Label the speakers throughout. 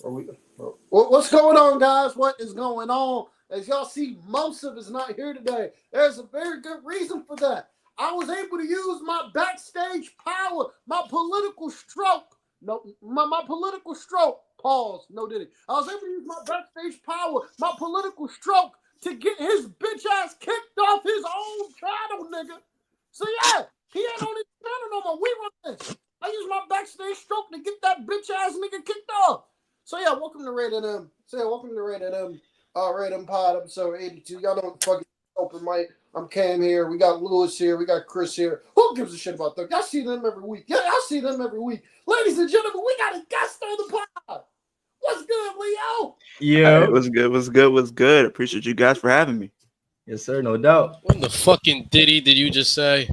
Speaker 1: Are we? What's going on, guys? What is going on? As y'all see, Mosif is not here today. There's a very good reason for that. I was able to use my backstage power, my political stroke. No, my political stroke. Pause. No, did it? I was able to use my backstage power, my political stroke, to get his bitch ass kicked off his own channel, nigga. So yeah, he ain't on his channel no more. We run this. I use my backstage stroke to get that bitch ass nigga kicked off. So yeah, welcome to Rated M. So yeah, welcome to Rated M. Rated M Pod episode 82. Y'all know what the fucking open mic. I'm Cam here. We got Lewis here. We got Khris here. Who gives a shit about them? Y'all see them every week. Yeah, y'all see them every week. Ladies and gentlemen, we got a guest on the pod. What's good, Leo?
Speaker 2: Yeah.
Speaker 3: It was good. Was good. Was good. Appreciate you guys for having me.
Speaker 2: Yes, sir. No doubt.
Speaker 4: What in the fucking ditty did you just say?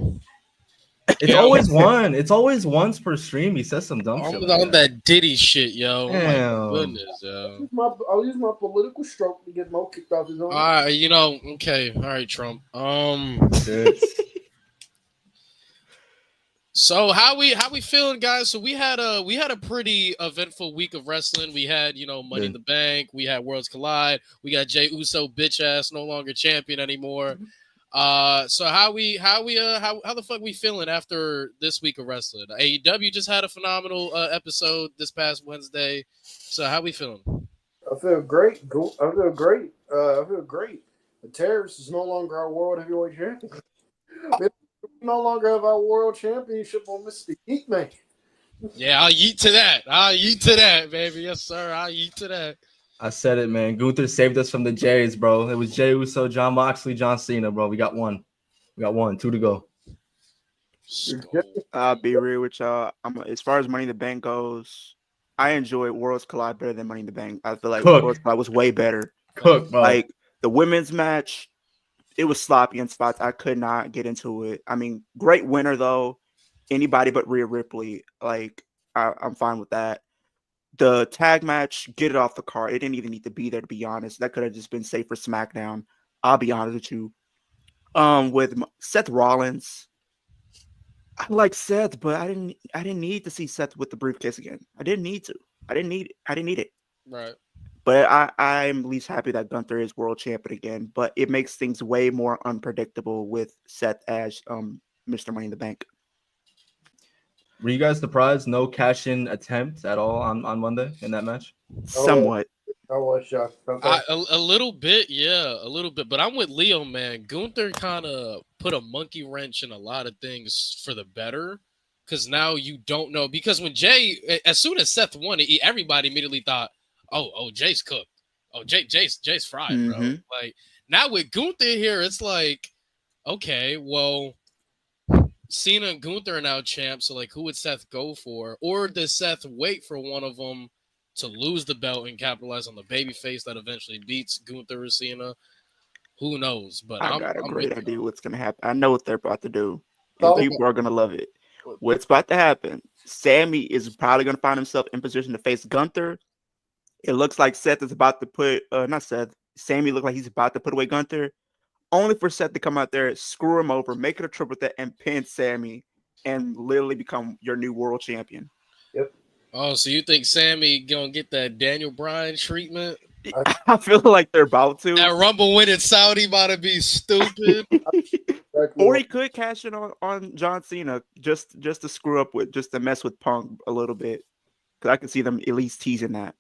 Speaker 2: It's always one. It's always once per stream. He says some dumb shit.
Speaker 4: On that ditty shit, yo.
Speaker 2: Damn.
Speaker 4: Oh my goodness, yo.
Speaker 1: I'll use my political stroke to get Mo kicked off his own.
Speaker 4: Okay. All right, Trump. So how we feeling, guys? So we had a pretty eventful week of wrestling. We had, Money in the Bank. We had Worlds Collide. We got Jey Uso, bitch ass, no longer champion anymore. So how the fuck we feeling after this week of wrestling? AEW just had a phenomenal episode this past Wednesday. So how we feeling?
Speaker 1: I feel great. I feel great. The Terrorist is no longer our world heavyweight champion. We no longer have our world championship on Mr. Heat Man.
Speaker 4: Yeah, I'll yeet to that, baby. Yes, sir. I'll yeet to that.
Speaker 2: I said it, man. Gunther saved us from the Jays, bro. It was Jey Uso, John Moxley, John Cena, bro. We got one. 2 to go.
Speaker 3: I'll be real with y'all. As far as Money in the Bank goes, I enjoyed Worlds Collide better than Money in the Bank. I feel like Worlds Collide was way better.
Speaker 2: Bro.
Speaker 3: Like the women's match, it was sloppy in spots. I could not get into it. I mean, great winner though. Anybody but Rhea Ripley. Like I'm fine with that. The tag match, get it off the card. It didn't even need to be there, to be honest. That could have just been safe for SmackDown. I'll be honest with you. With Seth Rollins, I like Seth, but I didn't need to see Seth with the briefcase again. I didn't need to. I didn't need it.
Speaker 4: Right.
Speaker 3: But I'm at least happy that Gunther is world champion again. But it makes things way more unpredictable with Seth as Mr. Money in the Bank.
Speaker 2: Were you guys surprised? No cash-in attempt at all on Monday in that match?
Speaker 3: Somewhat.
Speaker 1: I was shocked.
Speaker 4: A little bit, yeah, a little bit. But I'm with Leo, man. Gunther kind of put a monkey wrench in a lot of things for the better. Because now you don't know. Because when as soon as Seth won it, everybody immediately thought, oh, Jay's cooked. Oh, Jay's fried, bro. Like, now with Gunther here, it's like, okay, well, Cena and Gunther are now champs, so like, who would Seth go for? Or does Seth wait for one of them to lose the belt and capitalize on the babyface that eventually beats Gunther or Cena? Who knows? But
Speaker 3: I got a great idea what's gonna happen. I know what they're about to do. And people are gonna love it. What's about to happen? Sammy is probably gonna find himself in position to face Gunther. It looks like Seth is about to Sammy looked like he's about to put away Gunther. Only for Seth to come out there, screw him over, make it a triple threat, and pin Sammy, and literally become your new world champion.
Speaker 1: Yep.
Speaker 4: Oh, so you think Sammy gonna get that Daniel Bryan treatment?
Speaker 3: I feel like they're about to.
Speaker 4: That Rumble win in Saudi about to be stupid.
Speaker 3: Or he could cash in on John Cena just to mess with Punk a little bit. Because I can see them at least teasing that.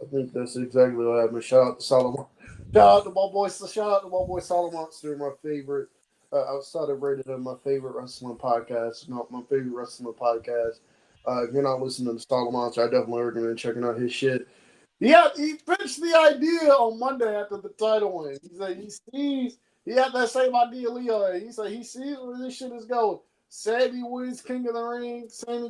Speaker 1: I think that's exactly what happened. Shout out to Solomon. Shout out to my boy Solomon. My favorite. Outside of Rated M, my favorite wrestling podcast. My favorite wrestling podcast. If you're not listening to Solomon, I definitely recommend checking out his shit. Yeah, he pitched the idea on Monday after the title win. He said he had that same idea, Leo. He said he sees where this shit is going. Sammy wins King of the Ring. Sammy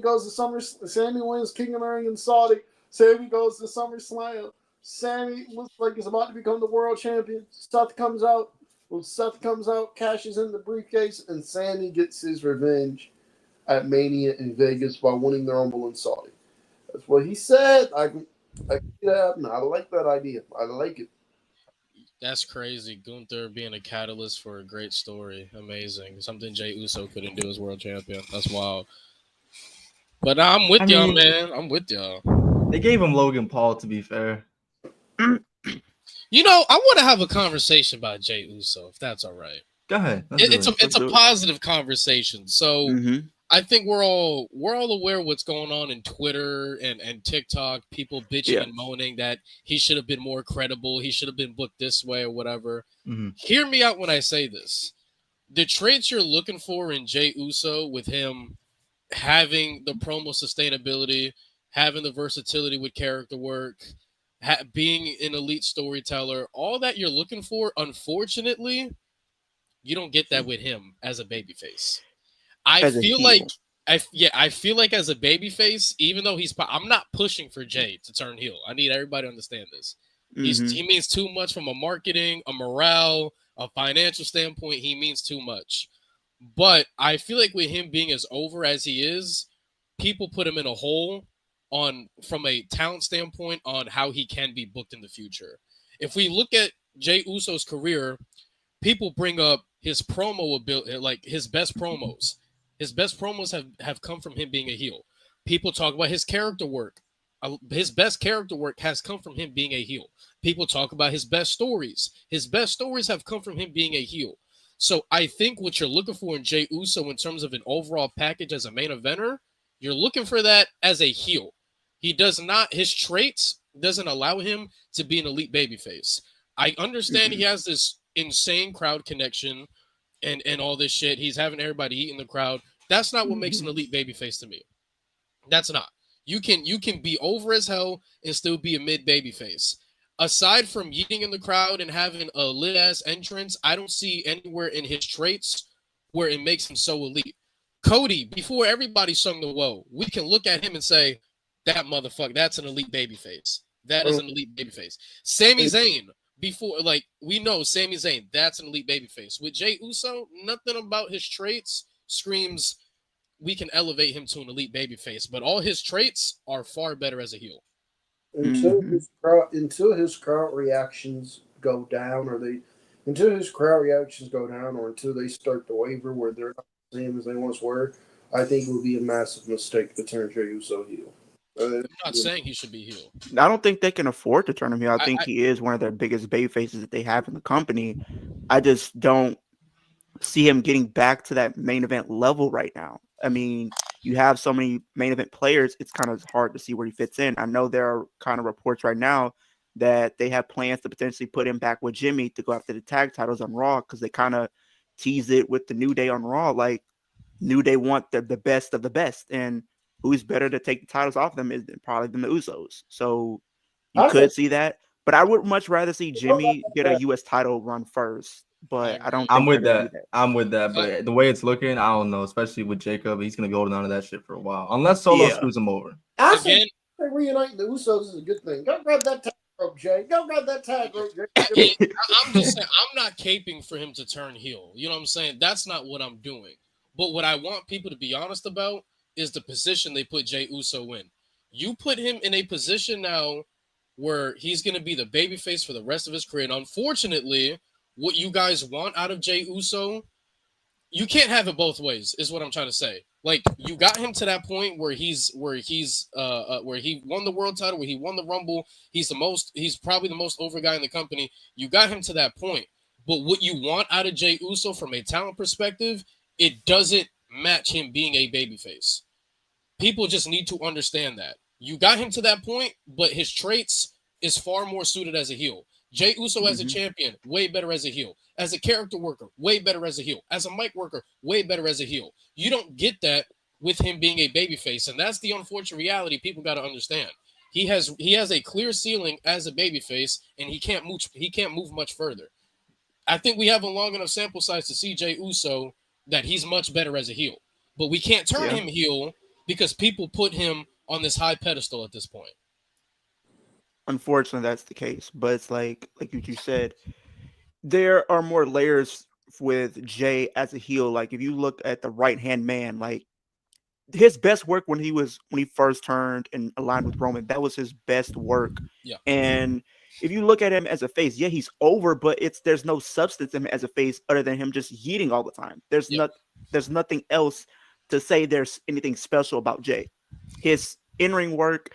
Speaker 1: wins King of the Ring in Saudi. Sammy goes to SummerSlam. Sammy looks like he's about to become the world champion. Seth comes out, cashes in the briefcase, and Sammy gets his revenge at Mania in Vegas by winning the Rumble in Saudi. That's what he said. I can see that happen. I like that idea. I like it.
Speaker 4: That's crazy. Gunther being a catalyst for a great story. Amazing. Something Jey Uso couldn't do as world champion. That's wild. But I'm with y'all, man. I'm with y'all.
Speaker 2: They gave him Logan Paul, to be fair.
Speaker 4: You know, I want to have a conversation about Jey Uso, if that's all right.
Speaker 2: Go ahead.
Speaker 4: It's a positive conversation. So I think we're all aware of what's going on in Twitter and TikTok. People bitching and moaning that he should have been more credible. He should have been booked this way or whatever. Hear me out when I say this. The traits you're looking for in Jey Uso, with him having the promo sustainability, having the versatility with character work, being an elite storyteller, all that you're looking for, unfortunately, you don't get that with him as a babyface. I feel like as a babyface, even though I'm not pushing for Jey to turn heel. I need everybody to understand this. He means too much from a marketing, a morale, a financial standpoint. He means too much. But I feel like with him being as over as he is, people put him in a hole from a talent standpoint on how he can be booked in the future. If we look at Jey Uso's career, people bring up his promo ability, like his best promos. His best promos have come from him being a heel. People talk about his character work. His best character work has come from him being a heel. People talk about his best stories. His best stories have come from him being a heel. So I think what you're looking for in Jey Uso in terms of an overall package as a main eventer, you're looking for that as a heel. His traits doesn't allow him to be an elite babyface. I understand he has this insane crowd connection and all this shit. He's having everybody eat in the crowd. That's not what makes an elite babyface to me. That's not. You can be over as hell and still be a mid babyface. Aside from eating in the crowd and having a lit ass entrance, I don't see anywhere in his traits where it makes him so elite. Cody, before everybody sung the woe, we can look at him and say, that motherfucker, that's an elite babyface. That is an elite babyface. Sami Zayn, we know Sami Zayn, that's an elite babyface. With Jey Uso, nothing about his traits screams we can elevate him to an elite babyface, but all his traits are far better as a heel.
Speaker 1: Until his crowd reactions go down, or until they start to waver where they're not the same as they once were, I think it would be a massive mistake to turn Jey Uso heel.
Speaker 4: I'm not saying he should be heel.
Speaker 3: I don't think they can afford to turn him heel. I think he is one of their biggest babyfaces that they have in the company. I just don't see him getting back to that main event level right now. I mean, you have so many main event players, it's kind of hard to see where he fits in. I know there are kind of reports right now that they have plans to potentially put him back with Jimmy to go after the tag titles on Raw, because they kind of tease it with the New Day on Raw. Like, New Day want the best of the best, and who's better to take the titles off them is probably than the Usos. So you could see that. But I would much rather see Jimmy get a U.S. title run first. But I don't think
Speaker 2: I'm with that. But the way it's looking, I don't know. Especially with Jacob, he's gonna be holding on to that shit for a while, unless Solo screws him over.
Speaker 1: I think reuniting the Usos is a good thing. Go grab that tag rope, Jay. Go grab that tag rope, Jay.
Speaker 4: I'm just saying, I'm not caping for him to turn heel. You know what I'm saying? That's not what I'm doing. But what I want people to be honest about is the position they put Jey Uso in. You put him in a position now where he's going to be the babyface for the rest of his career. And unfortunately, what you guys want out of Jey Uso, you can't have it both ways, is what I'm trying to say. Like, you got him to that point where he won the world title, where he won the Rumble. He's probably the most over guy in the company. You got him to that point. But what you want out of Jey Uso from a talent perspective, it doesn't match him being a babyface. People just need to understand that. You got him to that point, but his traits is far more suited as a heel. Jey Uso as a champion, way better as a heel. As a character worker, way better as a heel. As a mic worker, way better as a heel. You don't get that with him being a babyface, and that's the unfortunate reality people got to understand. He has a clear ceiling as a babyface, and he can't move much further. I think we have a long enough sample size to see Jey Uso that he's much better as a heel. But we can't turn him heel because people put him on this high pedestal at this point.
Speaker 3: Unfortunately, that's the case. But it's like you said, there are more layers with Jey as a heel. Like, if you look at the right-hand man, like, his best work when he first turned and aligned with Roman, that was his best work.
Speaker 4: Yeah.
Speaker 3: And if you look at him as a face, he's over, but there's no substance in him as a face other than him just yeeting all the time. There's nothing else to say there's anything special about Jey. His in-ring work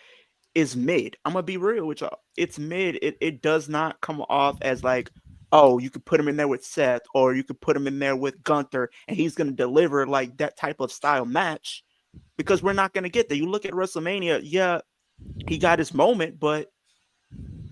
Speaker 3: is mid. I'm gonna be real with y'all. It's mid. It does not come off as like, oh, you could put him in there with Seth, or you could put him in there with Gunther, and he's gonna deliver like that type of style match, because we're not gonna get there. You look at WrestleMania, yeah, he got his moment, but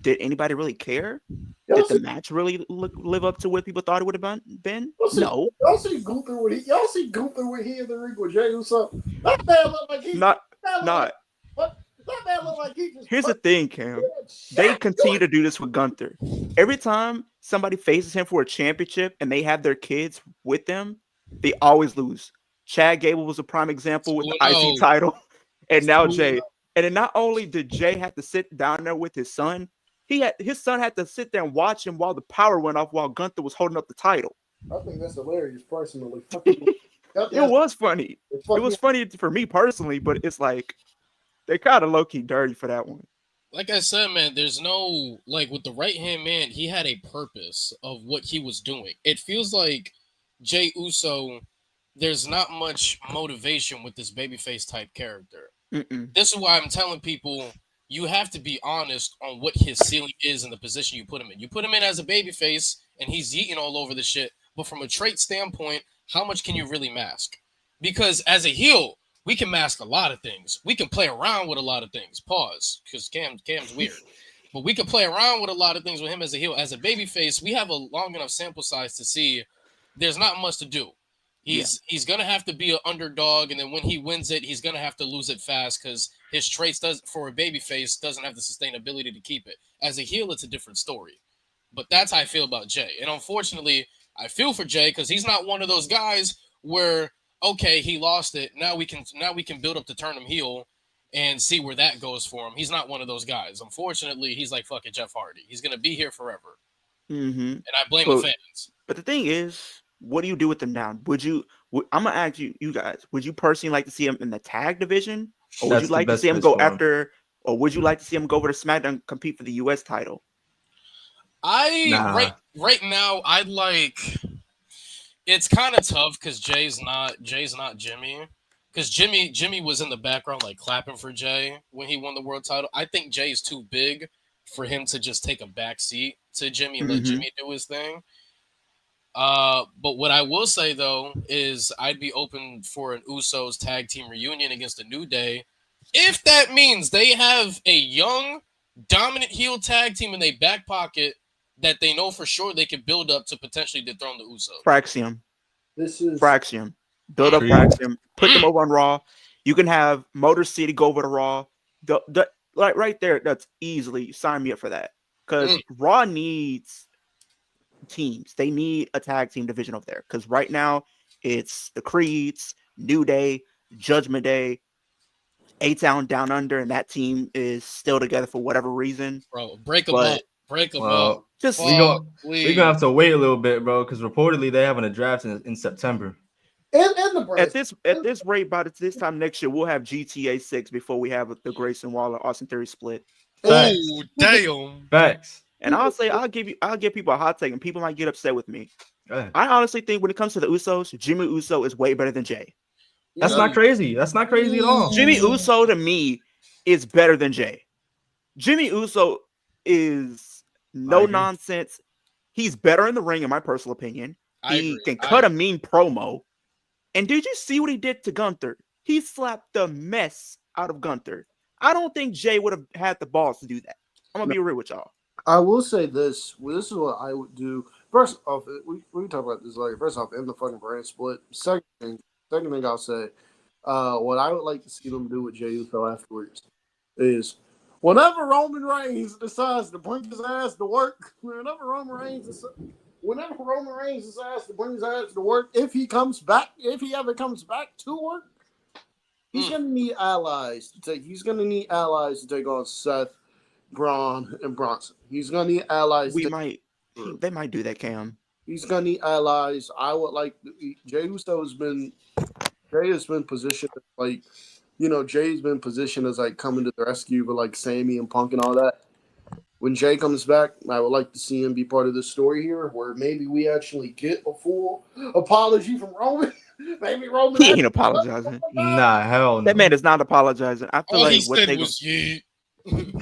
Speaker 3: did anybody really care? Did the match really live up to what people thought it would have been? No.
Speaker 1: Y'all see Gunther when he in the ring with Jey Uso? That man look like he
Speaker 3: Not.
Speaker 1: That man look like he just.
Speaker 3: Here's the thing, Cam. They continue to do this with Gunther. Every time somebody faces him for a championship and they have their kids with them, they always lose. Chad Gable was a prime example with the IC title, and now Jay. And then not only did Jay have to sit down there with his son, his son had to sit there and watch him while the power went off while Gunther was holding up the title.
Speaker 1: I think that's hilarious, personally.
Speaker 3: It was funny. It was funny for me personally, but it's like they kind of low-key dirty for that one.
Speaker 4: Like I said, man, there's no, like, with the right-hand man, he had a purpose of what he was doing. It feels like Jey Uso, there's not much motivation with this babyface type character. This is why I'm telling people, you have to be honest on what his ceiling is in the position you put him in. You put him in as a babyface, and he's eating all over the shit. But from a trait standpoint, how much can you really mask? Because as a heel, we can mask a lot of things. We can play around with a lot of things. Pause, because Cam's weird. But we can play around with a lot of things with him as a heel. As a babyface, we have a long enough sample size to see there's not much to do. He's going to have to be an underdog, and then when he wins it, he's going to have to lose it fast because his traits for a babyface doesn't have the sustainability to keep it. As a heel, it's a different story. But that's how I feel about Jay. And unfortunately, I feel for Jay because he's not one of those guys where, okay, he lost it. Now we can build up to turn him heel and see where that goes for him. He's not one of those guys. Unfortunately, he's like fucking Jeff Hardy. He's going to be here forever. And I blame the fans.
Speaker 3: But the thing is, what do you do with them now? I'm gonna ask you guys, would you personally like to see him in the tag division, or would you like to see him go after, or would you like to see him go over to SmackDown and compete for the US title?
Speaker 4: Right now, I'd like. It's kind of tough because Jay's not Jimmy. Because Jimmy was in the background like clapping for Jay when he won the world title. I think Jay is too big for him to just take a back seat to Jimmy and let Jimmy do his thing. But what I will say though is I'd be open for an Usos tag team reunion against a New Day, if that means they have a young, dominant heel tag team in their back pocket that they know for sure they can build up to potentially dethrone the Usos.
Speaker 3: Fraxium. Build up
Speaker 2: Creed.
Speaker 3: Fraxium. Put them over on Raw. You can have Motor City go over to Raw. Like right there, that's easily sign me up for that. Because Raw needs teams. They need a tag team division over there. Because right now it's the Creeds, New Day, Judgment Day, A-Town Down Under, and that team is still together for whatever reason.
Speaker 4: Bro, break them up.
Speaker 3: Just
Speaker 2: we're gonna have to wait a little bit, bro, because reportedly they're having a draft in September.
Speaker 1: At
Speaker 3: this rate, by this time next year, we'll have GTA 6 before we have the Grayson Waller Austin Theory split.
Speaker 4: Oh damn!
Speaker 2: Facts.
Speaker 3: And I'll give people a hot take, and people might get upset with me. I honestly think when it comes to the Usos, Jimmy Uso is way better than Jay.
Speaker 2: That's not crazy. That's not crazy at all.
Speaker 3: Jimmy Uso to me is better than Jay. Jimmy Uso is no nonsense. He's better in the ring, in my personal opinion. He can cut a mean promo. And did you see what he did to Gunther? He slapped the mess out of Gunther. I don't think Jay would have had the balls to do that. I'm gonna be real with y'all.
Speaker 1: I will say this. Well, this is what I would do. First off, we can talk about this later. First off, in the fucking brand split. Second thing I'll say, what I would like to see them do with Jey Uso afterwards is whenever Roman Reigns decides to bring his ass to work, whenever Roman Reigns decides to bring his ass to work, if he ever comes back to work, he's gonna need allies to take. He's gonna need allies to take on Seth, Braun, and Bronson. He's gonna need allies.
Speaker 3: They might do that, Cam.
Speaker 1: He's gonna need allies. I would like Jey Uso has been positioned like, Jay's been positioned as like coming to the rescue with like Sammy and Punk and all that. When Jay comes back, I would like to see him be part of this story here, where maybe we actually get a full apology from Roman. Maybe Roman.
Speaker 3: He ain't apologizing.
Speaker 2: Nah, hell no.
Speaker 3: That man is not apologizing. I feel
Speaker 4: All
Speaker 3: like
Speaker 4: he said was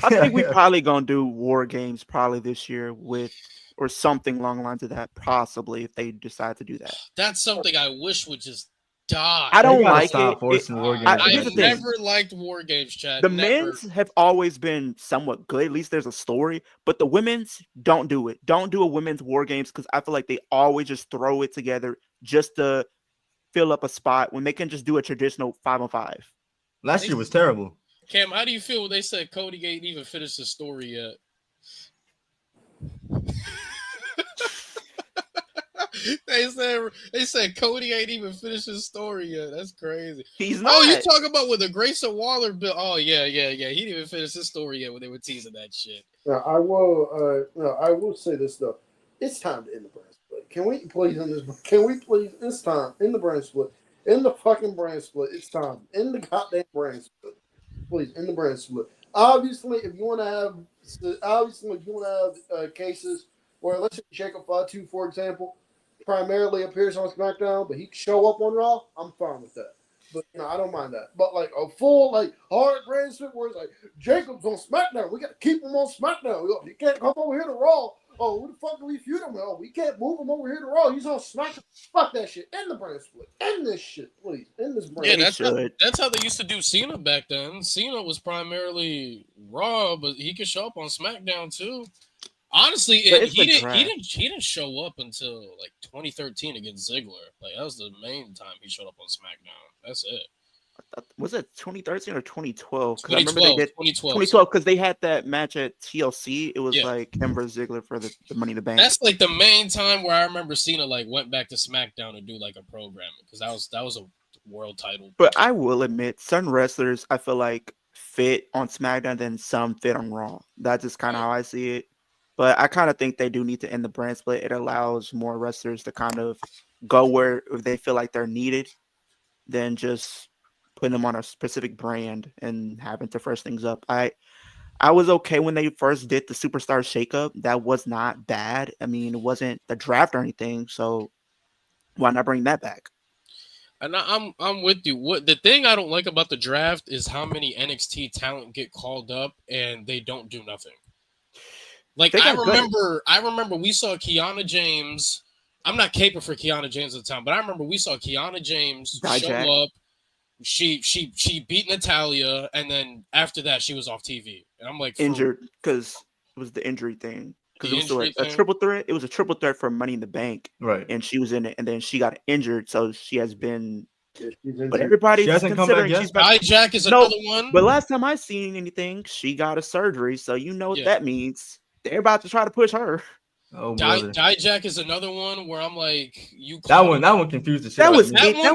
Speaker 3: I think we probably gonna do War Games probably this year or something along the lines of that, possibly if they decide to do that.
Speaker 4: That's something I wish would just die.
Speaker 3: I
Speaker 2: They
Speaker 3: don't
Speaker 2: gotta
Speaker 3: like
Speaker 2: stop
Speaker 3: it.
Speaker 2: forcing war games.
Speaker 3: Here's
Speaker 4: I
Speaker 3: the thing.
Speaker 4: never liked war games, Chad.
Speaker 3: The
Speaker 4: Never.
Speaker 3: men's have always been somewhat good. At least there's a story. But the women's, don't do it. Don't do a women's War Games because I feel like they always just throw it together just to fill up a spot when they can just do a traditional 5-on-5.
Speaker 2: Last year was terrible.
Speaker 4: Cam, how do you feel when they said Cody ain't even finished the story yet? They said Cody ain't even finished his story yet. That's crazy.
Speaker 3: He's not.
Speaker 4: Oh, you talking about with the Grayson Waller bill? Oh yeah. He didn't even finish his story yet when they were teasing that shit.
Speaker 1: Now, I will say this though. It's time to end the brand split. Can we please end this? Can we please? It's time. End the brand split. End the fucking brand split. It's time. End the goddamn brand split. Please end the brand split. Obviously, if you want to have cases where, let's say Jacob Fatu, for example, primarily appears on SmackDown, but he can show up on Raw, I'm fine with that. But I don't mind that. But like a full hard brand split where it's like Jacob's on SmackDown, we got to keep him on SmackDown. He can't come over here to Raw. Oh, who the fuck do we feud him? Oh, we can't move him over here to Raw. He's on SmackDown. Fuck that shit. End the brand split. End this shit, please. End this brand.
Speaker 4: Yeah,
Speaker 1: split.
Speaker 4: that's how they used to do Cena back then. Cena was primarily Raw, but he could show up on SmackDown too. Honestly, he didn't show up until like 2013 against Ziggler. Like that was the main time he showed up on SmackDown. That's it.
Speaker 3: Was it 2013 or 2012?
Speaker 4: 2012.
Speaker 3: I remember they did 2012 because they had that match at TLC. It was like him versus Ziggler for the Money in the Bank.
Speaker 4: That's like the main time where I remember Cena went back to SmackDown to do like a programming because that was a world title.
Speaker 3: But I will admit, some wrestlers I feel like fit on SmackDown than some fit on Raw. That's just kind of how I see it. But I kind of think they do need to end the brand split. It allows more wrestlers to kind of go where if they feel like they're needed than just putting them on a specific brand and having to fresh things up. I was okay when they first did the Superstar Shakeup. That was not bad. I mean, it wasn't the draft or anything, so why not bring that back?
Speaker 4: And I'm with you. What the thing I don't like about the draft is how many NXT talent get called up and they don't do nothing. Like I remember we saw Kiana James. I'm not caping for Kiana James at the time, but I remember we saw Kiana James show up. She beat Natalia, and then after that she was off TV. And I'm like
Speaker 3: injured because it was the injury thing. Because it was a triple threat. It was a triple threat for Money in the Bank,
Speaker 2: right?
Speaker 3: And she was in it, and then she got injured, so she has been. But everybody's
Speaker 2: hasn't come back yet.
Speaker 4: Dijak is another one.
Speaker 3: But last time I seen anything, she got a surgery, so you know what that means. They're about to try to push her.
Speaker 2: Oh,
Speaker 4: Dijak is another one where I'm like,
Speaker 2: that one confused the shit.
Speaker 3: That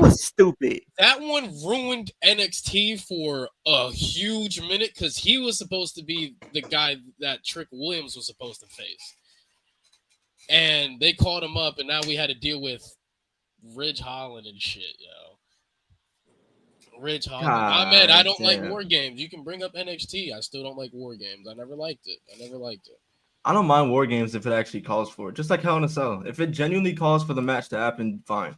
Speaker 3: was stupid.
Speaker 4: That one ruined NXT for a huge minute because he was supposed to be the guy that Trick Williams was supposed to face, and they called him up, and now we had to deal with Ridge Holland and shit, yo. Ridge Holland. I don't like War Games. You can bring up NXT. I still don't like War Games. I never liked it.
Speaker 2: I don't mind War Games if it actually calls for it. Just like Hell in a Cell. If it genuinely calls for the match to happen, fine.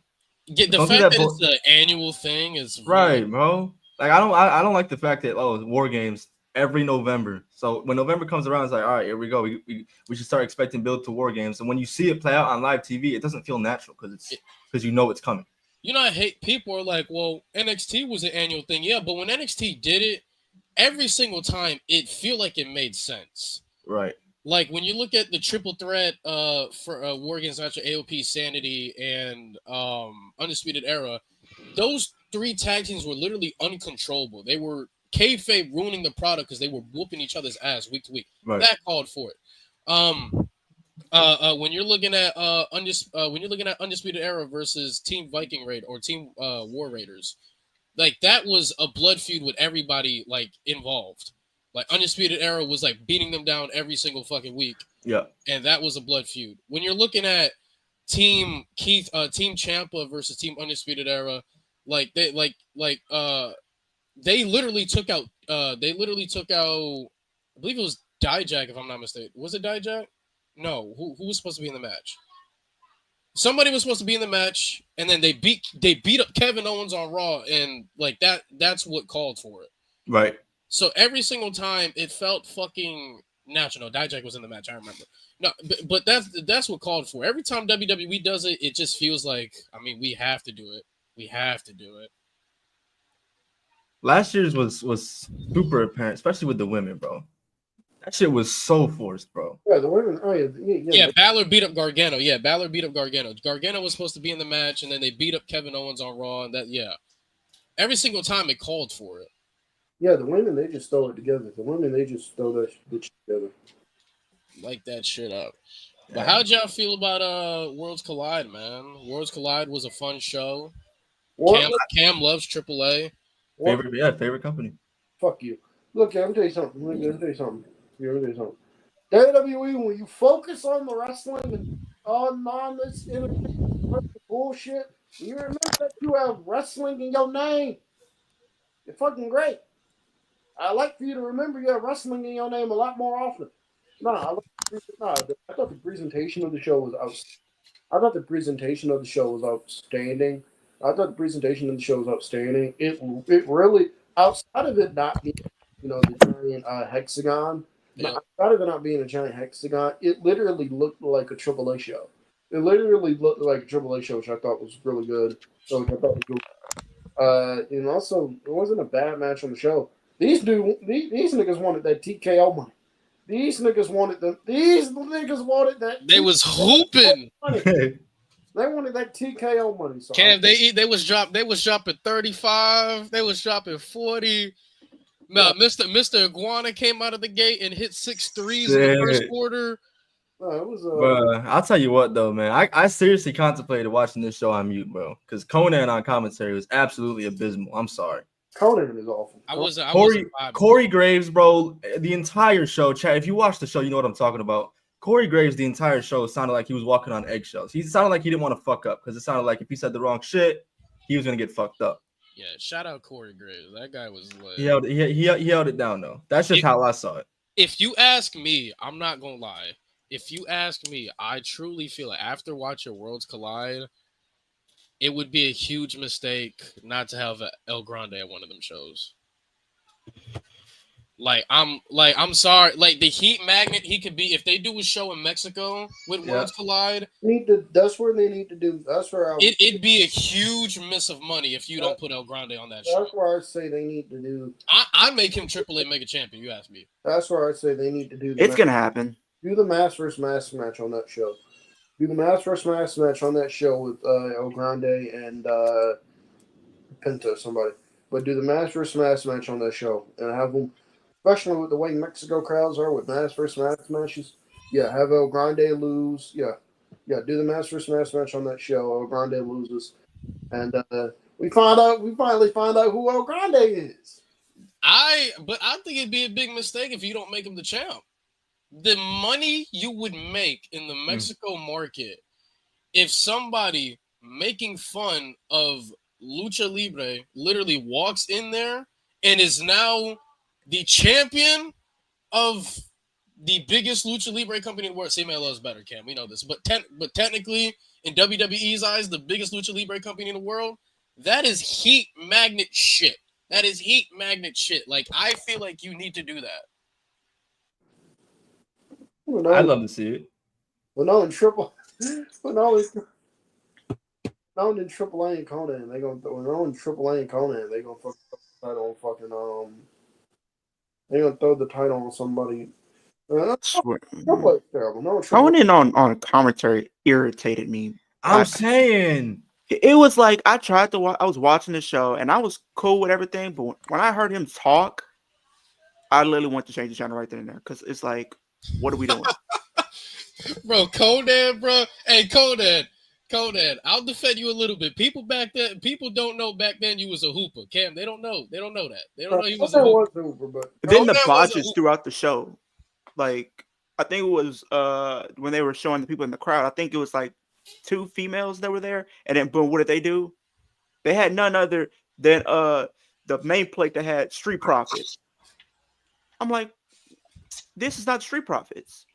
Speaker 4: The fact that it's an annual thing is
Speaker 2: right, bro. Like I don't like the fact that War Games every November. So when November comes around, it's like, all right, here we go. We should start expecting build to War Games. And when you see it play out on live TV, it doesn't feel natural because you know it's coming.
Speaker 4: You know, I hate people are like, well, NXT was an annual thing. Yeah, but when NXT did it, every single time it feel like it made sense.
Speaker 2: Right.
Speaker 4: Like when you look at the triple threat for War Games match, AOP, Sanity, and Undisputed Era, those three tag teams were literally uncontrollable. They were kayfabe ruining the product because they were whooping each other's ass week to week. Right. That called for it. When you're looking at Undisputed Era versus Team Viking Raid or Team War Raiders, like that was a blood feud with everybody like involved. Like Undisputed Era was like beating them down every single fucking week.
Speaker 2: Yeah. And
Speaker 4: that was a blood feud. When you're looking at Team Ciampa versus Team Undisputed Era, they literally took out I believe it was Dijak, if I'm not mistaken. Was it Dijak? No. Who was supposed to be in the match? Somebody was supposed to be in the match, and then they beat up Kevin Owens on Raw, and like that's what called for it.
Speaker 2: Right.
Speaker 4: So every single time it felt fucking natural. No, Dijak was in the match. I remember. No, but that's what called for. Every time WWE does it, it just feels like, I mean, we have to do it. We have to do it.
Speaker 2: Last year's was super apparent, especially with the women, bro. That shit was so forced, bro.
Speaker 1: Yeah, the women. Oh yeah,
Speaker 4: Yeah, Balor beat up Gargano. Yeah, Balor beat up Gargano. Gargano was supposed to be in the match, and then they beat up Kevin Owens on Raw. And every single time it called for it.
Speaker 1: Yeah, the women, they just throw it together. The women, they just throw that bitch together.
Speaker 4: Light that shit up. But how'd y'all feel about Worlds Collide, man? Worlds Collide was a fun show. Cam loves AAA.
Speaker 2: Favorite company.
Speaker 1: Fuck you. Look, let me tell you something. WWE, when you focus on the wrestling and on this bullshit, you remember that you have wrestling in your name. You're fucking great. I like for you to remember you have wrestling in your name a lot more often. I thought the presentation of the show was outstanding. It really, outside of it not being, the giant hexagon.
Speaker 4: Yeah.
Speaker 1: Outside of it not being a giant hexagon, it literally looked like a AAA show. It literally looked like a AAA show, which I thought was really good. And also, it wasn't a bad match on the show. These niggas wanted that TKO money. These niggas wanted that.
Speaker 4: They was hooping.
Speaker 1: They wanted that TKO money. So
Speaker 4: Cam, they was dropping 35. They was dropping 40. No, Mr. Iguana came out of the gate and hit 6 threes in the first quarter.
Speaker 1: It was
Speaker 2: Bro, I'll tell you what though, man. I seriously contemplated watching this show on mute, bro, because Conan on commentary was absolutely abysmal. I'm sorry.
Speaker 1: Conan is awful.
Speaker 2: Corey Graves, bro, the entire show. Chat, if you watch the show, you know what I'm talking about. Corey Graves, the entire show sounded like he was walking on eggshells. He sounded like he didn't want to fuck up because it sounded like if he said the wrong shit, he was gonna get fucked up.
Speaker 4: Yeah, shout out Corey Graves. That guy was like
Speaker 2: he held it down though. That's just how I saw it.
Speaker 4: If you ask me, I'm not gonna lie. If you ask me, I truly feel like after watching Worlds Collide, it would be a huge mistake not to have El Grande at one of them shows. I'm sorry. Like the Heat Magnet, he could be if they do a show in Mexico with Worlds Collide.
Speaker 1: That's where they need to do. That's where
Speaker 4: it'd be a huge miss of money if you don't put El Grande on that show.
Speaker 1: That's where I say they need to do.
Speaker 4: I make him AAA mega champion. You ask me.
Speaker 1: That's where I say they need to do.
Speaker 3: It's gonna happen.
Speaker 1: Do the mass versus mass match on that show. Do the mass versus mass match on that show with El Grande and Penta, somebody. But do the mass versus mass match on that show and have them, especially with the way Mexico crowds are with mass versus mass matches. Yeah, have El Grande lose. Yeah, do the mass versus mass match on that show. El Grande loses, and we finally find out who El Grande is.
Speaker 4: But I think it'd be a big mistake if you don't make him the champ. The money you would make in the Mexico market if somebody making fun of Lucha Libre literally walks in there and is now the champion of the biggest Lucha Libre company in the world. CMLL is better, Cam. We know this. But technically, in WWE's eyes, the biggest Lucha Libre company in the world, that is heat magnet shit. That is heat magnet shit. Like, I feel like you need to do that.
Speaker 2: I'd love to see it.
Speaker 1: In AAA and Conan, they gonna fuck the title on fucking they gonna throw the title on somebody.
Speaker 3: Conan on commentary irritated me.
Speaker 2: I'm saying
Speaker 3: it was like I tried to watch. I was watching the show and I was cool with everything, but when I heard him talk, I literally want to change the channel right then and there because it's like, what are we doing?
Speaker 4: Bro, Conan, bro. Hey, Conan, I'll defend you a little bit. People don't know back then you was a hooper. Cam, they don't know. They don't know that. They don't know he was a hooper.
Speaker 1: But
Speaker 3: then the botches throughout the show. Like, I think it was when they were showing the people in the crowd, I think it was like 2 females that were there. And then, boom, what did they do? They had none other than the main plate that had Street Profits. I'm like, this is not Street Profits.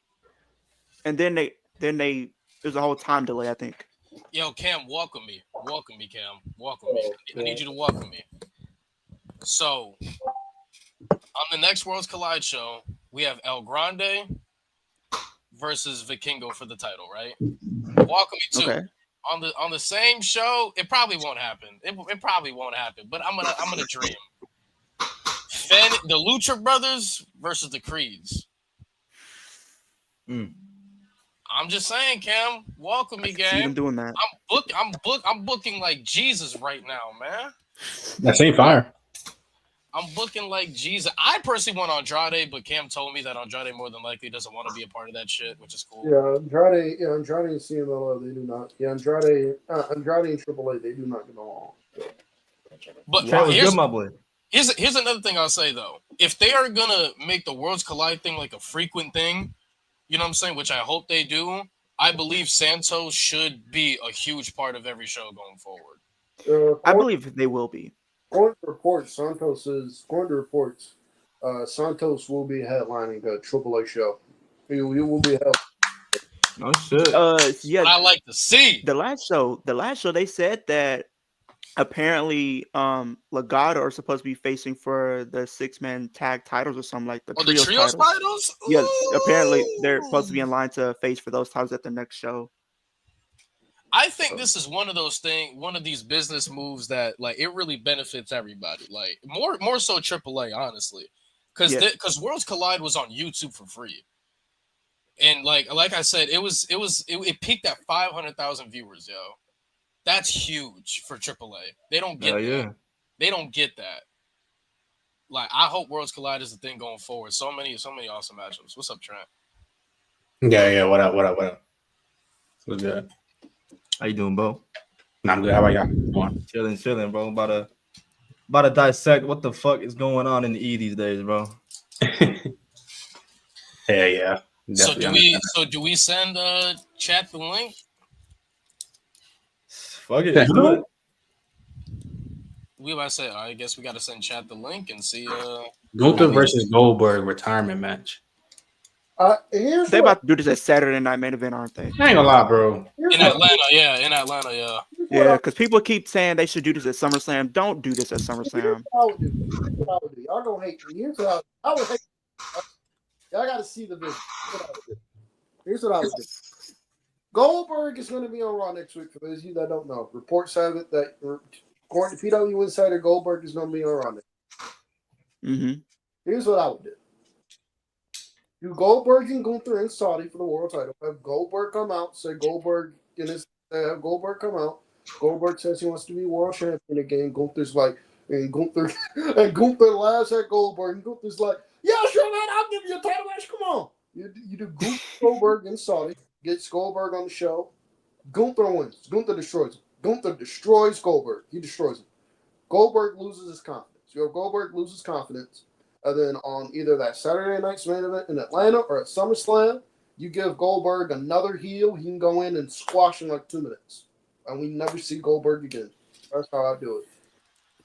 Speaker 3: And then there's a whole time delay, I think.
Speaker 4: Yo, Cam, welcome me, Cam. Welcome me. I need you to welcome me. So, On the next Worlds Collide show, we have El Grande versus Vikingo for the title, right? Walk me too.
Speaker 3: Okay.
Speaker 4: On the same show, it probably won't happen. It probably won't happen, but I'm gonna dream. The Lucha Brothers versus the Creeds. I'm just saying, Cam. Welcome me,
Speaker 3: See them
Speaker 4: gang.
Speaker 3: doing that.
Speaker 4: I'm booking like Jesus right now, man.
Speaker 5: That same fire.
Speaker 4: I'm booking like Jesus. I personally want Andrade, but Cam told me that Andrade more than likely doesn't want to be a part of that shit, which is cool.
Speaker 1: Yeah, Andrade and CMLL, they do not. Yeah, Andrade and AAA, they do not get along.
Speaker 4: But
Speaker 2: Good, my boy.
Speaker 4: Here's another thing I'll say though. If they are gonna make the Worlds Collide thing like a frequent thing, you know what I'm saying, which I hope they do, I believe Santos should be a huge part of every show going forward.
Speaker 3: I believe they will be.
Speaker 1: According to reports, Santos will be headlining the AAA show. He will be headlining.
Speaker 2: Oh shit.
Speaker 3: Yeah.
Speaker 4: I like to see
Speaker 3: the last show they said that apparently Legado are supposed to be facing for the 6-man tag titles or something like the
Speaker 4: trios titles.
Speaker 3: Yeah,
Speaker 4: Ooh.
Speaker 3: apparently they're supposed to be in line to face for those titles at the next show.
Speaker 4: I think this is one of these business moves that like it really benefits everybody. Like more so AAA, honestly, because Worlds Collide was on YouTube for free, and like I said, it peaked at 500,000 viewers, yo. That's huge for AAA. They don't get that.
Speaker 2: Yeah.
Speaker 4: They don't get that. Like I hope Worlds Collide is the thing going forward. So many awesome matchups. What's up, Trent?
Speaker 5: Yeah. What up? What's good?
Speaker 2: How you doing, Bo?
Speaker 5: I'm good. How about y'all?
Speaker 2: Chilling, bro. About to dissect what the fuck is going on in the E these days, bro.
Speaker 5: Yeah.
Speaker 4: So do we send chat the link?
Speaker 2: Fuck it. Let's do it.
Speaker 4: We about to say, I guess we got to send chat the link and see.
Speaker 5: Gunther versus Goldberg retirement match.
Speaker 3: They about to do this at Saturday Night Main Event, aren't they?
Speaker 5: I ain't gonna lie, bro.
Speaker 4: In Atlanta, yeah.
Speaker 3: Yeah, because people keep saying they should do this at SummerSlam. Don't do this at SummerSlam.
Speaker 1: Y'all gonna hate me. I would hate. Y'all got to see the video. Here's what I would do. Goldberg is going to be on Raw next week. For those of you that don't know, reports have it that according to PW Insider, Goldberg is going to be on Raw next week.
Speaker 3: Mm-hmm.
Speaker 1: Here's what I would do. Do Goldberg and Gunther in Saudi for the world title. Have Goldberg come out. Say Goldberg have Goldberg come out. Goldberg says he wants to be world champion again. Gunther's like, and Gunther laughs at Goldberg. And Gunther's like, yeah, sure, man, I'll give you a title match. Come on. You do Goldberg in Saudi. Gets Goldberg on the show. Gunther wins. Gunther destroys him. Gunther destroys Goldberg. He destroys him. Goldberg loses his confidence. Goldberg loses confidence. And then on either that Saturday night's main event in Atlanta or at SummerSlam, you give Goldberg another heel. He can go in and squash in like 2 minutes. And we never see Goldberg again. That's how I do it.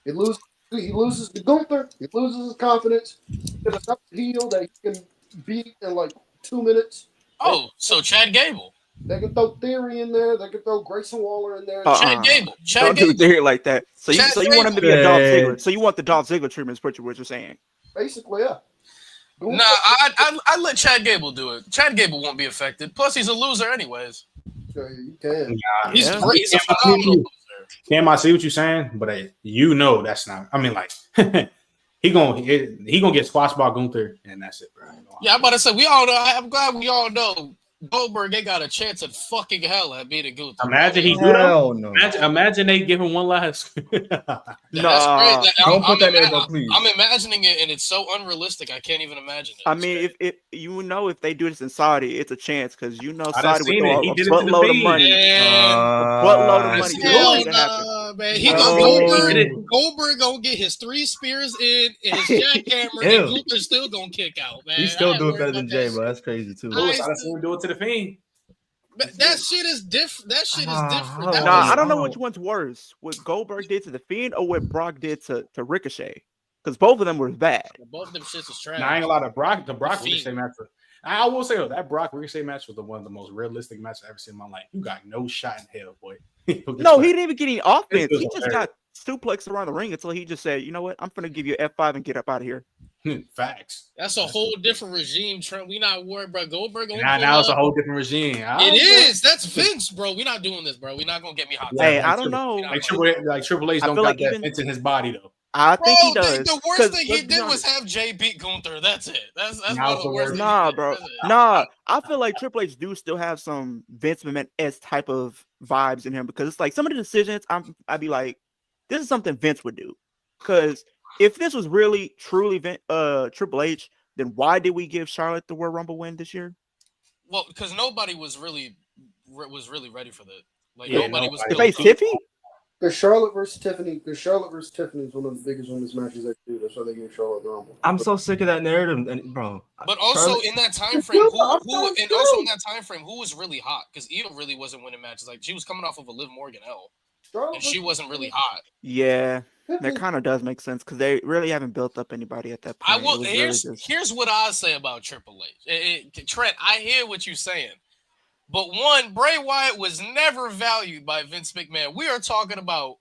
Speaker 1: He loses to Gunther. He loses his confidence. Get another heel that he can beat in like 2 minutes.
Speaker 4: Oh, so Chad Gable.
Speaker 1: They can throw Theory in there. They can throw Grayson Waller in there.
Speaker 4: Chad Gable.
Speaker 3: Don't do Theory like that. So you want him to be a Dolph Ziggler. So you want the Dolph Ziggler treatment is what you're saying.
Speaker 1: Basically, yeah.
Speaker 4: Nah, I let Chad Gable do it. Chad Gable won't be affected. Plus, he's a loser anyways.
Speaker 1: Yeah, you can.
Speaker 4: He's a phenomenal loser.
Speaker 5: Cam, I see what you're saying, but that's not. I mean, like he gonna get squashed by Gunther, and that's it, bro.
Speaker 4: Yeah, I'm about to say we all know. I'm glad we all know Goldberg ain't got a chance at fucking hell at beating Gunther.
Speaker 5: Imagine he do
Speaker 2: Hell no.
Speaker 5: Imagine they give him one last.
Speaker 4: That's great.
Speaker 2: Don't put that there, though, please.
Speaker 4: I'm imagining it, and it's so unrealistic. I can't even imagine it.
Speaker 3: I mean, if they do this in Saudi, it's a chance because Saudi would throw a buttload of money. A buttload of money.
Speaker 4: Man, Goldberg gonna get his 3 spears in and his jackhammer, and Gunther's still gonna kick out, man.
Speaker 2: He's still doing better than Jay, bro. That's crazy too.
Speaker 5: I seen him do it to the Fiend.
Speaker 4: That shit is different. That shit is different.
Speaker 3: I don't know which one's worse. What Goldberg did to the Fiend or what Brock did to Ricochet. Because both of them were bad.
Speaker 4: Both of them shits was trash.
Speaker 5: I ain't gonna lie, the Brock Ricochet match. I will say that Brock Ricochet match was one of the most realistic matches I've ever seen in my life. You got no shot in hell, boy.
Speaker 3: No, he didn't even get any offense. He just got suplexed around the ring until he just said, "You know what? I'm gonna give you an F5 and get up out of here."
Speaker 5: Facts.
Speaker 4: That's a whole different regime, Trent. We not worried, bro. Goldberg gonna
Speaker 5: Now it's
Speaker 4: pull
Speaker 5: a
Speaker 4: up.
Speaker 5: whole different regime.
Speaker 4: It is. That's Vince, bro. We not doing this, bro. We not gonna get me hot.
Speaker 5: Yeah,
Speaker 3: Hey,
Speaker 5: like
Speaker 3: I don't know.
Speaker 5: Triple H
Speaker 3: I
Speaker 5: don't
Speaker 3: feel
Speaker 5: got
Speaker 3: like
Speaker 5: that
Speaker 3: even-
Speaker 5: Vince in his body though.
Speaker 3: I
Speaker 4: Bro,
Speaker 3: think he does.
Speaker 4: the worst
Speaker 3: 'Cause
Speaker 4: thing he
Speaker 3: let's be
Speaker 4: did was
Speaker 3: honest.
Speaker 4: have Jay beat Gunther. That's it. That's
Speaker 5: Now
Speaker 4: one of the
Speaker 5: it's
Speaker 4: worst
Speaker 5: the
Speaker 4: things.
Speaker 3: Nah,
Speaker 4: he did.
Speaker 3: bro.
Speaker 4: That's it.
Speaker 3: Nah, I feel like Triple H do still have some Vince McMahon-esque type of vibes in him because it's like some of the decisions I'd be like, this is something Vince would do. Because if this was really truly Triple H, then why did we give Charlotte the Royal Rumble win this year?
Speaker 4: Well, because nobody was really ready for that. Like
Speaker 5: Yeah,
Speaker 4: nobody was.
Speaker 3: To
Speaker 5: nobody.
Speaker 3: face Tiffy?
Speaker 1: The Charlotte versus Tiffany is one of the biggest women's matches they do. That's why they gave Charlotte the Rumble.
Speaker 2: I'm so sick of that narrative, and bro.
Speaker 4: But also
Speaker 2: Charlotte-
Speaker 4: in that time frame, who was really hot? Because Io really wasn't winning matches. Like she was coming off of a Liv Morgan L,
Speaker 1: Charlotte
Speaker 4: and she
Speaker 1: versus
Speaker 4: wasn't really hot.
Speaker 3: Yeah, that
Speaker 1: Tiffany.
Speaker 3: kind of does make sense because they really haven't built up anybody at that point.
Speaker 4: I
Speaker 3: It
Speaker 4: will.
Speaker 3: was really just-
Speaker 4: Here's what I say about Triple H. Trent, I hear what you're saying, but one, Bray Wyatt was never valued by Vince McMahon. We are talking about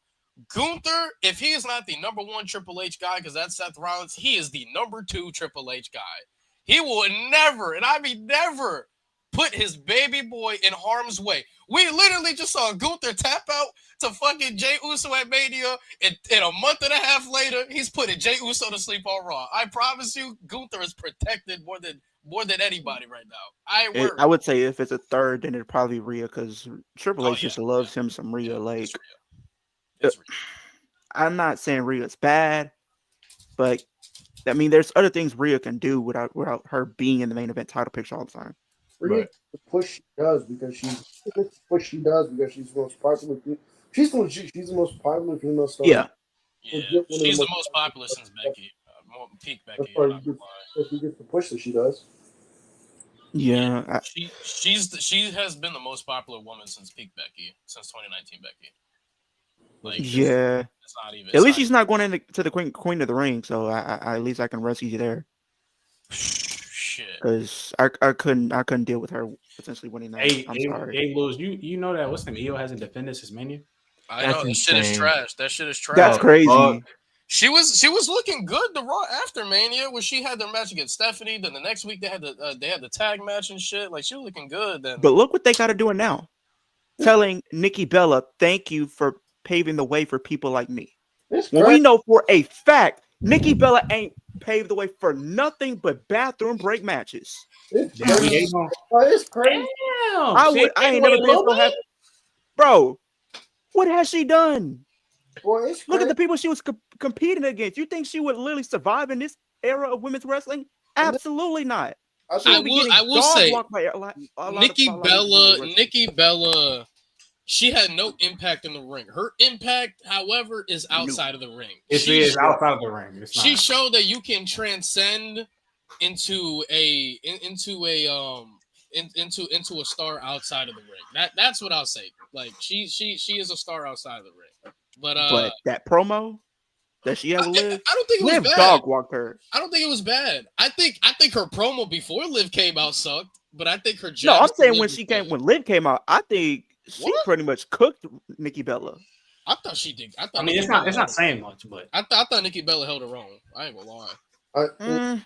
Speaker 4: Gunther. If he is not the number one Triple H guy, because that's Seth Rollins, he is the number two Triple H guy. He will never, and I mean never, put his baby boy in harm's way. We literally just saw Gunther tap out to fucking Jey Uso at Mania, and a month and a half later, he's putting Jey Uso to sleep on Raw. I promise you, Gunther is protected more than anybody right now.
Speaker 3: I would say if it's a third, then it'd probably be Rhea because Triple H just loves him some Rhea. Like,
Speaker 4: It's Rhea.
Speaker 3: I'm not saying Rhea's bad, but I mean, there's other things Rhea can do without her being in the main event title picture all the time.
Speaker 1: Rhea gets the push she does because she's the most popular. She's the most popular female star.
Speaker 3: Yeah.
Speaker 4: Yeah, she's the most popular since Becky. Peak Becky.
Speaker 1: That's why she gets the push that she does.
Speaker 3: Yeah.
Speaker 4: She has been the most popular woman since peak Becky, since 2019 Becky. Like,
Speaker 3: yeah.
Speaker 4: it's not even.
Speaker 3: At least she's not going into the Queen of the Ring, so I at least I can rest easy there.
Speaker 4: Shit.
Speaker 3: Because I couldn't deal with her potentially winning that. I'm sorry.
Speaker 5: Hey, Lewis, you know that what's the name? Io hasn't defended since Mania.
Speaker 4: I know that shit is trash. That shit is trash.
Speaker 3: That's crazy.
Speaker 4: She was looking good the Raw after Mania when she had their match against Stephanie. Then the next week they had the tag match and shit. Like she was looking good. Then,
Speaker 3: but look what they got to do now. Telling Nikki Bella, thank you for paving the way for people like me. When we know for a fact Nikki Bella ain't paved the way for nothing but bathroom break matches.
Speaker 1: It's
Speaker 5: Yeah,
Speaker 1: crazy. It's crazy.
Speaker 5: Damn,
Speaker 3: I ain't never been so happy. Bro, what has she done?
Speaker 1: Boy, it's
Speaker 3: Look at
Speaker 1: crazy.
Speaker 3: the people she was competing against. You think she would literally survive in this era of women's wrestling? Absolutely not.
Speaker 4: I will say, Nikki Bella, she had no impact in the ring. Her impact, however, is outside of the ring.
Speaker 5: She is outside of the ring.
Speaker 4: She showed that you can transcend into a star outside of the ring. That's what I'll say. Like she is a star outside of the ring. But
Speaker 3: that promo that she had with Liv,
Speaker 4: I don't think it was
Speaker 3: Liv
Speaker 4: bad.
Speaker 3: dog walked her.
Speaker 4: I don't think it was bad. I think her promo before Liv came out sucked, but I think her.
Speaker 3: No, I'm saying when Liv came out, I think she pretty much cooked Nikki Bella.
Speaker 4: I thought she did.
Speaker 5: I mean, it's not saying much, but
Speaker 4: I thought Nikki Bella held her own. I ain't gonna lie.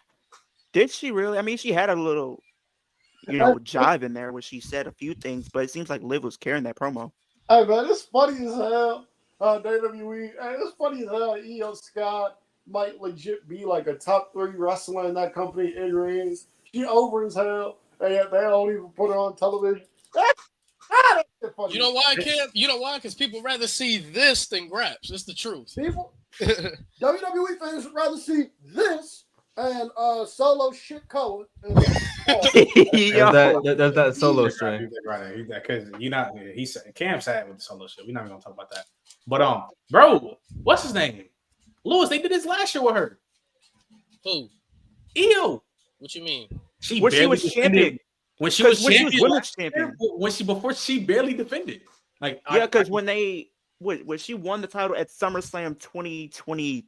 Speaker 3: Did she really? I mean, she had a little, jive in there where she said a few things, but it seems like Liv was carrying that promo.
Speaker 1: Hey man, it's funny as hell. WWE, it's funny as hell. Io Scott might legit be like a top 3 wrestler in that company in rings. She over as hell, and yet they don't even put her on television. That's funny.
Speaker 4: You know why I can't? You know why? Because people rather see this than Graps. That's the truth.
Speaker 1: People, WWE fans would rather see this and Solo shit color.
Speaker 2: That's that solo string.
Speaker 5: Right, because he said Cam sad with the solo shit. We're not gonna talk about that. But bro, what's his name? Lewis, they did this last year with her.
Speaker 4: Who?
Speaker 5: Io.
Speaker 4: What you mean?
Speaker 3: She was champion.
Speaker 5: When she was
Speaker 3: women's champion.
Speaker 5: Before she barely defended. Like
Speaker 3: because when she won the title at SummerSlam 2020.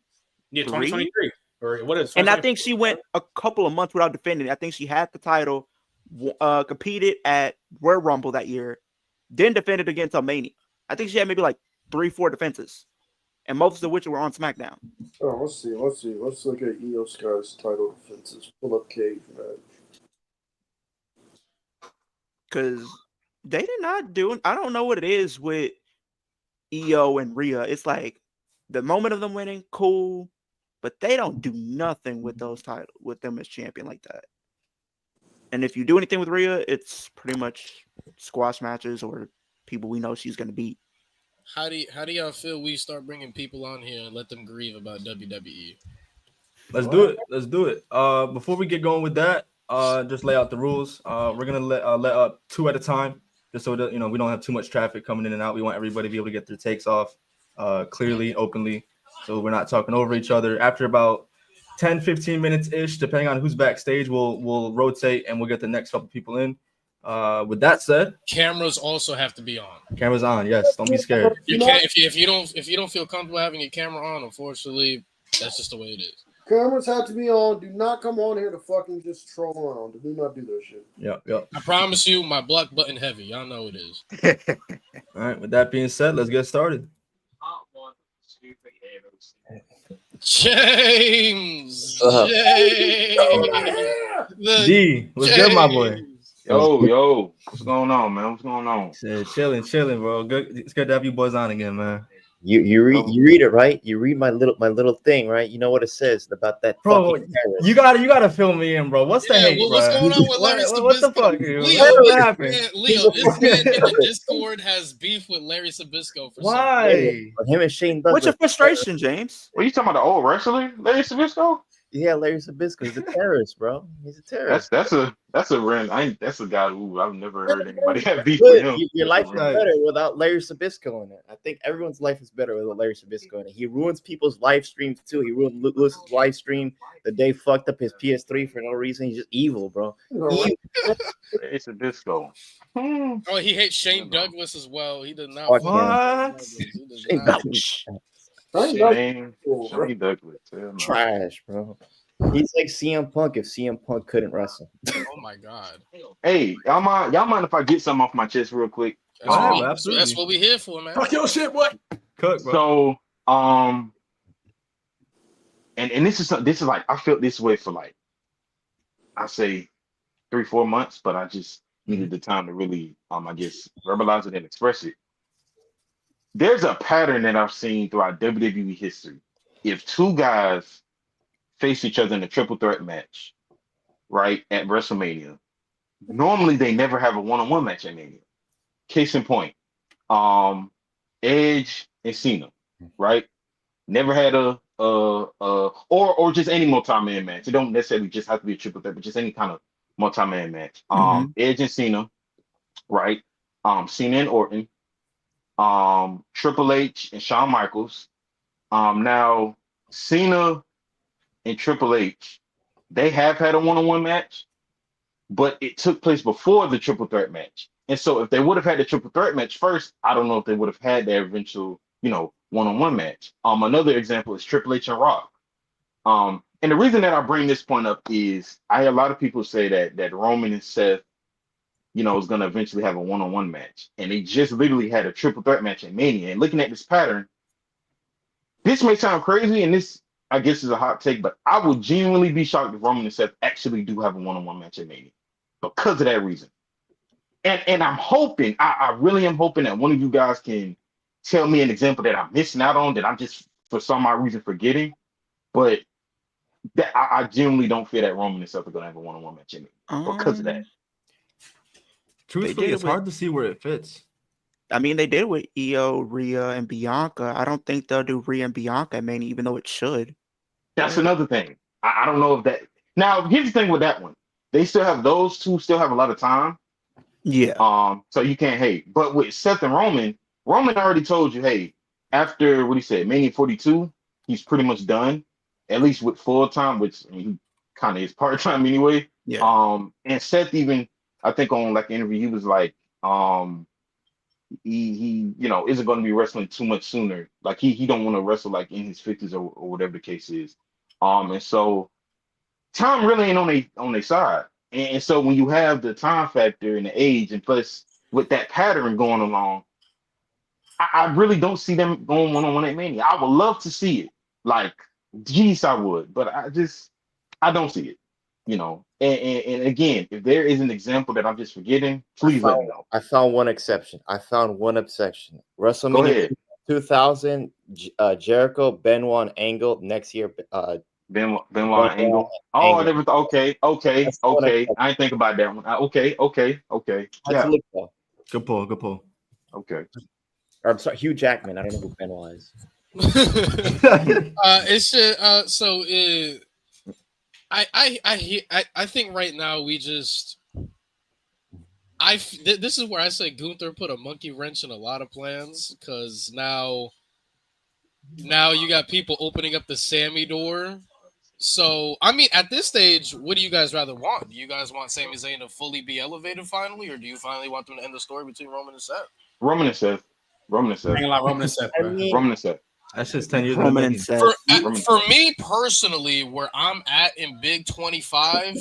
Speaker 5: Yeah, 2023. Or what is?
Speaker 3: And I think she went a couple of months without defending. I think she had the title, competed at Royal Rumble that year, then defended against Mania. I think she had maybe like 3-4 defenses. and most of which were on SmackDown.
Speaker 1: Oh, let's see. Let's look at Io Sky's title defenses. Pull up Cage match.
Speaker 3: Because they did not do. I don't know what it is with Io and Rhea. It's like the moment of them winning, cool, but they don't do nothing with those titles with them as champion like that. And if you do anything with Rhea, it's pretty much squash matches or people we know she's gonna beat.
Speaker 4: How do y'all feel we start bringing people on here and let them grieve about WWE?
Speaker 2: Let's do it. Before we get going with that, just lay out the rules. We're gonna let up 2 at a time, just so that we don't have too much traffic coming in and out. We want everybody to be able to get their takes off clearly, openly, so we're not talking over each other. After about 10-15 minutes ish, depending on who's backstage, we'll rotate and we'll get the next couple people in. With that said,
Speaker 4: cameras also have to be on.
Speaker 2: Cameras on, yes. Don't be scared.
Speaker 4: You can't if you don't feel comfortable having your camera on. Unfortunately, that's just the way it is.
Speaker 1: Cameras have to be on. Do not come on here to fucking just troll around. Do not do that shit.
Speaker 2: Yep.
Speaker 4: I promise you, my block button heavy. Y'all know it is.
Speaker 2: All right. With that being said, let's get started.
Speaker 4: James.
Speaker 2: D, what's good, my boy?
Speaker 6: Yo, what's going on, man? What's going on?
Speaker 2: Chilling, bro. Good. It's good to have you boys on again, man.
Speaker 7: You read it, right? You read my little thing, right? You know what it says about that,
Speaker 2: bro. You gotta fill me in, bro. What's the hate, bro?
Speaker 4: What's going on with Larry Sabisco?
Speaker 2: What the fuck, dude?
Speaker 4: What happened? Leo, this man in the Discord has beef with Larry Sabisco for
Speaker 2: why?
Speaker 7: Him and Shane Douglas.
Speaker 3: What's your frustration, James?
Speaker 6: What are you talking about? The old wrestler, Larry Sabisco?
Speaker 7: Yeah, Larry Sabisco. He's a terrorist, bro. He's a terrorist.
Speaker 6: That's a random. That's a guy who I've never heard anybody have beef with him.
Speaker 7: Your life is better without Larry Sabisco in it. I think everyone's life is better without Larry Sabisco in it. He ruins people's live streams too. He ruined Lewis's live stream the day fucked up his PS3 for no reason. He's just evil, bro.
Speaker 6: Larry Sabisco.
Speaker 4: Oh, he hates Shane Douglas as well. He does not.
Speaker 2: What?
Speaker 6: Shane Douglas.
Speaker 7: Trash, bro. He's like CM Punk if CM Punk couldn't wrestle.
Speaker 4: Oh my god.
Speaker 6: Hey, y'all mind if I get something off my chest real quick?
Speaker 2: Absolutely.
Speaker 4: That's what we here for, man.
Speaker 5: Fuck your shit, boy.
Speaker 2: Cook, bro.
Speaker 6: So, and this is like I felt this way for like I say 3-4 months, but I just needed the time to really I guess verbalize it and express it. There's a pattern that I've seen throughout WWE history. If two guys face each other in a triple threat match, right, at WrestleMania, normally they never have a one-on-one match at Mania. Case in point, Edge and Cena, right? Never had or just any multi-man match. It don't necessarily just have to be a triple threat, but just any kind of multi-man match. Edge and Cena, right? Cena and Orton. Triple H and Shawn Michaels. Now Cena and Triple H, they have had a one-on-one match, but it took place before the triple threat match. And so if they would have had the triple threat match first, I don't know if they would have had their eventual, one-on-one match. Another example is Triple H and Rock. And the reason that I bring this point up is I hear a lot of people say that Roman and Seth is going to eventually have a one-on-one match. And they just literally had a triple threat match at Mania. And looking at this pattern, this may sound crazy, and this, I guess, is a hot take, but I would genuinely be shocked if Roman and Seth actually do have a one-on-one match at Mania because of that reason. And I'm hoping, I really am hoping that one of you guys can tell me an example that I'm missing out on, that I'm just, for some odd reason, forgetting. But that I genuinely don't feel that Roman and Seth are going to have a one-on-one match at Mania because of that.
Speaker 2: Truthfully, it's hard to see where it fits.
Speaker 3: I mean, they did with Io, Rhea, and Bianca. I don't think they'll do Rhea and Bianca at Mania, even though it should.
Speaker 6: That's another thing. I don't know if that. Now, here's the thing with that one. They still have those two. Still have a lot of time.
Speaker 3: Yeah.
Speaker 6: So you can't hate. But with Seth and Roman already told you, hey, after what he said, Mania 42, he's pretty much done, at least with full time, which he kind of is part time anyway.
Speaker 3: Yeah.
Speaker 6: And Seth even, I think on like an interview, he was like, he isn't going to be wrestling too much sooner. Like he don't want to wrestle like in his 50s or whatever the case is. And so time really ain't on their side. And so when you have the time factor and the age, and plus with that pattern going along, I really don't see them going one-on-one at Mania. I would love to see it. Like, geez, I would, but I don't see it. You know, and again, if there is an example that I'm just forgetting, please let me know.
Speaker 7: I found one exception.
Speaker 6: Go
Speaker 7: WrestleMania
Speaker 6: ahead.
Speaker 7: 2000, Jericho, Benoit, and Angle. Next year,
Speaker 6: Benoit Angle. Oh, I never thought. Okay.
Speaker 7: That's the one
Speaker 6: I didn't think about that one. Okay.
Speaker 7: That's
Speaker 6: Yeah.
Speaker 7: a look though.
Speaker 2: Good pull. Good pull.
Speaker 6: Okay.
Speaker 7: Or, I'm sorry, Hugh Jackman. I don't know who Benoit is.
Speaker 4: It should. I think right now we just. This is where I say Gunther put a monkey wrench in a lot of plans because now you got people opening up the Sammy door. So I mean, at this stage, what do you guys rather want? Do you guys want Sami Zayn to fully be elevated finally, or do you finally want them to end the story between Roman and Seth?
Speaker 6: Roman and Seth.
Speaker 5: I ain't gonna lie, Roman and Seth,
Speaker 7: I
Speaker 5: bro.
Speaker 7: mean,
Speaker 6: Roman and Seth.
Speaker 2: That's just 10 years. in the
Speaker 3: Roman and
Speaker 2: making.
Speaker 3: Seth.
Speaker 4: For me personally, where I'm at in Big 25,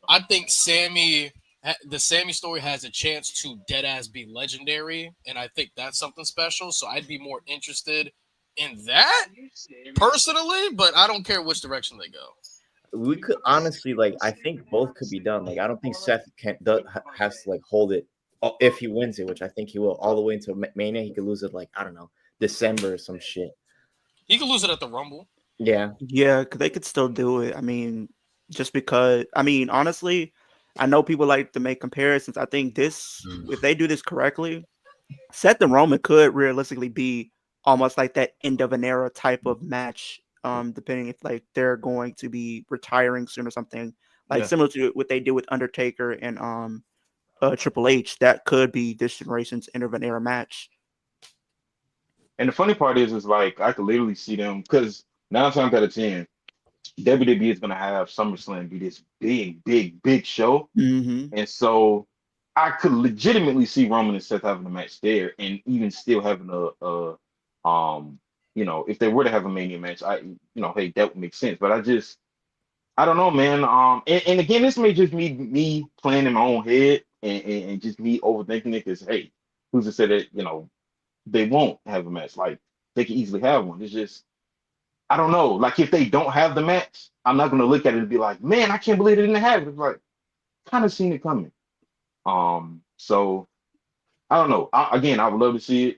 Speaker 4: I think the Sammy story has a chance to dead ass be legendary, and I think that's something special. So I'd be more interested in that personally, but I don't care which direction they go.
Speaker 7: we could honestly I think both could be done. I don't think Seth has to hold it if he wins it, which I think he will, all the way into Mania. He could lose it I don't know, December or some shit.
Speaker 4: He could lose it at the Rumble.
Speaker 7: Yeah,
Speaker 3: Yeah, they could still do it. I mean, just because. I mean, honestly, I know people like to make comparisons. I think if they do this correctly, Seth and Roman could realistically be almost like that end of an era type of match. Depending if they're going to be retiring soon or something, similar to what they did with Undertaker and Triple H. That could be this generation's end of an era match.
Speaker 6: And the funny part is I could literally see them because 9 times out of 10, WWE is gonna have SummerSlam be this big show, and so I could legitimately see Roman and Seth having a match there, and even still having if they were to have a Mania match, hey, that would make sense. But I don't know, man. And again, this may just be me playing in my own head and just me overthinking it because hey, who's to say that they won't have a match? They can easily have one. It's just I don't know. If they don't have the match, I'm not gonna look at it and be like, man, I can't believe they didn't have it. It's kind of seen it coming. So I don't know. I would love to see it.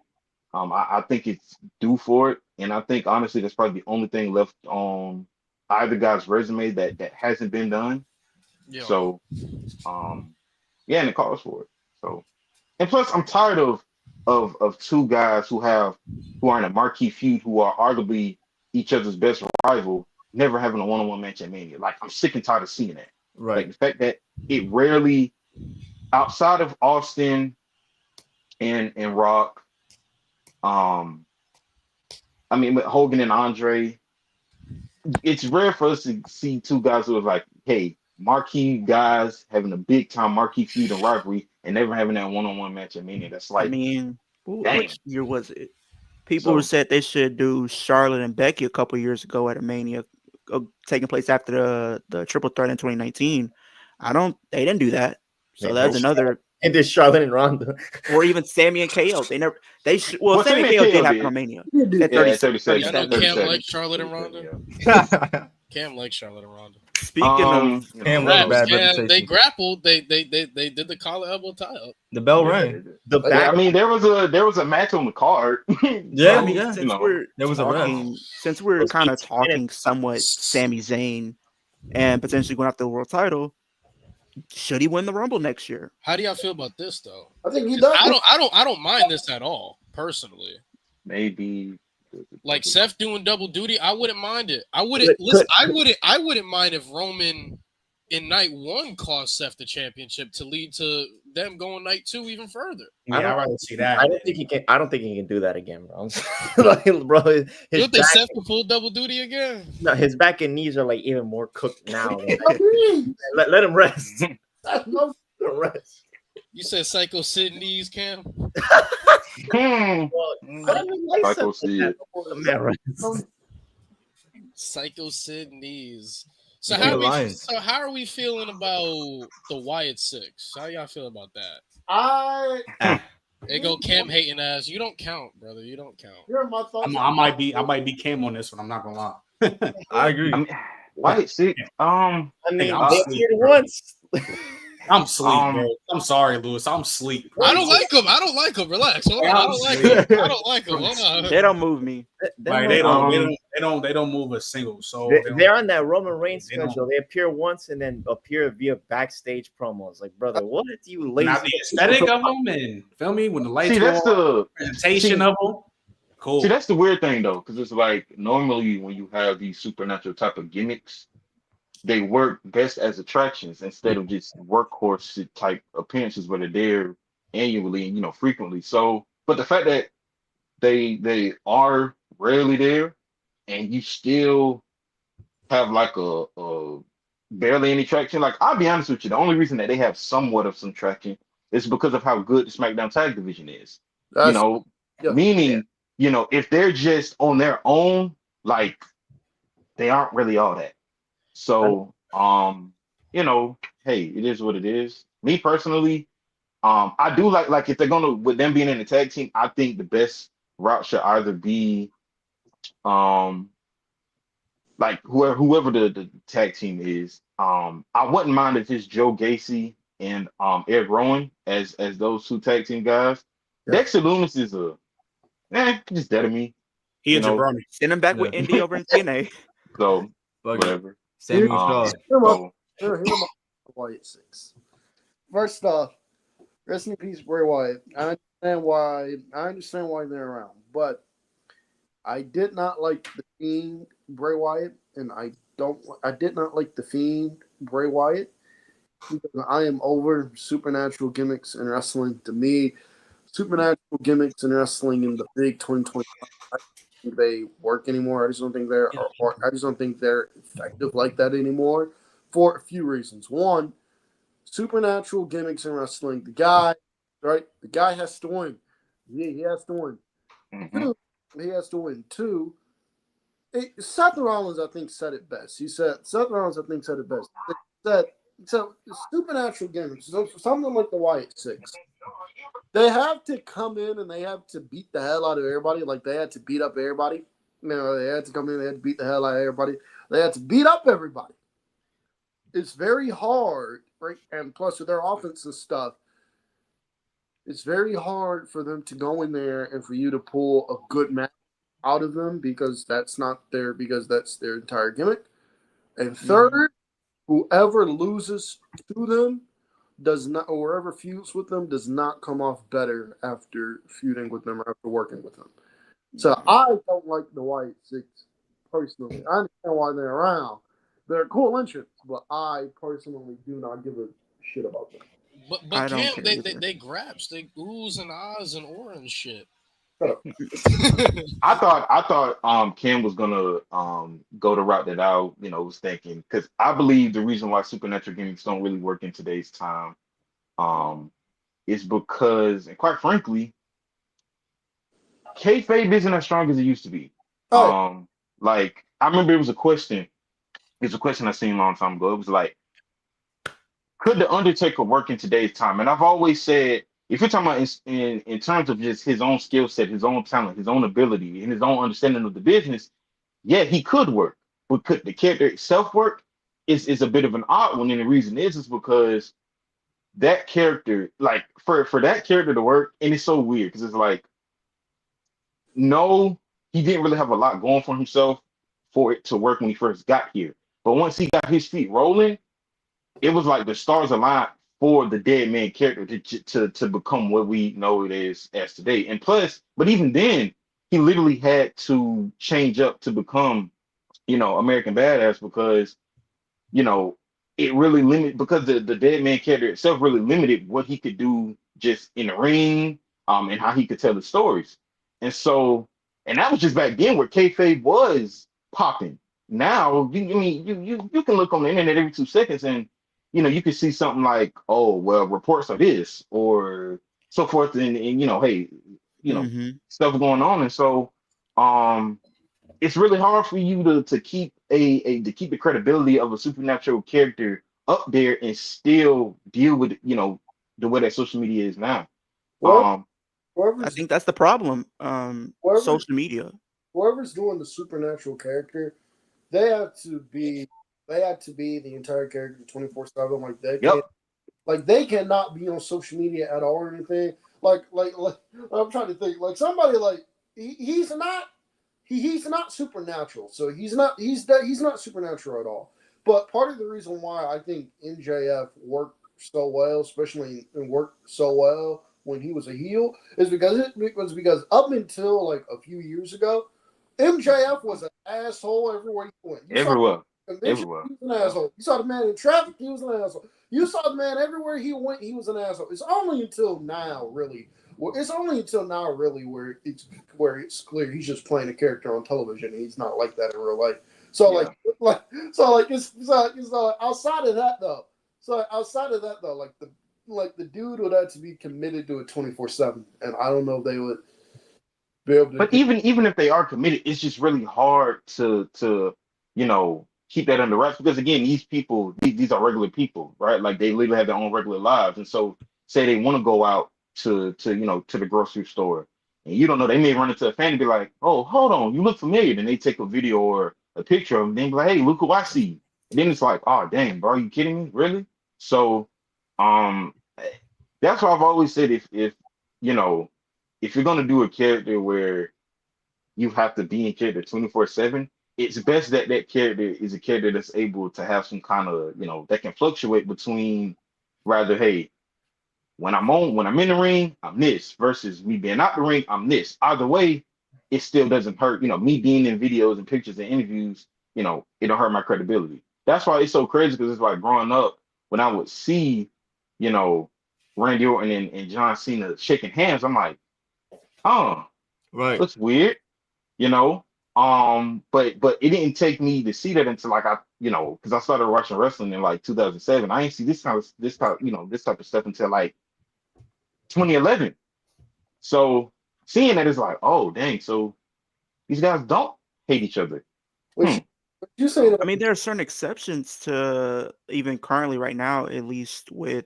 Speaker 6: I think it's due for it, and I think honestly that's probably the only thing left on either guy's resume that hasn't been done.
Speaker 4: Yeah.
Speaker 6: So, and it calls for it. So, and plus, I'm tired of two guys who are in a marquee feud who are arguably each other's best rival, never having a one-on-one match at Mania. I'm sick and tired of seeing that.
Speaker 2: Right.
Speaker 6: The fact that it rarely, outside of Austin and Rock, with Hogan and Andre, it's rare for us to see two guys who are hey, marquee guys having a big time marquee feud and rivalry and never having that one-on-one match at Mania. That's
Speaker 3: which year was it? People said they should do Charlotte and Becky a couple years ago at a Mania, taking place after the Triple Threat in 2019. They didn't do that. So that's another.
Speaker 7: And there's Charlotte and Ronda,
Speaker 3: or even Sammy and KO. Sammy and KO did happen on Mania. At
Speaker 6: 37.
Speaker 4: I know Cam likes Charlotte and Ronda. Cam likes Charlotte and Ronda.
Speaker 3: Speaking of
Speaker 2: Cam with a bad reputation.
Speaker 4: They grappled. They did the collar elbow tie up.
Speaker 2: The bell rang.
Speaker 6: There was a match on the card.
Speaker 2: Yeah,
Speaker 3: there was since we're kind of talking somewhat Sami Zayn and potentially going after the world title, should he win the Rumble next year?
Speaker 4: How do y'all feel about this though?
Speaker 1: I think he does.
Speaker 4: I don't mind this at all, personally.
Speaker 6: Maybe
Speaker 4: Seth doing double duty, I wouldn't mind it. I wouldn't mind if Roman in night 1 cost Seth the championship to lead to them going night 2 even further.
Speaker 5: Yeah, I'd rather see that.
Speaker 7: I don't think he can do that again, bro. Bro,
Speaker 4: You don't think Seth can pull double duty again?
Speaker 7: No, his back and knees are even more cooked now. Let him rest. Let him rest.
Speaker 4: You said Psycho Sid knees, Cam?
Speaker 6: Psycho Sid.
Speaker 4: Psycho Sid knees. So how are we feeling about the Wyatt 6? How y'all feel about that? They go Cam hating ass. You don't count, brother. You don't count.
Speaker 1: Here are my thoughts.
Speaker 5: I might be Cam on this one. I'm not gonna lie.
Speaker 2: I agree.
Speaker 6: I mean, White Six.
Speaker 7: I mean,
Speaker 5: I'm
Speaker 7: they
Speaker 5: asleep,
Speaker 7: appeared
Speaker 5: bro.
Speaker 7: once.
Speaker 5: I'm sleep,
Speaker 6: Um,
Speaker 5: bro. I'm sorry, Lewis. I'm sleep.
Speaker 4: I don't like him. I don't like him. Relax. Hold on. I don't like
Speaker 5: Yeah.
Speaker 4: him. I don't like him. Hold on.
Speaker 3: They don't move me.
Speaker 5: Like they don't move a single soul.
Speaker 7: They're on that Roman Reigns
Speaker 5: they don't-
Speaker 7: schedule. They appear once and then appear via backstage promos. Like, brother, what are you lazy?
Speaker 5: Not the aesthetic of them, and feel me when the lights
Speaker 6: see,
Speaker 5: go
Speaker 6: that's
Speaker 5: on,
Speaker 6: the
Speaker 5: presentation of them. Cool.
Speaker 6: see, that's the weird thing though, because it's like normally when you have these supernatural type of gimmicks, they work best as attractions instead of just workhorse type appearances where they're there annually and frequently. So, but the fact that they are rarely there, and you still have like a barely any traction. Like I'll be honest with you, the only reason that they have somewhat of some traction is because of how good the SmackDown Tag Division is.
Speaker 1: That's, yeah.
Speaker 6: Meaning, if they're just on their own, like they aren't really all that. So, hey, it is what it is. Me personally, I do like if they're gonna with them being in the tag team, I think the best route should either be like whoever the tag team is. I wouldn't mind if it's Joe Gacy and Eric Rowan as those two tag team guys.
Speaker 1: Yeah.
Speaker 6: Dexter Lumis is just dead to me.
Speaker 5: He a
Speaker 6: you know.
Speaker 5: jabroni.
Speaker 3: Send him back with
Speaker 2: Yeah.
Speaker 3: Indy over in TNA.
Speaker 6: So
Speaker 2: Fuck it.
Speaker 6: whatever.
Speaker 2: Samuel Shaw.
Speaker 1: Here are my Wyatt Six. First off, rest in peace, Bray Wyatt. I understand why they're around, but I did not like the Fiend Bray Wyatt, and I did not like the Fiend Bray Wyatt because I am over supernatural gimmicks in wrestling. To me, supernatural gimmicks in wrestling in the big 2020, I don't think they work anymore. I just don't think they're effective like that anymore for a few reasons. One, supernatural gimmicks in wrestling. The guy has to win. Yeah, he has to win.
Speaker 6: Mhm.
Speaker 1: Two, he has to win. Two, Seth Rollins, I think, said it best. Seth Rollins, I think, said it best. He said, so supernatural gimmicks, so something like the Wyatt Six, they have to come in and they have to beat the hell out of everybody. Like they had to beat up everybody. They had to come in, they had to beat the hell out of everybody. They had to beat up everybody. It's very hard, right? And plus with their offense and stuff, it's very hard for them to go in there and for you to pull a good match out of them because that's their entire gimmick. And third, whoever loses to them does not, or whoever feuds with them does not come off better after feuding with them or after working with them. So I don't like the Wyatt Six personally. I understand why they're around. They're cool entrants, but I personally do not give a shit about them.
Speaker 4: But
Speaker 3: I don't
Speaker 4: Cam,
Speaker 3: care
Speaker 4: they
Speaker 3: either.
Speaker 4: grabs, they oohs and ahs and orange shit.
Speaker 6: I thought Kim was gonna go the route that I was thinking, because I believe the reason why supernatural gimmicks don't really work in today's time is because, and quite frankly, kayfabe isn't as strong as it used to be.
Speaker 1: Oh.
Speaker 6: Like I remember it was a question I seen a long time ago. It was like, could the Undertaker work in today's time? And I've always said, if you're talking about in terms of just his own skill set, his own talent, his own ability, and his own understanding of the business, yeah, he could work. But could the character itself work? Is a bit of an odd one. And the reason is because that character, like for that character to work, and it's so weird because it's like, no, he didn't really have a lot going for himself for it to work when he first got here. But once he got his feet rolling, it was like the stars aligned for the dead man character to become what we know it is as today. And plus, but even then, he literally had to change up to become, American Badass because, it really limited, because the dead man character itself really limited what he could do just in the ring, and how he could tell the stories. And so, and that was just back then where kayfabe was popping. Now, you can look on the internet every 2 seconds and you can see something like, oh, well, reports are this or so forth, and hey, stuff going on. And so it's really hard for you to keep to keep the credibility of a supernatural character up there and still deal with the way that social media is now.
Speaker 1: Well,
Speaker 3: I think that's the problem. Social media.
Speaker 1: Whoever's doing the supernatural character, they have to be the entire character 24/7. Like they can't.
Speaker 6: Yep.
Speaker 1: Like they cannot be on social media at all or anything. Like I'm trying to think. Like somebody like he's not supernatural. So he's not supernatural at all. But part of the reason why I think MJF worked so well, especially and worked so well when he was a heel, is because up until like a few years ago, MJF was an asshole everywhere he went.
Speaker 6: Everywhere.
Speaker 1: He was an asshole. You saw the man in traffic, he was an asshole. You saw the man everywhere he went, he was an asshole. It's only until now, really. Well, it's only until now, really, where it's clear he's just playing a character on television. He's not like that in real life. So outside of that though, like the dude would have to be committed to it 24/7, and I don't know if they would be able to.
Speaker 6: But even if they are committed, it's just really hard to keep that under wraps because again, these people these are regular people, right? Like they literally have their own regular lives, and so say they want to go out to the grocery store, and you don't know, they may run into a fan and be like, "Oh, hold on, you look familiar." Then they take a video or a picture of them, then be like, "Hey, look who I see." And then it's like, "Oh, dang, bro, are you kidding me? Really?" So, that's why I've always said if you're gonna do a character where you have to be in character 24/7, it's best that that character is a character that's able to have some kind of that can fluctuate between rather, hey, when I'm in the ring, I'm this versus me being out the ring, I'm this. Either way, it still doesn't hurt. Me being in videos and pictures and interviews, it don't hurt my credibility. That's why it's so crazy because it's like growing up when I would see, Randy Orton and John Cena shaking hands, I'm like, oh,
Speaker 2: Right.
Speaker 6: looks weird, but it didn't take me to see that until like because I started watching wrestling in like 2007. I didn't see this type of stuff until like 2011. So seeing that is like, oh dang, so these guys don't hate each other.
Speaker 1: You saying?
Speaker 3: I mean, there are certain exceptions to even currently right now, at least with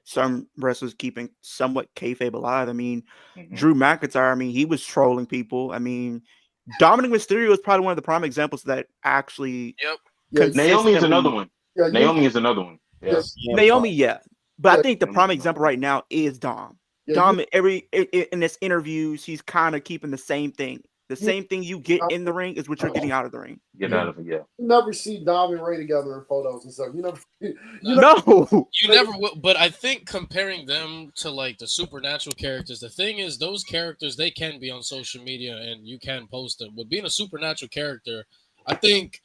Speaker 3: some wrestlers keeping somewhat kayfabe alive. I mean, Drew McIntyre, I mean, he was trolling people. I mean, Dominic Mysterio is probably one of the prime examples that actually.
Speaker 4: Yep.
Speaker 6: Naomi is another one.
Speaker 1: Yeah,
Speaker 6: Naomi is another one.
Speaker 1: Yes.
Speaker 3: Naomi, yeah. But I think the
Speaker 6: Naomi
Speaker 3: prime
Speaker 6: is
Speaker 3: example right now is Dom.
Speaker 1: Yeah,
Speaker 3: Dom, in his interviews, he's kind of keeping the same thing. The same thing you get in the ring is what you're getting out of the ring.
Speaker 6: Get out of it, yeah.
Speaker 1: You never see Dom and Ray together in photos and stuff. You
Speaker 4: never will. But I think comparing them to like the supernatural characters, the thing is, those characters, they can be on social media and you can post them. With being a supernatural character, I think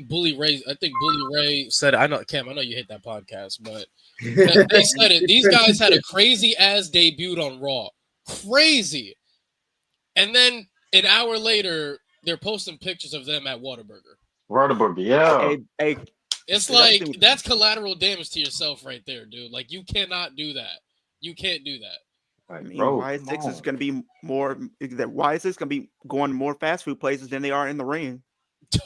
Speaker 4: Bully Ray said it. I know, Cam, I know you hate that podcast, but they said it. These guys had a crazy ass debut on Raw. Crazy. And then an hour later, they're posting pictures of them at Whataburger.
Speaker 6: Whataburger, yeah.
Speaker 4: It's like that's collateral damage to yourself right there, dude. Like you cannot do that. You can't do that.
Speaker 3: I mean, Y6 is going to be more. Y6 going to be going to more fast food places than they are in the ring.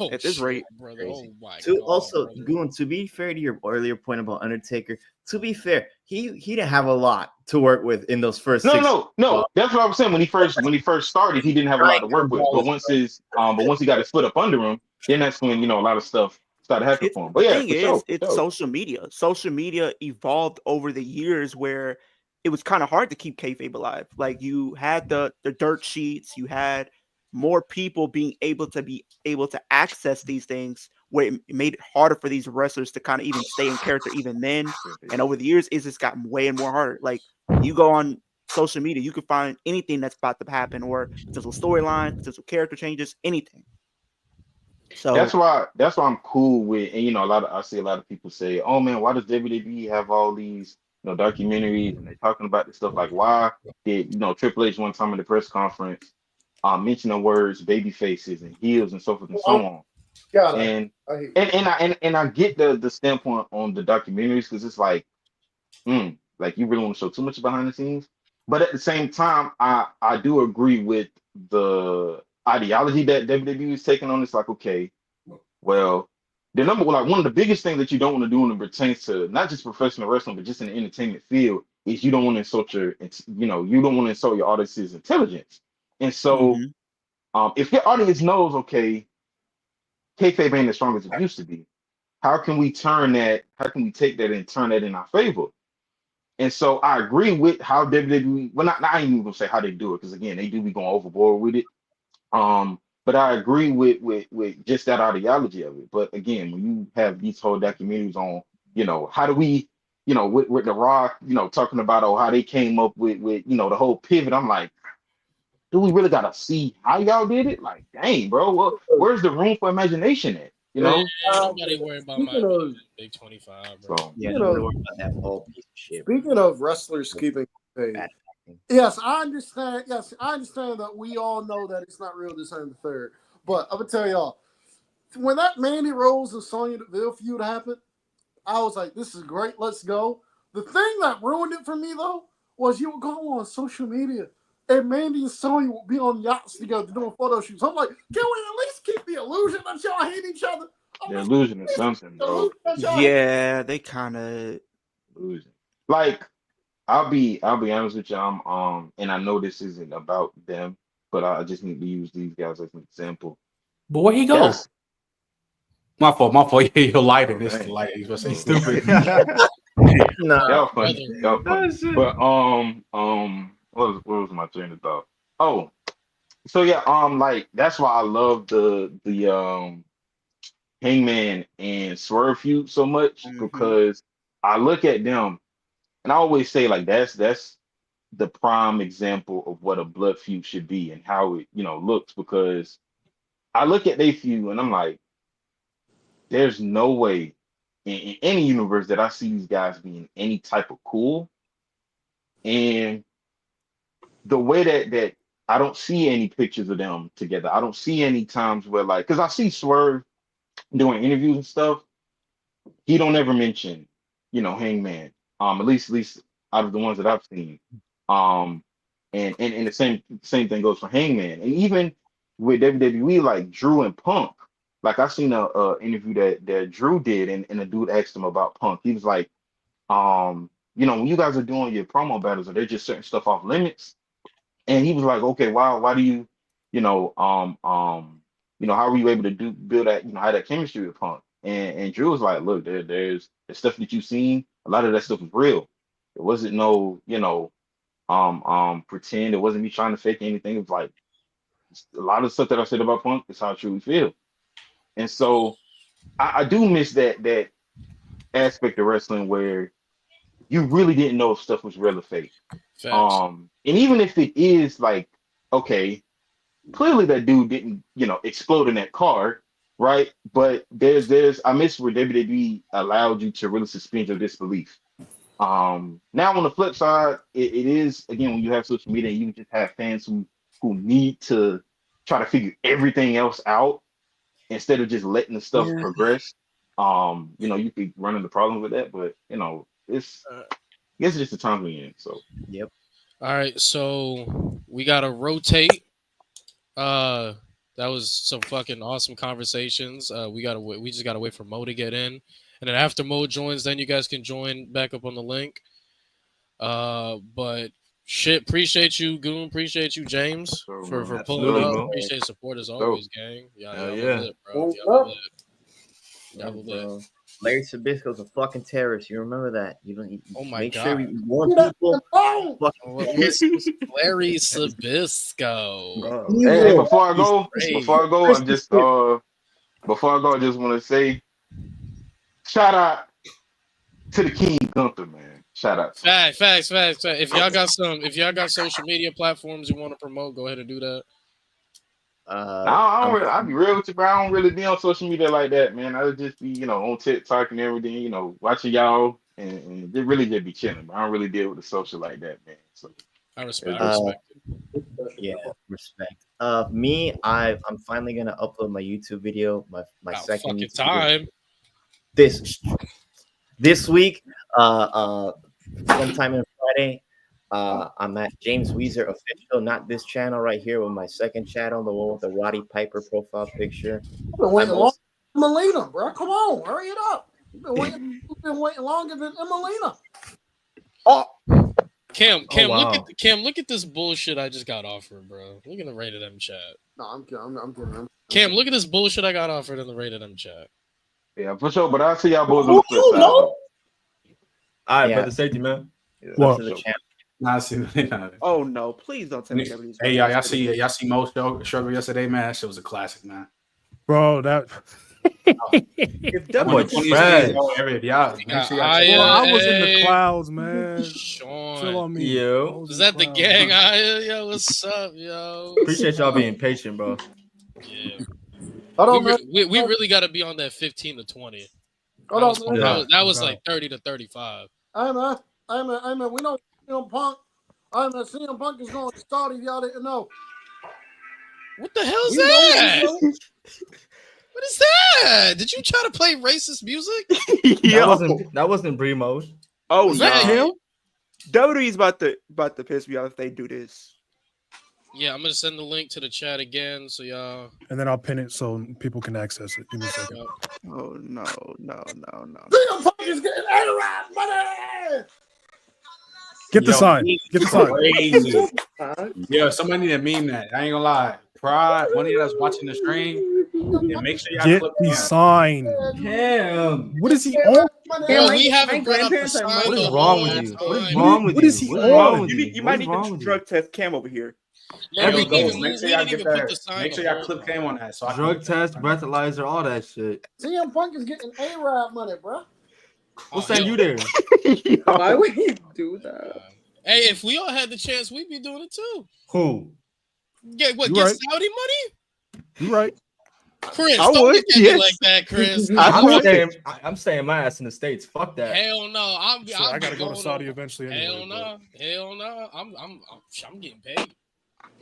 Speaker 4: Oh,
Speaker 3: at this rate,
Speaker 4: brother. Oh my
Speaker 7: God. Also,
Speaker 4: brother.
Speaker 7: Goon, to be fair to your earlier point about Undertaker, to be fair, he didn't have a lot to work with in those first.
Speaker 6: No. That's what I was saying. When he first started, he didn't have a lot to work with. But once he got his foot up under him, then that's when a lot of stuff started happening for him. But yeah,
Speaker 3: it's social media. Social media evolved over the years where it was kind of hard to keep kayfabe alive. Like you had the dirt sheets, you had more people being able to access these things, where it made it harder for these wrestlers to kind of even stay in character even then. And over the years, it's just gotten way and more harder. Like you go on social media, you can find anything that's about to happen, or potential storylines, potential character changes, anything. So
Speaker 6: that's why I'm cool with, and I see a lot of people say, "Oh man, why does WWE have all these documentaries?" And they're talking about this stuff. Like, why did Triple H one time in the press conference mention the words baby faces and heels and so forth and so on? And I get the standpoint on the documentaries because it's like you really want to show too much behind the scenes. But at the same time, I do agree with the ideology that WWE is taking on. It's like, okay, well, one of the biggest things that you don't want to do when it pertains to not just professional wrestling, but just in the entertainment field is you don't want to insult your, you don't want to insult your audience's intelligence. And so, if your audience knows, okay, kayfabe ain't as strong as it used to be, how can we turn that? How can we take that and turn that in our favor? And so I agree with how WWE. Well, I ain't even gonna say how they do it because again, they do be going overboard with it. But I agree with just that ideology of it. But again, when you have these whole documentaries on, how do we, with The Rock, talking about how they came up with the whole pivot, I'm like, do we really gotta see how y'all did it? Like, dang, bro, well, where's the room for imagination at?
Speaker 4: Nobody worry about my
Speaker 1: Speaking
Speaker 4: big 25, bro.
Speaker 6: So
Speaker 7: Yeah,
Speaker 1: You
Speaker 7: don't
Speaker 1: know-
Speaker 7: worry about that whole piece of shit.
Speaker 1: speaking of wrestlers keeping faith,
Speaker 7: Bad acting.
Speaker 1: yes, I understand. Yes, I understand that we all know that it's not real December the 3rd. But I'm gonna tell y'all, when that Mandy Rose and Sonya Deville feud happened, I was like, "This is great. Let's go." The thing that ruined it for me though was you would go on social media and Mandy and Sonya would be on yachts together doing photo shoots. I'm like, can we at least keep the illusion that y'all hate each other?
Speaker 6: they're losing to something,
Speaker 1: The
Speaker 6: bro.
Speaker 1: illusion that y'all hate-
Speaker 3: Yeah, they kind of.
Speaker 6: Losing. Like, I'll be honest with you. And I know this isn't about them, but I just need to use these guys as an example.
Speaker 5: But where he go?
Speaker 6: That's
Speaker 5: My fault. Yeah, you're lighting. This is
Speaker 6: Dang.
Speaker 5: light. You gonna say
Speaker 2: Stupid.
Speaker 7: Nah,
Speaker 6: y'all funny. Y'all funny.
Speaker 2: Oh, shit.
Speaker 6: But what was my train of thought? Oh, so yeah, like that's why I love the Hangman and Swerve feud so much because I look at them and I always say like that's the prime example of what a blood feud should be and how it looks because I look at they feud and I'm like, there's no way in any universe that I see these guys being any type of cool. And the way that I don't see any pictures of them together. I don't see any times where like, because I see Swerve doing interviews and stuff. He don't ever mention, Hangman. At least out of the ones that I've seen. And the same thing goes for Hangman. And even with WWE, like Drew and Punk, like I seen a interview that Drew did, and a dude asked him about Punk. He was like, when you guys are doing your promo battles, are there just certain stuff off limits? And he was like, okay, why do you, how were you able to build that, have that chemistry with Punk? And Drew was like, look, there's the stuff that you've seen, a lot of that stuff was real. It wasn't no, pretend. It wasn't me trying to fake anything. It was like a lot of stuff that I said about Punk is how I truly feel. And so I do miss that aspect of wrestling where you really didn't know if stuff was real or fake.
Speaker 4: Facts.
Speaker 6: And even if it is like, okay, clearly that dude didn't, explode in that car, right? But I miss where WWE allowed you to really suspend your disbelief. Now on the flip side, it is again when you have social media, you just have fans who need to try to figure everything else out instead of just letting the stuff progress. You could run into problems with that, but it's I guess it's just the time we're in. So
Speaker 7: yep.
Speaker 4: All right, so we gotta rotate. That was some fucking awesome conversations. We just gotta wait for Mo to get in, and then after Mo joins, then you guys can join back up on the link. But shit, appreciate you, Goon. Appreciate you, James, for
Speaker 2: Absolutely,
Speaker 4: pulling up.
Speaker 2: bro.
Speaker 4: Appreciate support as always, gang. Y'all
Speaker 2: Yeah.
Speaker 4: lit, bro. Y'all lit. Y'all lit.
Speaker 7: Bro. Larry Sabisco's a fucking terrorist. You remember that?
Speaker 4: Oh my
Speaker 7: make
Speaker 4: God.
Speaker 7: sure we warn people.
Speaker 1: Oh,
Speaker 4: What's Larry Sabisco?
Speaker 7: Bro.
Speaker 6: hey, before I go,
Speaker 4: great.
Speaker 6: I just want to say shout out to the King Gunther, man. Shout out.
Speaker 4: Facts. If y'all got social media platforms you want to promote, go ahead and do that.
Speaker 6: I'll be real with you, bro. I don't really be on social media like that, man. I would just be, on TikTok and everything, watching y'all and just really just be chilling. But I don't really deal with the social like that, man. So
Speaker 4: I respect it.
Speaker 7: Yeah, respect. Me, I'm finally gonna upload my YouTube video, my
Speaker 4: About
Speaker 7: second
Speaker 4: fucking
Speaker 7: YouTube video
Speaker 4: time.
Speaker 7: this week. Sometime on Friday. I'm at James Weezer Official, not this channel right here, with my second channel, the one with the Roddy Piper profile picture.
Speaker 1: you've been waiting long. Emelina, bro, come on, hurry it up. You've been waiting longer than Emelina.
Speaker 7: Oh,
Speaker 4: Cam,
Speaker 2: wow.
Speaker 4: look at this bullshit I just got offered, bro. Look at the Rated M chat.
Speaker 1: No, I'm kidding.
Speaker 4: Cam, look at this bullshit I got offered in the Rated M chat.
Speaker 6: Yeah, for sure. But I'll see y'all boys on the flip side. Though.
Speaker 2: All right,
Speaker 7: Yeah.
Speaker 2: brother, safety man.
Speaker 7: What?
Speaker 6: for
Speaker 7: The
Speaker 6: sure.
Speaker 7: champ.
Speaker 5: Nah, I see.
Speaker 3: Oh no, please don't tell me WWE's
Speaker 5: Hey, y'all see Mo struggle yesterday, man. That shit was a classic, man.
Speaker 8: Bro, that
Speaker 3: If
Speaker 2: That boy
Speaker 3: WWE
Speaker 2: trash.
Speaker 5: Y'all, make sure y'all
Speaker 4: Yeah,
Speaker 8: Bro, I was in the
Speaker 4: hey.
Speaker 8: clouds, man. Chill
Speaker 4: Sean,
Speaker 8: on me.
Speaker 2: Yo.
Speaker 8: I was
Speaker 4: is
Speaker 8: in
Speaker 4: that the
Speaker 8: clouds,
Speaker 4: gang?
Speaker 8: man.
Speaker 4: Yo, what's up, yo?
Speaker 2: Appreciate y'all being patient, bro.
Speaker 4: Yeah.
Speaker 1: Hold on,
Speaker 4: We,
Speaker 1: man.
Speaker 4: we really got to be on that 15 to 20.
Speaker 1: Hold on, man.
Speaker 2: Yeah.
Speaker 4: That was
Speaker 8: Okay.
Speaker 4: like 30 to 35.
Speaker 1: Hey, man. We know CM Punk. CM Punk is going to Saudi. If y'all didn't know.
Speaker 4: What the hell is
Speaker 1: We know,
Speaker 4: that?
Speaker 1: we know.
Speaker 4: What is that? Did you try to play racist music?
Speaker 2: That wasn't Bree mode.
Speaker 3: Oh
Speaker 4: Was that
Speaker 3: no,
Speaker 4: him?
Speaker 3: WWE's about to piss me off if they do this.
Speaker 4: Yeah, I'm gonna send the link to the chat again, so y'all.
Speaker 8: And then I'll pin it so people can access it. Give me a second.
Speaker 3: Oh no.
Speaker 1: CM Punk is getting A-Rap money.
Speaker 8: Get the sign. Get the sign.
Speaker 5: crazy. Yo, somebody need to meme that. I ain't gonna lie. Pride, one of you that's watching the stream, and make sure y'all
Speaker 8: Get
Speaker 5: clip
Speaker 8: the
Speaker 5: him.
Speaker 8: sign.
Speaker 2: Damn.
Speaker 8: What is he on?
Speaker 4: Bro, we haven't brought up the sign
Speaker 2: What is
Speaker 4: the
Speaker 2: wrong
Speaker 4: whole
Speaker 2: with you? What is
Speaker 4: time.
Speaker 2: wrong with
Speaker 8: What
Speaker 2: you?
Speaker 8: is he
Speaker 2: What is wrong
Speaker 8: on?
Speaker 2: with
Speaker 3: You
Speaker 2: What
Speaker 3: might
Speaker 2: is
Speaker 3: need
Speaker 2: wrong
Speaker 3: to
Speaker 2: with you?
Speaker 3: drug test Cam over here.
Speaker 4: No,
Speaker 2: Every
Speaker 4: we
Speaker 2: day.
Speaker 4: didn't
Speaker 5: Make
Speaker 4: even,
Speaker 5: sure
Speaker 4: we
Speaker 5: y'all
Speaker 4: didn't
Speaker 5: get
Speaker 4: even put
Speaker 5: that.
Speaker 4: the sign.
Speaker 5: Make sure
Speaker 4: the
Speaker 5: y'all
Speaker 4: whole
Speaker 5: clip
Speaker 4: time.
Speaker 5: Cam on that. So I
Speaker 2: Drug
Speaker 5: can
Speaker 2: test, breathalyzer, all that shit.
Speaker 1: CM Punk is getting A-Rap money, bro.
Speaker 2: We'll
Speaker 4: Oh,
Speaker 2: send
Speaker 4: hell
Speaker 2: you there.
Speaker 7: Why would he do that?
Speaker 4: no. Hey, if we all had the chance, we'd be doing it too.
Speaker 2: Who?
Speaker 4: Get
Speaker 8: You
Speaker 4: get
Speaker 8: right.
Speaker 4: Saudi money?
Speaker 8: You right.
Speaker 4: Chris,
Speaker 3: I
Speaker 4: don't
Speaker 3: would,
Speaker 4: look at me
Speaker 3: yes.
Speaker 4: like that, Chris.
Speaker 2: I'm staying my ass in the States. Fuck that.
Speaker 4: Hell no.
Speaker 8: So I gotta go to Saudi eventually anyway.
Speaker 4: Hell no. Hell no. I'm getting paid.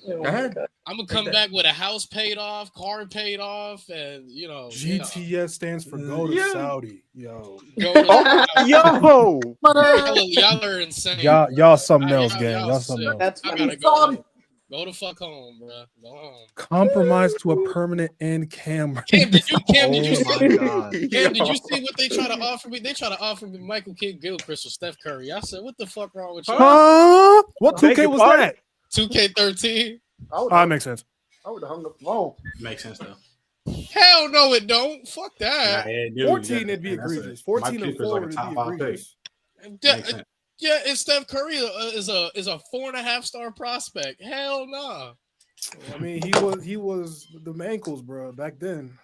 Speaker 2: Go ahead.
Speaker 4: I'm gonna come
Speaker 2: that.
Speaker 4: back with a house paid off, car paid off, and
Speaker 8: GTS stands for go to
Speaker 2: Yeah.
Speaker 8: Saudi. Yo.
Speaker 4: go to
Speaker 3: Yo,
Speaker 4: y'all are insane.
Speaker 8: Y'all something else,
Speaker 4: Y'all
Speaker 8: gang. Y'all something
Speaker 4: sick.
Speaker 8: else.
Speaker 7: That's
Speaker 4: I
Speaker 7: funny.
Speaker 4: gotta go. Go the fuck home, bro. Go home.
Speaker 8: Compromise to a permanent end camera.
Speaker 4: Cam, did you
Speaker 2: Oh my god.
Speaker 4: Cam, did you see what they try to offer me? They try to offer me Michael Kidd Gilchrist or Steph Curry. I said, what the fuck wrong with you?
Speaker 8: Huh? What
Speaker 3: Beg
Speaker 8: 2K
Speaker 3: your
Speaker 8: was
Speaker 3: pardon?
Speaker 8: that?
Speaker 4: 2K13?
Speaker 8: That makes sense.
Speaker 1: I would have hung up the phone.
Speaker 5: makes sense though.
Speaker 4: Hell no, it don't. Fuck that.
Speaker 5: Nah, yeah, dude,
Speaker 8: 14
Speaker 5: yeah,
Speaker 8: it'd be
Speaker 5: that's
Speaker 8: egregious.
Speaker 5: a-
Speaker 8: 14
Speaker 5: Mike
Speaker 8: and
Speaker 5: Cooper's
Speaker 8: forward
Speaker 5: like a
Speaker 8: it'd
Speaker 5: top
Speaker 8: be
Speaker 5: 5 pick.
Speaker 8: egregious.
Speaker 5: Makes sense.
Speaker 4: Yeah, and Steph Curry is a 4.5-star prospect. Hell no.
Speaker 8: I mean, he was the ankles, bro, back then.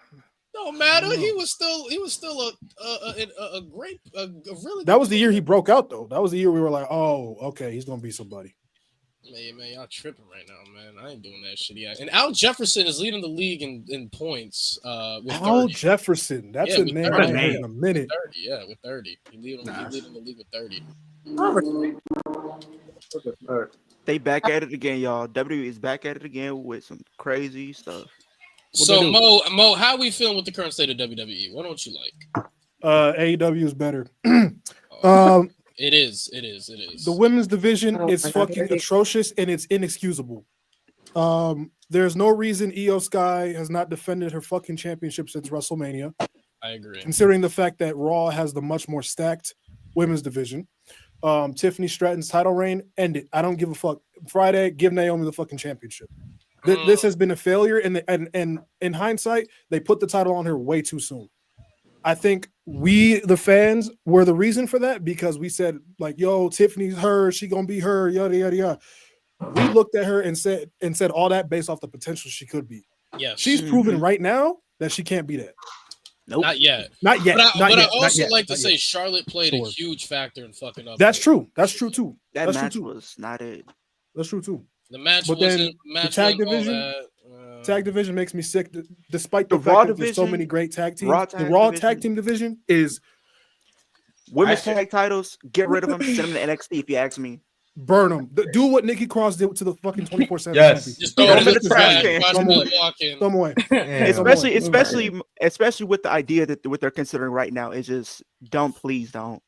Speaker 4: No matter.
Speaker 8: I don't know.
Speaker 4: He was still a great a really.
Speaker 8: That was the year he broke out, though. That was the year we were like, oh, okay, he's gonna be somebody.
Speaker 4: Man, y'all tripping right now, man. I ain't doing that shit yet. And Al Jefferson is leading the league in points. With
Speaker 8: Al
Speaker 4: 30.
Speaker 8: Jefferson. That's
Speaker 4: Yeah,
Speaker 8: a
Speaker 4: with
Speaker 8: name
Speaker 4: 30.
Speaker 8: I ain't heard in a minute.
Speaker 4: 30, yeah, with 30. He leading the league with 30.
Speaker 1: All right.
Speaker 3: they back at it again, y'all. WWE is back at it again with some crazy stuff.
Speaker 4: So
Speaker 8: they do?
Speaker 4: Mo, how we feeling with the current state of WWE? What don't you like?
Speaker 8: AEW is better.
Speaker 4: It is.
Speaker 8: The women's division
Speaker 7: Oh
Speaker 8: is
Speaker 7: my God.
Speaker 8: fucking atrocious and it's inexcusable. There's no reason Io Sky has not defended her fucking championship since WrestleMania,
Speaker 4: I agree.
Speaker 8: considering the fact that Raw has the much more stacked women's division. Tiffany Stratton's title reign, end it. I don't give a fuck. Friday, give Naomi the fucking championship. This has been a failure, and in hindsight, they put the title on her way too soon. I think we, the fans, were the reason for that because we said, like, yo, Tiffany's her, she gonna be her, yada yada yada. We looked at her and said all that based off the potential she could be.
Speaker 4: Yes.
Speaker 8: She's proven right now that she can't be that.
Speaker 3: Nope.
Speaker 4: Not yet.
Speaker 8: Not yet.
Speaker 4: But
Speaker 8: not
Speaker 4: I
Speaker 8: yet, not
Speaker 4: also
Speaker 8: yet,
Speaker 4: like to
Speaker 8: not
Speaker 4: say
Speaker 8: yet.
Speaker 4: Charlotte played a
Speaker 8: Sure.
Speaker 4: huge factor in fucking up.
Speaker 8: That's true. That's true too.
Speaker 3: That
Speaker 8: That's true
Speaker 3: match
Speaker 8: too.
Speaker 3: was not it.
Speaker 8: That's true too.
Speaker 4: The match
Speaker 8: But then
Speaker 4: wasn't
Speaker 8: the tag
Speaker 4: wasn't all
Speaker 8: division-
Speaker 4: that,
Speaker 8: Tag division makes me sick, despite the
Speaker 3: The
Speaker 8: fact
Speaker 3: Raw
Speaker 8: that there's so
Speaker 3: division-
Speaker 8: many great tag teams.
Speaker 3: Raw
Speaker 8: The
Speaker 3: tag
Speaker 8: Raw
Speaker 3: division-
Speaker 8: tag team division is
Speaker 3: Women's
Speaker 5: Actually-
Speaker 3: tag titles, get rid of them, send them to NXT if you ask me.
Speaker 8: burn them. Do what Nikki Cross did to the fucking 24/7
Speaker 2: Yes.
Speaker 8: championship.
Speaker 4: Just throw
Speaker 3: Throw
Speaker 4: it in
Speaker 3: them
Speaker 4: the
Speaker 3: in the trash
Speaker 4: trash.
Speaker 3: can.
Speaker 4: Watch
Speaker 8: Throw 'em
Speaker 4: people
Speaker 8: away.
Speaker 4: walk in.
Speaker 8: Throw 'em away.
Speaker 3: Especially with the idea that what they're considering right now is just please don't.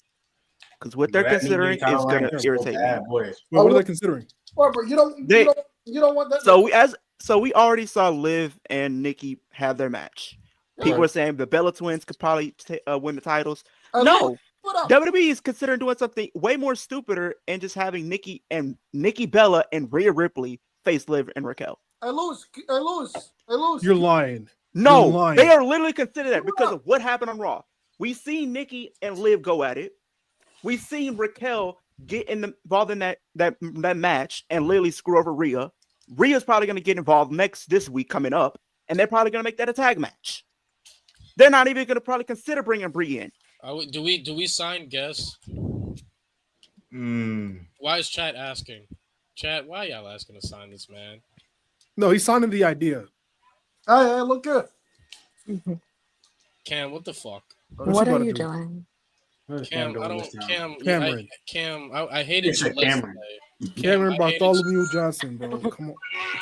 Speaker 3: Because what they're
Speaker 5: That
Speaker 3: considering
Speaker 5: Nikki
Speaker 3: is
Speaker 5: title
Speaker 3: going
Speaker 5: reign
Speaker 3: to
Speaker 5: is so
Speaker 3: irritate me.
Speaker 5: bad, boy.
Speaker 8: Wait, what are they considering?
Speaker 1: Well, but you don't want that.
Speaker 3: So we already saw Liv and Nikki have their match. People
Speaker 1: Right.
Speaker 3: are saying the Bella Twins could probably win the titles.
Speaker 1: At
Speaker 3: No, WWE is considering doing something way more stupider and just having Nikki Bella and Rhea Ripley face Liv and Raquel.
Speaker 1: Hey, Lewis.
Speaker 8: You're lying.
Speaker 3: No,
Speaker 8: You're lying.
Speaker 3: they are literally considering that because of what happened on Raw. We seen Nikki and Liv go at it. We seen Raquel get involved in that match and literally screw over Rhea. Rhea's probably going to get involved this week coming up, and they're probably going to make that a tag match. They're not even going to probably consider bringing Brie in.
Speaker 4: Do we sign guests? Why is Chat asking? Chat, why y'all asking to sign this man?
Speaker 8: No, he's signing the idea.
Speaker 1: Hey, look good.
Speaker 4: Cam, what the fuck?
Speaker 9: What are you doing?
Speaker 4: Cam, I don't.
Speaker 8: Cameron.
Speaker 4: I hated you
Speaker 5: Cameron.
Speaker 8: Cameron Bartholomew Johnson, bro. Come on.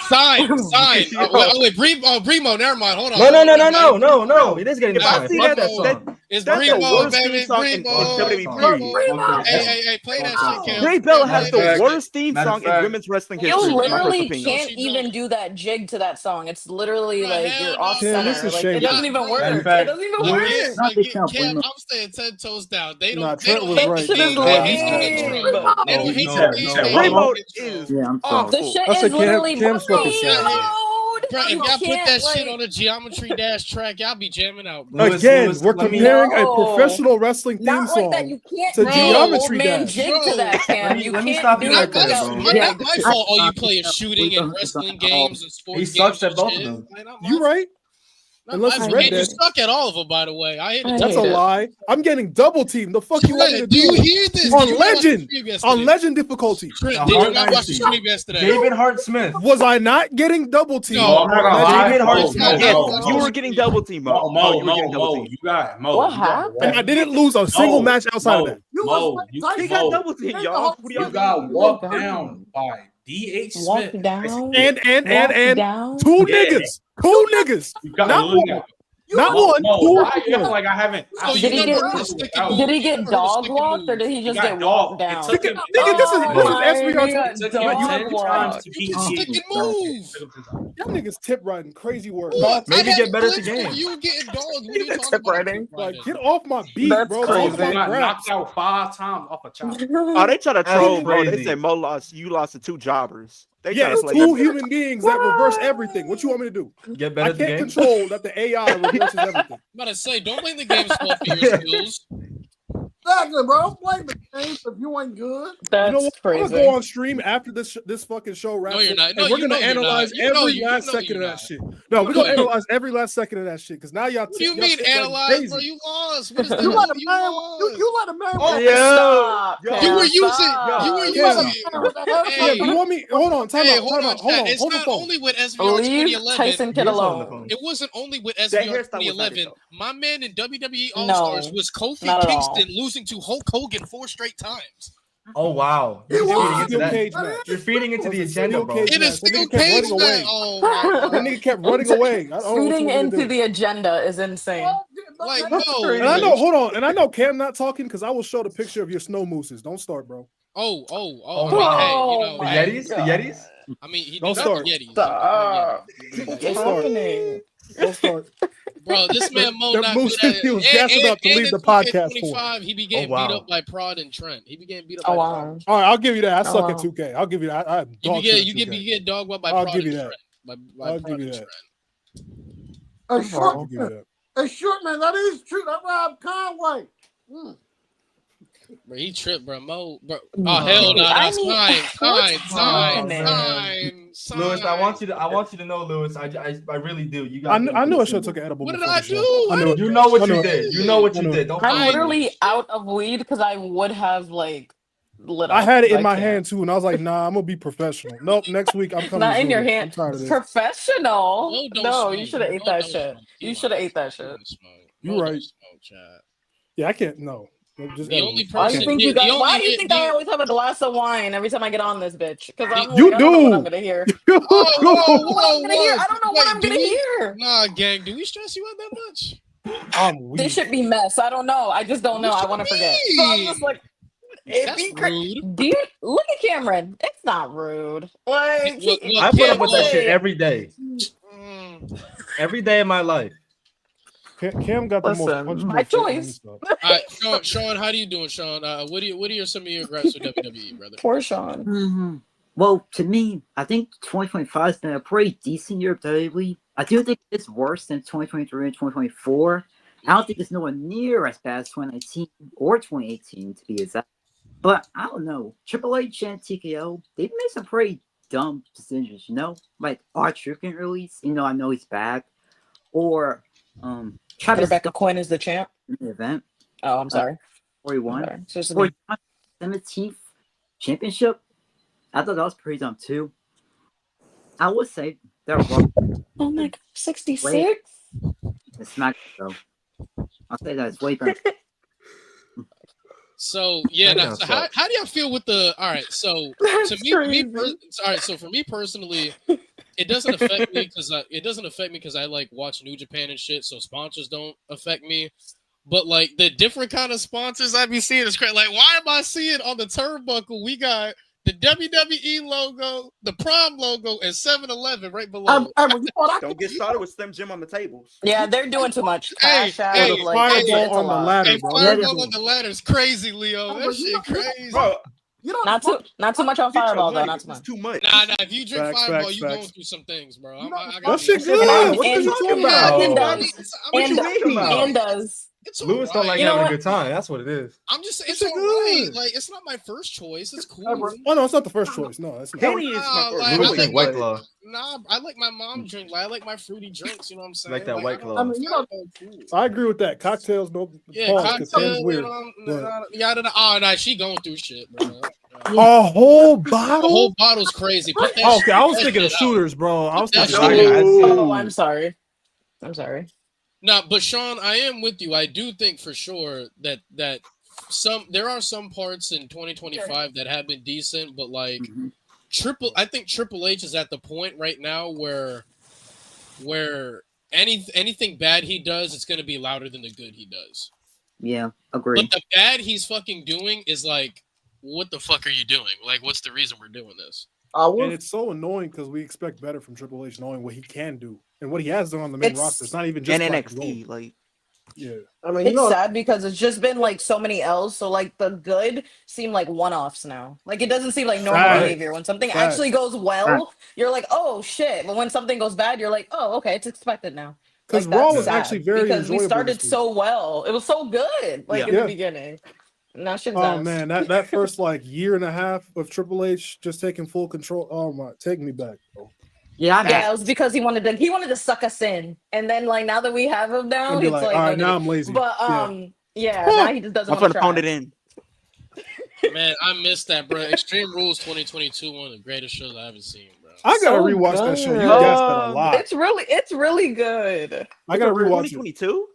Speaker 4: Sign. Wait, Bremo, never mind. Hold on.
Speaker 2: No. It is getting signed. Fuck that song.
Speaker 4: It's
Speaker 3: That's the
Speaker 4: Bremo,
Speaker 3: worst
Speaker 4: baby.
Speaker 3: theme song in WWE,
Speaker 4: Bremo.
Speaker 3: period.
Speaker 4: Hey, play that shit, Cam.
Speaker 3: Brie Bella has the
Speaker 2: Matter of
Speaker 3: worst theme
Speaker 2: matter of
Speaker 3: song in
Speaker 2: fact,
Speaker 3: women's wrestling
Speaker 9: You
Speaker 3: history. in my personal
Speaker 9: literally
Speaker 3: opinion.
Speaker 9: can't
Speaker 4: She
Speaker 9: even
Speaker 4: don't.
Speaker 9: do that jig to that song. It's literally
Speaker 4: Nah,
Speaker 9: like
Speaker 4: hell
Speaker 9: you're
Speaker 4: no.
Speaker 9: off
Speaker 8: Cam,
Speaker 9: center.
Speaker 8: this is
Speaker 9: Like it
Speaker 8: shameful.
Speaker 9: doesn't even
Speaker 2: Matter
Speaker 9: work.
Speaker 2: of
Speaker 9: It
Speaker 2: fact,
Speaker 9: doesn't even
Speaker 2: Lewis-
Speaker 9: work.
Speaker 4: Cam, I'm staying 10 toes down. They
Speaker 8: Nah,
Speaker 4: don't.
Speaker 8: Trent was
Speaker 4: hate
Speaker 8: right.
Speaker 4: the
Speaker 9: Shit is
Speaker 4: thing. They hate the
Speaker 9: lame.
Speaker 4: intro. They don't
Speaker 2: No,
Speaker 4: hate
Speaker 2: no,
Speaker 4: the
Speaker 2: no.
Speaker 4: thing.
Speaker 3: Bremo
Speaker 4: They hate the
Speaker 3: is
Speaker 4: intro.
Speaker 7: Yeah, I'm
Speaker 3: awful.
Speaker 7: sorry.
Speaker 9: The shit
Speaker 8: I said
Speaker 9: is literally
Speaker 8: Cam's fucking sad.
Speaker 9: Preload.
Speaker 4: Bro, if
Speaker 9: You
Speaker 4: y'all put
Speaker 9: can't,
Speaker 4: that shit
Speaker 9: like-
Speaker 4: on a Geometry Dash track, y'all be jamming out.
Speaker 2: Lewis,
Speaker 8: We're
Speaker 2: let me-
Speaker 8: comparing a
Speaker 9: No.
Speaker 8: professional wrestling theme
Speaker 9: Not like that.
Speaker 8: song.
Speaker 9: You can't
Speaker 8: to
Speaker 9: do
Speaker 8: Geometry
Speaker 9: old man
Speaker 8: Dash.
Speaker 9: jig to that, Cam.
Speaker 2: Let me
Speaker 9: You
Speaker 2: stop
Speaker 9: can't
Speaker 2: you
Speaker 9: do
Speaker 2: right
Speaker 9: that
Speaker 2: there,
Speaker 9: without
Speaker 2: bro.
Speaker 4: Not
Speaker 9: jig.
Speaker 4: my fault. All you play is shooting and wrestling games and sports
Speaker 2: He
Speaker 4: games.
Speaker 2: sucks at
Speaker 4: and
Speaker 2: both
Speaker 4: shit.
Speaker 2: of them.
Speaker 4: Like, not my
Speaker 8: You right?
Speaker 4: Not
Speaker 8: Unless
Speaker 4: my
Speaker 8: it's
Speaker 4: fault.
Speaker 8: Red
Speaker 4: And you
Speaker 8: Dead.
Speaker 4: suck at all of them, by the way. I hate it.
Speaker 8: That's a
Speaker 9: hate it.
Speaker 8: lie. I'm getting double teamed. The fuck you want me to
Speaker 4: Trent, do you
Speaker 8: do?
Speaker 4: hear this?
Speaker 8: On
Speaker 4: Did you watch the
Speaker 8: Legend.
Speaker 4: stream yesterday?
Speaker 8: On Legend difficulty.
Speaker 4: Trent,
Speaker 2: The
Speaker 4: did you
Speaker 2: Hart
Speaker 4: not watch the
Speaker 2: Dynasty.
Speaker 4: stream yesterday?
Speaker 2: David Hart Smith.
Speaker 8: Was I not getting double teamed?
Speaker 4: No,
Speaker 5: I'm not gonna lie.
Speaker 2: David Hart
Speaker 5: Mo,
Speaker 2: Smith.
Speaker 5: Mo,
Speaker 3: Yes,
Speaker 5: Mo,
Speaker 3: you
Speaker 5: Mo.
Speaker 3: were getting double team, Mo.
Speaker 5: Mo,
Speaker 3: You were getting double team.
Speaker 5: you got Mo.
Speaker 9: What
Speaker 5: you got
Speaker 9: happened?
Speaker 8: And I didn't lose a single match outside of that.
Speaker 5: Mo, you
Speaker 3: He got double team, y'all. What do
Speaker 5: You
Speaker 3: y'all
Speaker 5: got
Speaker 3: mean?
Speaker 5: walked down by D.H.
Speaker 9: Walk
Speaker 5: Smith.
Speaker 9: down.
Speaker 8: And
Speaker 9: down.
Speaker 8: two
Speaker 5: Yeah.
Speaker 8: niggas. Two niggas.
Speaker 5: You got
Speaker 8: Not
Speaker 5: literally
Speaker 8: one.
Speaker 5: got-
Speaker 8: Not
Speaker 5: Mo,
Speaker 8: one.
Speaker 5: Mo,
Speaker 8: Two.
Speaker 5: why you acting like I haven't?
Speaker 4: So
Speaker 9: Did he
Speaker 4: you
Speaker 9: get-
Speaker 4: never heard of stick and move?
Speaker 9: Did he
Speaker 4: You
Speaker 9: get
Speaker 4: never heard of
Speaker 9: dog
Speaker 4: stick and
Speaker 9: walked or
Speaker 4: move?
Speaker 9: did he just
Speaker 5: got
Speaker 9: get
Speaker 5: dog.
Speaker 9: walked down?
Speaker 5: It took him,
Speaker 8: Nigga, this is SBR.
Speaker 5: it took him
Speaker 9: dog
Speaker 5: 10
Speaker 9: walk.
Speaker 5: times to
Speaker 4: You
Speaker 5: beat
Speaker 4: can stick
Speaker 5: DH.
Speaker 4: and move.
Speaker 8: Y'all niggas tip riding crazy work.
Speaker 4: What?
Speaker 2: Maybe
Speaker 4: I had
Speaker 2: get better at the
Speaker 4: clips
Speaker 2: game.
Speaker 4: where You were getting dogs. What are you
Speaker 9: Tip
Speaker 4: talking about?
Speaker 9: riding.
Speaker 8: Like, get off my beat,
Speaker 9: That's
Speaker 8: bro.
Speaker 9: crazy.
Speaker 8: Off
Speaker 5: They
Speaker 8: my
Speaker 5: got
Speaker 8: raps.
Speaker 5: knocked out 5 times off a chop.
Speaker 3: Oh, they try to
Speaker 2: That's
Speaker 3: troll, bro. They
Speaker 2: crazy.
Speaker 3: said Mo lost. You lost to 2 jobbers. They
Speaker 8: Yeah,
Speaker 3: try to
Speaker 8: it's
Speaker 3: play.
Speaker 8: two human beings that reverse everything. What you want me to do?
Speaker 2: Get better
Speaker 8: I
Speaker 2: at the
Speaker 8: can't
Speaker 2: game.
Speaker 8: control that the AI reverses everything.
Speaker 4: I'm about to say, don't blame the game's fault for your skills.
Speaker 1: Exactly, bro. Don't blame the game if you ain't good.
Speaker 9: That's
Speaker 8: You know what? I'm
Speaker 9: crazy.
Speaker 8: gonna go on stream after this fucking show wraps.
Speaker 4: No, you're
Speaker 8: up,
Speaker 4: not. No,
Speaker 8: and we're
Speaker 4: you
Speaker 8: gonna
Speaker 4: know you're not.
Speaker 8: analyze
Speaker 4: You know
Speaker 8: every
Speaker 4: you-
Speaker 8: last
Speaker 4: you know
Speaker 8: second
Speaker 4: you're
Speaker 8: of that
Speaker 4: not.
Speaker 8: shit. No, we're gonna analyze every last second of that shit because now y'all.
Speaker 4: What do you
Speaker 8: y'all
Speaker 4: mean
Speaker 8: sit like
Speaker 4: analyze,
Speaker 8: crazy.
Speaker 4: bro? You lost. What is that?
Speaker 1: You let a
Speaker 4: You
Speaker 1: man.
Speaker 4: lost.
Speaker 1: You let a man.
Speaker 9: Oh,
Speaker 3: Yo.
Speaker 9: stop.
Speaker 3: Yo.
Speaker 9: Cam,
Speaker 4: You were using.
Speaker 9: stop.
Speaker 4: You were
Speaker 8: Yeah.
Speaker 4: using.
Speaker 8: Yeah, you want me? Hold on, time
Speaker 4: Hey,
Speaker 8: out,
Speaker 4: hold
Speaker 8: time
Speaker 4: on,
Speaker 8: out, hold
Speaker 4: chat.
Speaker 8: on,
Speaker 4: It's
Speaker 8: hold the
Speaker 4: not
Speaker 8: phone.
Speaker 4: only with SVR
Speaker 9: Leave
Speaker 4: 2011.
Speaker 9: Tyson Kidd
Speaker 2: He is on the
Speaker 9: alone.
Speaker 2: phone.
Speaker 4: It wasn't only with
Speaker 3: That
Speaker 4: SVR
Speaker 3: hairstyle was not it,
Speaker 4: 2011.
Speaker 3: though.
Speaker 4: My man in WWE All
Speaker 9: No,
Speaker 4: Stars was Kofi
Speaker 9: not at all.
Speaker 4: Kingston losing to Hulk Hogan 4 straight times.
Speaker 2: Oh wow.
Speaker 1: He
Speaker 2: You're
Speaker 1: won.
Speaker 2: feeding into
Speaker 8: Steel
Speaker 2: that.
Speaker 8: cage match.
Speaker 2: You're feeding into the
Speaker 8: It was a
Speaker 2: agenda,
Speaker 8: steel
Speaker 2: bro.
Speaker 8: cage
Speaker 4: In a
Speaker 8: match. That
Speaker 4: steel
Speaker 8: nigga kept
Speaker 4: cage
Speaker 8: running away.
Speaker 4: match. Oh my
Speaker 8: That
Speaker 4: god.
Speaker 8: nigga kept running away. I don't know what you
Speaker 9: Feeding
Speaker 8: want me to
Speaker 9: into
Speaker 8: do.
Speaker 9: the agenda is insane.
Speaker 4: Like
Speaker 9: That's
Speaker 4: no.
Speaker 9: crazy.
Speaker 8: And I know, hold on, and I know Cam not talking because I will show the picture of your snow mooses. Don't start, bro.
Speaker 4: Oh.
Speaker 2: Oh
Speaker 4: I mean,
Speaker 2: my
Speaker 4: hey, you
Speaker 9: God.
Speaker 4: know,
Speaker 2: The
Speaker 9: my
Speaker 2: Yetis? The
Speaker 9: God.
Speaker 2: Yetis?
Speaker 4: I mean, he
Speaker 8: Don't
Speaker 4: did
Speaker 8: start.
Speaker 4: the Yetis.
Speaker 9: Stop.
Speaker 4: He
Speaker 9: What's
Speaker 4: did the Yetis.
Speaker 8: start.
Speaker 9: happening?
Speaker 8: Don't start.
Speaker 4: Bro, this man Mo
Speaker 8: That
Speaker 4: not
Speaker 8: Moose,
Speaker 4: good at
Speaker 8: he was gassing up to leave the podcast for.
Speaker 4: 25, he be getting
Speaker 2: Oh, wow.
Speaker 4: beat up by Prod and Trent. He be getting beat up
Speaker 9: Oh
Speaker 4: by
Speaker 9: wow.
Speaker 4: Prod.
Speaker 8: All right, I'll give you that. I
Speaker 9: Oh,
Speaker 8: suck at
Speaker 9: wow.
Speaker 8: 2K. I'll give you that. I'm
Speaker 4: You
Speaker 8: dog
Speaker 4: get
Speaker 8: shit
Speaker 4: you
Speaker 8: at
Speaker 4: get
Speaker 8: 2K.
Speaker 4: you get dogged by
Speaker 8: I'll
Speaker 4: Prod
Speaker 8: give
Speaker 4: and
Speaker 8: you
Speaker 4: Trent.
Speaker 8: that.
Speaker 4: By
Speaker 8: I'll
Speaker 4: Prod
Speaker 8: give you
Speaker 4: and
Speaker 8: that.
Speaker 4: Trent.
Speaker 1: A
Speaker 8: I'll
Speaker 1: short
Speaker 8: give you
Speaker 1: man.
Speaker 8: that.
Speaker 1: A short man. That is true. That Rob Conway.
Speaker 4: Bro, he tripped, bro. Mo, bro. Oh
Speaker 9: No.
Speaker 4: hell no!
Speaker 9: I
Speaker 4: Nah,
Speaker 9: mean,
Speaker 4: sign.
Speaker 2: Lewis, I want you to know, Lewis. I really do. You got.
Speaker 8: I knew I should have took an edible.
Speaker 4: What did
Speaker 8: before
Speaker 4: I
Speaker 8: the show.
Speaker 4: do?
Speaker 8: I knew it.
Speaker 2: You know what
Speaker 8: I know
Speaker 2: you
Speaker 8: it.
Speaker 2: did. You know what
Speaker 8: I
Speaker 2: you
Speaker 8: know
Speaker 2: did.
Speaker 8: it.
Speaker 2: Don't
Speaker 9: I'm
Speaker 2: find
Speaker 9: literally out of weed because I would have like lit up.
Speaker 8: I had it in
Speaker 9: I
Speaker 8: my
Speaker 9: can't.
Speaker 8: hand too, and I was like, "Nah, I'm gonna be professional." Nope, next week I'm coming.
Speaker 9: Not
Speaker 8: to
Speaker 9: in your
Speaker 8: Zulu.
Speaker 9: hand.
Speaker 8: I'm tired of this.
Speaker 9: Professional.
Speaker 4: Mo don't
Speaker 9: No,
Speaker 4: smoke.
Speaker 9: you should have ate
Speaker 4: Mo
Speaker 9: that
Speaker 4: don't
Speaker 9: shit.
Speaker 4: smoke. He
Speaker 9: You should have
Speaker 4: lying.
Speaker 9: ate that
Speaker 4: He
Speaker 9: shit.
Speaker 4: don't smoke.
Speaker 8: You
Speaker 4: Mo don't
Speaker 8: right.
Speaker 4: smoke, chat.
Speaker 8: Yeah, I can't. No, just
Speaker 4: The only
Speaker 8: edibles.
Speaker 9: Why
Speaker 8: I
Speaker 9: do you
Speaker 4: person-
Speaker 8: can't.
Speaker 9: think you
Speaker 4: the
Speaker 9: got?
Speaker 4: only-
Speaker 9: Why do you think
Speaker 4: the-
Speaker 9: I always have a glass of wine every time I get on this bitch? Because I'm
Speaker 8: You
Speaker 9: like, I don't know what
Speaker 8: do.
Speaker 9: I'm gonna hear.
Speaker 4: Whoa,
Speaker 9: I don't know what I'm gonna hear. I don't know what
Speaker 4: Wait,
Speaker 9: I'm
Speaker 4: do
Speaker 9: gonna
Speaker 4: we-
Speaker 9: hear.
Speaker 4: Nah, gang, do we stress you out that much?
Speaker 8: I'm weak.
Speaker 9: This should be mess. I don't know. I just don't know. I want to forget. So I'm just like, it'd
Speaker 4: That's
Speaker 9: be great.
Speaker 4: rude.
Speaker 9: Do you look at Cameron? It's not rude. Like
Speaker 4: Look,
Speaker 2: I put up with that
Speaker 9: Hey.
Speaker 2: shit every day.
Speaker 4: Mm.
Speaker 2: Every day of my life.
Speaker 8: Cam got the most
Speaker 9: Listen,
Speaker 8: punchable
Speaker 9: my
Speaker 8: face
Speaker 9: choice.
Speaker 8: on
Speaker 4: All right, Sean, how do you doing, Sean? What are some of your gripes with WWE, brother?
Speaker 9: Poor Sean.
Speaker 10: Mhm. Well, to me, I think 2025 has been a pretty decent year of WWE. I do think it's worse than 2023 and 2024. I don't think it's nowhere near as bad as 2019 or 2018, to be exact. But I don't know. Triple H and TKO, they've made some pretty dumb decisions, you know? Like R-Truth getting released, I know he's back. Or Travis
Speaker 9: Rebecca
Speaker 10: Scott
Speaker 9: Quinn is the champ.
Speaker 10: in the event.
Speaker 9: Oh, I'm sorry.
Speaker 10: 41.
Speaker 9: I'm sorry.
Speaker 10: For 17th championship, I thought that was pretty dumb too. I would say that
Speaker 9: Oh my god, 66?
Speaker 10: the Smack though. I'll say that it's way better.
Speaker 4: So yeah,
Speaker 2: That
Speaker 4: so
Speaker 2: sounds
Speaker 4: how do y'all feel with the? All right, so
Speaker 9: That's
Speaker 4: to
Speaker 9: crazy.
Speaker 4: all right, so for me personally, it doesn't affect me because I like watch New Japan and shit, so sponsors don't affect me. But like the different kind of sponsors I be seeing is crazy. Like, why am I seeing on the turnbuckle we got the WWE logo, the Prime logo, and 7-Eleven right below?
Speaker 3: Don't get started with Slim Jim on the tables.
Speaker 9: Yeah, they're doing too much.
Speaker 4: Hey,
Speaker 9: Cash out,
Speaker 4: hey,
Speaker 9: like,
Speaker 4: hey,
Speaker 9: it's a
Speaker 8: on the
Speaker 9: lot.
Speaker 8: ladder,
Speaker 4: Hey,
Speaker 8: bro.
Speaker 4: Fireball on the ladder is crazy, Leo. That shit crazy.
Speaker 3: Bro,
Speaker 9: Not too much on
Speaker 3: get your
Speaker 9: Fireball though.
Speaker 3: money.
Speaker 9: Not too
Speaker 3: It's
Speaker 9: much.
Speaker 3: too much.
Speaker 4: Nah. If you drink
Speaker 8: Facts,
Speaker 4: Fireball,
Speaker 8: facts,
Speaker 4: you going
Speaker 8: facts.
Speaker 4: through some things, bro. I
Speaker 8: That shit
Speaker 9: And
Speaker 8: good. What are you talking about?
Speaker 9: And does.
Speaker 3: What you mean?
Speaker 9: And does.
Speaker 4: It's
Speaker 2: Lewis don't like
Speaker 9: You know
Speaker 2: having a
Speaker 9: what?
Speaker 2: good time. That's what it is.
Speaker 4: I'm just saying, it's
Speaker 8: Shit
Speaker 4: all right.
Speaker 8: good.
Speaker 4: Like, it's not my first choice. It's cool.
Speaker 8: Oh no, it's not the first choice. No, that's not.
Speaker 3: Henny is my
Speaker 4: Nah,
Speaker 3: first
Speaker 4: like,
Speaker 2: Lewis
Speaker 3: choice,
Speaker 2: drink White
Speaker 3: but-
Speaker 2: Claw.
Speaker 4: Nah, I like my mom drink. Like, I like my fruity drinks. You know what I'm saying?
Speaker 2: Like that White
Speaker 4: I
Speaker 2: Claw.
Speaker 4: don't-
Speaker 8: I mean,
Speaker 4: Fireball cool.
Speaker 8: I agree with that. Cocktails, no
Speaker 4: Yeah,
Speaker 8: pause, 'cause
Speaker 4: cocktail.
Speaker 8: Tim's weird.
Speaker 4: Yeah, I don't know. Oh, nah, she going through shit, bro.
Speaker 8: A whole
Speaker 4: The
Speaker 8: bottle?
Speaker 4: whole bottle's crazy. Put that
Speaker 8: Oh,
Speaker 4: shit-
Speaker 8: okay, I was
Speaker 4: that
Speaker 8: thinking of
Speaker 4: shit out.
Speaker 8: shooters, bro. I was
Speaker 4: That
Speaker 8: thinking.
Speaker 4: shit out.
Speaker 9: Oh, I'm sorry.
Speaker 4: No, but Sean, I am with you. I do think for sure that there are some parts in 2025 that have been decent, but like I think Triple H is at the point right now where anything bad he does, it's gonna be louder than the good he does.
Speaker 10: Yeah, agree.
Speaker 4: But the bad he's fucking doing is like, what the fuck are you doing? Like, what's the reason we're doing this?
Speaker 8: And it's so annoying because we expect better from Triple H, knowing what he can do and what he has done on the main
Speaker 9: It's-
Speaker 8: roster. It's not even just
Speaker 3: And
Speaker 8: like
Speaker 3: NXT,
Speaker 8: gold.
Speaker 3: like
Speaker 8: Yeah,
Speaker 1: I mean,
Speaker 9: It's sad because it's just been like so many L's. So like the good seem like one-offs now. Like it doesn't seem like normal
Speaker 8: Facts.
Speaker 9: behavior. When something
Speaker 8: Facts.
Speaker 9: actually goes well, you're like, oh shit. But when something goes bad, you're like, oh, okay, it's expected now.
Speaker 8: because
Speaker 9: Like,
Speaker 8: Raw
Speaker 9: that's
Speaker 8: was
Speaker 9: sad,
Speaker 8: actually very
Speaker 9: because we
Speaker 8: enjoyable
Speaker 9: started
Speaker 8: this week.
Speaker 9: so well. It was so good, like in
Speaker 8: Yeah.
Speaker 9: the beginning. Now shit's
Speaker 8: Oh
Speaker 9: ass.
Speaker 8: man, that first like year and a half of Triple H just taking full control. Oh my, take me back, bro.
Speaker 10: Yeah, I'm
Speaker 9: Yeah, it was because he wanted to suck us in, and then like now that we have him now,
Speaker 8: And be
Speaker 9: it's
Speaker 8: like,
Speaker 9: like,
Speaker 8: all right,
Speaker 9: okay.
Speaker 8: now I'm lazy.
Speaker 9: But yeah, now he just doesn't
Speaker 3: I'm
Speaker 9: want
Speaker 3: gonna
Speaker 9: to
Speaker 3: phone
Speaker 9: try.
Speaker 3: it in.
Speaker 4: Man, I missed that, bro. Extreme Rules 2022, one of the greatest shows I haven't seen, bro.
Speaker 8: I gotta
Speaker 9: So
Speaker 8: rewatch that show. You
Speaker 9: good.
Speaker 8: gassed that a lot.
Speaker 9: It's really good.
Speaker 8: I gotta rewatch it.
Speaker 3: 2022.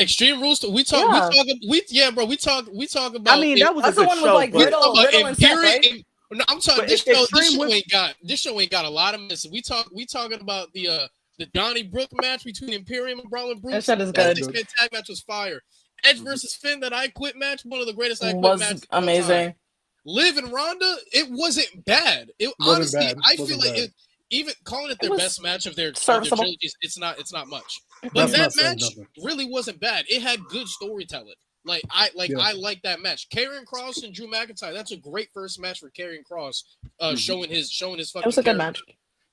Speaker 4: Extreme Rules. We talk about.
Speaker 3: I mean, that was
Speaker 9: That's
Speaker 3: a
Speaker 9: the
Speaker 3: good
Speaker 9: one with
Speaker 3: show.
Speaker 9: like
Speaker 3: but-
Speaker 9: Riddle and Seth, right?
Speaker 4: No, I'm talking.
Speaker 3: But
Speaker 4: This
Speaker 3: it's
Speaker 4: show
Speaker 3: Extreme
Speaker 4: this show ain't got a lot of misses. We talking about the Donnie Brook match between Imperium and Brawling Brutes.
Speaker 9: That shit is
Speaker 4: That
Speaker 9: good.
Speaker 4: six-man tag match was fire. Edge versus Finn, that I Quit match, one of the greatest I Quit
Speaker 9: Was
Speaker 4: matches. of all time.
Speaker 9: amazing.
Speaker 4: Liv and Ronda, it wasn't bad. It
Speaker 8: Wasn't
Speaker 4: honestly,
Speaker 8: bad.
Speaker 4: I
Speaker 8: Wasn't
Speaker 4: feel like
Speaker 8: bad.
Speaker 4: even calling it their
Speaker 9: was
Speaker 4: best match of their
Speaker 9: serviceable.
Speaker 4: trilogies, it's not much. But
Speaker 8: That's
Speaker 4: that
Speaker 8: not saying
Speaker 4: match
Speaker 8: nothing.
Speaker 4: really wasn't bad. It had good storytelling.
Speaker 8: Yeah.
Speaker 4: I like that match. Karrion Kross and Drew McIntyre. That's a great first match for Karrion Kross, showing his fucking.
Speaker 9: It was a good
Speaker 4: character.
Speaker 9: match.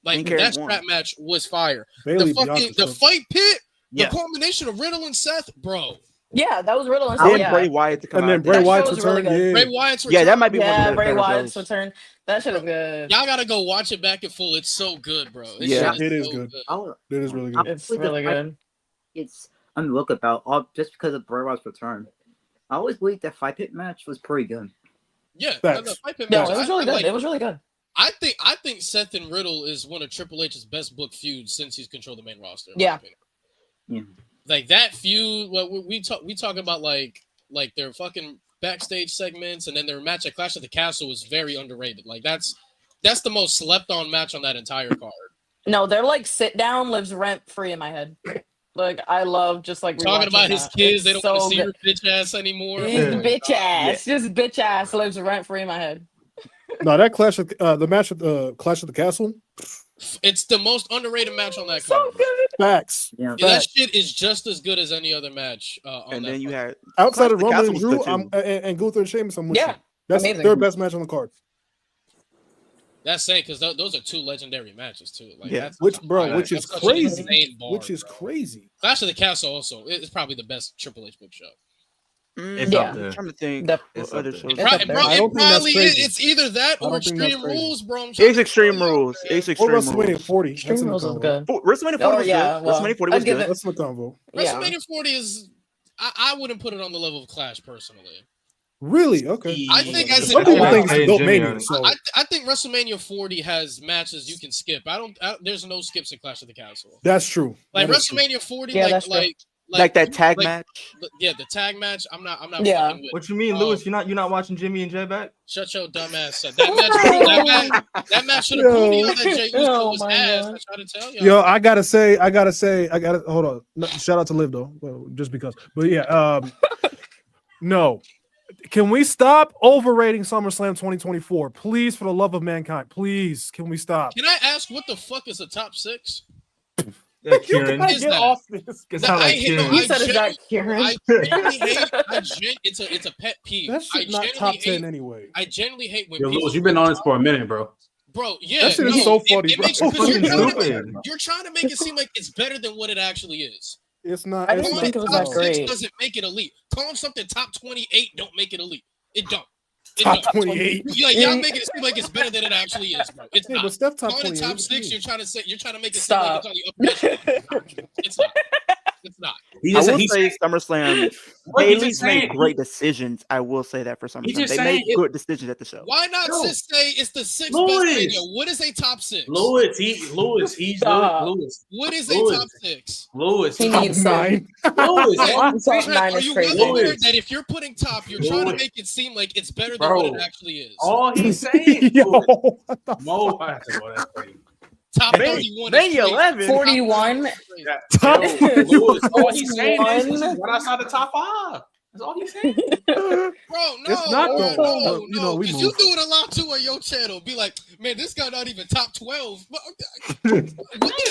Speaker 4: Like
Speaker 3: And Karrion
Speaker 4: that
Speaker 3: won.
Speaker 4: strap match was fire.
Speaker 8: Bailey
Speaker 4: The fight pit,
Speaker 3: Yeah.
Speaker 4: the culmination of Riddle and Seth, bro.
Speaker 9: Yeah, that was Riddle and
Speaker 3: Then
Speaker 9: Seth. Yeah,
Speaker 3: Bray Wyatt to come
Speaker 8: And then
Speaker 3: out.
Speaker 8: Bray
Speaker 9: That
Speaker 8: Wyatt's
Speaker 9: show was really
Speaker 8: return.
Speaker 9: good.
Speaker 4: Bray
Speaker 8: Yeah.
Speaker 4: Wyatt's
Speaker 3: Yeah, that might be one
Speaker 9: yeah,
Speaker 3: of the
Speaker 9: Bray
Speaker 3: better
Speaker 9: Wyatt's
Speaker 3: shows.
Speaker 9: return. That shit is good.
Speaker 4: Y'all gotta go watch it back in full. It's so good, bro. This
Speaker 3: Yeah.
Speaker 4: shit
Speaker 8: It is
Speaker 4: so
Speaker 8: good.
Speaker 10: I'll,
Speaker 8: It is really good.
Speaker 9: It's really good.
Speaker 10: it's unlook about all just because of Bray Wyatt's return. I always believed that fight pit match was pretty good.
Speaker 4: Yeah,
Speaker 8: Facts.
Speaker 4: no, fight pit
Speaker 9: No,
Speaker 4: match.
Speaker 9: it was
Speaker 4: I
Speaker 9: really good.
Speaker 4: like-
Speaker 9: It was really good.
Speaker 4: I think Seth and Riddle is one of Triple H's best book feuds since he's controlled the main roster. in my
Speaker 9: Yeah.
Speaker 4: opinion.
Speaker 10: Yeah.
Speaker 4: Like that feud. What we talk about like their fucking backstage segments, and then their match at Clash of the Castle was very underrated. Like that's the most slept on match on that entire card.
Speaker 9: No, they're like sit down lives rent free in my head. Like I love just like
Speaker 4: Talking
Speaker 9: rewatching
Speaker 4: about his
Speaker 9: that.
Speaker 4: kids,
Speaker 9: It's
Speaker 4: they don't want to
Speaker 9: so
Speaker 4: see
Speaker 9: good.
Speaker 4: your bitch ass anymore.
Speaker 9: He's
Speaker 4: Oh my
Speaker 9: bitch
Speaker 4: God.
Speaker 9: ass, just bitch ass lives rent free in my head.
Speaker 8: No, that clash of the match at the Clash of the Castle.
Speaker 4: It's the most underrated match on that
Speaker 9: So
Speaker 4: card.
Speaker 9: good.
Speaker 8: Facts.
Speaker 10: Yeah.
Speaker 4: Yeah, that
Speaker 8: Facts.
Speaker 4: shit is just as good as any other match. On
Speaker 3: And
Speaker 4: that
Speaker 3: then you
Speaker 4: card.
Speaker 3: had
Speaker 8: Outside of
Speaker 3: Clash
Speaker 8: Roman
Speaker 3: the
Speaker 8: and
Speaker 3: Castle was
Speaker 8: Drew,
Speaker 3: good, too.
Speaker 8: and Gunther and Sheamus, I'm with
Speaker 9: Yeah,
Speaker 8: you. That's
Speaker 9: amazing.
Speaker 8: their best match on the card.
Speaker 4: That's saying because those are two legendary matches too. Like
Speaker 3: Yeah.
Speaker 4: that's
Speaker 8: Which,
Speaker 4: such a
Speaker 8: bro,
Speaker 4: high-
Speaker 8: which is
Speaker 4: that's such an
Speaker 8: crazy.
Speaker 4: insane bar,
Speaker 8: Which is
Speaker 4: bro.
Speaker 8: crazy.
Speaker 4: Clash of the Castle also is probably the best Triple H book show.
Speaker 2: It's
Speaker 9: Yeah.
Speaker 2: up there.
Speaker 3: I'm trying to think
Speaker 9: Def-
Speaker 3: what
Speaker 2: It's up
Speaker 3: other
Speaker 2: there.
Speaker 3: shows.
Speaker 9: It's up there.
Speaker 4: Bro,
Speaker 8: I don't
Speaker 4: it
Speaker 8: think that's
Speaker 4: probably
Speaker 8: crazy.
Speaker 4: it's either that
Speaker 8: I
Speaker 4: or
Speaker 8: don't think that's
Speaker 4: Extreme
Speaker 8: crazy.
Speaker 4: Rules, bro. I'm trying
Speaker 3: It's
Speaker 4: to
Speaker 3: Extreme
Speaker 4: tell y'all,
Speaker 3: Rules.
Speaker 4: man.
Speaker 3: It's
Speaker 8: Or
Speaker 3: Extreme
Speaker 8: WrestleMania
Speaker 3: Rules.
Speaker 8: 40. That's
Speaker 9: Extreme
Speaker 8: in the
Speaker 9: Rules was
Speaker 8: convo.
Speaker 9: good.
Speaker 3: WrestleMania 40
Speaker 9: Oh
Speaker 3: was
Speaker 9: yeah,
Speaker 3: good.
Speaker 9: well,
Speaker 3: WrestleMania 40 was
Speaker 9: I'd give
Speaker 3: good.
Speaker 9: it.
Speaker 8: That's in the convo.
Speaker 9: Yeah.
Speaker 4: WrestleMania 40 is I wouldn't put it on the level of Clash personally.
Speaker 8: Really? Okay.
Speaker 4: I think as
Speaker 8: Some
Speaker 4: an
Speaker 8: people
Speaker 2: I
Speaker 8: think
Speaker 2: like
Speaker 8: it's Goat
Speaker 2: Jimmy
Speaker 8: Mania.
Speaker 2: on it.
Speaker 8: So
Speaker 4: I think WrestleMania 40 has matches you can skip. There's no skips in Clash of the Castle.
Speaker 8: that's true.
Speaker 4: Like
Speaker 8: That is true.
Speaker 4: WrestleMania 40,
Speaker 9: Yeah, that's true.
Speaker 3: Like that tag
Speaker 4: like-
Speaker 3: match.
Speaker 4: Yeah, the tag match. I'm not
Speaker 9: Yeah.
Speaker 4: fucking with.
Speaker 2: What you mean, Lewis? You're not watching Jimmy and Jay back?
Speaker 4: Shut your dumb ass up. That match should have proved to y'all that Jey Uso
Speaker 9: Oh
Speaker 4: was
Speaker 9: my
Speaker 4: ass.
Speaker 9: God.
Speaker 4: I try to tell y'all.
Speaker 8: Yo, I gotta say, hold on. No, shout out to Liv though, well, just because. But yeah, no. Can we stop overrating SummerSlam 2024? Please, for the love of mankind, please, can we stop?
Speaker 4: Can I ask what the fuck is a top six?
Speaker 2: Yeah,
Speaker 8: You
Speaker 2: Kieran.
Speaker 8: gotta
Speaker 4: Is
Speaker 8: get
Speaker 4: that?
Speaker 8: off this.
Speaker 2: It sound like
Speaker 4: I hate-
Speaker 2: Kieran.
Speaker 9: You said it's not Kieran.
Speaker 4: I genuinely hate. It's a pet peeve.
Speaker 8: That shit not top 10 anyway.
Speaker 4: I genuinely hate when
Speaker 5: Yo,
Speaker 4: people.
Speaker 5: Lewis, you've been on this for a minute, bro.
Speaker 4: Bro, yeah,
Speaker 8: That shit is so funny,
Speaker 4: It
Speaker 8: bro.
Speaker 4: makes, 'cause
Speaker 2: Fucking stupid.
Speaker 4: you're trying to make it seem like it's better than what it actually is.
Speaker 8: It's not.
Speaker 9: I
Speaker 8: It's
Speaker 9: didn't
Speaker 8: not.
Speaker 9: think it was
Speaker 4: top
Speaker 9: that
Speaker 8: no.
Speaker 4: six
Speaker 9: great.
Speaker 4: doesn't make it elite. Calling something top 28 don't make it elite. It don't. It
Speaker 8: Top
Speaker 4: don't.
Speaker 8: 28.
Speaker 4: Y'all make it seem like it's better than it actually is, bro. It's
Speaker 8: Yeah,
Speaker 4: not.
Speaker 8: but Steph top
Speaker 4: Calling it
Speaker 8: 28.
Speaker 4: top
Speaker 8: what you
Speaker 4: six,
Speaker 8: mean?
Speaker 4: you're trying to make it
Speaker 9: Stop.
Speaker 4: seem like it's on the upper echelon. It's not. It's not.
Speaker 5: He
Speaker 3: I
Speaker 5: just,
Speaker 3: will
Speaker 5: he's
Speaker 3: say SummerSlam.
Speaker 5: What
Speaker 3: They
Speaker 5: he
Speaker 3: at
Speaker 5: just
Speaker 3: least made
Speaker 5: saying,
Speaker 3: great decisions. I will say that for SummerSlam.
Speaker 5: just
Speaker 3: They
Speaker 5: saying
Speaker 3: made
Speaker 5: it-
Speaker 3: good decisions at the show.
Speaker 4: Why not
Speaker 5: No.
Speaker 4: just say it's the sixth
Speaker 5: Lewis.
Speaker 4: best mania? What is a top six?
Speaker 5: He's
Speaker 9: Stop.
Speaker 5: Lewis.
Speaker 4: What is a
Speaker 5: Lewis.
Speaker 4: top six?
Speaker 5: He
Speaker 9: He needs some.
Speaker 8: Nine.
Speaker 5: Lewis.
Speaker 9: Top
Speaker 4: Trent,
Speaker 9: 9
Speaker 4: are
Speaker 9: is
Speaker 4: you
Speaker 9: crazy.
Speaker 4: well aware
Speaker 5: Lewis.
Speaker 4: that if you're putting top, you're trying to
Speaker 5: Lewis.
Speaker 4: make it seem like it's better than
Speaker 5: Bro.
Speaker 4: what it actually is?
Speaker 5: All he's saying,
Speaker 8: Yo,
Speaker 5: Lewis.
Speaker 8: what the
Speaker 5: Mo,
Speaker 8: fuck?
Speaker 5: that's crazy.
Speaker 4: Top
Speaker 3: Man,
Speaker 4: 31
Speaker 3: Mania
Speaker 4: is crazy.
Speaker 3: 11.
Speaker 9: 41.
Speaker 5: Yeah.
Speaker 8: Top-
Speaker 5: Yo, Lewis, all he's saying is
Speaker 9: One.
Speaker 5: this is right outside the top 5. That's all he's saying.
Speaker 4: Bro, no,
Speaker 8: It's not
Speaker 4: bro,
Speaker 8: though,
Speaker 4: no,
Speaker 8: but, you know,
Speaker 4: no.
Speaker 8: we
Speaker 4: Because you
Speaker 8: move.
Speaker 4: do it a lot too on your channel. Be like, man, this guy not even top 12. What the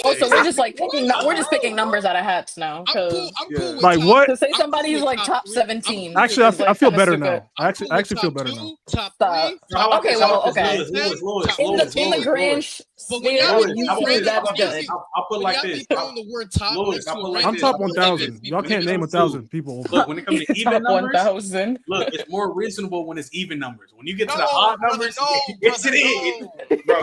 Speaker 9: Oh, so
Speaker 4: fuck?
Speaker 9: we're just like we're just picking numbers out of hats now.
Speaker 4: I'm cool.
Speaker 9: 'cause
Speaker 4: I'm cool with
Speaker 8: Like
Speaker 4: top,
Speaker 8: what?
Speaker 9: to say
Speaker 4: I'm
Speaker 9: somebody's
Speaker 4: cool with
Speaker 9: like top 17.
Speaker 8: Actually,
Speaker 9: is, like,
Speaker 8: I feel
Speaker 9: kinda
Speaker 8: better
Speaker 9: stupid.
Speaker 8: now. I
Speaker 4: I'm
Speaker 8: actually
Speaker 4: cool with
Speaker 8: feel
Speaker 4: top
Speaker 8: better
Speaker 4: two,
Speaker 8: now.
Speaker 4: Top
Speaker 9: Stop.
Speaker 4: three.
Speaker 5: So how about
Speaker 9: Okay,
Speaker 5: this?
Speaker 9: well,
Speaker 5: How about this?
Speaker 9: okay.
Speaker 5: Lewis,
Speaker 9: In the
Speaker 5: Lewis.
Speaker 9: Grinch
Speaker 4: But when
Speaker 9: sphere
Speaker 4: y'all
Speaker 9: with
Speaker 4: be
Speaker 9: you
Speaker 5: how
Speaker 9: two,
Speaker 5: about this?
Speaker 9: that's
Speaker 5: How about
Speaker 9: good.
Speaker 5: I'll put it like
Speaker 4: y'all
Speaker 5: this.
Speaker 4: be throwing the word top
Speaker 5: Lewis,
Speaker 4: next to
Speaker 5: I'll put
Speaker 4: a
Speaker 5: like
Speaker 8: I'm
Speaker 5: this.
Speaker 8: top
Speaker 5: I'll put like
Speaker 8: 1,000.
Speaker 5: this.
Speaker 8: Y'all
Speaker 5: When it
Speaker 8: can't name
Speaker 5: comes to-
Speaker 8: 1,000 people.
Speaker 5: Look, when it comes to even
Speaker 9: Top
Speaker 5: numbers,
Speaker 9: 1,000.
Speaker 5: look, it's more reasonable when it's even numbers. When you get to the
Speaker 4: No,
Speaker 5: odd
Speaker 4: brother,
Speaker 5: numbers,
Speaker 4: no,
Speaker 5: yes,
Speaker 4: brother,
Speaker 5: it is,
Speaker 4: no.
Speaker 5: bro.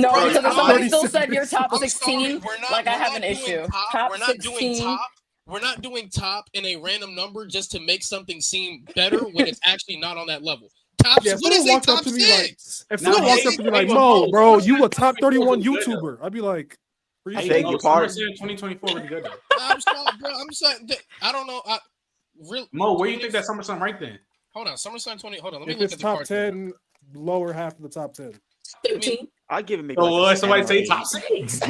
Speaker 9: No,
Speaker 5: Bro,
Speaker 9: because if
Speaker 5: I'm
Speaker 9: somebody still
Speaker 8: 36.
Speaker 9: said you're top
Speaker 4: I'm sorry,
Speaker 9: 16, like I have an issue. Top
Speaker 4: We're not doing
Speaker 9: 16.
Speaker 4: top. We're not doing top in a random number just to make something seem better when it's actually not on that level. Top.
Speaker 8: Yeah, if
Speaker 4: what is
Speaker 8: someone
Speaker 4: a
Speaker 8: walked up
Speaker 4: top
Speaker 8: to me like-
Speaker 4: six?
Speaker 8: If
Speaker 5: Now,
Speaker 8: someone walks
Speaker 5: hey,
Speaker 8: up to me
Speaker 5: hey,
Speaker 8: like,
Speaker 5: but
Speaker 8: Mo,
Speaker 5: Mo,
Speaker 8: bro,
Speaker 5: SummerSlam
Speaker 8: you a top 31
Speaker 5: 2024 was good,
Speaker 8: YouTuber, I'd be like,
Speaker 3: I
Speaker 8: appreciate
Speaker 3: beg
Speaker 8: it.
Speaker 3: your pardon.
Speaker 5: SummerSlam 2024 really good though.
Speaker 4: I'm sorry, bro. I'm sorry. I don't know. Really.
Speaker 5: Mo, where you think that SummerSlam right then?
Speaker 4: Hold on. SummerSlam 20. Hold on. Let me
Speaker 8: If
Speaker 4: look
Speaker 8: it's
Speaker 4: at the
Speaker 8: top
Speaker 4: card.
Speaker 8: 10, lower half of the top 10.
Speaker 9: 13.
Speaker 3: I give it maybe.
Speaker 5: Oh,
Speaker 3: like
Speaker 5: well,
Speaker 3: a
Speaker 5: somebody
Speaker 3: 10 or
Speaker 5: say
Speaker 3: 8.
Speaker 5: top 6.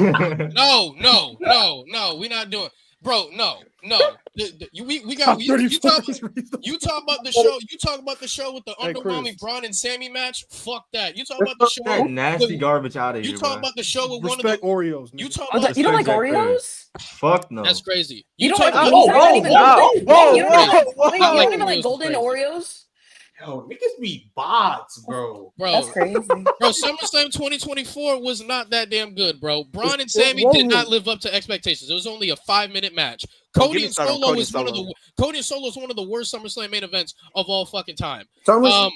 Speaker 4: No. We're not doing. Bro, no. We got
Speaker 8: Top
Speaker 4: you
Speaker 8: 34
Speaker 4: talk.
Speaker 8: is reasonable.
Speaker 4: You talk about the show. You talk about the show with the
Speaker 8: Hey,
Speaker 4: underwhelming
Speaker 8: Chris.
Speaker 4: Braun and Sammy match. Fuck that. You talk about the show.
Speaker 2: That nasty garbage out of here,
Speaker 4: You talk
Speaker 2: bro.
Speaker 4: about the show with one of
Speaker 8: Respect
Speaker 4: the.
Speaker 8: Oreos.
Speaker 4: You
Speaker 8: nigga.
Speaker 4: talk
Speaker 9: Oh,
Speaker 4: about.
Speaker 9: you don't like
Speaker 2: Respect that
Speaker 9: Oreos?
Speaker 2: Fuck no.
Speaker 4: That's crazy.
Speaker 9: You don't
Speaker 4: talk
Speaker 9: like
Speaker 4: about-
Speaker 9: not even golden?
Speaker 3: whoa,
Speaker 9: You don't even like-
Speaker 3: whoa,
Speaker 9: wait, you
Speaker 3: whoa.
Speaker 9: don't even like
Speaker 4: Oreos
Speaker 9: golden
Speaker 4: crazy.
Speaker 9: Oreos?
Speaker 5: Yo, niggas be bots, bro.
Speaker 9: That's crazy.
Speaker 4: Bro, SummerSlam 2024 was not that damn good, bro. Braun and Sammy
Speaker 8: Whoa.
Speaker 4: did not live up to expectations. It was only a 5-minute match.
Speaker 3: Don't
Speaker 4: Cody
Speaker 3: get me
Speaker 4: and
Speaker 3: started on
Speaker 4: Solo
Speaker 3: Cody
Speaker 4: is one of
Speaker 3: Solo.
Speaker 4: the Cody and Solo is one of the worst SummerSlam main events of all fucking time.
Speaker 1: SummerSlam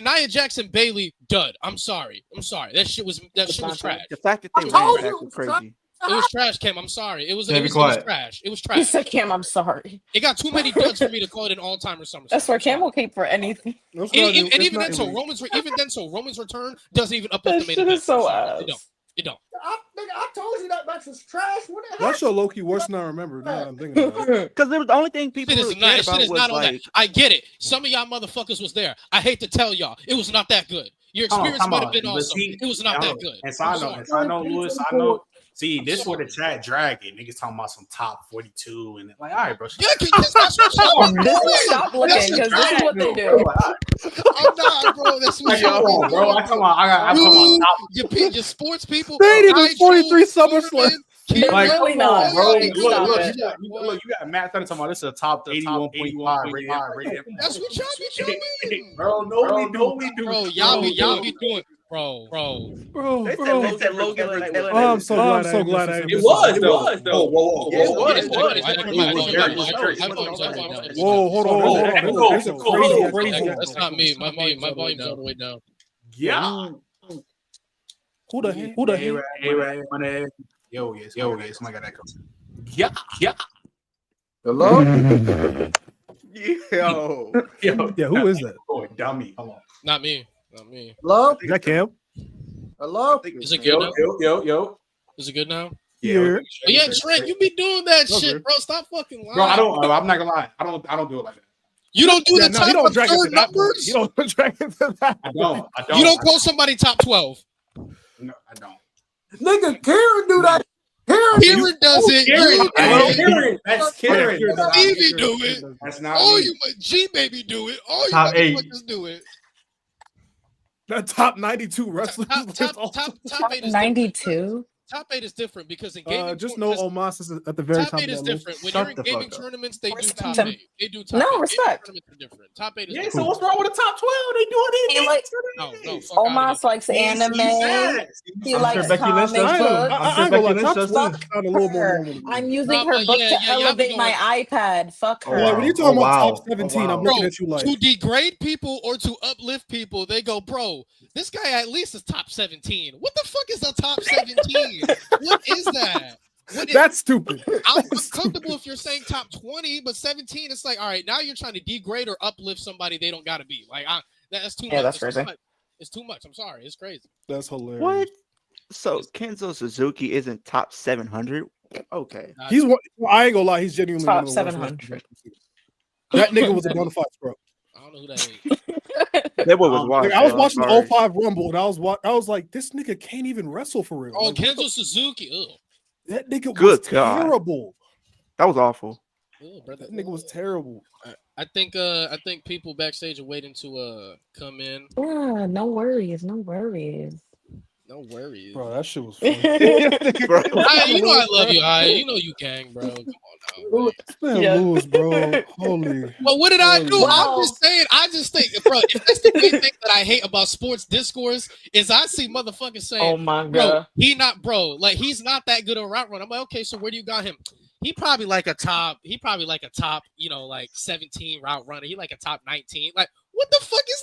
Speaker 4: Nia Jackson Bailey dud. I'm sorry. That shit was trash.
Speaker 3: The fact that they
Speaker 1: told
Speaker 3: ran back
Speaker 1: you,
Speaker 3: was crazy.
Speaker 4: It was trash, Cam. I'm sorry. It was
Speaker 2: Can't be
Speaker 4: it was
Speaker 2: quiet.
Speaker 4: trash. It was
Speaker 9: You
Speaker 4: trash.
Speaker 9: said Cam, I'm sorry.
Speaker 4: It got too many duds for me to call it an all-timer SummerSlam.
Speaker 9: That's where Cam will keep for anything.
Speaker 8: No, it's
Speaker 4: And,
Speaker 8: not-
Speaker 4: and
Speaker 8: it's
Speaker 4: even
Speaker 8: not
Speaker 4: then, so
Speaker 8: elite.
Speaker 4: Roman's return doesn't even uplift
Speaker 9: That
Speaker 4: the main
Speaker 9: shit
Speaker 4: event.
Speaker 9: is so
Speaker 4: It don't.
Speaker 9: ass.
Speaker 4: It don't.
Speaker 1: I told you that match was trash. What the
Speaker 8: That show low-key worse than I remember. Now that I'm thinking about it.
Speaker 3: Because there was the only thing people
Speaker 4: Shit is
Speaker 3: really
Speaker 4: not.
Speaker 3: cared
Speaker 4: Shit
Speaker 3: about
Speaker 4: is
Speaker 3: was
Speaker 4: not on
Speaker 3: like
Speaker 4: that. I get it. Some of y'all motherfuckers was there. I hate to tell y'all, it was not that good. Your
Speaker 5: Come on,
Speaker 4: experience
Speaker 5: come
Speaker 4: might
Speaker 5: on.
Speaker 4: have been
Speaker 5: But
Speaker 4: awesome.
Speaker 5: see,
Speaker 4: It was not that good.
Speaker 5: And
Speaker 4: I'm
Speaker 5: so I
Speaker 4: sorry.
Speaker 5: know, Lewis. I know See, this where the chat dragging. Niggas talking about some top 42 and like, all right, bro.
Speaker 4: Yeah, that's what y'all be
Speaker 9: This
Speaker 4: doing.
Speaker 9: stop looking
Speaker 4: That's
Speaker 9: because
Speaker 4: what
Speaker 9: this is
Speaker 4: y'all
Speaker 9: what they
Speaker 4: do.
Speaker 9: do.
Speaker 4: I'm not, bro. That's what
Speaker 5: Like, come
Speaker 4: y'all
Speaker 5: on,
Speaker 4: be
Speaker 5: bro.
Speaker 4: doing.
Speaker 5: I'm talking about
Speaker 4: Your sports people.
Speaker 8: They ain't even
Speaker 4: I
Speaker 8: 43
Speaker 4: chose
Speaker 8: SummerSlam.
Speaker 4: Foreman,
Speaker 9: They're
Speaker 4: Kieran,
Speaker 5: Like,
Speaker 9: really
Speaker 5: come
Speaker 9: not.
Speaker 5: on, bro.
Speaker 9: Like,
Speaker 5: Look,
Speaker 9: stop
Speaker 5: look,
Speaker 9: it.
Speaker 5: you got Matt Thunder talking about this is a top 81.5 rated.
Speaker 4: That's what y'all be doing.
Speaker 5: Bro, no, we do.
Speaker 4: Bro, y'all be doing. Bro.
Speaker 8: Bro,
Speaker 7: They
Speaker 8: bro.
Speaker 7: said Logan was killing
Speaker 8: Oh, I'm
Speaker 7: it.
Speaker 8: so glad. I'm so glad. I
Speaker 5: It
Speaker 8: didn't
Speaker 5: was,
Speaker 8: miss it.
Speaker 5: though. Whoa.
Speaker 7: Yeah, it was.
Speaker 4: I
Speaker 8: Whoa, hold on. There's a crazy.
Speaker 4: That's not me. My volume's all the way down.
Speaker 5: Yeah.
Speaker 8: Who the hell?
Speaker 5: Hey, yo, yes. Somebody got that coach. Yeah.
Speaker 1: Hello?
Speaker 3: Yo.
Speaker 8: Yeah, who is that?
Speaker 5: Boy, dummy. Hold on.
Speaker 4: Not me.
Speaker 1: Hello?
Speaker 8: Is that Cam?
Speaker 1: Hello?
Speaker 4: Is it good now?
Speaker 5: Yo.
Speaker 4: Is it good now?
Speaker 8: Here.
Speaker 4: But yeah, Trent, you be doing that
Speaker 8: Okay.
Speaker 4: shit, bro. Stop fucking lying.
Speaker 5: Bro, I'm not gonna lie. I don't do it like that.
Speaker 4: You don't do
Speaker 8: Yeah,
Speaker 4: the
Speaker 8: no, you
Speaker 4: top
Speaker 8: don't
Speaker 4: of
Speaker 8: drag it to
Speaker 4: third
Speaker 8: that point.
Speaker 4: numbers.
Speaker 8: You don't drag it to that.
Speaker 5: I don't.
Speaker 4: You don't call somebody top 12.
Speaker 5: No, I don't.
Speaker 1: Nigga, Karen do that.
Speaker 4: Kieran does it. You do it.
Speaker 5: That's Karen.
Speaker 4: Stevie do it.
Speaker 5: That's not
Speaker 4: All
Speaker 5: me.
Speaker 4: you G baby do it. All you
Speaker 2: Top 8.
Speaker 4: motherfuckers do it.
Speaker 8: That top 92 wrestlers.
Speaker 4: Top 8 is
Speaker 9: 92.
Speaker 4: Top 8 is different because in gaming,
Speaker 8: Just know Omas is at the very top.
Speaker 4: top 8
Speaker 8: of
Speaker 4: is
Speaker 8: that list.
Speaker 4: different. When
Speaker 2: Shut
Speaker 4: you're in
Speaker 2: the
Speaker 4: gaming
Speaker 2: fuck up.
Speaker 4: tournaments, they do
Speaker 9: Respect
Speaker 4: top
Speaker 9: him.
Speaker 4: 8. They do top
Speaker 9: No,
Speaker 4: 8. Gaming
Speaker 9: respect.
Speaker 4: tournaments are different. Top 8 is
Speaker 5: Yeah,
Speaker 4: different.
Speaker 5: so what's wrong with the top 12? They doing
Speaker 9: He
Speaker 5: it.
Speaker 9: like
Speaker 4: No, fuck outta
Speaker 9: Omas likes anime. He
Speaker 2: I'm
Speaker 9: likes
Speaker 2: sure Becky Lynch
Speaker 9: comic
Speaker 2: does too.
Speaker 9: books.
Speaker 2: I'm sure
Speaker 8: I ain't gonna lie,
Speaker 2: Becky Lynch
Speaker 8: top
Speaker 2: does
Speaker 8: 12
Speaker 2: too.
Speaker 8: sound a little more
Speaker 9: Her.
Speaker 8: normal.
Speaker 9: I'm using her
Speaker 4: but
Speaker 9: book
Speaker 4: yeah,
Speaker 9: to
Speaker 4: y'all be
Speaker 9: elevate my
Speaker 4: going-
Speaker 9: iPad. Fuck
Speaker 2: Oh,
Speaker 9: her.
Speaker 8: Like,
Speaker 2: wow.
Speaker 8: when you're talking
Speaker 2: Oh,
Speaker 8: about
Speaker 2: wow.
Speaker 8: top 17,
Speaker 2: Oh, wow.
Speaker 8: I'm
Speaker 4: Bro,
Speaker 8: looking at you like,
Speaker 4: to degrade people or to uplift people, they go, bro, this guy at least is top 17. What the fuck is a top 17? What is that?
Speaker 8: that's stupid.
Speaker 4: I'm comfortable if you're saying top 20, but 17, it's like, all right, now you're trying to degrade or uplift somebody they don't got to be. Like, that's too much.
Speaker 9: That's
Speaker 4: It's too
Speaker 9: crazy.
Speaker 4: much. It's too much. I'm sorry. It's crazy.
Speaker 8: That's hilarious.
Speaker 3: What? So Kenzo Suzuki isn't top 700? Okay.
Speaker 4: Nah,
Speaker 8: He's one. I ain't gonna lie. He's genuinely
Speaker 9: Top
Speaker 8: one of the worst
Speaker 9: 700.
Speaker 8: wrestlers. That nigga was a bona fide scrub.
Speaker 4: I don't know who that is.
Speaker 3: That boy was
Speaker 8: Like,
Speaker 3: washed.
Speaker 8: I was
Speaker 3: I'm
Speaker 8: watching
Speaker 3: sorry.
Speaker 8: the 05 Rumble and I was like, this nigga can't even wrestle for real.
Speaker 4: Oh,
Speaker 8: Like,
Speaker 4: Kenzo Suzuki. Ugh.
Speaker 8: that nigga
Speaker 3: Good
Speaker 8: was
Speaker 3: God.
Speaker 8: terrible.
Speaker 3: That was awful.
Speaker 4: Ugh, brother.
Speaker 8: That nigga was terrible.
Speaker 4: I think people backstage are waiting to come in.
Speaker 9: Yeah, no worries. No worries.
Speaker 4: No worries.
Speaker 8: Bro, that shit was funny.
Speaker 3: Bro.
Speaker 4: You know I love you, you know you gang, bro. Come on now. Like,
Speaker 8: Man,
Speaker 9: Yeah.
Speaker 8: lose, bro. Holy.
Speaker 4: well, what did I do?
Speaker 9: Wow.
Speaker 4: I'm just saying. I just think, bro. If that's the main thing that I hate about sports discourse is I see motherfuckers saying,
Speaker 9: Oh my
Speaker 4: bro,
Speaker 9: god.
Speaker 4: he's not that good a route runner. I'm like, okay, so where do you got him? He probably like a top, like 17 route runner. He like a top 19. Like, what the fuck is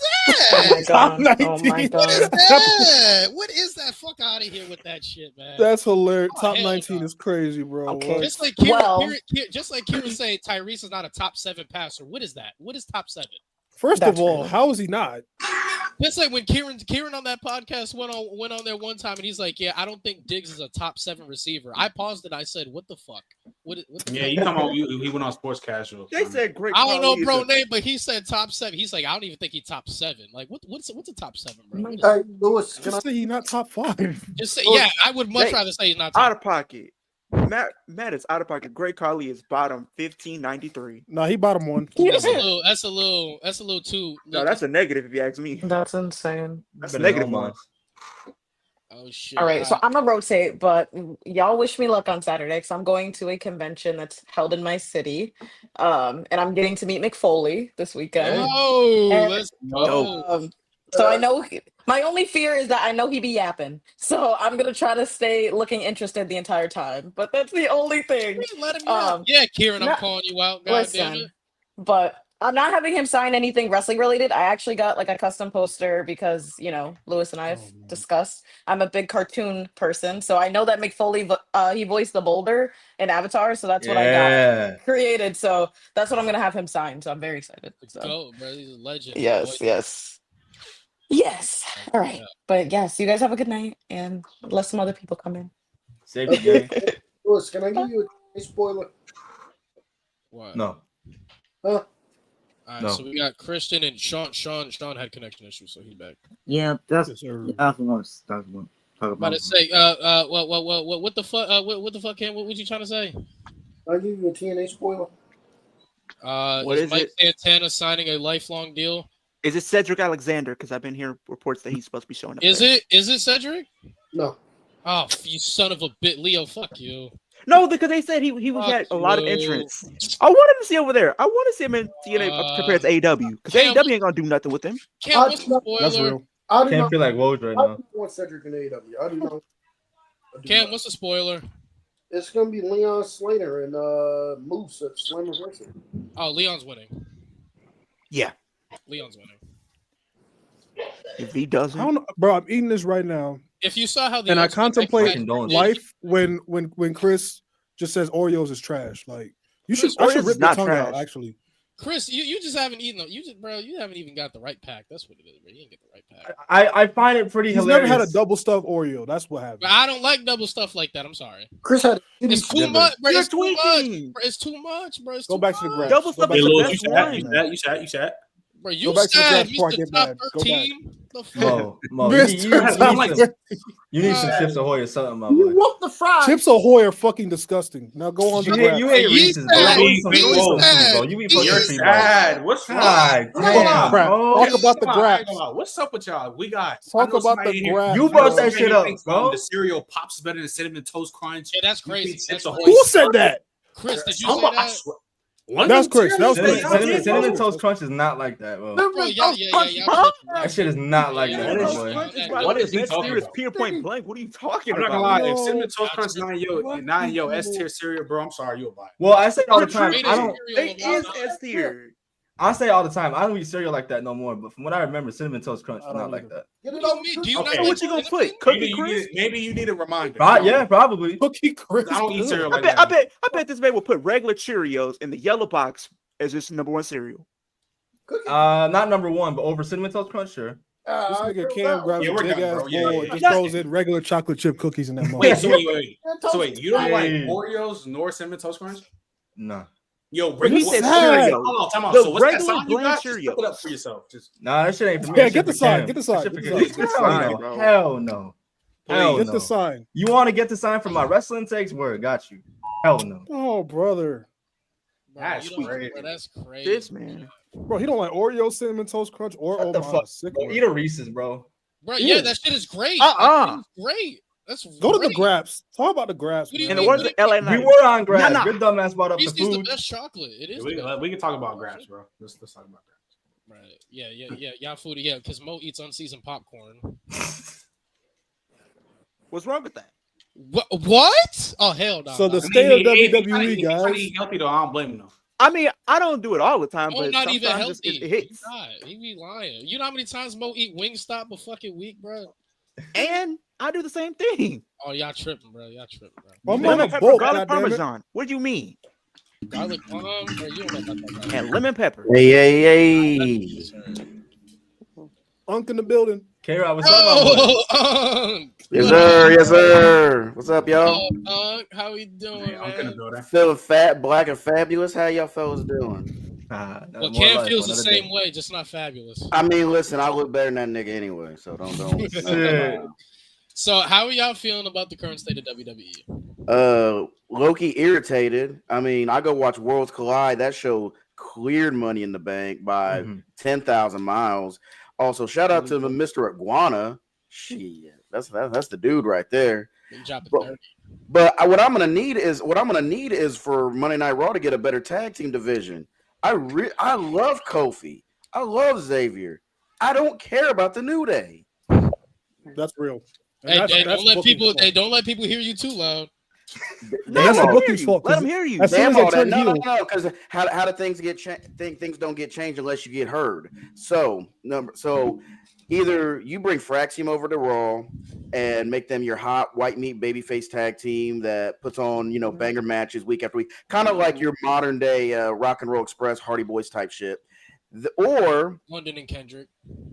Speaker 9: Oh my
Speaker 4: that?
Speaker 8: Top
Speaker 9: god. Oh
Speaker 8: 19.
Speaker 9: my
Speaker 4: What is
Speaker 9: god.
Speaker 4: that? What is that? Fuck out of here with that shit, man.
Speaker 8: That's hilarious.
Speaker 4: Oh,
Speaker 8: Top
Speaker 4: hell
Speaker 8: 19
Speaker 4: no.
Speaker 8: is crazy, bro.
Speaker 9: Okay.
Speaker 8: What?
Speaker 4: Just like Kieran,
Speaker 9: Well-
Speaker 4: just like Kieran saying Tyrese is not a top 7 passer. What is that? What is top 7?
Speaker 8: First
Speaker 9: That's
Speaker 8: of all,
Speaker 9: crazy.
Speaker 8: how is he not?
Speaker 4: Just like when Kieran on that podcast went on there one time and he's like, yeah, I don't think Diggs is a top 7 receiver. I paused it. I said, what the fuck? What the
Speaker 5: Yeah,
Speaker 4: fuck?
Speaker 5: you talking about he went on Sports Casual.
Speaker 3: They said great.
Speaker 4: I don't know,
Speaker 3: Khali is
Speaker 4: bro,
Speaker 3: a-
Speaker 4: name, but he said top 7. He's like, I don't even think he's top 7. Like, what's a top 7, bro? What is-
Speaker 1: Hey, Lewis, can I
Speaker 8: Just say he's not top 5.
Speaker 4: Just say, yeah, I would much rather say he's not
Speaker 3: Out
Speaker 4: top.
Speaker 3: of pocket. Matt is out of pocket. Great Khali is bottom 1593.
Speaker 8: Nah, he bottom one.
Speaker 4: That's a little too.
Speaker 3: No, that's a negative if you ask me.
Speaker 9: That's insane.
Speaker 3: That's a negative one.
Speaker 4: Oh shit!
Speaker 9: All right, so I'm gonna rotate, but y'all wish me luck on Saturday because I'm going to a convention that's held in my city, and I'm getting to meet McFoley this weekend.
Speaker 4: Oh,
Speaker 9: And-
Speaker 4: let's go.
Speaker 9: So I know my only fear is that I know he be yapping, so I'm gonna try to stay looking interested the entire time. But that's the only thing.
Speaker 4: Let him out. Yeah, Kieran, I'm
Speaker 9: not-
Speaker 4: calling you out. God damn it.
Speaker 9: Listen, but I'm not having him sign anything wrestling related. I actually got like a custom poster because Lewis and I have discussed. I'm a big cartoon person, so I know that McFoley he voiced the Boulder in Avatar, so that's what I got created. So that's what I'm gonna have him sign. So I'm very excited. So.
Speaker 4: Go, bro. He's a legend.
Speaker 9: Yes. All right. But yes, you guys have a good night and let some other people come in.
Speaker 2: Save the game.
Speaker 1: Lewis, can I give you a spoiler?
Speaker 4: What?
Speaker 2: No.
Speaker 1: Huh?
Speaker 4: All right,
Speaker 2: No.
Speaker 4: so we got Christian and Sean. Sean had connection issues, so he's back.
Speaker 10: Yeah, that's
Speaker 8: Yes, sir.
Speaker 10: that's one. That's one.
Speaker 4: About to say, what the fuck? What the fuck, Cam? What you trying to say?
Speaker 1: I'll give you a TNA spoiler.
Speaker 3: What
Speaker 4: Is
Speaker 3: is
Speaker 4: Mike
Speaker 3: it?
Speaker 4: Santana signing a lifelong deal?
Speaker 3: Is it Cedric Alexander? Because I've been hearing reports that he's supposed to be showing up.
Speaker 4: Is
Speaker 3: there.
Speaker 4: it? Is it Cedric?
Speaker 1: No.
Speaker 4: Oh, you son of a bit, Leo. Fuck you.
Speaker 3: No, because they said he had a lot of entrants. I want him to see over there. I want to see him in TNA compared to AEW. Because AEW ain't gonna do nothing with him.
Speaker 4: Cam, what's the spoiler?
Speaker 8: That's real.
Speaker 1: I do
Speaker 2: Can't
Speaker 1: not
Speaker 2: feel like Woj right
Speaker 1: I
Speaker 2: now.
Speaker 1: do want Cedric in AEW. I do not.
Speaker 4: Cam, what's the spoiler?
Speaker 1: It's gonna be Leon Slater and Moose at Slammer Wrestling.
Speaker 4: Oh, Leon's winning.
Speaker 3: Yeah.
Speaker 4: Leon's winning.
Speaker 3: If he doesn't,
Speaker 8: I don't know, bro. I'm eating this right now,
Speaker 4: If you saw how the
Speaker 8: and I
Speaker 4: Ultimate
Speaker 8: contemplate
Speaker 4: X match
Speaker 8: life when Chris just says Oreos is trash. Like you should,
Speaker 4: Chris,
Speaker 8: I should
Speaker 3: Oreos
Speaker 8: rip
Speaker 3: is
Speaker 8: your
Speaker 3: not
Speaker 8: tongue
Speaker 3: trash.
Speaker 8: out. Actually,
Speaker 4: Chris, you just haven't eaten. You haven't even got the right pack. That's what it is, bro. You didn't get the right pack.
Speaker 2: I find it pretty
Speaker 8: he's
Speaker 2: hilarious.
Speaker 8: never had a double stuffed Oreo. That's what happened.
Speaker 4: But I don't like double stuff like that. I'm sorry.
Speaker 1: Chris had
Speaker 4: It's too much, bro.
Speaker 3: You're
Speaker 4: It's too much.
Speaker 3: tweaking.
Speaker 4: Bro. It's too much, bro. It's
Speaker 8: Go
Speaker 4: too
Speaker 8: back to the
Speaker 4: much.
Speaker 8: graph.
Speaker 3: Double
Speaker 8: Go
Speaker 3: stuff
Speaker 8: back
Speaker 3: is
Speaker 8: to
Speaker 3: the
Speaker 8: the
Speaker 3: best
Speaker 8: graph.
Speaker 3: one.
Speaker 5: You said.
Speaker 4: Bro, you
Speaker 8: Go back to the
Speaker 4: said
Speaker 8: graph before I
Speaker 4: Mr.
Speaker 8: get
Speaker 4: Top
Speaker 8: mad. Go back.
Speaker 4: 13. The fuck?
Speaker 2: Mo,
Speaker 8: Mr.
Speaker 2: you need some Chips Ahoy or something, my
Speaker 1: You
Speaker 2: boy.
Speaker 1: want the fries?
Speaker 8: Chips Ahoy are fucking disgusting. Now go on to
Speaker 2: You
Speaker 8: the
Speaker 2: hate,
Speaker 8: graph.
Speaker 2: you hate
Speaker 4: He
Speaker 2: Reese's, bro.
Speaker 4: said-
Speaker 2: Go eat some
Speaker 5: he
Speaker 2: Reese's,
Speaker 4: said-
Speaker 2: bro. You be
Speaker 4: he
Speaker 2: fucking
Speaker 5: You're
Speaker 2: tree
Speaker 5: sad. What's wrong?
Speaker 2: God
Speaker 5: Come
Speaker 2: damn,
Speaker 5: on,
Speaker 8: Crap.
Speaker 2: bro.
Speaker 8: Talk about the
Speaker 5: Come on, I ain't
Speaker 8: graphs.
Speaker 5: gonna lie. What's up with y'all? We got.
Speaker 8: Talk
Speaker 5: I know
Speaker 8: about
Speaker 5: somebody
Speaker 8: the
Speaker 5: in here-
Speaker 8: graph.
Speaker 2: You brought that
Speaker 5: somebody
Speaker 2: shit
Speaker 5: here
Speaker 2: up,
Speaker 5: thinks,
Speaker 2: bro.
Speaker 5: The cereal pops better than cinnamon toast crunch.
Speaker 4: Yeah, that's
Speaker 5: You
Speaker 4: crazy.
Speaker 5: think
Speaker 4: That's
Speaker 5: Chips Ahoy
Speaker 4: crazy.
Speaker 8: Who said that?
Speaker 4: Chris, did you
Speaker 5: Somebody-
Speaker 4: say
Speaker 5: I
Speaker 4: that?
Speaker 5: swear- One
Speaker 8: That's
Speaker 5: of them
Speaker 8: Chris. That was
Speaker 5: cereals-
Speaker 8: Chris.
Speaker 2: Cinnamon Toast Crunch is not like that, bro.
Speaker 4: Bro, yeah.
Speaker 2: That shit is not like that,
Speaker 5: What
Speaker 2: my
Speaker 5: is-
Speaker 2: boy.
Speaker 5: What is he
Speaker 3: Best
Speaker 5: talking
Speaker 3: tier is
Speaker 5: about?
Speaker 3: Peter Point Blank. What are you talking
Speaker 5: I'm not
Speaker 3: about?
Speaker 5: gonna lie. If
Speaker 8: No.
Speaker 5: cinnamon toast crunch not in your S tier cereal, bro, I'm sorry, you'll buy it.
Speaker 2: Well, I say all the time,
Speaker 4: Greatest
Speaker 2: I don't.
Speaker 4: cereal
Speaker 3: It
Speaker 4: of all
Speaker 3: is
Speaker 4: time.
Speaker 3: S tier.
Speaker 2: I say all the time, I don't eat cereal like that no more. But from what I remember, Cinnamon Toast Crunch
Speaker 8: I
Speaker 2: is
Speaker 8: don't
Speaker 2: not like
Speaker 8: either.
Speaker 2: that.
Speaker 1: Get it
Speaker 4: What do
Speaker 1: on
Speaker 4: you mean? Do you
Speaker 5: Okay.
Speaker 4: not
Speaker 3: So
Speaker 4: like
Speaker 3: what you gonna
Speaker 4: cinnamon?
Speaker 3: put? Cookie
Speaker 5: Maybe
Speaker 3: Crisp?
Speaker 5: you need a reminder.
Speaker 2: Yeah, probably.
Speaker 8: Cookie Chris.
Speaker 5: I don't eat cereal
Speaker 3: I
Speaker 5: like
Speaker 3: bet,
Speaker 5: that.
Speaker 3: I bet this man will put regular Cheerios in the yellow box as his number one cereal.
Speaker 2: Not number one, but over Cinnamon Toast Crunch, sure.
Speaker 8: This nigga Cam grabs
Speaker 5: Yeah,
Speaker 8: a
Speaker 5: we're
Speaker 8: big
Speaker 5: done,
Speaker 8: ass
Speaker 5: bro. Yeah,
Speaker 8: bowl
Speaker 5: yeah,
Speaker 8: and
Speaker 5: yeah.
Speaker 8: just throws in regular chocolate chip cookies in that mug.
Speaker 5: Wait, so wait, you don't like
Speaker 2: Hey.
Speaker 5: Oreos nor cinnamon toast crunch?
Speaker 2: Nah,
Speaker 5: Yo,
Speaker 3: But he said
Speaker 8: sad.
Speaker 3: Cheerios.
Speaker 5: Hold on, time out.
Speaker 3: The
Speaker 5: So what's that
Speaker 3: regular
Speaker 5: sign you
Speaker 3: bland
Speaker 5: got? Just look it
Speaker 3: Cheerios.
Speaker 5: up for yourself. Just
Speaker 2: nah, that shit ain't for me.
Speaker 8: Yeah,
Speaker 2: That
Speaker 8: get
Speaker 2: shit
Speaker 8: the
Speaker 2: for
Speaker 8: sign,
Speaker 2: Cam.
Speaker 8: get the sign,
Speaker 2: That shit
Speaker 8: get
Speaker 2: for
Speaker 8: the
Speaker 2: Cam.
Speaker 8: sign.
Speaker 3: Get the
Speaker 2: Hell
Speaker 3: sign,
Speaker 2: no.
Speaker 3: bro.
Speaker 2: Hell no. Hell
Speaker 8: Get
Speaker 2: no.
Speaker 8: the sign.
Speaker 2: You want to get the sign for my wrestling takes? Word, got you. Hell no.
Speaker 8: Oh, brother.
Speaker 4: Bro,
Speaker 5: That's
Speaker 4: you don't-
Speaker 5: crazy.
Speaker 4: bro, that's crazy.
Speaker 3: This man.
Speaker 8: Bro, he don't like Oreo cinnamon toast crunch or
Speaker 2: Shut the
Speaker 8: Omaha.
Speaker 2: fuck.
Speaker 8: Sick
Speaker 2: Bro,
Speaker 8: word.
Speaker 2: eat a Reese's, bro.
Speaker 4: Bro,
Speaker 8: Yeah.
Speaker 4: yeah, that shit is great.
Speaker 3: Uh-uh.
Speaker 4: That shit is great. That's
Speaker 8: Go to the
Speaker 4: great.
Speaker 8: graphs. Talk about the graphs.
Speaker 4: What do you
Speaker 8: man.
Speaker 3: And
Speaker 4: mean?
Speaker 3: the words of LA
Speaker 2: We
Speaker 3: Knight.
Speaker 2: were on grabs.
Speaker 3: Nah.
Speaker 2: Your dumb ass brought up the
Speaker 4: Reese's the
Speaker 2: food.
Speaker 4: best chocolate. It is.
Speaker 5: we
Speaker 4: the best.
Speaker 5: can talk about grabs, bro. Let's talk about grabs.
Speaker 4: Right. Yeah. Y'all food. Yeah, because Mo eats unseasoned popcorn.
Speaker 3: What's wrong with that?
Speaker 4: What? Oh hell no.
Speaker 8: So the
Speaker 4: no.
Speaker 8: state of
Speaker 5: He
Speaker 8: WWE,
Speaker 5: trying to
Speaker 8: guys.
Speaker 5: eat healthy though. I don't blame him though.
Speaker 3: I mean, I don't do it all the time,
Speaker 4: Mo
Speaker 3: but
Speaker 4: not even
Speaker 3: sometimes
Speaker 4: healthy.
Speaker 3: it hits.
Speaker 4: He's not. He be lying. You know how many times Mo eat Wingstop a fucking week, bro?
Speaker 3: And I do the same thing.
Speaker 4: Oh, y'all tripping, bro. Y'all tripping, bro.
Speaker 8: I'm
Speaker 3: Lemon
Speaker 8: on a
Speaker 3: pepper,
Speaker 8: boat,
Speaker 3: garlic
Speaker 8: goddammit.
Speaker 3: parmesan. What do you mean?
Speaker 4: Garlic bro. You don't know about that.
Speaker 3: And lemon pepper.
Speaker 7: Hey.
Speaker 8: Unk in the building.
Speaker 2: K-Rod, what's up, my boy?
Speaker 4: Oh,
Speaker 7: Yes, sir. Yes, sir. What's up, y'all?
Speaker 4: how we doing,
Speaker 5: Hey, I'm gonna
Speaker 4: man?
Speaker 5: build that.
Speaker 7: Feeling fat, black, and fabulous. How y'all fellas doing?
Speaker 2: Nah,
Speaker 4: Well,
Speaker 2: more
Speaker 4: Cam
Speaker 2: life,
Speaker 4: feels the
Speaker 2: another
Speaker 4: same
Speaker 2: day.
Speaker 4: way, just not fabulous.
Speaker 7: I mean, listen, I look better than that nigga anyway, so don't.
Speaker 2: Shit.
Speaker 4: So, how are y'all feeling about the current state of WWE?
Speaker 7: Loki irritated. I mean, I go watch Worlds Collide. That show cleared Money in the Bank by
Speaker 2: Mhm.
Speaker 7: 10,000 miles. Also, shout out to Mr. Iguana. Shit, that's the dude right there.
Speaker 4: Been dropping
Speaker 7: Bro.
Speaker 4: 30.
Speaker 7: But what I'm gonna need is for Monday Night Raw to get a better tag team division. I love Kofi. I love Xavier. I don't care about the New Day.
Speaker 8: That's real. And
Speaker 4: Hey,
Speaker 8: that's
Speaker 4: don't let
Speaker 8: booking's
Speaker 4: people.
Speaker 8: fault.
Speaker 4: Hey, don't let people hear you too loud.
Speaker 8: That's the
Speaker 7: all-
Speaker 8: booking's fault.
Speaker 3: Let
Speaker 8: 'cause
Speaker 3: them hear you.
Speaker 8: As soon
Speaker 7: Damn
Speaker 8: as they
Speaker 7: all that.
Speaker 8: turn
Speaker 7: No,
Speaker 8: heel,
Speaker 7: because how do things get things don't get changed unless you get heard. So either you bring Fraxium over to Raw and make them your hot white meat babyface tag team that puts on banger matches week after week, kind of like your modern day Rock and Roll Express Hardy Boys type shit, or
Speaker 4: London and Kendrick.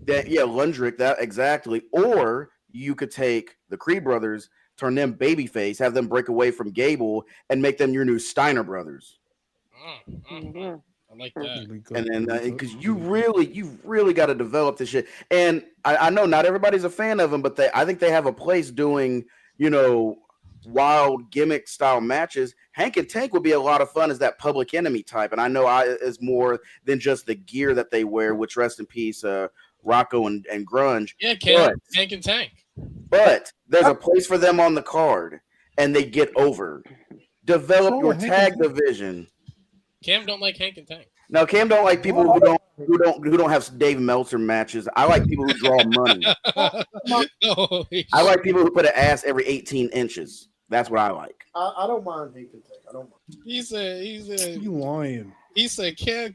Speaker 7: Lundrick, that exactly, or you could take the Creed brothers, turn them babyface, have them break away from Gable, and make them your new Steiner brothers.
Speaker 4: I like that.
Speaker 8: Really good.
Speaker 11: And then because you really got to develop this shit. And I know not everybody's a fan of them, but I think they have a place doing, you know, wild gimmick style matches. Hank and Tank would be a lot of fun as that Public Enemy type. And I know is more than just the gear that they wear, which rest in peace, Rocco and Grunge.
Speaker 4: Yeah, Hank and Tank.
Speaker 11: But there's a place for them on the card, and they get over. Develop your tag division.
Speaker 4: Cam don't like Hank and Tank.
Speaker 11: No, Cam don't like people who don't have Dave Meltzer matches. I like people who draw money. I like people who put an ass every 18 inches. That's what I like.
Speaker 1: I don't mind Hank and Tank. I don't mind.
Speaker 4: He said
Speaker 8: You lying?
Speaker 4: He said Cam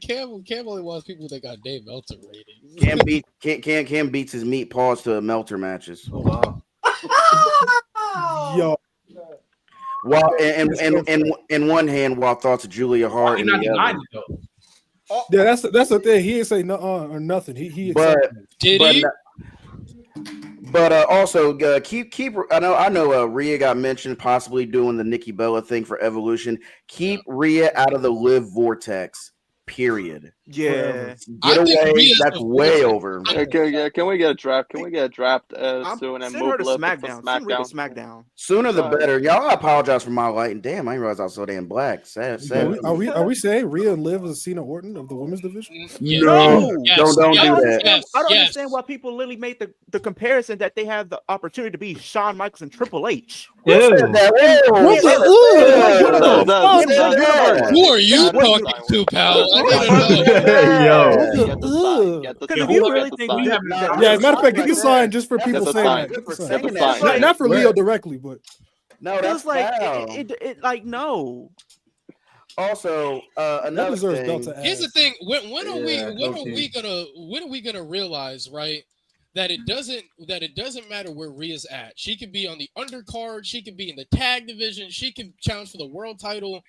Speaker 4: only wants people that got Dave Meltzer ratings.
Speaker 11: Cam beats his meat paws to Meltzer matches.
Speaker 2: Oh, wow.
Speaker 8: Yo,
Speaker 11: While in one hand, while thoughts of Julia Hart in the other.
Speaker 8: yeah, that's the thing. He didn't say no or nothing. He accepted it.
Speaker 4: Did he?
Speaker 11: But also keep. I know. Rhea got mentioned possibly doing the Nikki Bella thing for Evolution. Keep Rhea out of the Live Vortex. Period.
Speaker 3: Yeah.
Speaker 11: Get away. That's way over.
Speaker 12: Okay, can we get a draft? Can we get a draft soon and move
Speaker 3: to
Speaker 12: Liv to
Speaker 3: SmackDown.
Speaker 11: Sooner the better. Y'all, I apologize for my light. And damn, I didn't realize I was so damn black. Sad.
Speaker 8: Are we saying Rhea and Liv is Cena Orton of the women's division?
Speaker 11: No, don't do that.
Speaker 3: I don't understand why people literally made the comparison that they have the opportunity to be Shawn Michaels and Triple H.
Speaker 11: Who said that?
Speaker 4: Who are you talking to, pal? I
Speaker 3: If you really think
Speaker 8: yeah, matter of fact, get the sign just for people saying that. Not for Leo directly, but
Speaker 11: no, that's
Speaker 3: like
Speaker 11: foul.
Speaker 3: it like no.
Speaker 11: Also, another thing.
Speaker 4: Here's the thing: when are we gonna realize, right, that it doesn't matter where Rhea's at. She could be on the undercard. She could be in the tag division. She can challenge for the world title.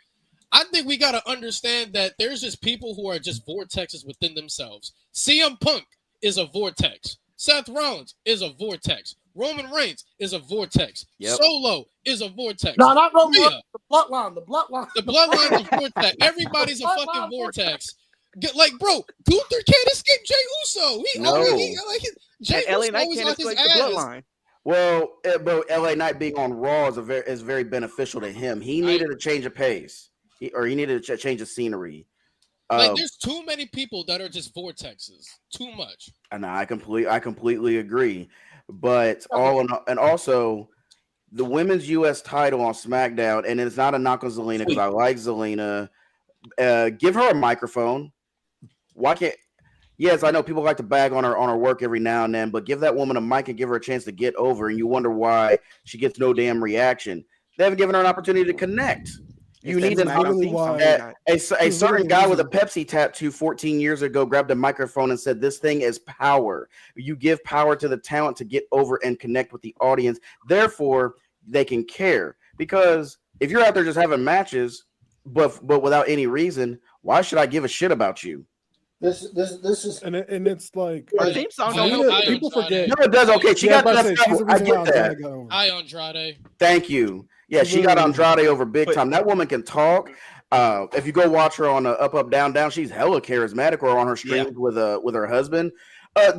Speaker 4: I think we got to understand that there's just people who are just vortexes within themselves. CM Punk is a vortex. Seth Rollins is a vortex. Roman Reigns is a vortex.
Speaker 11: Yep.
Speaker 4: Solo is a vortex.
Speaker 1: No, not Roman.
Speaker 4: Rhea,
Speaker 1: The bloodline. The bloodline.
Speaker 4: the bloodline is a vortex. Everybody's a fucking vortex. Like, bro, Gunther can't escape Jey Uso. Jey
Speaker 3: LA
Speaker 4: Uso
Speaker 3: Knight
Speaker 4: always
Speaker 3: can't
Speaker 4: on his
Speaker 3: escape the
Speaker 4: ass.
Speaker 3: bloodline.
Speaker 11: Well, but LA Knight being on Raw is very beneficial to him. He needed a change of pace, he needed a change of scenery.
Speaker 4: There's too many people that are just vortexes. Too much.
Speaker 11: And I completely agree. But also the women's U.S. title on SmackDown, and it's not a knock on Zelina because I like Zelina. Give her a microphone. Why can't? Yes, I know people like to bag on her work every now and then, but give that woman a mic and give her a chance to get over. And you wonder why she gets no damn reaction. They haven't given her an opportunity to connect. You need a certain guy with a Pepsi tattoo 14 years ago grabbed a microphone and said, "This thing is power. You give power to the talent to get over and connect with the audience. Therefore, they can care. Because if you're out there just having matches, but without any reason, why should I give a shit about you?"
Speaker 1: This is
Speaker 8: and it's like
Speaker 3: Our theme song.
Speaker 8: people forget.
Speaker 11: No, it does. Okay, she got that. I get that.
Speaker 4: Hi, Andrade.
Speaker 11: Thank you. Yeah, she got Andrade over big time. That woman can talk. If you go watch her on Up, Down, Down, she's hella charismatic. Or on her streams with her husband.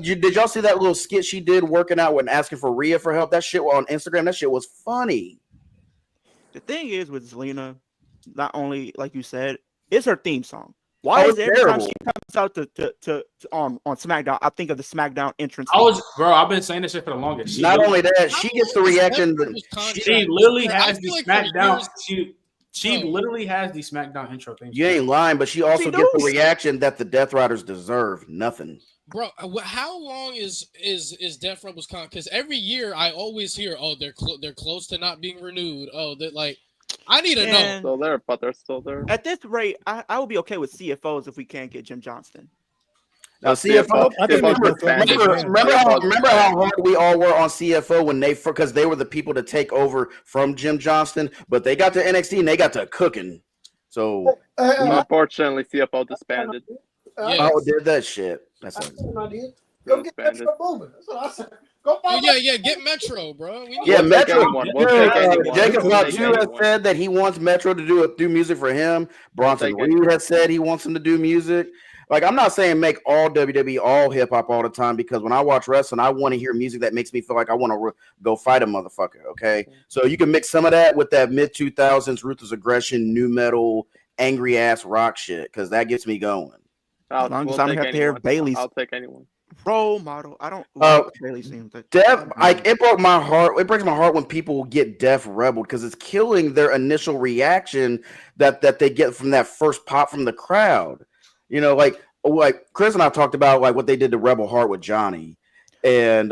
Speaker 11: Did y'all see that little skit she did working out when asking for Rhea for help? That shit on Instagram. That shit was funny.
Speaker 3: The thing is with Zelina, not only like you said, it's her theme song. Why is every time she comes out to on SmackDown, I think of the SmackDown entrance?
Speaker 5: I've been saying this shit for the longest.
Speaker 11: Not only that, she gets the reaction.
Speaker 5: She literally has the SmackDown. She literally has the SmackDown intro thing.
Speaker 11: You ain't lying, but she also gets the reaction that the Death Riders deserve. Nothing.
Speaker 4: Bro, how long is Death Rebels con? Because every year I always hear, oh, they're close to not being renewed. Oh, that like. I need to know.
Speaker 12: Still there, but they're still there.
Speaker 3: At this rate, I would be okay with CFOs if we can't get Jim Johnston.
Speaker 11: Now, CFO. Remember how hard we all were on CFO because they were the people to take over from Jim Johnston, but they got to NXT and they got to cooking. So
Speaker 12: unfortunately, CFO disbanded.
Speaker 11: Oh, did that shit? That's
Speaker 1: an idea. Go get Metro Boomin. That's what I said. Go
Speaker 4: Oh,
Speaker 1: find
Speaker 4: yeah, get Metro, bro. We need
Speaker 11: Yeah,
Speaker 12: We'll take
Speaker 11: Metro.
Speaker 12: anyone. We'll take anyone.
Speaker 11: Jacob
Speaker 12: We'll take
Speaker 11: Fatu has
Speaker 12: anyone.
Speaker 11: said that he wants Metro to do music for him. Bronson
Speaker 12: take
Speaker 11: Reed
Speaker 12: anyone.
Speaker 11: has said he wants him to do music. Like, I'm not saying make all WWE all hip hop all the time, because when I watch wrestling, I want to hear music that makes me feel like I want to go fight a motherfucker. Okay, so you can mix some of that with that mid 2000s ruthless aggression, new metal, angry ass rock shit, because that gets me going.
Speaker 3: As long as
Speaker 12: We'll
Speaker 3: I don't
Speaker 12: take
Speaker 3: have to hear
Speaker 12: anyone.
Speaker 3: Bailey's
Speaker 12: I'll take anyone.
Speaker 3: role model. I don't like Bailey's theme.
Speaker 11: It broke my heart. It breaks my heart when people get Def Rebel, because it's killing their initial reaction that they get from that first pop from the crowd. You know, like Khris and I talked about like what they did to Rebel Heart with Johnny, and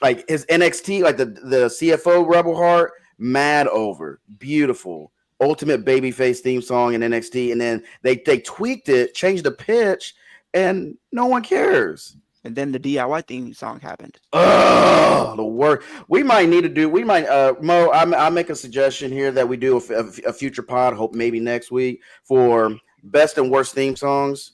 Speaker 11: like his NXT, like the CFO Rebel Heart, mad over, beautiful, ultimate babyface theme song in NXT, and then they tweaked it, changed the pitch, and no one cares.
Speaker 3: And then the DIY theme song happened.
Speaker 11: Oh, the word. We might Mo, I'll make a suggestion here that we do a future pod, hope maybe next week, for best and worst theme songs.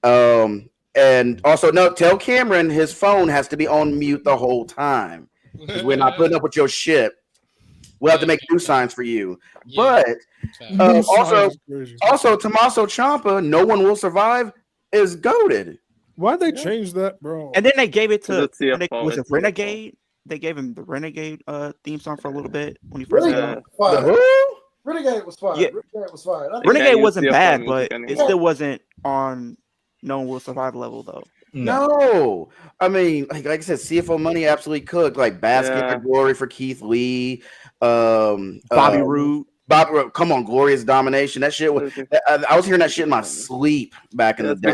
Speaker 11: And also, no, tell Cameron his phone has to be on mute the whole time, because we're not putting up with your shit. We'll have to make new signs for you.
Speaker 4: Yeah.
Speaker 11: But also, Tommaso Ciampa, No One Will Survive, is goated.
Speaker 8: Why'd they change that, bro?
Speaker 3: And then they gave it to
Speaker 12: It's a CFO,
Speaker 3: was it
Speaker 12: it's
Speaker 3: Renegade? They gave him the Renegade theme song for a little bit when he first
Speaker 1: Renegade
Speaker 3: came out.
Speaker 1: was fine.
Speaker 11: Who?
Speaker 1: Renegade was fine.
Speaker 3: Yeah.
Speaker 1: Renegade was fine. I think
Speaker 3: Renegade
Speaker 12: use
Speaker 3: wasn't
Speaker 12: CFO
Speaker 3: bad,
Speaker 12: music
Speaker 3: but
Speaker 12: anymore.
Speaker 3: it still wasn't on No One Will Survive level though.
Speaker 11: No, I mean, like I said, CFO money absolutely cooked. Like Basket
Speaker 12: Yeah.
Speaker 11: of Glory for Keith Lee,
Speaker 3: Bobby Roode.
Speaker 11: Come on, Glorious Domination. That shit was. I was hearing that shit in my sleep back in the
Speaker 12: It's
Speaker 11: day.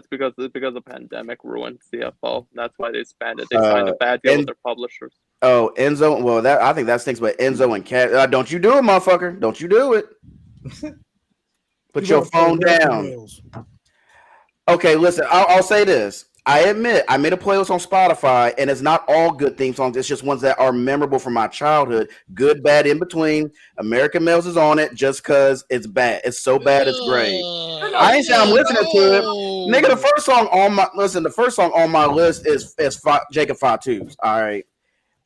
Speaker 12: because the pandemic ruined CFO. That's why they disbanded. They signed a bad deal with their publishers.
Speaker 11: Oh, Enzo. Well, I think that stinks. But Enzo and Cat, don't you do it, motherfucker? Don't you do it? Put your phone down. Okay, listen. I'll say this. I admit I made a playlist on Spotify, and it's not all good theme songs. It's just ones that are memorable from my childhood. Good, bad, in between. American Males is on it just because it's bad. It's so bad, it's great. I ain't saying I'm listening to it, nigga. The first song on my list is Jacob Fatu's. All right,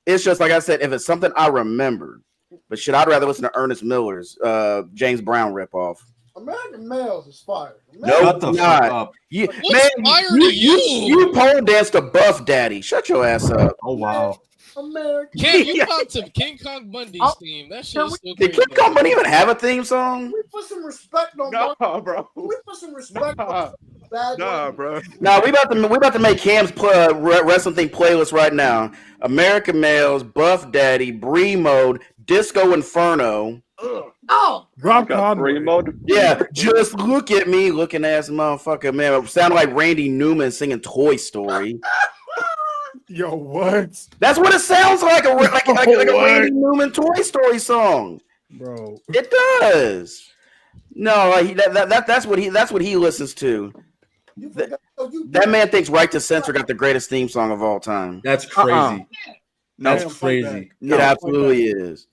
Speaker 11: it's just like I said. If it's something I remember, but shit, I'd rather listen to Ernest Miller's James Brown ripoff.
Speaker 1: American Males is fire.
Speaker 11: No, it's not. You pole danced to Buff Daddy. Shut your ass up.
Speaker 2: Oh wow.
Speaker 1: American.
Speaker 4: Can you pop to King Kong Bundy's theme? That shit is still
Speaker 11: Did
Speaker 4: crazy.
Speaker 11: King Kong Bundy even have a theme song?
Speaker 1: We put some respect on
Speaker 3: bro.
Speaker 1: We put some respect on bad
Speaker 3: bro.
Speaker 11: Nah, we about to make Cam's wrestling thing playlist right now. American Males, Buff Daddy, Bree Mode, Disco Inferno.
Speaker 1: Oh,
Speaker 8: Rob Conway.
Speaker 11: Yeah, just look at me, looking ass motherfucker, man. It sounded like Randy Newman singing Toy Story.
Speaker 8: Yo, what?
Speaker 11: That's what it sounds like, like a Randy Newman Toy Story song,
Speaker 8: bro.
Speaker 11: It does. No, that's what he listens to. That man thinks Right to Censor got the greatest theme song of all time.
Speaker 2: That's crazy.
Speaker 11: That's
Speaker 2: crazy.
Speaker 11: It absolutely is.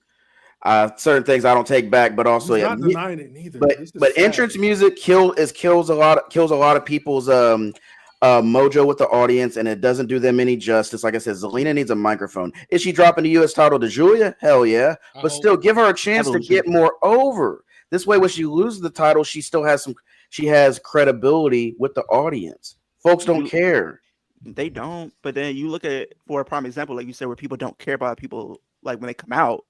Speaker 11: Certain things I don't take back, but also
Speaker 8: He's not denying it neither.
Speaker 11: But entrance music kills a lot of people's mojo with the audience, and it doesn't do them any justice. Like I said, Zelina needs a microphone. Is she dropping the U.S. title to Julia? Hell yeah, but still give her a chance to get more over. This way, when she loses the title, she still has credibility with the audience. Folks don't care.
Speaker 3: They don't. But then you look at, for a prime example, like you said, where people don't care about people, like when they come out.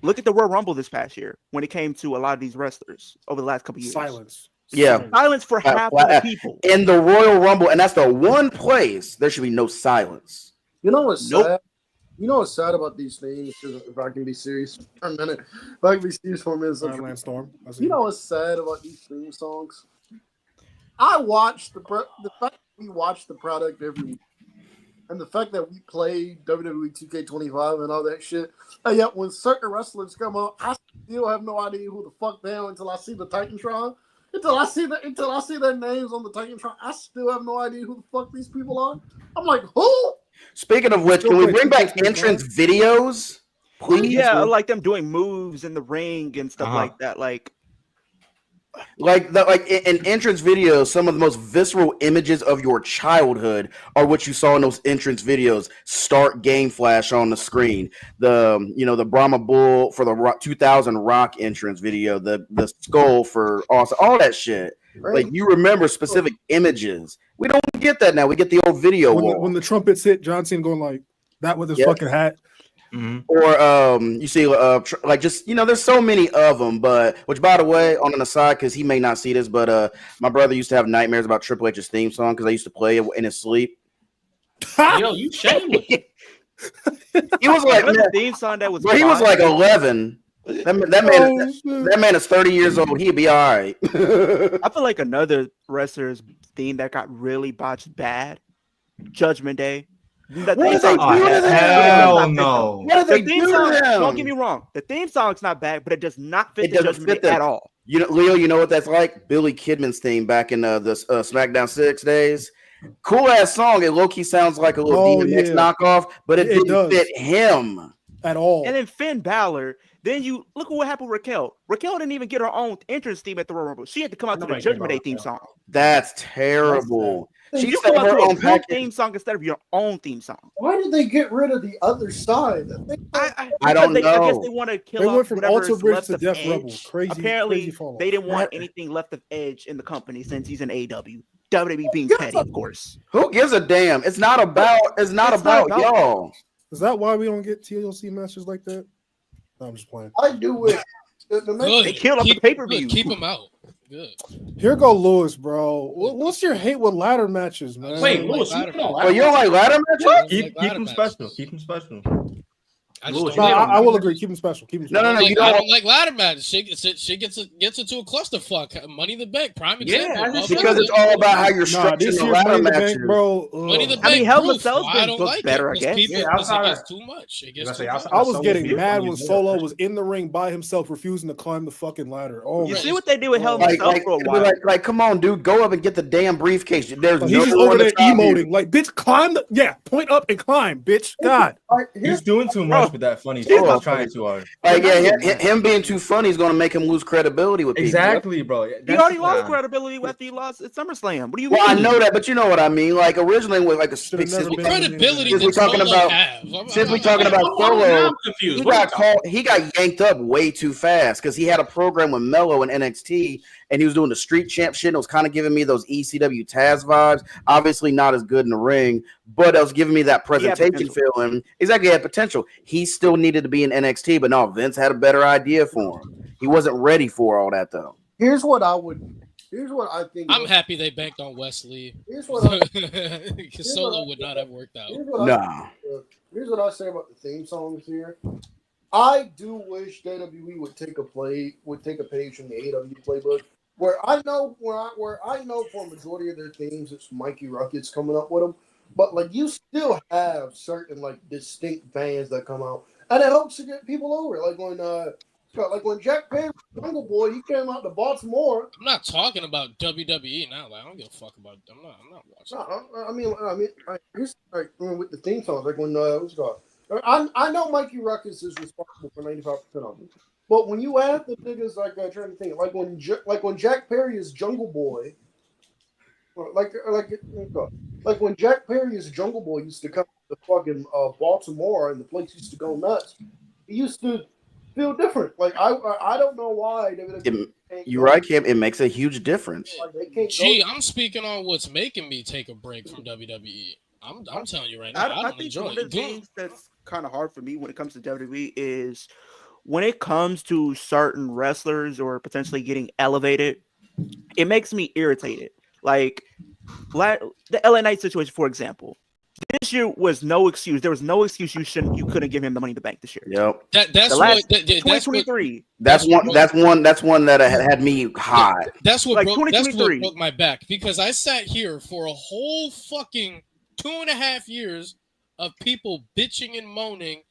Speaker 3: Look at the Royal Rumble this past year when it came to a lot of these wrestlers over the last couple of years.
Speaker 8: Silence.
Speaker 11: Yeah.
Speaker 3: Silence for half of the people.
Speaker 11: In the Royal Rumble, and that's the one place there should be no silence.
Speaker 1: You know what's sad? You know what's sad about these things? If I can be serious for a minute. If I can be serious for a minute.
Speaker 8: Landstorm.
Speaker 1: You know what's sad about these theme songs? I watch the fact that we watch the product every week. And the fact that we play WWE 2K25 and all that shit, and yet when certain wrestlers come on, I still have no idea who the fuck they are until I see the Titantron. Until I see their names on the Titantron, I still have no idea who the fuck these people are. I'm like, who?
Speaker 11: Speaking of which, can we bring back entrance videos, please?
Speaker 3: Yeah, like them doing moves in the ring and stuff like that. Like,
Speaker 11: Like in entrance videos, some of the most visceral images of your childhood are what you saw in those entrance videos. Start game flash on the screen. The Brahma Bull for the 2000 Rock entrance video. The skull for awesome. All that shit. Like you remember specific images. We don't get that now. We get the old video wall.
Speaker 8: When the trumpets hit, John Cena going like that with his fucking hat.
Speaker 2: Mm-hmm.
Speaker 11: Or you see like just there's so many of them, but which by the way, on an aside, because he may not see this, but my brother used to have nightmares about Triple H's theme song because I used to play it in his sleep.
Speaker 5: Yo, you shameless.
Speaker 11: He was like
Speaker 3: the theme song that was.
Speaker 11: Bro, he was like 11. That man is 30 years old. He'd be all right.
Speaker 3: I feel like another wrestler's theme that got really botched bad. Judgment Day.
Speaker 11: What did they do to them?
Speaker 2: Hell no.
Speaker 11: What did they do to them?
Speaker 3: Don't get me wrong. The theme song's not bad, but it does not fit the Judgment Day at all.
Speaker 11: Leo, you know what that's like? Billy Kidman's theme back in the SmackDown 6 days. Cool ass song. It low key sounds like a little DMX knockoff, but it didn't fit him
Speaker 8: at all.
Speaker 3: And then Finn Balor. Then you look at what happened with Raquel. Raquel didn't even get her own entrance theme at the Royal Rumble. She had to come out to the Judgment Day theme song.
Speaker 11: That's terrible.
Speaker 3: You come out to a good theme song instead of your own theme song.
Speaker 1: Why did they get rid of the other side?
Speaker 11: I don't know.
Speaker 3: I guess they want to kill off whatever's left of
Speaker 8: Death
Speaker 3: Edge.
Speaker 8: Rebel. Crazy.
Speaker 3: Apparently,
Speaker 8: crazy
Speaker 3: they didn't want anything left of Edge in the company since he's in AEW. WWE being petty, of course.
Speaker 11: Who gives a damn? It's not about y'all.
Speaker 8: Is that why we don't get TLC matches like that? No, I'm just playing.
Speaker 1: I do it.
Speaker 3: They killed off the pay-per-view.
Speaker 4: Keep him out. Good.
Speaker 8: Here go Lewis, bro. What's your hate with ladder matches, man?
Speaker 5: Wait, Lewis, you don't
Speaker 11: like ladder matches?
Speaker 2: Keep them special. Keep them special.
Speaker 8: I will agree. Keep them special. Keep them special.
Speaker 4: No. I don't like ladder matches. She gets into a clusterfuck. Money in the Bank, prime example.
Speaker 11: Yeah, because it's all about how you're structuring the ladder matches,
Speaker 8: bro.
Speaker 4: Money in the Bank.
Speaker 3: I mean, Hell in a Cell's
Speaker 4: I
Speaker 3: been
Speaker 4: don't
Speaker 3: booked
Speaker 4: like
Speaker 3: better, I
Speaker 4: it
Speaker 3: guess.
Speaker 4: because it gets too much. It gets too much.
Speaker 8: I was getting mad when Solo was in the ring by himself, refusing to climb the fucking ladder. Oh,
Speaker 3: you see what they did with Hell in a Cell for a while?
Speaker 11: Like, come on, dude, go up and get the damn briefcase. There's
Speaker 8: he's just over there emoting, like, bitch, climb the point up and climb, bitch. God,
Speaker 2: he's doing too much with that funny shit. He's trying too hard.
Speaker 11: Like, him being too funny is going to make him lose credibility with people.
Speaker 2: Exactly, bro.
Speaker 3: He already lost credibility after he lost at SummerSlam. What do you mean?
Speaker 11: Well, I know that, but you know what I mean. Like, originally with like since we're talking about Solo, he got yanked up way too fast because he had a program with Melo in NXT and he was doing the street champ shit. And it was kind of giving me those ECW Taz vibes. Obviously, not as good in the ring, but it was giving me that presentation feeling. Exactly, he had potential. He still needed to be in NXT, but no, Vince had a better idea for him. He wasn't ready for all that though.
Speaker 1: Here's what I think.
Speaker 4: I'm happy they banked on Wesley.
Speaker 1: Here's what
Speaker 4: because Solo would not have worked out.
Speaker 1: Here's what I say about the theme songs here. I do wish WWE would take a page from the AEW playbook. Where I know for a majority of their themes, it's Mikey Ruckus coming up with them. But like you still have certain like distinct bands that come out, and it helps to get people over. Like when Jack Perry, Jungle Boy, he came out to Baltimore.
Speaker 4: I'm not talking about WWE now. Like I don't give a fuck about. I'm not watching.
Speaker 1: Here's like with the theme songs. Like when what's it called? I know Mikey Ruckus is responsible for 95% of them. But when you add the niggas like trying to think, like when Jack Perry is Jungle Boy, like when Jack Perry is Jungle Boy used to come to fucking Baltimore and the place used to go nuts. He used to feel different. Like I don't know why.
Speaker 11: You're right, Cam. It makes a huge difference.
Speaker 4: I'm speaking on what's making me take a break from WWE. I'm telling you right now. I don't
Speaker 3: think
Speaker 4: enjoy
Speaker 3: one of the things that's kind of hard for me when it comes to WWE is when it comes to certain wrestlers or potentially getting elevated, it makes me irritated. Like the LA Knight situation, for example. This year was no excuse. There was no excuse you couldn't give him the Money in the Bank this year.
Speaker 11: Yep.
Speaker 3: That's 2023.
Speaker 11: That's one that had me hot.
Speaker 4: That's what broke my back because I sat here for a whole fucking 2.5 years of people bitching and moaning.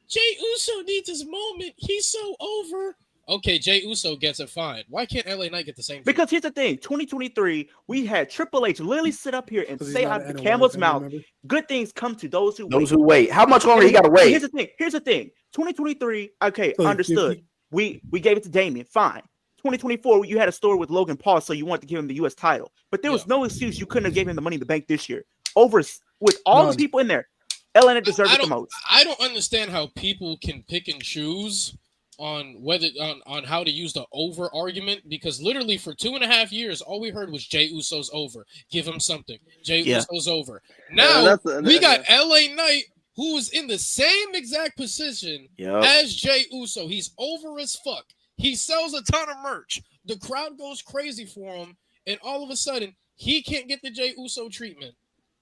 Speaker 4: Jey Uso needs his moment. He's so over. Okay, Jey Uso gets it fine. Why can't LA Knight get the same thing?
Speaker 3: Because here's the thing. 2023, we had Triple H literally sit up here and say out the camel's mouth, good things come to those who
Speaker 11: wait. How much longer he got to wait?
Speaker 3: Here's the thing. 2023, okay, understood. We gave it to Damian. Fine. 2024, you had a story with Logan Paul, so you wanted to give him the U.S. title. But there was no excuse you couldn't have given him the Money in the Bank this year. With all the people in there, LA Knight deserved it the most.
Speaker 4: I don't understand how people can pick and choose on whether on how to use the over argument, because literally for 2.5 years, all we heard was Jey Uso's over. Give him something. Jey Uso's over. Now we got LA Knight, who is in the same exact position as Jey Uso. He's over as fuck. He sells a ton of merch. The crowd goes crazy for him, and all of a sudden, he can't get the Jey Uso treatment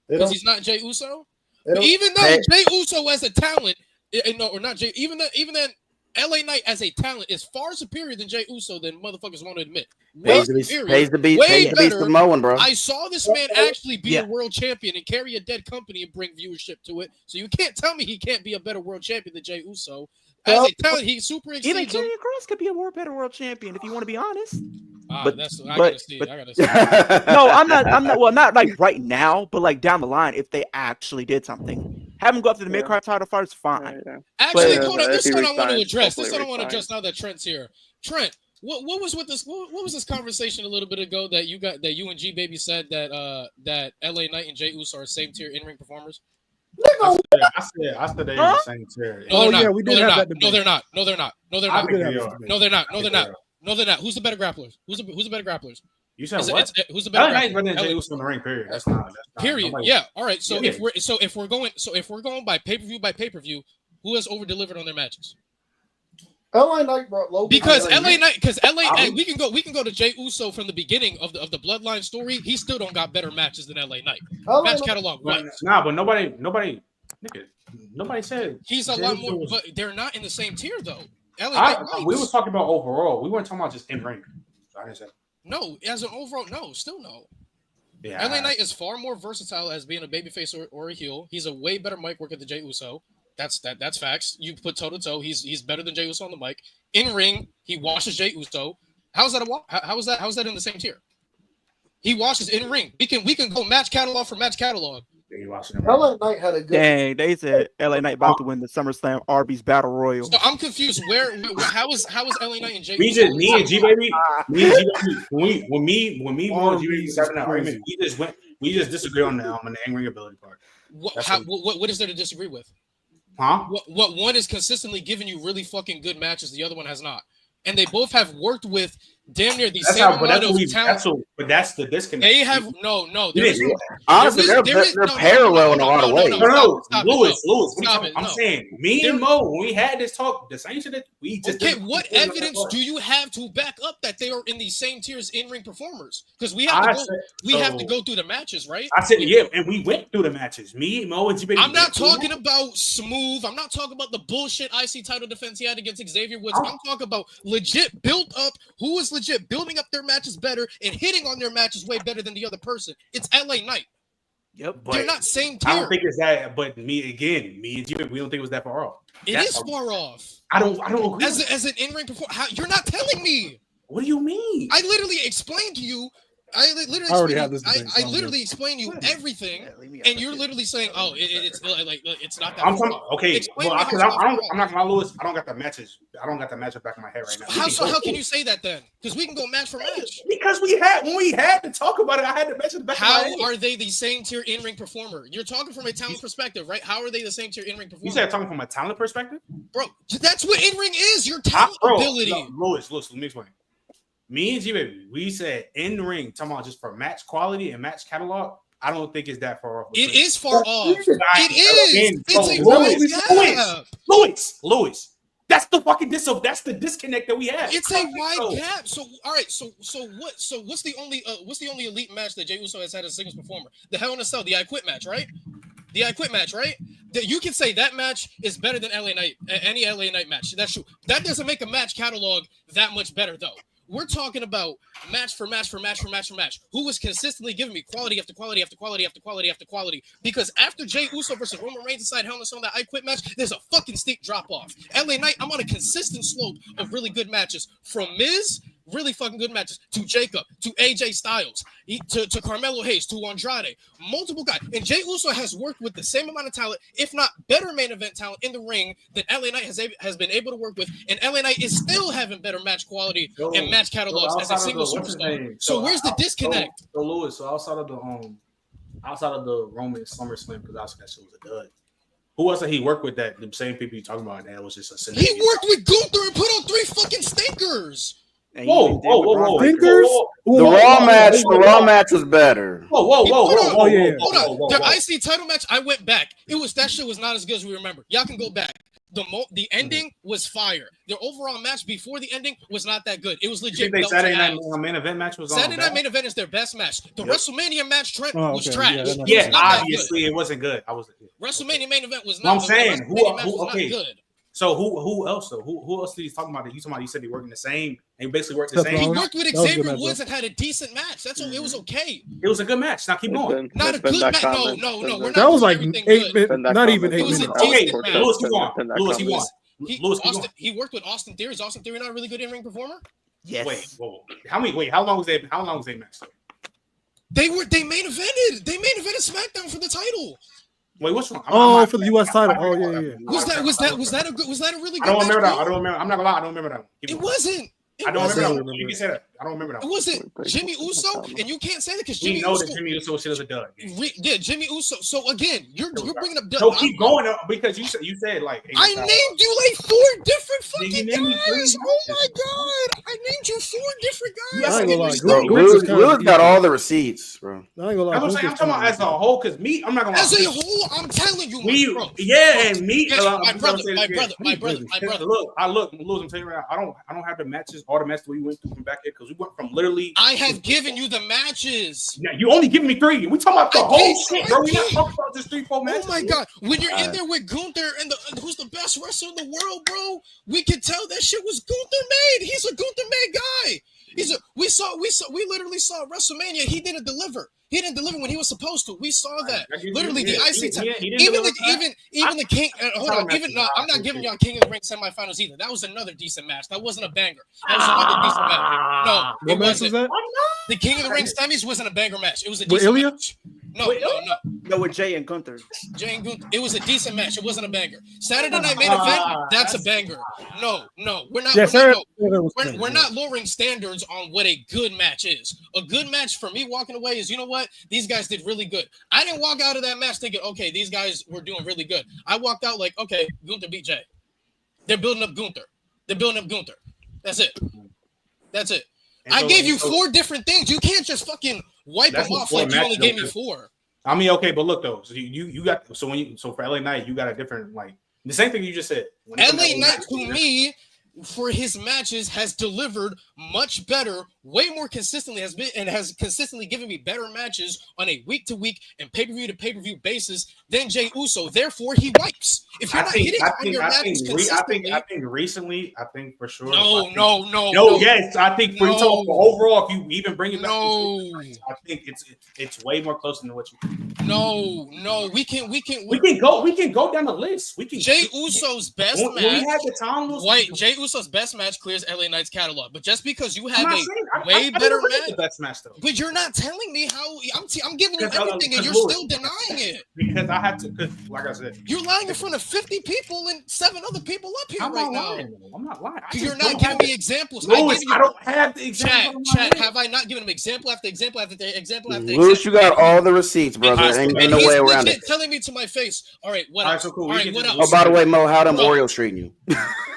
Speaker 4: because he's not Jey Uso. But even though Jey Uso as a talent, even then, LA Knight as a talent is far superior than Jey Uso than motherfuckers want to admit. Way better.
Speaker 11: Samoan, bro.
Speaker 4: I saw this man actually be a world champion and carry a dead company and bring viewership to it. So you can't tell me he can't be a better world champion than Jey Uso. As a talent, he super exceeds
Speaker 3: even
Speaker 4: him.
Speaker 3: Karrion Kross could be a better world champion if you want to be honest.
Speaker 4: I gotta see.
Speaker 3: No, I'm not. Well, not like right now, but like down the line, if they actually did something, have him go after the mid-card title fight is fine.
Speaker 4: Actually, hold on. This is what I want to address. Now that Trent's here. Trent, what was with this? What was this conversation a little bit ago that you and G Baby said that LA Knight and Jey Uso are same tier in-ring performers?
Speaker 5: I said they're in the same tier.
Speaker 8: We did have that debate.
Speaker 4: No, they're not. No, they're not. No, they're not. Who's the better grapplers? Who's the better grapplers?
Speaker 5: You said what?
Speaker 4: Who's the better?
Speaker 5: LA Knight's better than Jey Uso in the ring. Period. That's not
Speaker 4: period. Yeah. All right. So if we're going by pay-per-view, who has over-delivered on their matches?
Speaker 1: LA Knight brought Logan.
Speaker 4: Because we can go to Jey Uso from the beginning of the Bloodline story. He still don't got better matches than LA Knight. Match catalog.
Speaker 5: But nobody said
Speaker 4: he's a lot more. But they're not in the same tier though.
Speaker 5: We were talking about overall. We weren't talking about just in ring.
Speaker 4: No, as an overall, no, still no.
Speaker 5: Yeah,
Speaker 4: LA Knight is far more versatile as being a babyface or a heel. He's a way better mic worker than Jey Uso. That's facts. You put toe to toe. He's better than Jey Uso on the mic. In ring, he washes Jey Uso. How's that how's that in the same tier? He washes in ring. We can go match catalog for match catalog.
Speaker 1: LA Knight had a good.
Speaker 3: Dang, they said LA Knight about to win the SummerSlam Arby's Battle Royal.
Speaker 4: So I'm confused. How is LA Knight and Jey?
Speaker 5: Me and G Baby. When me and G Baby having that argument, we just disagree on the in-ring ability part.
Speaker 4: What is there to disagree with?
Speaker 5: Huh?
Speaker 4: What one is consistently giving you really fucking good matches, the other one has not. And they both have worked with damn near the same amount of talent.
Speaker 5: But that's the disconnect.
Speaker 4: They have no.
Speaker 11: Honestly, they're parallel in a lot of ways.
Speaker 5: No, Lewis. I'm saying me and Mo, when we had this talk, the same shit that we just.
Speaker 4: Okay, what evidence do you have to back up that they are in the same tiers in-ring performers? Because we have to go through the matches, right?
Speaker 5: I said and we went through the matches. Me, Mo, and G-Baby.
Speaker 4: I'm not talking about smooth. I'm not talking about the bullshit IC title defense he had against Xavier Woods. I'm talking about legit built up. Who is legit building up their matches better and hitting on their matches way better than the other person? It's LA Knight.
Speaker 3: Yep,
Speaker 4: they're not same tier.
Speaker 5: I don't think it's that. But me and G, we don't think it was that far off.
Speaker 4: It is far off.
Speaker 5: I don't agree.
Speaker 4: As an in-ring performer, you're not telling me.
Speaker 5: What do you mean?
Speaker 4: I literally explained to you. I literally explained to you everything, and you're literally saying, "Oh, it's not that."
Speaker 5: I'm not gonna Lewis. I don't got the matches. I don't got the matchup back in my head right now.
Speaker 4: How can you say that then? Because we can go match for match.
Speaker 5: Because when we had to talk about it, I had to mention the back.
Speaker 4: How are they the same tier in-ring performer? You're talking from a talent perspective, right? How are they the same tier in-ring performer?
Speaker 5: You said talking from a talent perspective,
Speaker 4: bro. That's what in-ring is. Your talent ability.
Speaker 5: No, Lewis, let me explain. Me and G-Baby, we said in ring, talking about just for match quality and match catalog, I don't think it's that far off.
Speaker 4: It is far off. It is. It's a
Speaker 5: Lewis. That's the fucking that's the disconnect that we have.
Speaker 4: It's a wide gap. So all right. So what's the only elite match that Jey Uso has had as a singles performer? The Hell in a Cell, the I Quit match, right? The I Quit match, right? You can say that match is better than LA Knight, any LA Knight match. That's true. That doesn't make a match catalog that much better though. We're talking about match for match. Who was consistently giving me quality after quality after quality after quality after quality? Because after Jey Uso versus Roman Reigns inside Hell in a Cell, that I Quit match, there's a fucking steep drop off. LA Knight, I'm on a consistent slope of really good matches from Miz, really fucking good matches to Jacob, to AJ Styles, to Carmelo Hayes, to Andrade, multiple guys. And Jey Uso has worked with the same amount of talent, if not better main event talent in the ring that LA Knight has been able to work with. And LA Knight is still having better match quality and match catalogs as a single superstar. So where's the disconnect?
Speaker 5: So Lewis, so outside of the Roman SummerSlam, because obviously that shit was a dud. Who else did he work with that the same people you talking about? That was just a
Speaker 4: He worked with Gunther and put on 3 fucking stinkers.
Speaker 5: Whoa.
Speaker 8: Stinkers?
Speaker 11: The Raw match was better.
Speaker 5: Whoa.
Speaker 4: Hold on. Their IC title match, I went back. That shit was not as good as we remember. Y'all can go back. The ending was fire. Their overall match before the ending was not that good. It was legit.
Speaker 5: The Saturday night main event match was
Speaker 4: Saturday night main event is their best match. The WrestleMania match, Trent, was trash.
Speaker 5: Yeah, obviously it wasn't good.
Speaker 4: WrestleMania main event was not.
Speaker 5: I'm saying
Speaker 4: who good.
Speaker 5: So who else though? Who else did he talking about? You said he worked in the same. He basically worked the same.
Speaker 4: He worked with Xavier Woods and had a decent match. That's it was okay.
Speaker 5: It was a good match. Now keep going.
Speaker 4: Not a good match. No. We're not.
Speaker 8: That was like 8 minutes. Not even 8 minutes.
Speaker 5: Okay, Lewis, keep going. Lewis, he won.
Speaker 4: He worked with Austin Theory. Is Austin Theory not a really good in-ring performer?
Speaker 3: Yes.
Speaker 5: Whoa. How long was they match?
Speaker 4: They main evented. They main evented SmackDown for the title.
Speaker 5: Wait, what's wrong?
Speaker 8: For the U.S. title. Oh yeah.
Speaker 4: Was that a really good?
Speaker 5: I don't remember that. I'm not gonna lie. I don't remember that.
Speaker 4: It wasn't.
Speaker 5: I don't remember that. You can say that. I don't remember that.
Speaker 4: It wasn't Jimmy Uso, and you can't say that because Jimmy
Speaker 5: Uso.
Speaker 4: Uso.
Speaker 5: That Jimmy Uso shit is a dud.
Speaker 4: Yeah, Jimmy Uso. So again, you're bringing up.
Speaker 5: So keep going up because you said like.
Speaker 4: I named you like 4 different fucking guys. Oh my god! I named you 4 different guys.
Speaker 11: Lewis got all the receipts, bro.
Speaker 8: I ain't gonna lie.
Speaker 5: I'm talking about as a whole because I'm not gonna lie.
Speaker 4: As a whole, I'm telling you,
Speaker 5: my brother. Look, Lewis, I'm telling you right now, I don't have the matches, all the matches we went through from back here because we went from literally.
Speaker 4: I have given you the matches.
Speaker 5: Yeah, you only giving me 3. We talking about the whole shit, bro. We not talking about just 3-4 matches.
Speaker 4: Oh my god, when you're in there with Gunther and who's the best wrestler in the world, bro, we can tell that shit was Gunther made. He's a Gunther made guy. We literally saw WrestleMania. He didn't deliver. He didn't deliver when he was supposed to. We saw that. Literally, the IC title. Even the King. Hold on. I'm not giving y'all King of the Ring semifinals either. That was another decent match. That wasn't a banger. That was another decent match. No, it wasn't. The King of the Ring semis wasn't a banger match. It was a decent match.
Speaker 3: No, with Jay and Gunther.
Speaker 4: It was a decent match. It wasn't a banger. Saturday night main event, that's a banger. No, we're not. We're not lowering standards on what a good match is. A good match for me walking away is, you know what? These guys did really good. I didn't walk out of that match thinking, okay, these guys were doing really good. I walked out like, okay, Gunther beat Jay. They're building up Gunther. That's it. I gave you 4 different things. You can't just fucking wipe them off like you only gave me 4.
Speaker 5: I mean, okay, but look though. So you got for LA Knight, you got a different the same thing you just said.
Speaker 4: LA Knight to me, for his matches, has delivered much better, way more consistently, has consistently given me better matches on a week-to-week and pay-per-view to pay-per-view basis than Jey Uso. Therefore, he wipes. If you're not hitting on your matches consistently,
Speaker 5: I think recently, for sure.
Speaker 4: No.
Speaker 5: Yes, I think for overall, if you even bring it back, I think it's way more close than what you think.
Speaker 4: No. We can
Speaker 5: go down the list.
Speaker 4: Jey Uso's best match.
Speaker 5: We had the time.
Speaker 4: Jey Uso's best match clears LA Knight's catalog, but just because you have way better match,
Speaker 5: best match though.
Speaker 4: But you're not telling me how. I'm giving you everything, and you're still denying it.
Speaker 5: Because I have to. Because, like I said,
Speaker 4: you're lying in front of 50 people and 7 other people up here right now.
Speaker 5: I'm not lying.
Speaker 4: You're not giving me examples.
Speaker 5: Lewis, I don't have the example.
Speaker 4: Chat. Have I not given him example after example after example after example?
Speaker 11: Lewis, you got all the receipts, brother. Ain't no way around it.
Speaker 4: Telling me to my face. All right, what else?
Speaker 5: So cool.
Speaker 4: All right, what else?
Speaker 11: Oh, by the way, Mo, how them Oreos treating you?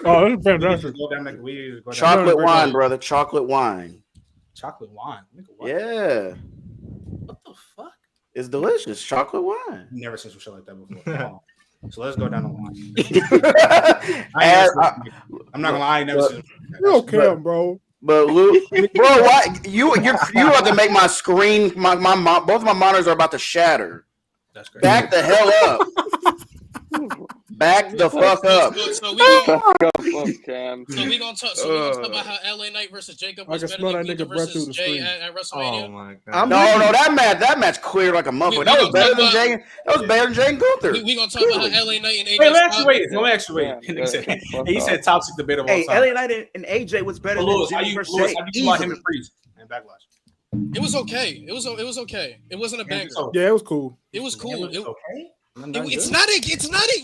Speaker 8: Oh, that's fantastic.
Speaker 11: Chocolate wine, brother. Chocolate wine.
Speaker 5: Chocolate wine.
Speaker 11: Yeah.
Speaker 5: What the fuck?
Speaker 11: It's delicious. Chocolate wine.
Speaker 5: Never seen some shit like that before. So let's go down the line. I'm not gonna lie. I never seen.
Speaker 8: You okay, bro?
Speaker 11: But Luke, bro, why you about to make my screen? My both of my monitors are about to shatter.
Speaker 5: That's great.
Speaker 11: Back the hell up. Back the fuck up.
Speaker 4: So we gonna
Speaker 12: Cam.
Speaker 4: talk about how LA Knight versus Jacob was better than Gunther versus Jay at WrestleMania.
Speaker 2: Oh my god.
Speaker 11: No, that match cleared like a motherfucker. That was better than Jay. That was better than Jay and Gunther.
Speaker 4: We gonna talk about how LA Knight and AJ.
Speaker 5: Wait, let me actually wait. He said toxic debate of all
Speaker 3: Hey,
Speaker 5: time.
Speaker 3: LA Knight and AJ was better than Jimmy versus Jay.
Speaker 5: How you like him and Khris and Backlash?
Speaker 4: It was okay. It was okay. It wasn't a banger.
Speaker 8: Yeah, it was cool.
Speaker 4: It was cool.
Speaker 5: It was okay.
Speaker 4: It's not a.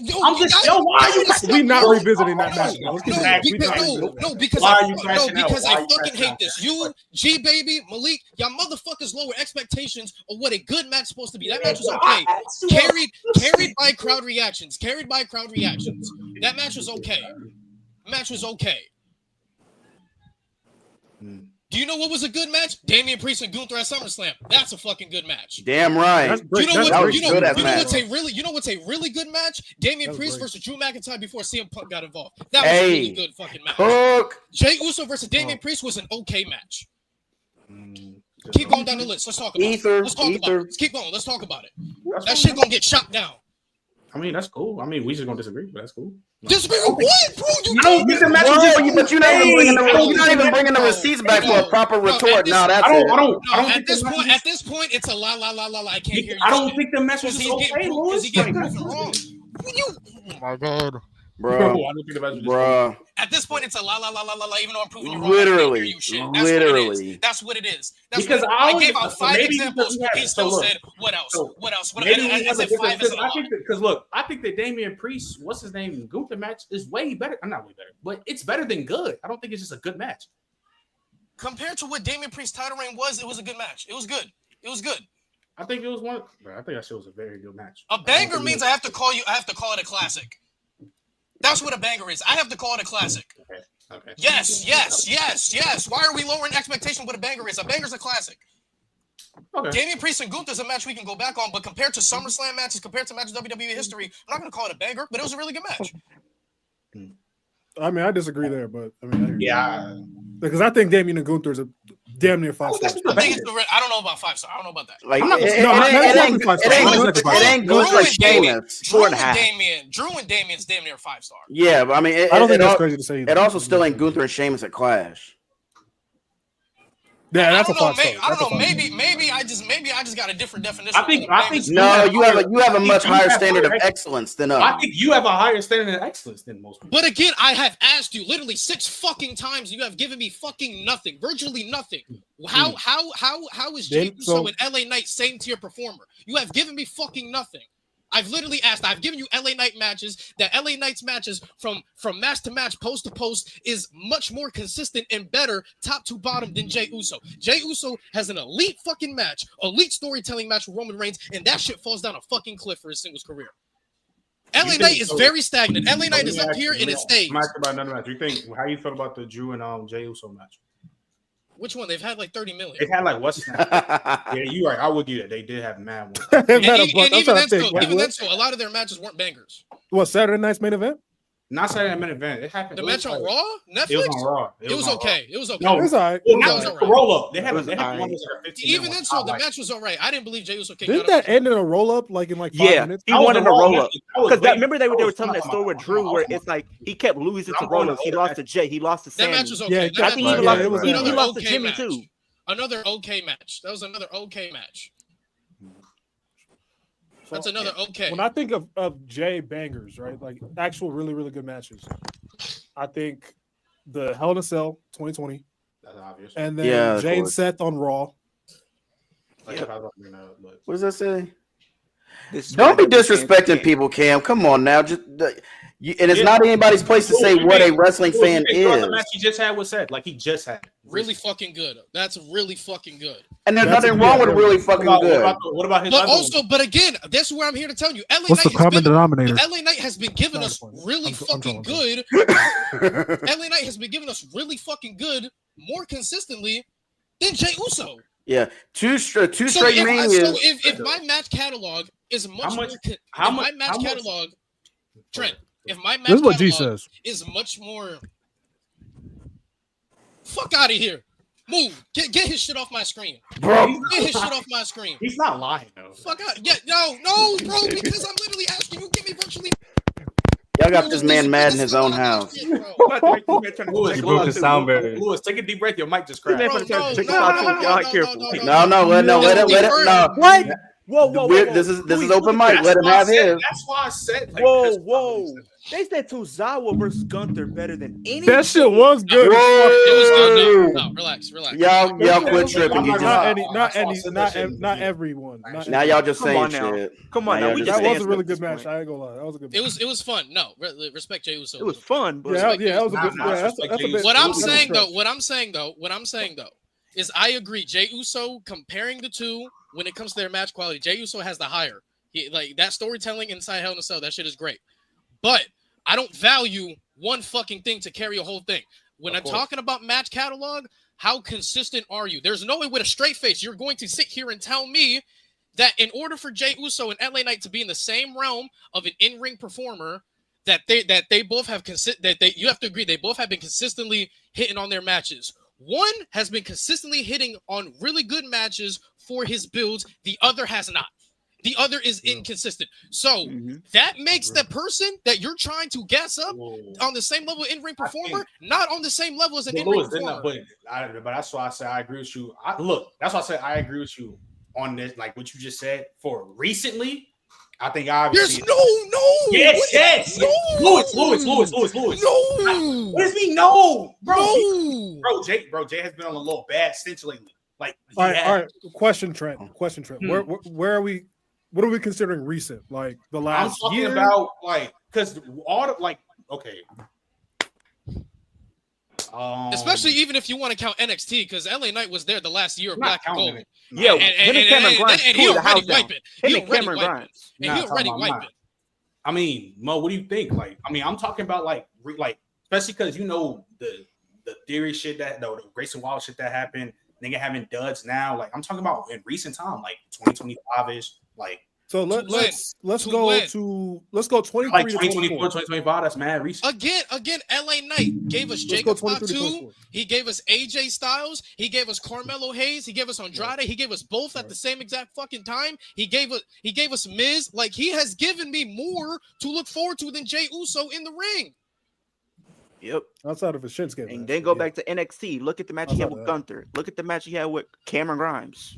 Speaker 4: Yo,
Speaker 5: I'm just. Yo, why are you?
Speaker 8: We not revisiting that match.
Speaker 4: Because
Speaker 5: Why
Speaker 4: I
Speaker 5: are you crashing out?
Speaker 4: because
Speaker 5: Why
Speaker 4: I
Speaker 5: are you
Speaker 4: fucking
Speaker 5: crashing
Speaker 4: hate
Speaker 5: out?
Speaker 4: this. You, G baby, Malik, y'all motherfuckers lower expectations of what a good match is supposed to be. That match was okay. Carried by crowd reactions. That match was okay. Do you know what was a good match? Damian Priest and Gunther at SummerSlam. That's a fucking good match.
Speaker 11: Damn right.
Speaker 4: You know what's a really good match? Damian
Speaker 8: That's
Speaker 4: Priest
Speaker 8: great.
Speaker 4: versus Drew McIntyre before CM Punk got involved. That was a really good fucking match.
Speaker 11: Hook.
Speaker 4: Jay Uso versus Damian Priest was an okay match. Keep going down the list. Let's talk about it. Let's keep going. Let's talk about it. That shit gonna get shot down.
Speaker 5: I mean, that's cool. I mean, we just gonna disagree, but that's cool.
Speaker 4: Disagree with what, bro?
Speaker 11: But you're not even bringing the receipts back for a proper retort. No, that's it.
Speaker 4: At this point, it's a la la la la la. I can't hear you.
Speaker 5: I don't think the match was okay,
Speaker 4: because he getting proven wrong.
Speaker 8: Oh my god,
Speaker 11: bro.
Speaker 4: At this point, it's a la la la la la la. Even though I'm proving you wrong,
Speaker 11: Literally.
Speaker 4: That's what it is.
Speaker 5: Because
Speaker 4: I gave out 5 examples. He still said, "What else? What else? What else?"
Speaker 5: Because look, I think that Damian Priest, what's his name, Gunther match is way better. I'm not way better, but it's better than good. I don't think it's just a good match.
Speaker 4: Compared to what Damian Priest's title reign was, it was a good match. It was good.
Speaker 5: I think it was one. I think that shit was a very good match.
Speaker 4: A banger means I have to call it a classic. That's what a banger is. I have to call it a classic.
Speaker 5: Okay.
Speaker 4: Yes. Why are we lowering expectation what a banger is? A banger's a classic.
Speaker 5: Okay.
Speaker 4: Damian Priest and Gunther's a match we can go back on, but compared to SummerSlam matches, compared to matches WWE history, I'm not going to call it a banger, but it was a really good match.
Speaker 8: I mean, I disagree there, but I mean, because
Speaker 11: Yeah.
Speaker 8: I think Damian and Gunther is a damn near 5 stars.
Speaker 4: I don't know about 5 stars. I don't know about that.
Speaker 11: Like,
Speaker 8: it
Speaker 11: ain't good like Sheamus.
Speaker 3: 4.5.
Speaker 4: Drew and Damian's damn near 5 star.
Speaker 11: Yeah, but I mean,
Speaker 8: I don't think that's crazy to say either.
Speaker 11: It also still ain't Gunther and Sheamus at Clash.
Speaker 8: Yeah, that's a 5 star.
Speaker 4: I don't know. Maybe I just got a different definition.
Speaker 5: I think
Speaker 11: no, you have a much higher standard of excellence than us.
Speaker 5: I think you have a higher standard of excellence than most people.
Speaker 4: But again, I have asked you literally 6 fucking times. You have given me fucking nothing, virtually nothing. How is Jey Uso and LA Knight same tier performer? You have given me fucking nothing. I've literally asked. I've given you LA Knight matches. That LA Knight's matches from match to match, post to post, is much more consistent and better, top to bottom, than Jey Uso. Jey Uso has an elite fucking match, elite storytelling match with Roman Reigns, and that shit falls down a fucking cliff for his singles career. LA Knight is very stagnant. LA Knight is up here and it stays.
Speaker 5: About another match. You think how you feel about the Drew and Jey Uso match?
Speaker 4: Which one? They've had like 30 million.
Speaker 5: They've had like what's yeah, you're right. I would give you that. They did have mad ones.
Speaker 4: and even then, so a lot of their matches weren't bangers.
Speaker 8: What, Saturday night's main event?
Speaker 5: Not Saturday night main event. It happened.
Speaker 4: The match on Raw? Netflix?
Speaker 5: It was on Raw.
Speaker 4: It was okay. It was okay.
Speaker 5: No,
Speaker 8: it was all right.
Speaker 5: Well, that was a roll up. They had one that was like 15.
Speaker 4: Even then, so the match was all right. I didn't believe Jey Uso kicked
Speaker 8: Didn't that end in a roll up like in like 5 minutes?
Speaker 3: He wanted a roll up because remember they were telling that story with Drew where it's like he kept losing to roll ups. He lost to Jay. He lost to Sammy.
Speaker 4: That match was okay.
Speaker 8: Yeah,
Speaker 3: I think he lost to Jimmy too.
Speaker 4: Another okay match. That was another okay match. That's another okay.
Speaker 8: When I think of Jay bangers, right? Like actual really, really good matches. I think the Hell in a Cell 2020.
Speaker 5: That's obvious.
Speaker 8: And then Jay and Seth on Raw.
Speaker 11: What does that say? Don't be disrespecting people, Cam. Come on now. Just and it's not anybody's place to say what a wrestling fan is.
Speaker 5: The match he just had was said. Like he just had.
Speaker 4: Really fucking good. That's really fucking good.
Speaker 11: And there's nothing wrong with really fucking good.
Speaker 5: What about his?
Speaker 4: But again, that's where I'm here to tell you.
Speaker 8: What's the common denominator?
Speaker 4: LA Knight has been giving us really fucking good. LA Knight has been giving us really fucking good more consistently than Jey Uso.
Speaker 11: Yeah, two straight Manias.
Speaker 4: So if my match catalog is much more, Trent, if my match
Speaker 8: this is what G
Speaker 4: catalog
Speaker 8: says.
Speaker 4: is much more. Fuck out of here. Move. Get his shit off my screen.
Speaker 11: Bro.
Speaker 4: Get his shit off my screen.
Speaker 5: He's not lying though.
Speaker 4: Fuck out. Yeah, no, bro, because I'm literally asking you, give me virtually.
Speaker 11: Y'all got this man mad in his own house.
Speaker 5: Lewis,
Speaker 2: You broke the sound barrier.
Speaker 5: Lewis, take a deep breath. Your mic just cracked.
Speaker 3: No.
Speaker 11: What?
Speaker 3: Whoa.
Speaker 11: This is open mic. Let him have his.
Speaker 5: That's why I said. Like,
Speaker 3: Whoa. They said Tozawa versus Gunther better than any.
Speaker 8: That shit was good.
Speaker 4: It was good. No, relax.
Speaker 11: Y'all quit tripping.
Speaker 8: Not everyone.
Speaker 11: Now y'all just saying shit.
Speaker 3: Come on now.
Speaker 8: That was a really good match. I ain't gonna lie. That was a good match.
Speaker 4: It was fun. No, respect Jey Uso.
Speaker 3: It was fun, but
Speaker 8: yeah, that was a good. That's a bit.
Speaker 4: What I'm saying though, is I agree. Jey Uso, comparing the two when it comes to their match quality, Jey Uso has the higher. Like that storytelling inside Hell in a Cell, that shit is great. But I don't value one fucking thing to carry a whole thing. When I'm talking about match catalog, how consistent are you? There's no way with a straight face you're going to sit here and tell me that in order for Jey Uso and LA Knight to be in the same realm of an in-ring performer, that they both have you have to agree they both have been consistently hitting on their matches. One has been consistently hitting on really good matches for his builds. The other has not. The other is inconsistent. So that makes the person that you're trying to gas up on the same level in-ring performer, not on the same level as an in-ring performer.
Speaker 5: But that's why I say I agree with you. That's why I say I agree with you on this, like what you just said. For recently, I think obviously
Speaker 4: there's no.
Speaker 5: Yes.
Speaker 4: No.
Speaker 5: Lewis.
Speaker 4: No.
Speaker 5: What does mean no, bro? No. Jay has been on a little bad stitch lately. Like,
Speaker 8: all right. Question, Trent. Where are we? What are we considering recent? Like the last
Speaker 5: I'm talking
Speaker 8: year?
Speaker 5: about like because all the like okay.
Speaker 4: Especially even if you want to count NXT, because LA Knight was there the last year of Black and Gold.
Speaker 3: Yeah,
Speaker 4: and he already wiped it. He already wiped it.
Speaker 5: I mean, Mo, what do you think? Like, I mean, I'm talking about like especially because you know the theory shit the Grayson Waller shit that happened. Nigga having duds now. Like I'm talking about in recent time, like 2025ish. Like
Speaker 8: so let's go 23
Speaker 5: like
Speaker 8: to
Speaker 5: 2024, 2025. That's mad recent.
Speaker 4: Again, LA Knight gave us Jacob Fatu. He gave us AJ Styles. He gave us Carmelo Hayes. He gave us Andrade. He gave us both at the same exact fucking time. He gave us Miz. Like he has given me more to look forward to than Jey Uso in the ring.
Speaker 3: Yep.
Speaker 8: Outside of a Shinsuke.
Speaker 3: And then go back to NXT. Look at the match he had with Gunther. Look at the match he had with Cameron Grimes.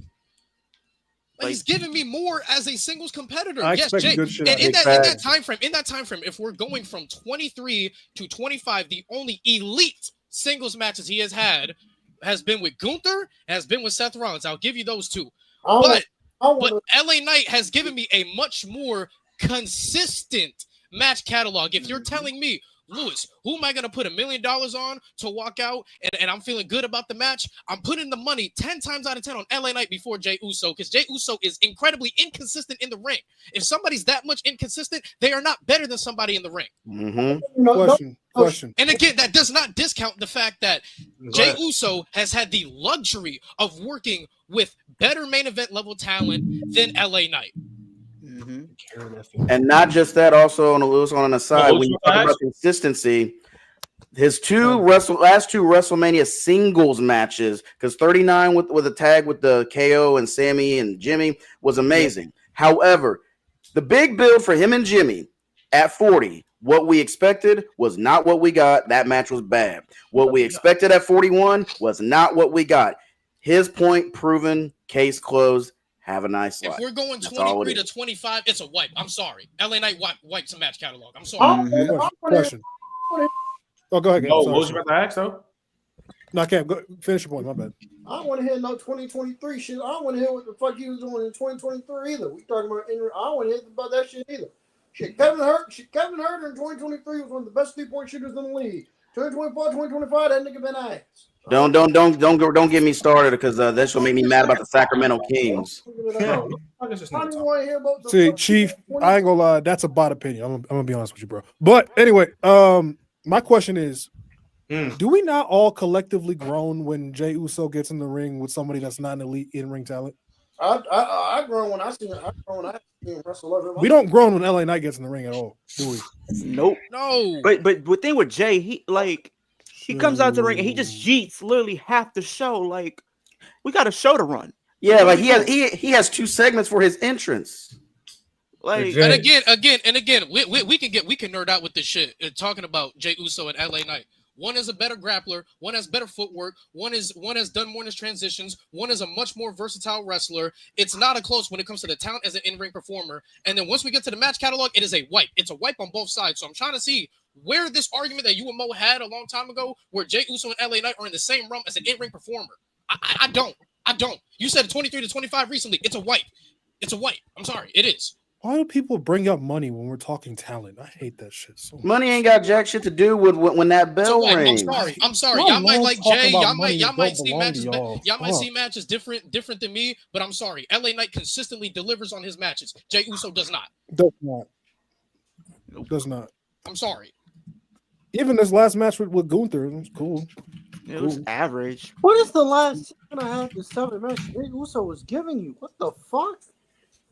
Speaker 4: Like, he's giving me more as a singles competitor.
Speaker 8: Yes, Jay. And
Speaker 4: in that time frame, if we're going from 23 to 25, the only elite singles matches he has had has been with Gunther, has been with Seth Rollins. I'll give you those two. But LA Knight has given me a much more consistent match catalog. If you're telling me, Lewis, who am I going to put $1 million on to walk out and I'm feeling good about the match? I'm putting the money 10 times out of 10 on LA Knight before Jey Uso because Jey Uso is incredibly inconsistent in the ring. If somebody's that much inconsistent, they are not better than somebody in the ring.
Speaker 8: Question.
Speaker 4: And again, that does not discount the fact that Jey Uso has had the luxury of working with better main event level talent than LA Knight.
Speaker 11: And not just that, also on an aside, when you talk about consistency, his last two WrestleMania singles matches, because 39 with a tag with the KO and Sammy and Jimmy was amazing. However, the big build for him and Jimmy at 40, what we expected was not what we got. That match was bad. What we expected at 41 was not what we got. His point proven, case closed. Have a nice life.
Speaker 4: If we're going 23 to 25, it's a wipe. I'm sorry. LA Knight wipes a match catalog. I'm sorry.
Speaker 8: Question. Oh, go ahead.
Speaker 5: What was you about to ask, though?
Speaker 8: No, I can't. Go, finish your point. My bad.
Speaker 1: I don't want to hear no 2023 shit. I don't want to hear what the fuck he was doing in 2023 either. We talking about I don't want to hear about that shit either. Kevin Hurt in 2023 was one of the best 3-point shooters in the league. 2024, 2025, that nigga been ass.
Speaker 11: Don't get me started because that will make me mad about the Sacramento Kings.
Speaker 8: See, Chief, I ain't gonna lie, that's a bot opinion. I'm gonna be honest with you, bro. But anyway, my question is, do we not all collectively groan when Jey Uso gets in the ring with somebody that's not an elite in-ring talent?
Speaker 1: I groan when I see him wrestle.
Speaker 8: We don't groan when LA Knight gets in the ring at all, do we?
Speaker 3: Nope.
Speaker 4: No.
Speaker 3: But the thing with Jay, he comes out to the ring and he just yeets literally half the show. Like, we got a show to run.
Speaker 11: Yeah, like he has 2 segments for his entrance.
Speaker 3: Like,
Speaker 4: and again, we can nerd out with this shit. Talking about Jey Uso and LA Knight. One is a better grappler. One has better footwork. One has done more in his transitions. One is a much more versatile wrestler. It's not a close when it comes to the talent as an in-ring performer. And then once we get to the match catalog, it is a wipe. It's a wipe on both sides. So I'm trying to see where this argument that you and Mo had a long time ago, where Jey Uso and LA Knight are in the same realm as an in-ring performer. I don't. You said 23 to 25 recently. It's a wipe. It's a wipe. I'm sorry. It is.
Speaker 8: Why do people bring up money when we're talking talent? I hate that shit so much.
Speaker 11: Money ain't got jack shit to do with when that bell rings.
Speaker 4: I'm sorry. Y'all might like Jay. Y'all might see matches. Y'all might see matches different than me. But I'm sorry. LA Knight consistently delivers on his matches. Jey Uso does not.
Speaker 8: Does not.
Speaker 4: I'm sorry.
Speaker 8: Even this last match with Gunther, it was cool.
Speaker 3: It was average.
Speaker 13: What is the last 6.5 to 7 match Jey Uso was giving you? What the fuck?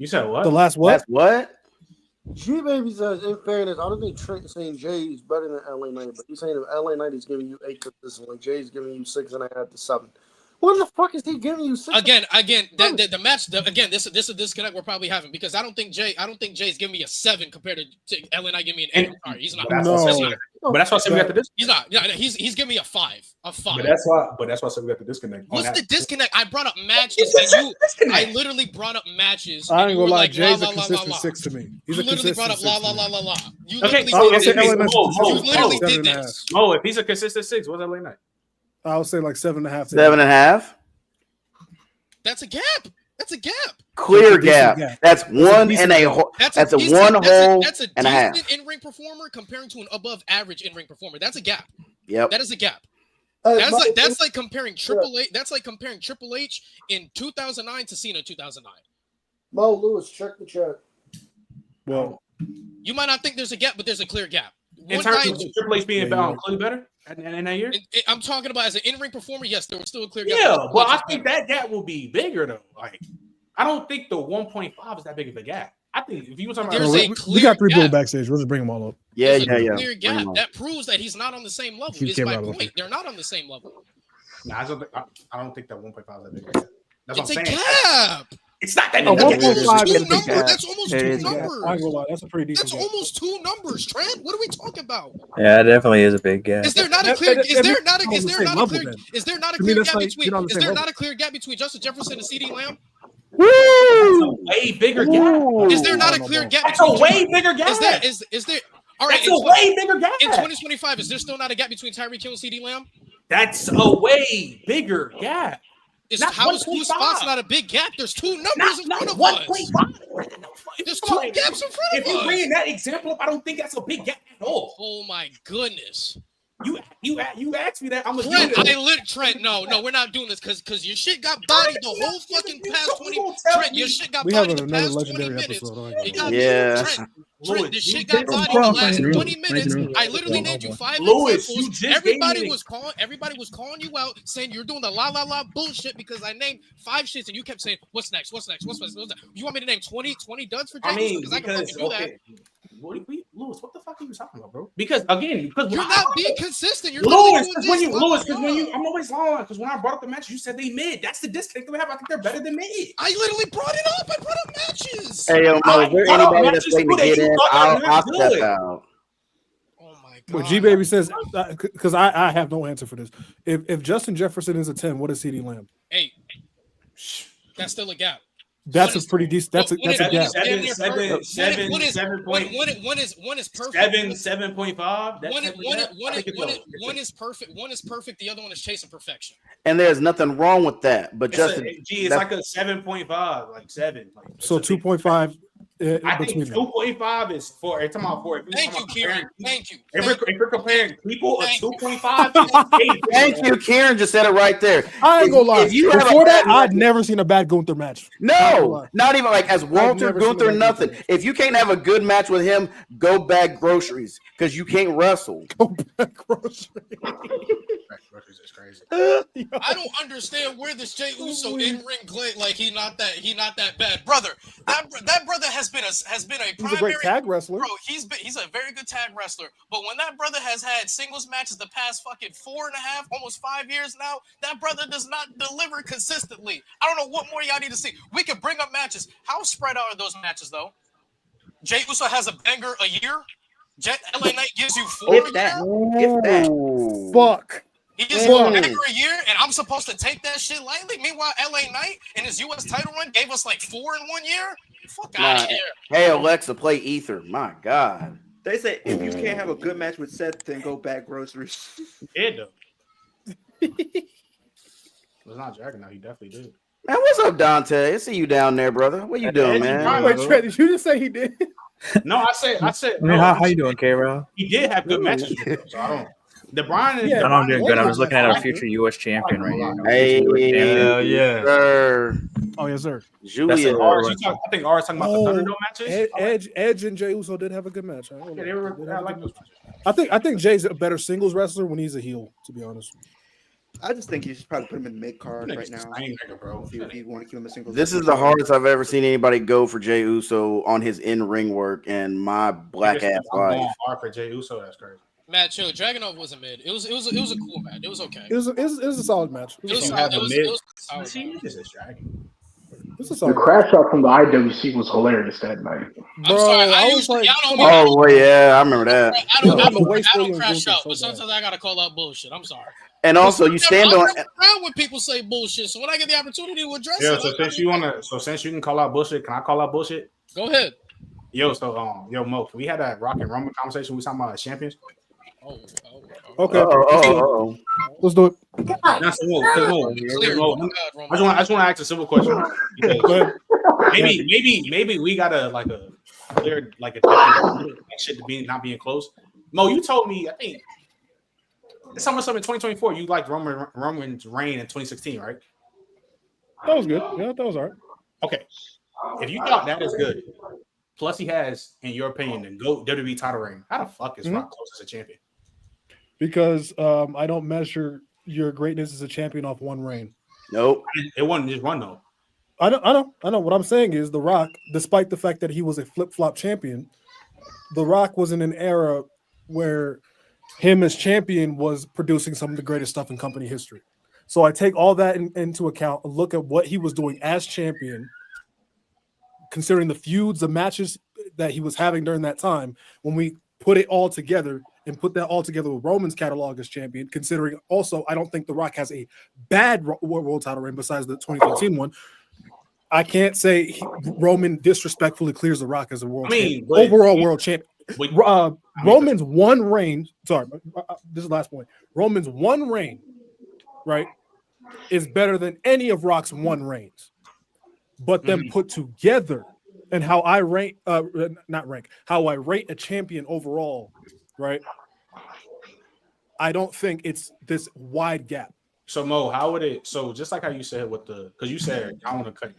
Speaker 5: You said what?
Speaker 8: The last what?
Speaker 11: That's what?
Speaker 13: G Baby says, in fairness, I don't think Trent is saying Jay is better than LA Knight, but he's saying if LA Knight is giving you 8 consistently, Jay's giving you 6.5 to 7. What the fuck is he giving you? 6?
Speaker 4: Again, the match. This is a disconnect we're probably having because I don't think Jay's giving me a 7 compared to LA Knight giving me an 8. Sorry, he's not.
Speaker 5: But that's why I said we got the disconnect.
Speaker 4: He's not. Yeah, he's giving me a 5. A 5.
Speaker 5: But that's why I said we got the disconnect.
Speaker 4: What's the disconnect? I brought up matches, and I literally brought up matches.
Speaker 8: I ain't gonna lie,
Speaker 4: like,
Speaker 8: Jay's
Speaker 4: la,
Speaker 8: a consistent 6 to me. He's
Speaker 4: you
Speaker 8: a
Speaker 4: literally
Speaker 8: consistent
Speaker 4: brought up
Speaker 8: 6
Speaker 4: la
Speaker 8: to me.
Speaker 4: la. You
Speaker 5: Okay,
Speaker 4: literally did this.
Speaker 5: Mo, if he's a consistent 6, what's LA Knight?
Speaker 8: I would say like 7.5.
Speaker 11: 7.5.
Speaker 4: That's a gap. That's a gap.
Speaker 11: Clear gap. That's one and a hole. That's a one hole and a half.
Speaker 4: That's a in-ring performer comparing to an above average in-ring performer. That's a gap.
Speaker 11: Yep.
Speaker 4: That is a gap. That's like comparing Triple H. That's like comparing Triple H in 2009 to Cena in 2009.
Speaker 1: Mo Lewis, check the chat.
Speaker 8: Well,
Speaker 4: you might not think there's a gap, but there's a clear gap.
Speaker 5: In terms of Triple H being clearly better in that year?
Speaker 4: I'm talking about as an in-ring performer, yes, there was still a clear gap.
Speaker 5: Yeah, but I think that gap will be bigger, though. Like, I don't think the 1.5 is that big of a gap. I think if you were talking about...
Speaker 8: we got 3 people backstage. We'll just bring them all up.
Speaker 11: Yeah.
Speaker 4: Clear gap. That proves that he's not on the same level. Is my point. They're not on the same level.
Speaker 5: Nah, I don't think that 1.5 is that big of a gap. That's
Speaker 4: it's
Speaker 5: what I'm
Speaker 4: a
Speaker 5: saying.
Speaker 4: gap.
Speaker 5: It's not that
Speaker 4: That's almost 2 numbers.
Speaker 8: I ain't gonna lie, that's a pretty decent.
Speaker 4: That's almost 2 numbers, Trent. What are we talking about?
Speaker 14: Yeah, it definitely is a big gap.
Speaker 4: Is there not a clear? Is there not a clear gap between Justin Jefferson and CD Lamb?
Speaker 5: Woo! Way bigger gap.
Speaker 4: Is there not a clear gap?
Speaker 5: That's a way bigger gap.
Speaker 4: Is there? All right,
Speaker 5: that's a way bigger gap.
Speaker 4: In 2025, is there still not a gap between Tyreek Hill and CD Lamb?
Speaker 5: That's a way bigger gap.
Speaker 4: How is 2 spots not a big gap? There's 2 numbers in front of us.
Speaker 5: 1.5.
Speaker 4: There's 2 gaps in front of us.
Speaker 5: If you're bringing that example up, I don't think that's a big gap at all.
Speaker 4: Oh my goodness.
Speaker 5: You asked me that. I'm
Speaker 4: Trent, no, we're not doing this because your shit got bodied the whole fucking past 20. Trent, your shit got bodied the past 20 minutes. Trent, this shit got bodied the last 20 minutes. I literally named you 5 examples. Everybody was calling you out, saying you're doing the la bullshit because I named 5 shits and you kept saying, "What's next? What's next? What's next?" You want me to name 20 duds for Jay? Because I can fucking do that.
Speaker 5: Lewis, what the fuck are you talking about, bro? Because you're
Speaker 4: not being consistent. You're
Speaker 5: Lewis, I'm always lying. Because when I brought up the match, you said they mid. That's the disconnect that we have. I think they're better than mid.
Speaker 4: I literally brought it up. I brought up matches.
Speaker 11: Hey, is there anybody that's waiting to get in? I'll step out.
Speaker 8: What G Baby says, because I have no answer for this. If Justin Jefferson is a 10, what is CD Lamb?
Speaker 4: 8. That's still a gap.
Speaker 8: That's a pretty decent. That's a gap.
Speaker 5: 7.5.
Speaker 4: 1 is perfect. 1 is perfect. The other one is chasing perfection.
Speaker 11: And there's nothing wrong with that. But
Speaker 5: it's like a 7.5, like 7. Like,
Speaker 8: so 2.5.
Speaker 5: I think 2.5 is for. Thank
Speaker 4: you, Kieran. Thank you.
Speaker 5: If we're comparing people, a 2.5.
Speaker 11: Thank you, Kieran. Just said it right there.
Speaker 8: I ain't gonna lie. Before that, I'd never seen a bad Gunther match.
Speaker 11: No, not even like as Walter Gunther. Nothing. If you can't have a good match with him, go bag groceries because you can't wrestle.
Speaker 8: Go bag groceries.
Speaker 5: Groceries is crazy.
Speaker 4: I don't understand where this Jey Uso in ring glade like he not that bad, brother. That brother has been a primary,
Speaker 8: he's a great tag wrestler.
Speaker 4: Bro, he's a very good tag wrestler. But when that brother has had singles matches the past fucking 4.5, almost 5 years now, that brother does not deliver consistently. I don't know what more y'all need to see. We could bring up matches. How spread out are those matches though?
Speaker 15: Jay Uso has a banger a year. LA Knight gives you 4
Speaker 3: If
Speaker 15: a
Speaker 3: that.
Speaker 15: year.
Speaker 3: If that.
Speaker 8: Fuck.
Speaker 15: He gives you a banger a year, and I'm supposed to take that shit lightly. Meanwhile, LA Knight in his U.S. title run gave us like 4 in 1 year. Fuck out of here.
Speaker 11: Hey Alexa, play Ether. My God.
Speaker 3: They say if you can't have a good match with Seth, then go back groceries.
Speaker 5: Yeah, though. Was not Dragon now. He definitely did.
Speaker 11: Man, what's up, Dante? I see you down there, brother. What you doing, man?
Speaker 8: Wait, Trey, did you just say he did?
Speaker 5: No, I said.
Speaker 14: How you doing, K-Rob?
Speaker 5: He did have good matches with him, so I don't. LeBron is.
Speaker 14: I'm doing good. I'm just looking at our future U.S. champion right here.
Speaker 11: Hey,
Speaker 2: hell yeah,
Speaker 11: sir.
Speaker 8: Oh yes, sir.
Speaker 11: Julia.
Speaker 5: I think R's talking about the Thunderdome matches.
Speaker 8: Edge and Jey Uso did have a good match.
Speaker 5: Yeah, they were. I like those
Speaker 8: I
Speaker 5: matches.
Speaker 8: think Jay's a better singles wrestler when he's a heel. To be honest.
Speaker 3: I just think you should probably put him in the mid card right now.
Speaker 5: Bro.
Speaker 3: If you want to keep him a single.
Speaker 11: This is the hardest I've ever seen anybody go for Jey Uso on his in-ring work in my black ass
Speaker 5: I'm
Speaker 11: life.
Speaker 5: going hard for Jey Uso. That's crazy.
Speaker 15: Matt, chill. Dragunov wasn't mid. It was a cool match. It was okay.
Speaker 8: It was a solid match.
Speaker 15: It was
Speaker 5: You
Speaker 15: solid.
Speaker 5: have
Speaker 15: It
Speaker 5: the
Speaker 15: was-
Speaker 5: mid.
Speaker 15: it was a solid match.
Speaker 5: This is Dragon.
Speaker 8: It's a
Speaker 16: The
Speaker 8: solid match.
Speaker 16: crash out from the IWC was hilarious that night.
Speaker 8: Bro, I was like,
Speaker 15: y'all don't
Speaker 11: Oh, well, yeah, I remember that.
Speaker 15: I don't
Speaker 8: Williams
Speaker 15: crash
Speaker 8: Gunther
Speaker 15: out,
Speaker 8: so
Speaker 15: but
Speaker 8: bad.
Speaker 15: sometimes I gotta call out bullshit. I'm sorry.
Speaker 11: And also, you stand
Speaker 15: I'm
Speaker 11: on.
Speaker 15: never around when people say bullshit. So when I get the opportunity to address
Speaker 5: Yeah.
Speaker 15: it,
Speaker 5: Since you can call out bullshit, can I call out bullshit?
Speaker 15: go ahead.
Speaker 5: Yo, Mo, we had that Rock and Rumble conversation. We talking about champions.
Speaker 8: Okay. Let's do it.
Speaker 5: Not so Mo, 'cause Mo, I just want to ask a simple question. Because maybe we got a clear different shit to be not being close. Mo, you told me I think it's something in 2024. You liked Roman's reign in 2016, right?
Speaker 8: That was good. Yeah, that was all right.
Speaker 5: Okay. If you thought that is good, plus he has, in your opinion, the GOAT WWE title reign, how the fuck is Rock close as a champion?
Speaker 8: Because I don't measure your greatness as a champion off one reign.
Speaker 11: Nope.
Speaker 5: It wasn't just one though.
Speaker 8: I know. What I'm saying is The Rock, despite the fact that he was a flip-flop champion, The Rock was in an era where him as champion was producing some of the greatest stuff in company history. So I take all that into account, look at what he was doing as champion, considering the feuds, the matches that he was having during that time. When we put it all together and put that all together with Roman's catalog as champion, considering also I don't think The Rock has a bad world title reign besides the 2013 one. I can't say Roman disrespectfully clears The Rock as a overall world champion. Roman's one reign. Sorry, this is the last point. Roman's one reign, right, is better than any of Rock's one reigns. But them put together, and how I rank, how I rate a champion overall, right? I don't think it's this wide gap.
Speaker 5: So Mo, how would it? So just like how you said because you said I don't want to cut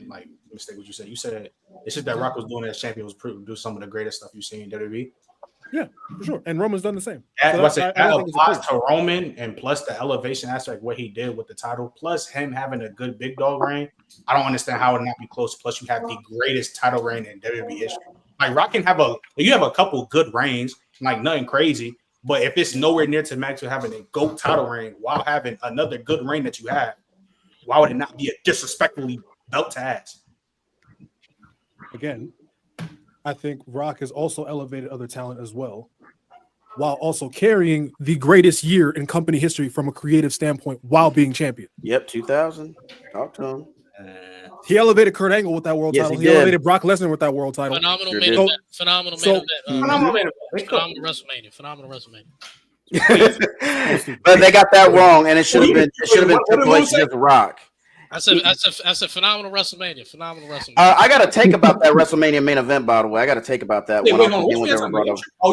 Speaker 5: mistake what you said. You said it's just that Rock was doing as champion was do some of the greatest stuff you've seen in WWE.
Speaker 8: Yeah, for sure. And Roman's done the same.
Speaker 5: That
Speaker 8: I think it's a
Speaker 5: applies to Roman, and plus the elevation aspect, what he did with the title, plus him having a good big dog reign. I don't understand how it not be close. Plus, you have the greatest title reign in WWE history. Like Rock can have you have a couple good reigns, like nothing crazy. But if it's nowhere near to match with having a GOAT title reign while having another good reign that you have, why would it not be a disrespectfully belt to ass?
Speaker 8: Again, I think Rock has also elevated other talent as well, while also carrying the greatest year in company history from a creative standpoint while being champion.
Speaker 11: Yep, 2000. Talk to him.
Speaker 8: He elevated Kurt Angle with that world title. He elevated Brock Lesnar with that world title.
Speaker 15: Phenomenal main event. Phenomenal WrestleMania. Phenomenal WrestleMania.
Speaker 11: But they got that wrong, and it should have been Triple H just Rock.
Speaker 15: I said phenomenal WrestleMania. Phenomenal WrestleMania.
Speaker 11: I got to take about that WrestleMania main event, by the way. I got to take about that one.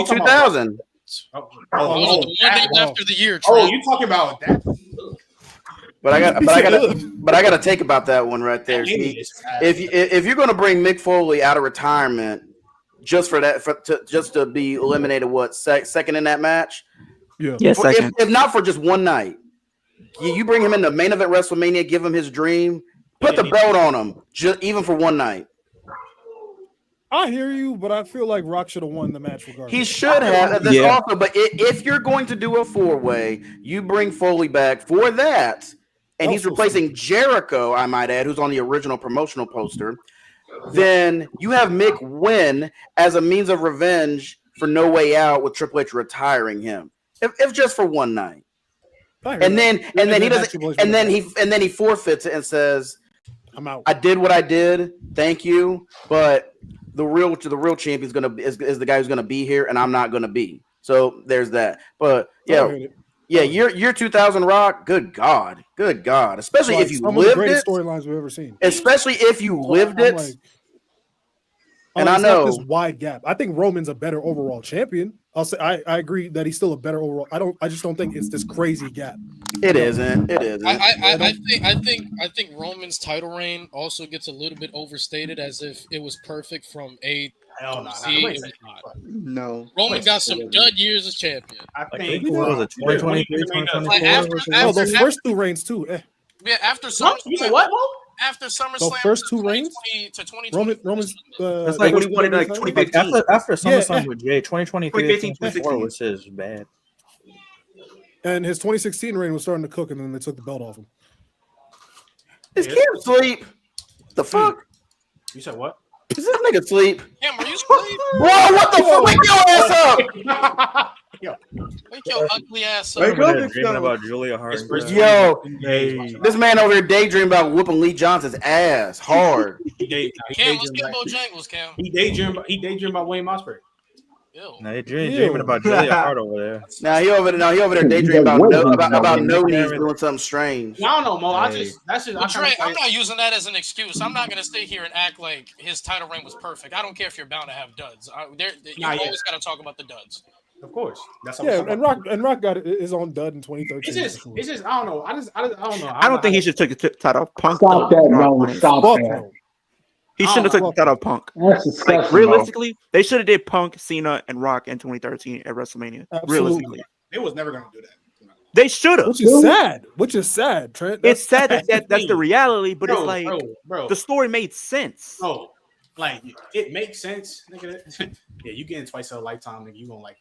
Speaker 11: 2000.
Speaker 15: The one day after the year.
Speaker 5: Oh, you talking about that?
Speaker 11: But I got to take about that one right there. See, if you're going to bring Mick Foley out of retirement just for that, just to be eliminated, second in that match?
Speaker 3: Yeah, second.
Speaker 11: If not for just one night, you bring him in the main event WrestleMania, give him his dream, put the belt on him, even for one night.
Speaker 8: I hear you, but I feel like Rock should have won the match regardless.
Speaker 11: He should have. But if you're going to do a 4-way, you bring Foley back for that. And he's replacing Jericho, I might add, who's on the original promotional poster. then you have Mick win as a means of revenge for No Way Out with Triple H retiring him, if just for one night. And then he doesn't, and then he forfeits it and says,
Speaker 8: "I'm out.
Speaker 11: I did what I did. Thank you, but the real champion is the guy who's gonna be here, and I'm not gonna be." So there's that. But yeah, year 2000 Rock. Good God, especially if you
Speaker 8: some
Speaker 11: lived
Speaker 8: of the greatest
Speaker 11: it.
Speaker 8: storylines we've ever seen.
Speaker 11: Especially if you lived it. And I
Speaker 8: it's
Speaker 11: know
Speaker 8: not this wide gap. I think Roman's a better overall champion. I'll say I agree that he's still a better overall. I just don't think it's this crazy gap.
Speaker 11: It isn't.
Speaker 4: I think Roman's title reign also gets a little bit overstated, as if it was perfect from A to Z. It was not.
Speaker 3: No.
Speaker 4: Roman got some dud years as champion.
Speaker 5: I
Speaker 14: think what was it, 2023, 2024?
Speaker 8: Those first two reigns too.
Speaker 4: Yeah, after
Speaker 5: You said what?
Speaker 4: After SummerSlam,
Speaker 8: the first two reigns
Speaker 4: to 2020.
Speaker 8: Roman's
Speaker 14: That's like
Speaker 3: what he wanted, like 2015.
Speaker 14: After SummerSlam with Jay, 2023, 2024 was his bad.
Speaker 8: And his 2016 reign was starting to cook, and then they took the belt off him.
Speaker 11: Is Cam sleep? The fuck?
Speaker 5: You said what?
Speaker 11: Is this nigga sleep?
Speaker 4: Cam, are you sleep?
Speaker 11: Bro, what the fuck? Wake your ass up!
Speaker 4: Wake your ugly ass up.
Speaker 14: Wake up, dreaming about Julia Hart.
Speaker 11: Yo, this man over here daydreaming about whooping Lee Johnson's ass hard.
Speaker 4: Cam, let's get Bojangles, Cam.
Speaker 5: He daydreamed about Wayne Ospreay.
Speaker 14: No, he dreaming about Julia Hart over there.
Speaker 11: Now he over there daydreaming about no knees doing something strange.
Speaker 5: I don't know, Mo.
Speaker 4: Well, Dre, I'm not using that as an excuse. I'm not gonna sit here and act like his title reign was perfect. I don't care if you're bound to have duds. You always got to talk about the duds.
Speaker 5: Of course. That's
Speaker 8: and Rock got his own dud in 2013.
Speaker 5: It's just I don't know. I don't know.
Speaker 3: I don't think he should take the title off Punk.
Speaker 16: Stop that, no. Stop that.
Speaker 3: He shouldn't have taken the title off Punk.
Speaker 16: That's disgusting.
Speaker 3: Like, realistically, they should have did Punk, Cena, and Rock in 2013 at WrestleMania.
Speaker 8: Absolutely.
Speaker 3: Realistically,
Speaker 5: they was never gonna do that.
Speaker 3: They should have.
Speaker 8: Which is sad, Trent.
Speaker 3: It's sad that's the reality, but
Speaker 5: Bro,
Speaker 3: it's like
Speaker 5: bro.
Speaker 3: the story made sense.
Speaker 5: Oh, like it makes sense, nigga. Yeah, you getting twice a lifetime, nigga. You gonna like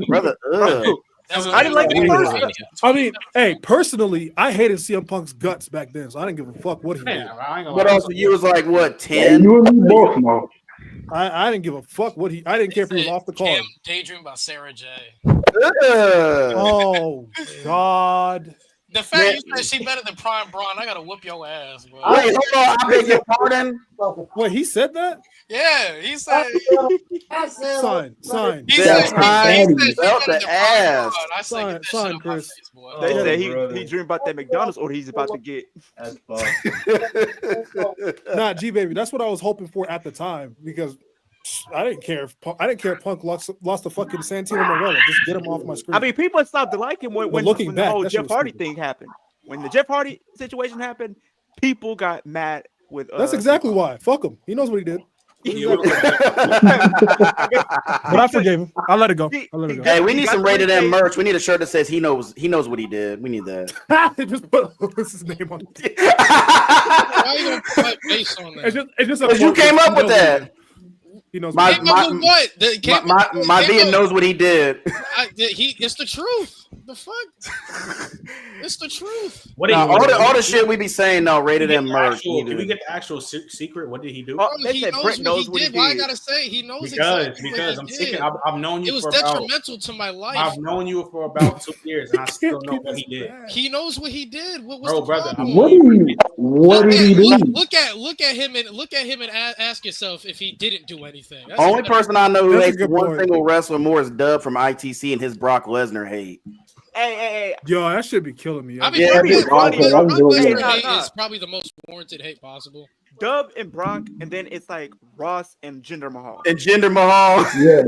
Speaker 11: brother.
Speaker 3: I didn't like the first.
Speaker 8: I mean, hey, personally, I hated CM Punk's guts back then, so I didn't give a fuck what he did.
Speaker 11: But also, you was like what 10?
Speaker 16: You and me both, Mo.
Speaker 8: I didn't give a fuck what I didn't care if he was off the card.
Speaker 4: Cam daydream about Sarah J.
Speaker 8: Oh God.
Speaker 4: The fact you said she better than Prime Braun, I gotta whoop your ass, bro.
Speaker 11: Wait, hold on. I beg your pardon.
Speaker 8: Wait, he said that?
Speaker 4: Yeah, he said.
Speaker 8: Sign.
Speaker 4: He said she better than
Speaker 11: the ass.
Speaker 4: Braun. I said, get that shit out my
Speaker 8: Chris.
Speaker 4: face, boy.
Speaker 3: They say he dreamed about that McDonald's order he's about to get.
Speaker 8: Nah, G baby, that's what I was hoping for at the time because I didn't care if Punk lost the fucking Santino Marella. Just get him off my screen.
Speaker 3: I mean, people stopped liking him when
Speaker 8: looking
Speaker 3: the
Speaker 8: back,
Speaker 3: whole
Speaker 8: that shit
Speaker 3: Jeff
Speaker 8: was
Speaker 3: Hardy
Speaker 8: stupid.
Speaker 3: thing happened. When the Jeff Hardy situation happened, people got mad with.
Speaker 8: That's exactly why. Fuck him. He knows what he did.
Speaker 3: But
Speaker 8: I forgave him. I let it go.
Speaker 11: Hey, we need some Rated M merch. We need a shirt that says he knows what he did. We need that.
Speaker 8: Just put his name on it.
Speaker 4: Why you gonna put face on that?
Speaker 8: It's just
Speaker 11: Because you came up with that.
Speaker 8: He knows
Speaker 11: my being knows what he did.
Speaker 4: It's the truth. The fuck? It's the truth.
Speaker 11: All the shit we be saying now, Rated M merch.
Speaker 5: Did we get the actual secret? What did he do?
Speaker 4: He knows what he did. Why I gotta say he knows exactly
Speaker 5: because
Speaker 4: what
Speaker 5: I'm
Speaker 4: he
Speaker 5: sick.
Speaker 4: did.
Speaker 5: I've known you.
Speaker 4: It was
Speaker 5: for
Speaker 4: detrimental to my life.
Speaker 5: I've known you for about 2 years, and I still know what he did.
Speaker 4: He knows what he did. What was
Speaker 5: Bro,
Speaker 4: the
Speaker 5: brother,
Speaker 4: problem?
Speaker 16: What did he do?
Speaker 4: Look at him and ask yourself if he didn't do anything. That's
Speaker 11: Only person I know who
Speaker 8: That's a
Speaker 11: hates
Speaker 8: good
Speaker 11: one
Speaker 8: point.
Speaker 11: single wrestler more is Dub from ITC and his Brock Lesnar hate.
Speaker 3: Hey.
Speaker 8: Yo, that should be killing me.
Speaker 4: I mean,
Speaker 11: Yeah,
Speaker 4: Brock
Speaker 16: that's really
Speaker 4: Lesnar hate
Speaker 3: good.
Speaker 4: is probably the most warranted hate possible.
Speaker 3: Dub and Brock, and then it's like Ross and Jinder Mahal.
Speaker 11: And Jinder Mahal.
Speaker 16: Yeah.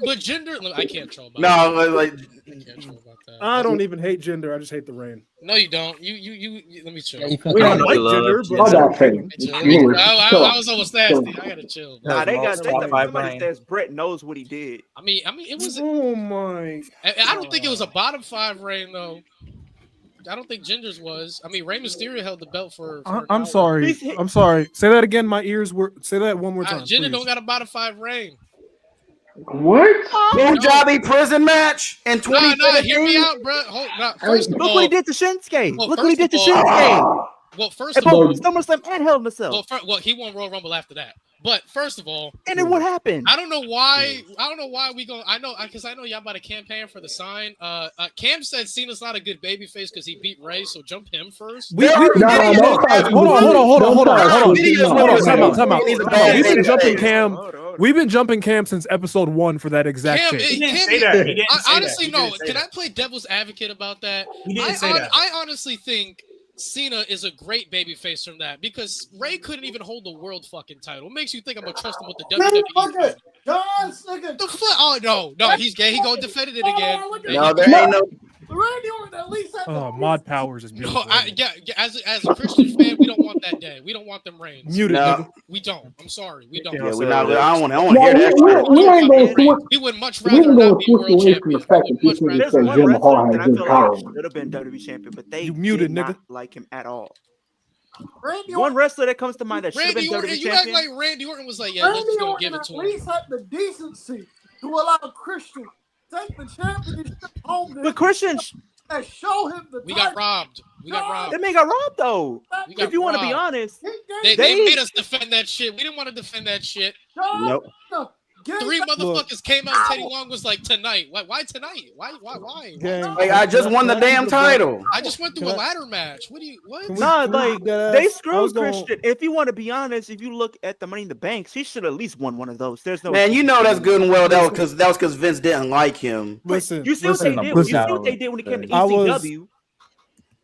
Speaker 4: But gender, I can't troll about
Speaker 11: No, like
Speaker 4: that. I can't troll about that.
Speaker 8: I don't even hate gender. I just hate the rain.
Speaker 4: No, you don't. You let me chill.
Speaker 8: We don't like gender, but
Speaker 16: How about Faye?
Speaker 4: I was almost nasty. I gotta chill. Bro.
Speaker 3: Nah, they got
Speaker 14: Spotify
Speaker 3: somebody
Speaker 14: Brian.
Speaker 3: says Brett knows what he did.
Speaker 4: I mean, it was.
Speaker 8: Oh my!
Speaker 4: I don't think it was a bottom 5 reign though. I don't think Ginger's was. I mean, Rey Mysterio held the belt for
Speaker 8: I'm
Speaker 4: an hour.
Speaker 8: sorry. I'm sorry. Say that again. My ears were. Say that one more time.
Speaker 4: Jinder
Speaker 8: please.
Speaker 4: don't got a bottom 5 reign.
Speaker 16: What?
Speaker 11: Punjabi prison match in
Speaker 4: Nah,
Speaker 11: 2017.
Speaker 4: hear me out, bro. First of
Speaker 3: Look
Speaker 4: all,
Speaker 3: what he did to Shinsuke.
Speaker 4: Well,
Speaker 3: Look what he did to
Speaker 4: first of all-
Speaker 3: Shinsuke.
Speaker 4: Well, first of all,
Speaker 3: SummerSlam and Hell in a Cell.
Speaker 4: Well, he won Royal Rumble after that. But first of all,
Speaker 3: and then what happened?
Speaker 4: I don't know why. I don't know why we go. I know because I know y'all about a campaign for the sign. Cam said Cena's not a good babyface because he beat Ray, so jump him first.
Speaker 8: Hold on. Time out. We've been jumping Cam since episode 1 for that exact shit.
Speaker 5: He didn't say that.
Speaker 4: Honestly, no. Can I play devil's advocate about that?
Speaker 5: He didn't say that.
Speaker 4: I honestly think Cena is a great babyface from that because Ray couldn't even hold the world fucking title. What makes you think I'm gonna trust him with the WWE title? The fuck? Oh no, he's gay. He gonna defend it again.
Speaker 11: No, there ain't no.
Speaker 8: Mod Powers is beautiful.
Speaker 4: No, as a Christian fan, we don't want that day. We don't want them reigns.
Speaker 8: Muted, nigga.
Speaker 4: We don't. I'm sorry, we don't.
Speaker 11: Yeah, we're not. I don't want to hear that.
Speaker 4: We would much rather not be world champions.
Speaker 3: There's one wrestler that I feel like should have been WWE champion, but they did not like him at all. One wrestler that comes to mind that should have been WWE champion.
Speaker 4: You act like Randy Orton was like, yeah, let's just go give it to him.
Speaker 13: At least had the decency to allow Christian take the championship home.
Speaker 3: But Christian
Speaker 13: and show him the.
Speaker 4: We got robbed.
Speaker 3: That man got robbed though. If you want to be honest,
Speaker 4: they made us defend that shit. We didn't want to defend that shit.
Speaker 11: Nope.
Speaker 4: 3 motherfuckers came out and Teddy Long was like, tonight. Why tonight? Why?
Speaker 11: Like, I just won the damn title.
Speaker 4: I just went through a ladder match. What?
Speaker 3: Nah, like they screwed Christian. If you want to be honest, if you look at the Money in the Banks, he should at least won one of those. There's no
Speaker 11: man. You know that's good and well. That was because Vince didn't like him.
Speaker 8: Listen,
Speaker 3: you see what they did. You see what they did when it came to ECW.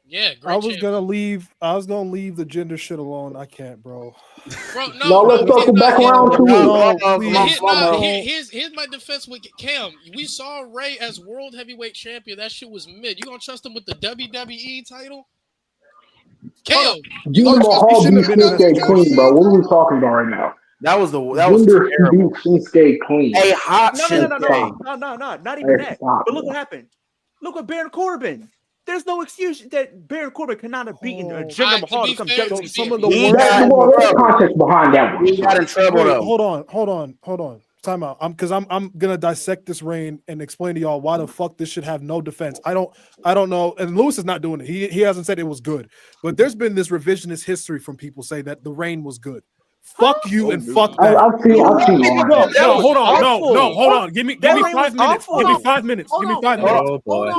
Speaker 4: Yeah,
Speaker 8: I was gonna leave the gender shit alone. I can't, bro.
Speaker 16: No, let's circle back around to it.
Speaker 4: Here's my defense with Cam. We saw Ray as world heavyweight champion. That shit was mid. You gonna trust him with the WWE title? Cam,
Speaker 16: Jinder Mahal beat Shinsuke clean, bro. What are we talking about right now?
Speaker 11: That was
Speaker 16: Jinder beat Shinsuke clean.
Speaker 11: A hot
Speaker 3: Shinsuke. No, not even that. But look what happened. Look what Baron Corbin. There's no excuse that Baron Corbin cannot have beaten Jinder Mahal to come WWE.
Speaker 8: Some of the worst
Speaker 16: context behind that one.
Speaker 11: He got in trouble though.
Speaker 8: Hold on. Time out. I'm gonna dissect this reign and explain to y'all why the fuck this should have no defense. I don't know. And Lewis is not doing it. He hasn't said it was good. But there's been this revisionist history from people saying that the reign was good. Fuck you and fuck that.
Speaker 16: I've seen
Speaker 8: No, hold on. Give me 5 minutes. Give me 5 minutes.
Speaker 13: Oh boy.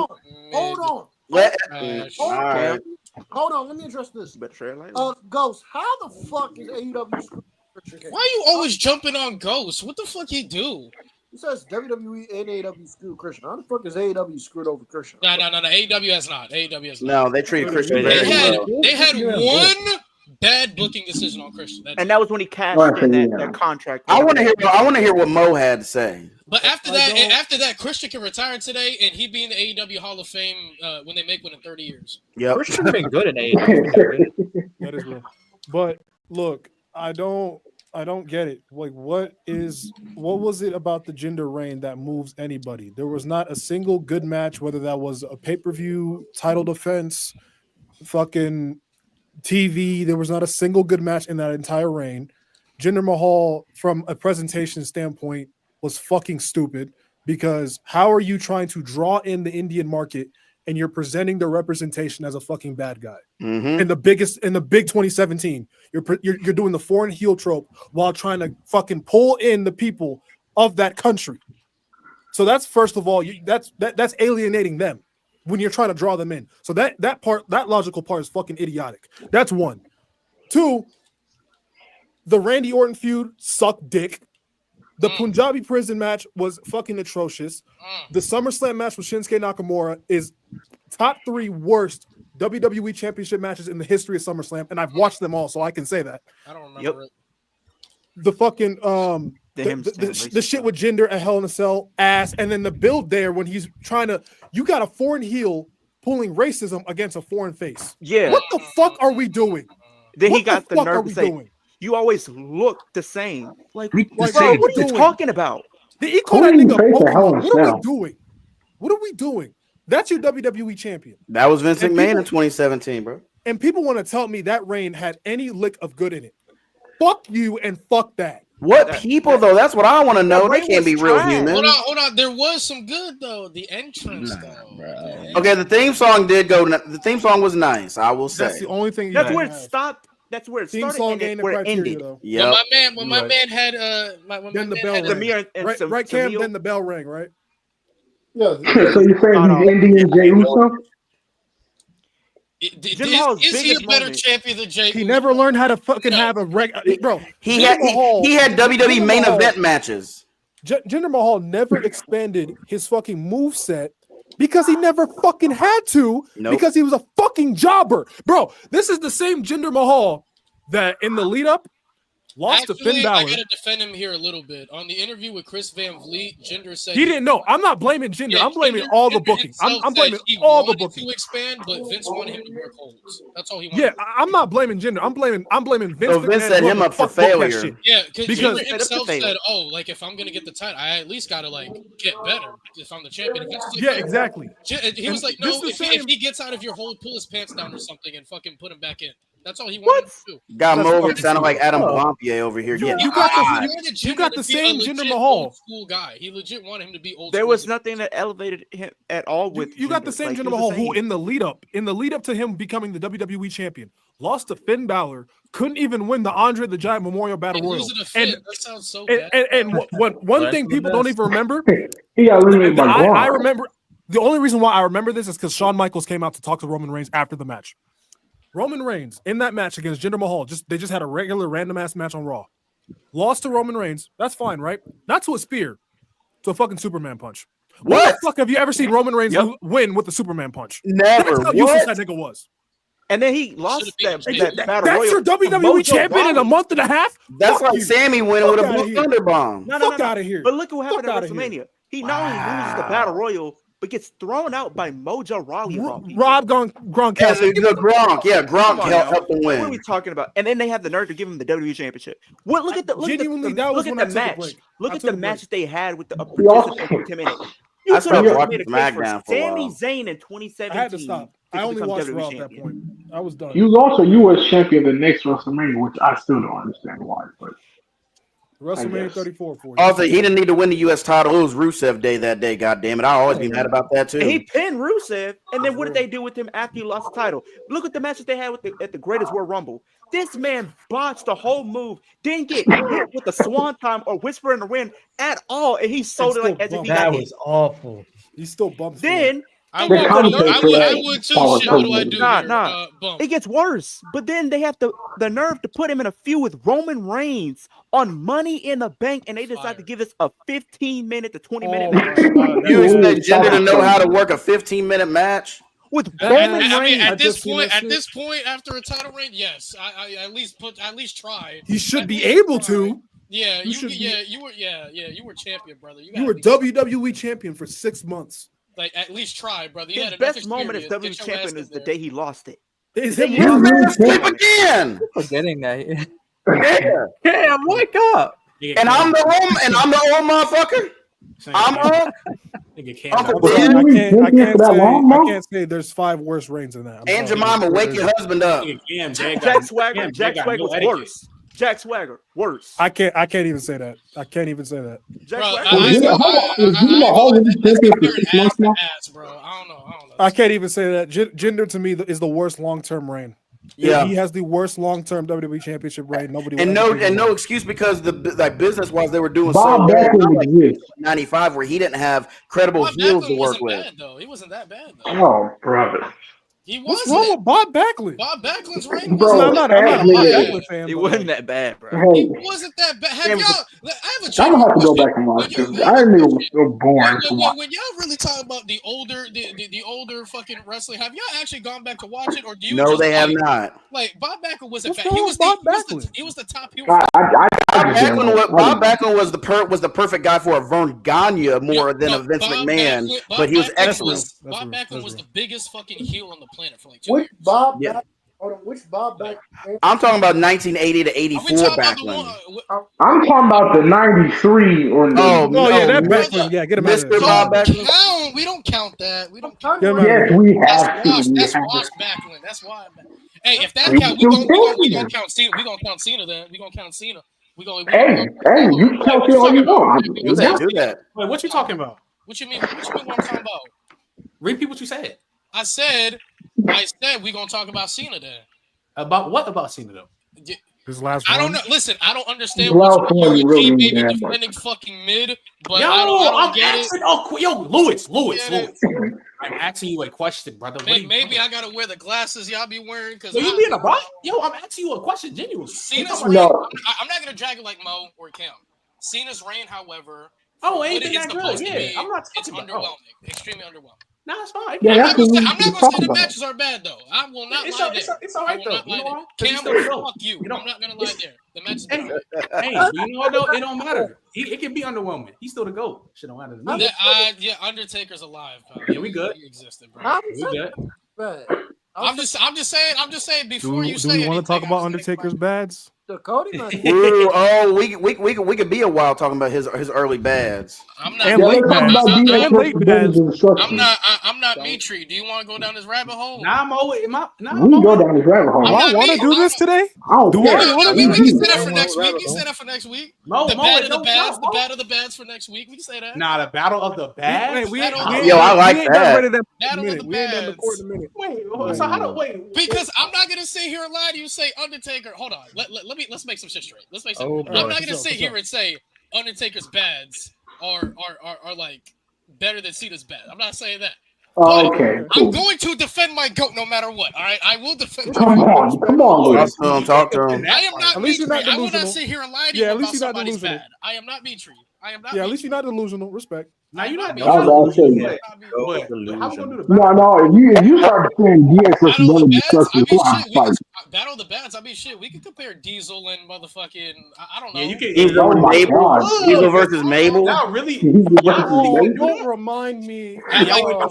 Speaker 13: Hold on. Hold on, let me address this. Ghost, how the fuck is AEW screwed Christian?
Speaker 4: Why are you always jumping on Ghost? What the fuck he do?
Speaker 13: He says WWE and AEW screwed Christian. How the fuck is AEW screwed over Christian?
Speaker 4: No. AEW has not. AEW has not.
Speaker 11: No, they treated Christian very well.
Speaker 4: They had one bad booking decision on Christian.
Speaker 3: And that was when he cashed in that contract.
Speaker 11: I want to hear what Mo had to say.
Speaker 4: But after that, Christian can retire today, and he be in the AEW Hall of Fame when they make one in 30 years.
Speaker 11: Yeah,
Speaker 14: Christian's been good in AEW.
Speaker 8: That is real. But look, I don't get it. Like, what was it about the gender reign that moves anybody? There was not a single good match, whether that was a pay-per-view, title defense, fucking TV. There was not a single good match in that entire reign. Jinder Mahal, from a presentation standpoint, was fucking stupid because how are you trying to draw in the Indian market and you're presenting the representation as a fucking bad guy in the big 2017? You're doing the foreign heel trope while trying to fucking pull in the people of that country. So that's first of all, that's alienating them when you're trying to draw them in. So that logical part is fucking idiotic. That's one. Two, the Randy Orton feud sucked dick. The Punjabi prison match was fucking atrocious. The SummerSlam match with Shinsuke Nakamura is top 3 worst WWE Championship matches in the history of SummerSlam, and I've watched them all, so I can say that.
Speaker 4: I don't remember it.
Speaker 8: The fucking the shit with Jinder at Hell in a Cell ass, and then the build there when he's trying to. You got a foreign heel pulling racism against a foreign face.
Speaker 3: Yeah.
Speaker 8: What the fuck are we doing?
Speaker 3: Then he got the nerve to say, "You always look the same." Like bro, what are you talking about?
Speaker 8: He called that nigga Pokemon. What are we doing? What are we doing? That's your WWE champion.
Speaker 11: That was Vince McMahon in 2017, bro.
Speaker 8: And people want to tell me that reign had any lick of good in it. Fuck you and fuck that.
Speaker 11: What people though? That's what I want to know. They can't be real human.
Speaker 4: Hold on. There was some good though. The entrance though.
Speaker 11: Okay, the theme song did go. The theme song was nice. I will say.
Speaker 8: That's the only thing.
Speaker 3: That's where it stopped. That's where it
Speaker 8: Theme
Speaker 3: started
Speaker 8: song
Speaker 3: and
Speaker 8: ain't
Speaker 3: where
Speaker 8: the
Speaker 3: it
Speaker 8: criteria
Speaker 3: ended.
Speaker 8: though.
Speaker 11: Yep.
Speaker 4: When my man had
Speaker 8: then the bell rang.
Speaker 3: Samir and
Speaker 8: Right, Cam. Then the bell rang. Right.
Speaker 13: Yeah.
Speaker 16: So you're saying he's Indian Jey Uso?
Speaker 4: Is he a better champion than Jey?
Speaker 8: He never learned how to fucking have a bro.
Speaker 11: He had WWE main event matches.
Speaker 8: Jinder Mahal never expanded his fucking move set because he never fucking had to. Because he was a fucking jobber, bro. This is the same Jinder Mahal that in the lead up lost to Finn Balor.
Speaker 4: I gotta defend him here a little bit. On the interview with Chris Van Vliet, Jinder said
Speaker 8: he didn't know. I'm not blaming Jinder. I'm blaming all the booking. I'm blaming all the booking.
Speaker 4: To expand, but Vince wanted him to work holds. That's all he wanted.
Speaker 8: Yeah, I'm not blaming Jinder. I'm blaming Vince.
Speaker 11: So Vince set him up for failure.
Speaker 4: Yeah, because Jinder himself said, "Oh, like if I'm gonna get the title, I at least gotta like get better if I'm the champion."
Speaker 8: Yeah, exactly.
Speaker 4: He was like, "No, if he gets out of your hold, pull his pants down or something, and fucking put him back in." That's all he wanted to do.
Speaker 11: Got him over. Sounded like Adam Pompier over here.
Speaker 8: You got the same Jinder Mahal.
Speaker 4: School guy. He legit wanted him to be old.
Speaker 3: There was nothing that elevated him at all with.
Speaker 8: You got the same Jinder Mahal who, in the lead up to him becoming the WWE champion, lost to Finn Balor, couldn't even win the Andre the Giant Memorial Battle Royal.
Speaker 4: And that sounds so bad.
Speaker 8: And one thing people don't even remember.
Speaker 16: I
Speaker 8: remember the only reason why I remember this is because Shawn Michaels came out to talk to Roman Reigns after the match. Roman Reigns in that match against Jinder Mahal, they just had a regular random ass match on Raw. Lost to Roman Reigns. That's fine, right? Not to a spear, to a fucking Superman punch. What the fuck have you ever seen Roman Reigns win with the Superman punch?
Speaker 11: Never.
Speaker 8: That's how useless that nigga was.
Speaker 3: And then he lost that battle
Speaker 8: That's
Speaker 3: royal.
Speaker 8: your WWE champion in a month and a half?
Speaker 11: That's
Speaker 8: Fuck
Speaker 11: like
Speaker 8: you.
Speaker 11: Sammy winning with a Blue Thunder Bomb.
Speaker 8: Fuck out of here.
Speaker 3: But look what happened at
Speaker 8: Fuck outta
Speaker 3: WrestleMania. He not only loses the battle royal, but gets thrown out by Mojo Rawley.
Speaker 8: Rob Gronkowski.
Speaker 11: Gronk. Yeah, Gronk helped him win.
Speaker 3: What are we talking about? And then they have the nerve to give him the WWE Championship. What? Look at the match. Look at the match that they had with the 10 minutes.
Speaker 11: I stopped watching SmackDown for a while.
Speaker 3: Sami Zayn in 2017.
Speaker 8: I had to stop. I only watched Raw at that point. I was done.
Speaker 16: He was also U.S. champion the next WrestleMania, which I still don't understand why. But
Speaker 8: WrestleMania 34 for you.
Speaker 11: Also, he didn't need to win the U.S. title. It was Rusev Day that day. God damn it! I always be mad about that too.
Speaker 3: And he pinned Rusev, and then what did they do with him after he lost the title? Look at the matches they had at the Greatest World Rumble. This man botched the whole move, didn't get hit with the swan time or whisper in the wind at all, and he sold it like as if he got hit.
Speaker 14: That was awful.
Speaker 8: He still bumps.
Speaker 3: Then
Speaker 4: I would too. Shit, what do I do?
Speaker 3: Nah. It gets worse. But then they have the nerve to put him in a feud with Roman Reigns on Money in the Bank, and they decide to give us a 15-minute to 20-minute match.
Speaker 11: You expect Jinder to know how to work a 15-minute match?
Speaker 3: With Roman Reigns.
Speaker 4: I mean, at this point, after a title reign, yes, I at least try.
Speaker 8: He should be able to.
Speaker 4: Yeah, you were champion, brother.
Speaker 8: You were WWE champion for 6 months.
Speaker 4: Like at least try, brother.
Speaker 3: His best moment as WWE champion is the day he lost it.
Speaker 11: Again.
Speaker 14: Forgetting that.
Speaker 11: Damn,
Speaker 14: wake up.
Speaker 11: And I'm the old motherfucker. I'm up.
Speaker 8: I can't say there's 5 worse reigns than that.
Speaker 11: And Jemima, wake your husband up.
Speaker 3: Jack Swagger was worse. Jack Swagger, worse.
Speaker 8: I can't even say that. I can't even say that.
Speaker 3: Jack
Speaker 8: I can't even say that. Jinder to me is the worst long-term reign.
Speaker 11: Yeah,
Speaker 8: he has the worst long-term WWE Championship reign. Nobody
Speaker 11: and no excuse because business-wise they were doing so bad. Like 95 where he didn't have credible heels to work with.
Speaker 4: He wasn't that bad though.
Speaker 16: Oh, brother.
Speaker 4: He
Speaker 8: What's wrong with Bob Backlund?
Speaker 4: Bob Backlund's reign.
Speaker 8: Bro, I'm not a Bob Backlund fan.
Speaker 3: It wasn't that bad, bro.
Speaker 16: Hey,
Speaker 4: it wasn't that bad. Have y'all? I have a
Speaker 16: I'm gonna have to go back and watch because I didn't think it was so boring to watch.
Speaker 4: When y'all really talk about the older fucking wrestling, have y'all actually gone back to watch it, or do you?
Speaker 11: No, they have not.
Speaker 4: Like Bob Backlund wasn't bad.
Speaker 8: He was the
Speaker 4: top.
Speaker 11: Bob Backlund was the perfect guy for a Vern Gagne more than a Vince McMahon, but he was excellent.
Speaker 4: Bob Backlund was the biggest fucking heel on the planet for like 2 years.
Speaker 13: Bob Backlund?
Speaker 11: I'm talking about 1980 to 84 Backlund.
Speaker 16: I'm talking about the 93 or
Speaker 8: that Backlund. Yeah, get him out of there.
Speaker 11: Bob Backlund.
Speaker 4: We don't count that. We don't count
Speaker 16: that. Yes, we have to.
Speaker 4: That's Ross Backlund. That's why. Hey, if that counts, we gonna count Cena. We gonna count Cena then. We gonna count Cena.
Speaker 16: Hey, you tell me all you want.
Speaker 11: Do that.
Speaker 5: Wait, what you talking about?
Speaker 4: What you mean? What I'm talking about?
Speaker 5: Repeat what you said.
Speaker 4: I said we gonna talk about Cena then.
Speaker 5: About what about Cena though?
Speaker 8: His last
Speaker 4: I don't
Speaker 8: run.
Speaker 4: know. Listen, I don't understand
Speaker 16: Last
Speaker 4: what
Speaker 16: one
Speaker 4: you
Speaker 16: really
Speaker 4: G baby
Speaker 16: bad,
Speaker 4: defending fucking mid, but
Speaker 5: Yo,
Speaker 4: I don't
Speaker 5: I'm
Speaker 4: get
Speaker 5: asking.
Speaker 4: it.
Speaker 5: Oh, yo, Lewis.
Speaker 4: Yeah.
Speaker 5: I'm asking you a question, brother.
Speaker 4: Maybe I gotta wear the glasses y'all be wearing because
Speaker 5: you being a bot? Yo, I'm asking you a question genuinely.
Speaker 4: Cena's
Speaker 16: No.
Speaker 4: reign. I'm not gonna drag it like Mo or Cam. Cena's reign, however,
Speaker 5: Oh,
Speaker 4: what
Speaker 5: ain't
Speaker 4: it
Speaker 5: been
Speaker 4: is
Speaker 5: that good.
Speaker 4: supposed to
Speaker 5: Yeah,
Speaker 4: be,
Speaker 5: I'm not
Speaker 4: it's
Speaker 5: talking
Speaker 4: underwhelming,
Speaker 5: about.
Speaker 4: extremely underwhelming.
Speaker 5: No, it's fine.
Speaker 16: Yeah,
Speaker 4: I'm
Speaker 16: that's
Speaker 4: not
Speaker 16: what
Speaker 4: gonna
Speaker 16: we
Speaker 4: say
Speaker 16: talk
Speaker 4: the
Speaker 16: about.
Speaker 4: matches are bad though. I will not lie there.
Speaker 5: It's all
Speaker 4: I
Speaker 5: right
Speaker 4: will
Speaker 5: though.
Speaker 4: not
Speaker 5: You know
Speaker 4: lie
Speaker 5: why?
Speaker 4: there.
Speaker 5: 'Cause
Speaker 4: Cam,
Speaker 5: he's still
Speaker 4: fuck you.
Speaker 5: You know,
Speaker 4: I'm not gonna lie there. The match has been
Speaker 5: hey, but you know what though? It don't matter. It can be underwhelming. He's still the GOAT. Shit don't matter to me.
Speaker 4: Yeah, Undertaker's alive, pal.
Speaker 5: Yeah, we good.
Speaker 4: He existed, bro.
Speaker 13: How
Speaker 5: We good.
Speaker 4: I'm just saying before you
Speaker 8: Do
Speaker 4: say
Speaker 8: we want to talk
Speaker 4: anything,
Speaker 8: about Undertaker's bads?
Speaker 13: The Cody match.
Speaker 11: Ooh, oh, we could be a while talking about his early bads.
Speaker 4: I'm not.
Speaker 8: And late bads. And late bads.
Speaker 4: I'm not Mitri. Do you want to go down this rabbit hole?
Speaker 5: Nah, Mo.
Speaker 16: We can go down this rabbit hole.
Speaker 8: Do I want to do this today?
Speaker 16: I don't
Speaker 8: Do
Speaker 16: care.
Speaker 8: I want to
Speaker 4: We
Speaker 8: do
Speaker 4: can
Speaker 8: this?
Speaker 4: say that for next week. We can say that for next week.
Speaker 5: Mo,
Speaker 4: The
Speaker 5: Mo,
Speaker 4: bad of the
Speaker 5: no,
Speaker 4: bads.
Speaker 5: no,
Speaker 4: The
Speaker 5: Mo.
Speaker 4: bad of the bads for next week. We can say that.
Speaker 5: Nah, the battle of the bads.
Speaker 8: We
Speaker 4: Battle of the
Speaker 11: Yo, I
Speaker 4: bads.
Speaker 11: like
Speaker 8: ain't done
Speaker 11: that.
Speaker 8: ready that
Speaker 4: Battle of
Speaker 8: minute.
Speaker 4: the
Speaker 8: We ain't done the
Speaker 4: bads.
Speaker 8: court in a minute.
Speaker 5: Wait, so how do wait?
Speaker 4: Because I'm not gonna sit here and lie to you. Say Undertaker. Hold on. Let's make some shit straight. Let's make some.
Speaker 8: Oh,
Speaker 4: I'm
Speaker 8: boy.
Speaker 4: not gonna
Speaker 8: For
Speaker 4: sit
Speaker 8: sure.
Speaker 4: here and say Undertaker's bads are like better than Cena's bad. I'm not saying that.
Speaker 16: Oh, okay.
Speaker 4: I'm going to defend my GOAT no matter what. All right, I will defend.
Speaker 16: Come on, Lewis.
Speaker 11: Talk to him.
Speaker 4: I am not
Speaker 8: At least you're
Speaker 4: Mitri.
Speaker 8: not
Speaker 4: I will not
Speaker 8: delusional.
Speaker 4: sit here and lie to you
Speaker 8: Yeah, at
Speaker 4: about
Speaker 8: least you're not
Speaker 4: somebody's
Speaker 8: delusional.
Speaker 4: bad. I am not Mitri. I am not.
Speaker 8: Yeah, at least you're not delusional. Respect.
Speaker 5: Now you're not.
Speaker 16: I was about to say.
Speaker 5: But how we gonna do the
Speaker 16: No. If you start defending DX versus
Speaker 4: Battle of
Speaker 16: Dolly
Speaker 4: the Bads. I
Speaker 16: Destruction,
Speaker 4: mean,
Speaker 16: we're
Speaker 4: shit. We
Speaker 16: fight.
Speaker 4: could Battle of the Bads. I mean, shit. We could compare Diesel and motherfucking. I don't know.
Speaker 5: Yeah, you can.
Speaker 11: Diesel
Speaker 16: Oh
Speaker 11: and
Speaker 16: my
Speaker 11: Mabel.
Speaker 16: God.
Speaker 11: Diesel versus Mabel.
Speaker 5: Now, really?
Speaker 16: Diesel versus
Speaker 8: Oh,
Speaker 16: Mabel.
Speaker 8: don't remind me.
Speaker 4: Have I,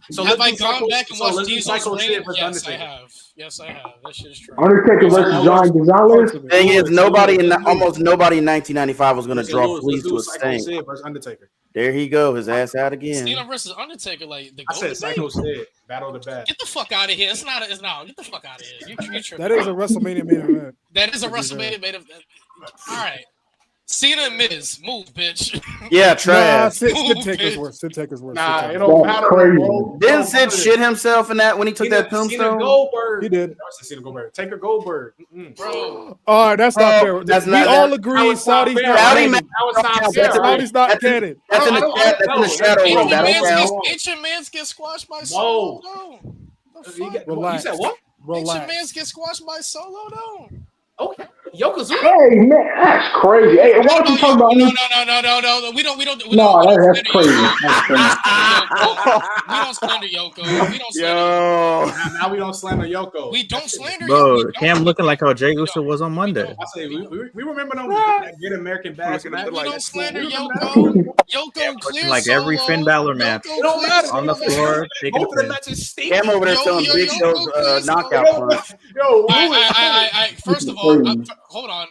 Speaker 5: So
Speaker 4: have
Speaker 5: let's
Speaker 4: I
Speaker 5: do
Speaker 4: gone
Speaker 5: Psycho-
Speaker 4: back and
Speaker 5: so
Speaker 4: watched
Speaker 5: let's do
Speaker 4: Diesel's
Speaker 5: Psycho
Speaker 4: reign?
Speaker 5: shit versus
Speaker 4: Yes, I
Speaker 5: Undertaker.
Speaker 4: have. Yes, I have. That shit is true.
Speaker 16: Undertaker versus John Gonzalez.
Speaker 11: Thing is, nobody in
Speaker 5: Lewis.
Speaker 11: almost nobody in 1995 was going to
Speaker 5: Listen,
Speaker 11: draw
Speaker 5: Lewis,
Speaker 11: fleas
Speaker 5: let's
Speaker 11: to
Speaker 5: do
Speaker 11: a
Speaker 5: Psycho
Speaker 11: stain.
Speaker 5: Sid versus Undertaker.
Speaker 11: There he go, his ass out again.
Speaker 4: Cena versus Undertaker, like the
Speaker 5: I said
Speaker 4: GOAT
Speaker 5: Psycho
Speaker 4: debate?
Speaker 5: Sid, Battle of the Bad.
Speaker 4: Get the fuck out of here. It's not. It's not. Get the fuck out of here. You tripping.
Speaker 8: That is a WrestleMania main event.
Speaker 4: That is a WrestleMania made of. All right. Cena and Miz, move, bitch.
Speaker 11: Yeah,
Speaker 8: Nah,
Speaker 11: trash.
Speaker 8: Sid
Speaker 4: Move,
Speaker 8: Taker's
Speaker 4: bitch.
Speaker 8: worse. Sid Taker's worse.
Speaker 5: Nah,
Speaker 8: Sid
Speaker 5: it
Speaker 8: Taker's
Speaker 5: don't
Speaker 8: worse.
Speaker 5: matter,
Speaker 16: crazy.
Speaker 5: bro.
Speaker 11: Didn't Sid shit himself in that when he took that
Speaker 5: Cena
Speaker 11: tombstone?
Speaker 5: Goldberg.
Speaker 8: He did.
Speaker 5: I said Cena Goldberg. Taker Goldberg.
Speaker 4: Bro.
Speaker 8: All right, that's not fair.
Speaker 11: That's
Speaker 8: we
Speaker 11: not-
Speaker 8: all
Speaker 11: that-
Speaker 8: agree
Speaker 5: That was not
Speaker 8: Saudi's
Speaker 5: fair.
Speaker 8: not
Speaker 11: Saudi
Speaker 8: canon.
Speaker 11: man-
Speaker 5: That was not
Speaker 11: That's
Speaker 5: fair.
Speaker 11: in-
Speaker 8: Saudi's not
Speaker 11: that's in-
Speaker 8: canon.
Speaker 11: That's in the chat. That's in the shadow room. That don't count.
Speaker 4: Ancient Mans get squashed by
Speaker 5: Whoa.
Speaker 4: Solo, though. The fuck?
Speaker 5: You said what?
Speaker 4: Ancient Mans get squashed by Solo, though.
Speaker 5: Okay. Yokozuna.
Speaker 16: Hey man, that's crazy. Hey, why don't you talk about
Speaker 4: No.
Speaker 16: this?
Speaker 4: We don't
Speaker 16: No, that's crazy. That's crazy.
Speaker 4: We don't slander Yoko. We don't slander
Speaker 11: Yo.
Speaker 5: Now we don't slander Yoko.
Speaker 4: We don't slander
Speaker 14: Bro,
Speaker 4: Yoko.
Speaker 14: Cam looking like how Jey Uso was on Monday.
Speaker 5: I say we remember them that Great American Bash match.
Speaker 4: We don't slander Yoko. Yoko clear
Speaker 14: Like every
Speaker 4: Solo.
Speaker 14: Finn Balor match.
Speaker 5: It don't matter.
Speaker 14: On the floor, taking
Speaker 5: Both of the
Speaker 14: pin.
Speaker 5: matches stink.
Speaker 11: Cam over there selling Big Show's knockout punch.
Speaker 5: Yo,
Speaker 4: I first of all, hold on.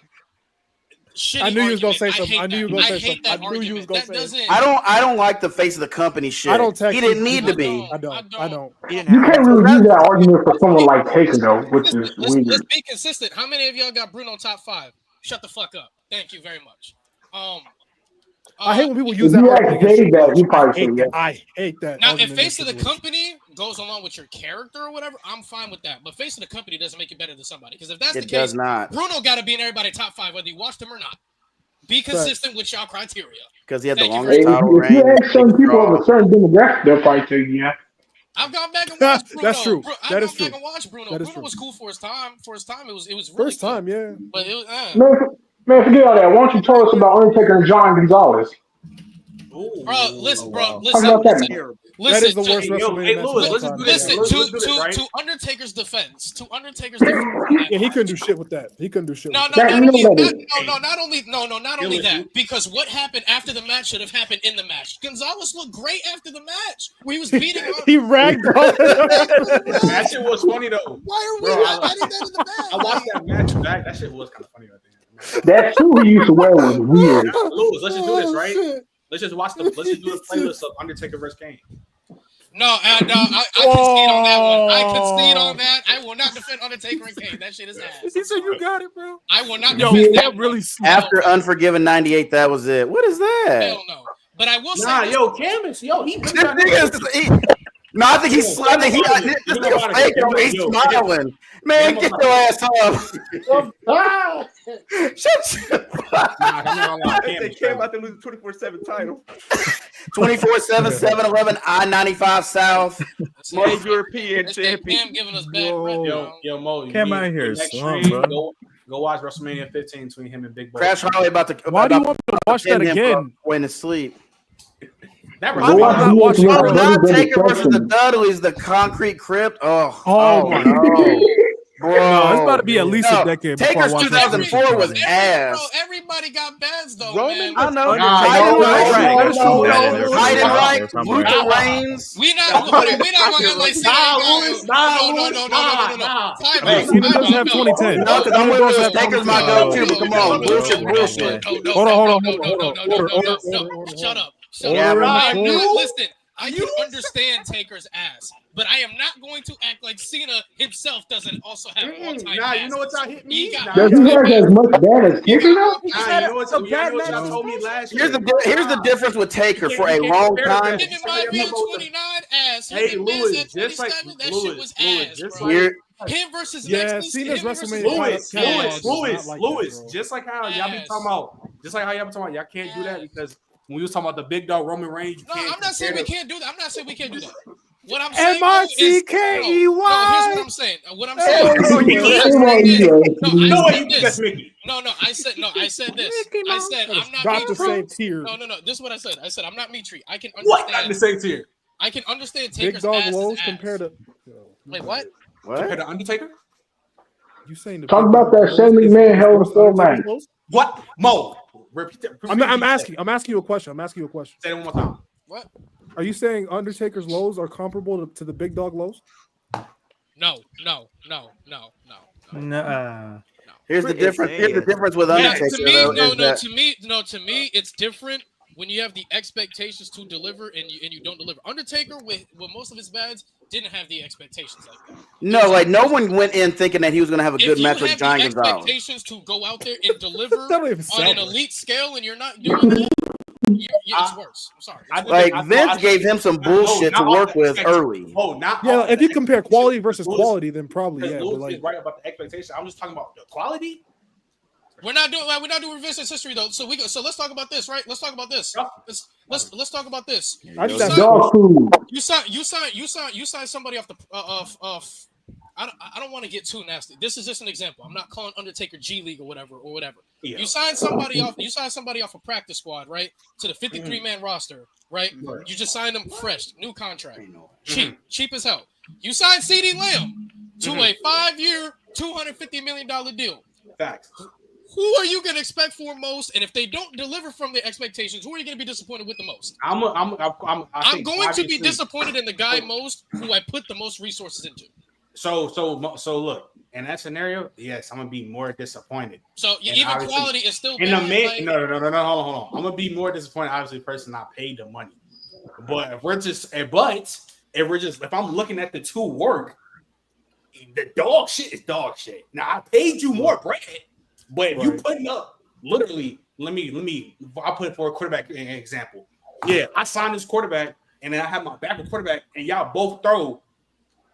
Speaker 8: I knew you was gonna say
Speaker 4: Argument.
Speaker 8: something. I knew you was
Speaker 4: I
Speaker 8: gonna say
Speaker 4: hate
Speaker 8: something.
Speaker 4: that
Speaker 8: I knew you was
Speaker 4: argument.
Speaker 8: gonna
Speaker 4: That
Speaker 8: say it.
Speaker 4: doesn't.
Speaker 11: I don't like the face of the company shit.
Speaker 8: I don't text
Speaker 11: He didn't
Speaker 8: you.
Speaker 11: need to be.
Speaker 8: I don't.
Speaker 16: You can't really use that argument for someone like Taker though, which is
Speaker 4: Let's
Speaker 16: weird.
Speaker 4: be consistent. How many of y'all got Bruno top 5? Shut the fuck up. Thank you very much.
Speaker 8: I hate when people
Speaker 16: If
Speaker 8: use that
Speaker 16: you ask
Speaker 8: argument.
Speaker 16: Jay that, he probably say yes.
Speaker 8: I hate that.
Speaker 4: Now, if
Speaker 8: argument
Speaker 4: face of the
Speaker 8: situation.
Speaker 4: company goes along with your character or whatever, I'm fine with that. But face of the company doesn't make you better than somebody. Because if that's the
Speaker 11: It
Speaker 4: case,
Speaker 11: does not.
Speaker 4: Bruno got to be in everybody's top 5, whether you watched him or not. Be consistent with y'all criteria.
Speaker 11: Because he had the
Speaker 4: Thank you
Speaker 11: longest
Speaker 16: Hey,
Speaker 11: title
Speaker 16: if you
Speaker 11: reign.
Speaker 16: ask certain people of a certain demographic, they'll probably tell you yeah.
Speaker 4: I've gone back and watched Bruno.
Speaker 8: That's true.
Speaker 4: I've
Speaker 8: That
Speaker 4: gone
Speaker 8: is
Speaker 4: back
Speaker 8: true.
Speaker 4: and watched Bruno.
Speaker 8: That is
Speaker 4: Bruno
Speaker 8: true.
Speaker 4: was cool for his time. For his time, it was really
Speaker 8: First
Speaker 4: cool.
Speaker 8: time, yeah.
Speaker 4: But it was,
Speaker 16: Man, forget all that. Why don't you tell us about Undertaker and John Gonzalez?
Speaker 4: Bro, listen,
Speaker 16: Talk about that.
Speaker 8: That is the worst
Speaker 5: Yo,
Speaker 8: WrestleMania
Speaker 5: hey,
Speaker 8: match
Speaker 5: Lewis,
Speaker 8: of
Speaker 5: let's
Speaker 8: all
Speaker 5: just do
Speaker 8: time.
Speaker 5: this.
Speaker 4: Listen,
Speaker 5: Let's do this, right?
Speaker 4: to Undertaker's defense.
Speaker 8: Yeah, he couldn't do shit with that. He couldn't do shit.
Speaker 4: No,
Speaker 8: with
Speaker 4: not
Speaker 8: that.
Speaker 4: only that. Because what happened after the match should have happened in the match. Gonzalez looked great after the match, where he was beating up.
Speaker 8: He ragged on
Speaker 5: That shit was funny though.
Speaker 4: Why are we
Speaker 5: Bro,
Speaker 4: not getting that in the match?
Speaker 5: I watched that match back. That shit was kind of funny right there.
Speaker 16: That suit he used to wear was weird.
Speaker 5: Lewis, let's just do this, right?
Speaker 8: shit.
Speaker 5: Let's just do the playlist of Undertaker versus Kane.
Speaker 15: No, I concede on that one. I concede on that. I will not defend Undertaker and Kane. That shit is ass.
Speaker 8: He said you got it, bro.
Speaker 15: I will not defend that.
Speaker 8: Really
Speaker 11: after Unforgiven '98, that was it. What is that?
Speaker 15: Hell no. But I will say,
Speaker 5: Cam is he.
Speaker 11: This nigga no, I think he's. I think this nigga fake. He's smiling. Man, get your ass up. Shut
Speaker 3: They care about them losing 24/7 title.
Speaker 11: 24/7, 7-Eleven, I-95 South.
Speaker 3: More European champion.
Speaker 15: Cam giving us bad rent.
Speaker 5: Yo, Mo.
Speaker 14: Cam out here,
Speaker 5: Go watch WrestleMania 15 between him and Big Bo.
Speaker 11: Crash Holly about to.
Speaker 8: Why do you want me to watch that again?
Speaker 11: Going to sleep.
Speaker 5: That
Speaker 11: Taker versus the Dudleys, the Concrete Crypt.
Speaker 8: Oh my
Speaker 11: no. Bro,
Speaker 8: no, it's about to be at least a decade.
Speaker 11: Taker's 2004 was ass.
Speaker 15: Bro, everybody got bads though,
Speaker 3: Roman,
Speaker 15: man.
Speaker 11: I know. Heidenreich, Luther Reigns.
Speaker 15: We not gonna like
Speaker 8: no. Cena doesn't have 2010.
Speaker 11: No, because I'm with Taker's my go-to. But come on, bullshit.
Speaker 8: Hold on.
Speaker 15: Shut up.
Speaker 11: Yeah,
Speaker 15: Listen, I can understand Taker's ass, but I am not going to act like Cena himself doesn't also have all-time.
Speaker 5: Nah, you know what y'all hit me?
Speaker 16: Does he have as much bad as Taker now?
Speaker 5: You know what y'all told me last year?
Speaker 11: Here's the difference with Taker for a long time.
Speaker 15: Him in my view, 29 ass.
Speaker 5: Hey,
Speaker 15: Lewis,
Speaker 5: just like
Speaker 15: that shit was ass, bro.
Speaker 11: Here,
Speaker 15: Him versus
Speaker 8: Cena's WrestleMania.
Speaker 5: Lewis, just like how y'all be talking about, y'all can't do that because when we was talking about the big dog Roman Reigns.
Speaker 15: No, I'm not saying we can't do that. I'm not saying we can't do that. What I'm saying is,
Speaker 8: Mickey.
Speaker 15: No, here's what I'm saying. What I'm saying. I said this. I said I'm not
Speaker 8: Got the same tier.
Speaker 15: No. This is what I said. I said I'm not Mitri. I can understand.
Speaker 5: What? Not the same tier.
Speaker 15: I can understand
Speaker 8: Big
Speaker 15: Taker's
Speaker 8: Dog
Speaker 15: ass
Speaker 8: Lowe's
Speaker 15: ass.
Speaker 8: compared to.
Speaker 15: Wait, what?
Speaker 5: Compared to Undertaker?
Speaker 8: You saying
Speaker 16: talk about that Shane McMahon Hell in a Cell match?
Speaker 5: What? Mo. Repeat.
Speaker 8: I'm asking you a question.
Speaker 5: Say it one more time.
Speaker 15: What?
Speaker 8: Are you saying Undertaker's lows are comparable to the Big Dog lows?
Speaker 15: No.
Speaker 11: Here's the difference. Here's the difference with Undertaker.
Speaker 15: To me, it's different when you have the expectations to deliver and you don't deliver. Undertaker with most of his bads didn't have the expectations like that.
Speaker 11: No, like no one went in thinking that he was going to have a good match with Giant Gonzalez.
Speaker 15: Expectations to go out there and deliver on an elite scale, and you're not doing that. It's worse. I'm sorry.
Speaker 11: Vince gave him some bullshit to work with early.
Speaker 8: If you compare quality versus quality, then probably yeah.
Speaker 5: Lewis
Speaker 8: But like,
Speaker 5: is right about the expectation. I'm just talking about the quality.
Speaker 15: We're not doing revisionist history though. So let's talk about this, right? Let's talk about this. Let's talk about this. You sign somebody off the I don't want to get too nasty. This is just an example. I'm not calling Undertaker G League or whatever. Yeah. You sign somebody off a practice squad, right? To the 53-man roster, right? You just signed them fresh, new contract. Cheap as hell. You signed CD Lamb to a 5-year, $250 million deal.
Speaker 5: Facts.
Speaker 15: Who are you going to expect for most? And if they don't deliver from their expectations, who are you going to be disappointed with the most?
Speaker 5: I'm
Speaker 15: going to be disappointed in the guy most who I put the most resources into.
Speaker 5: So look, in that scenario, yes, I'm gonna be more disappointed.
Speaker 15: So even quality is still
Speaker 5: in the mid. No, hold on. I'm gonna be more disappointed. Obviously, the person not paid the money. But if I'm looking at the two work, the dog shit is dog shit. Now I paid you more bread, but if you putting up literally, I'll put it for a quarterback example. Yeah, I signed this quarterback, and then I have my backup quarterback, and y'all both throw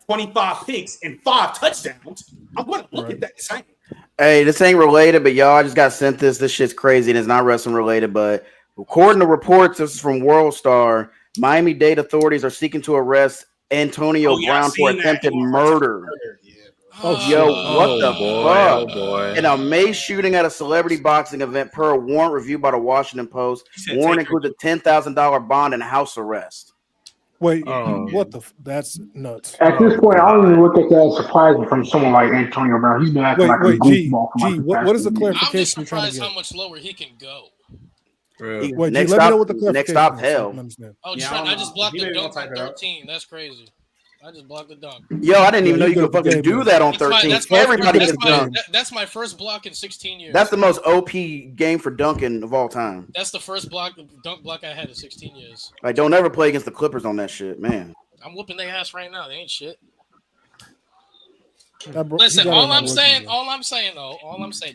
Speaker 5: 25 picks and 5 touchdowns. I'm going to look at that same.
Speaker 11: Hey, this ain't related, but y'all, I just got sent this. This shit's crazy, and it's not wrestling related. But according to reports, this is from World Star. Miami-Dade authorities are seeking to arrest Antonio Brown for attempted murder. What the fuck?
Speaker 14: Boy.
Speaker 11: In a mace shooting at a celebrity boxing event, per a warrant reviewed by the Washington Post. Warrant includes a $10,000 bond and house arrest.
Speaker 8: Wait, what the? That's nuts.
Speaker 16: At this point, I don't even look at that as surprising from someone like Antonio Brown. He's been acting like a goofball.
Speaker 8: What is the clarification?
Speaker 15: I'm just surprised how much lower he can go.
Speaker 8: Wait, let me know what the clarification
Speaker 11: next stop, hell.
Speaker 15: Oh, I just blocked the dunk on 13. That's crazy. I just blocked the dunk.
Speaker 11: Yo, I didn't even know you could fucking do that on 13. Everybody can dunk.
Speaker 15: That's my first block in 16 years.
Speaker 11: That's the most OP game for dunking of all time.
Speaker 15: That's the first dunk block I had in 16 years.
Speaker 11: Like, don't ever play against the Clippers on that shit, man.
Speaker 4: I'm whooping their ass right now. They ain't shit.
Speaker 8: Listen,
Speaker 4: all I'm saying,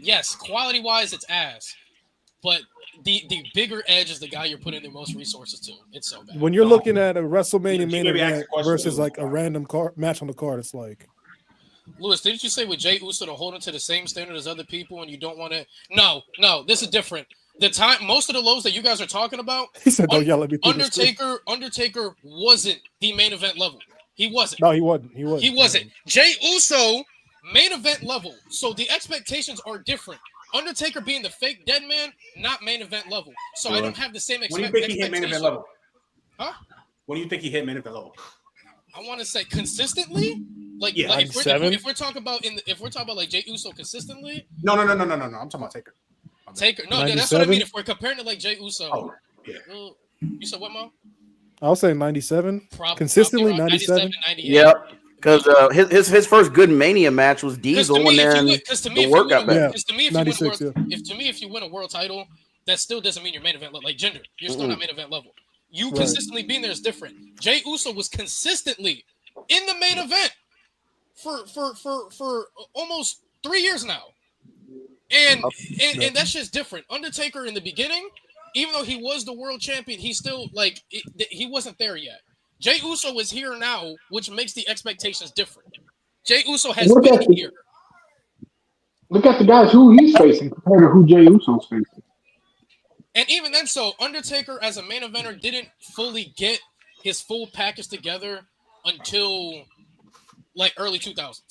Speaker 4: yes, quality wise, it's ass, but the bigger edge is the guy you're putting the most resources to. It's so bad.
Speaker 8: When you're looking at a WrestleMania main event versus like a random match on the card, it's like.
Speaker 4: Lewis, didn't you say with Jey Uso to hold him to the same standard as other people, and you don't want to? No, this is different. The time, most of the lows that you guys are talking about,
Speaker 8: he said, "Don't yell at me."
Speaker 4: Undertaker wasn't the main event level. He wasn't.
Speaker 8: No, he wasn't. He
Speaker 4: wasn't. Jey Uso, main event level. So the expectations are different. Undertaker being the fake dead man, not main event level. So I don't have the same expectations.
Speaker 5: When do you think he hit main event level?
Speaker 4: Huh?
Speaker 5: When do you think he hit main event level?
Speaker 4: I want to say consistently. Like,
Speaker 5: yeah,
Speaker 4: like if we're talking about like Jey Uso consistently.
Speaker 5: No. I'm talking about Taker.
Speaker 4: Taker. No, that's what I mean. If we're comparing it like Jey Uso.
Speaker 5: Oh, yeah.
Speaker 4: You said what, Mo?
Speaker 8: I'll say 97. Consistently 97.
Speaker 11: Yep. Because his first good Mania match was Diesel, and then the work got better.
Speaker 4: Because to me, if you win a world title, that still doesn't mean you're main event level. Like Jinder, you're still not main event level. You consistently being there is different. Jey Uso was consistently in the main event for almost 3 years now, and that's just different. Undertaker in the beginning, even though he was the world champion, he still he wasn't there yet. Jey Uso is here now, which makes the expectations different. Jey Uso has been here.
Speaker 16: Look at the guys who he's facing compared to who Jey Uso's facing.
Speaker 4: And even then, so Undertaker as a main eventer didn't fully get his full package together until like early 2000s.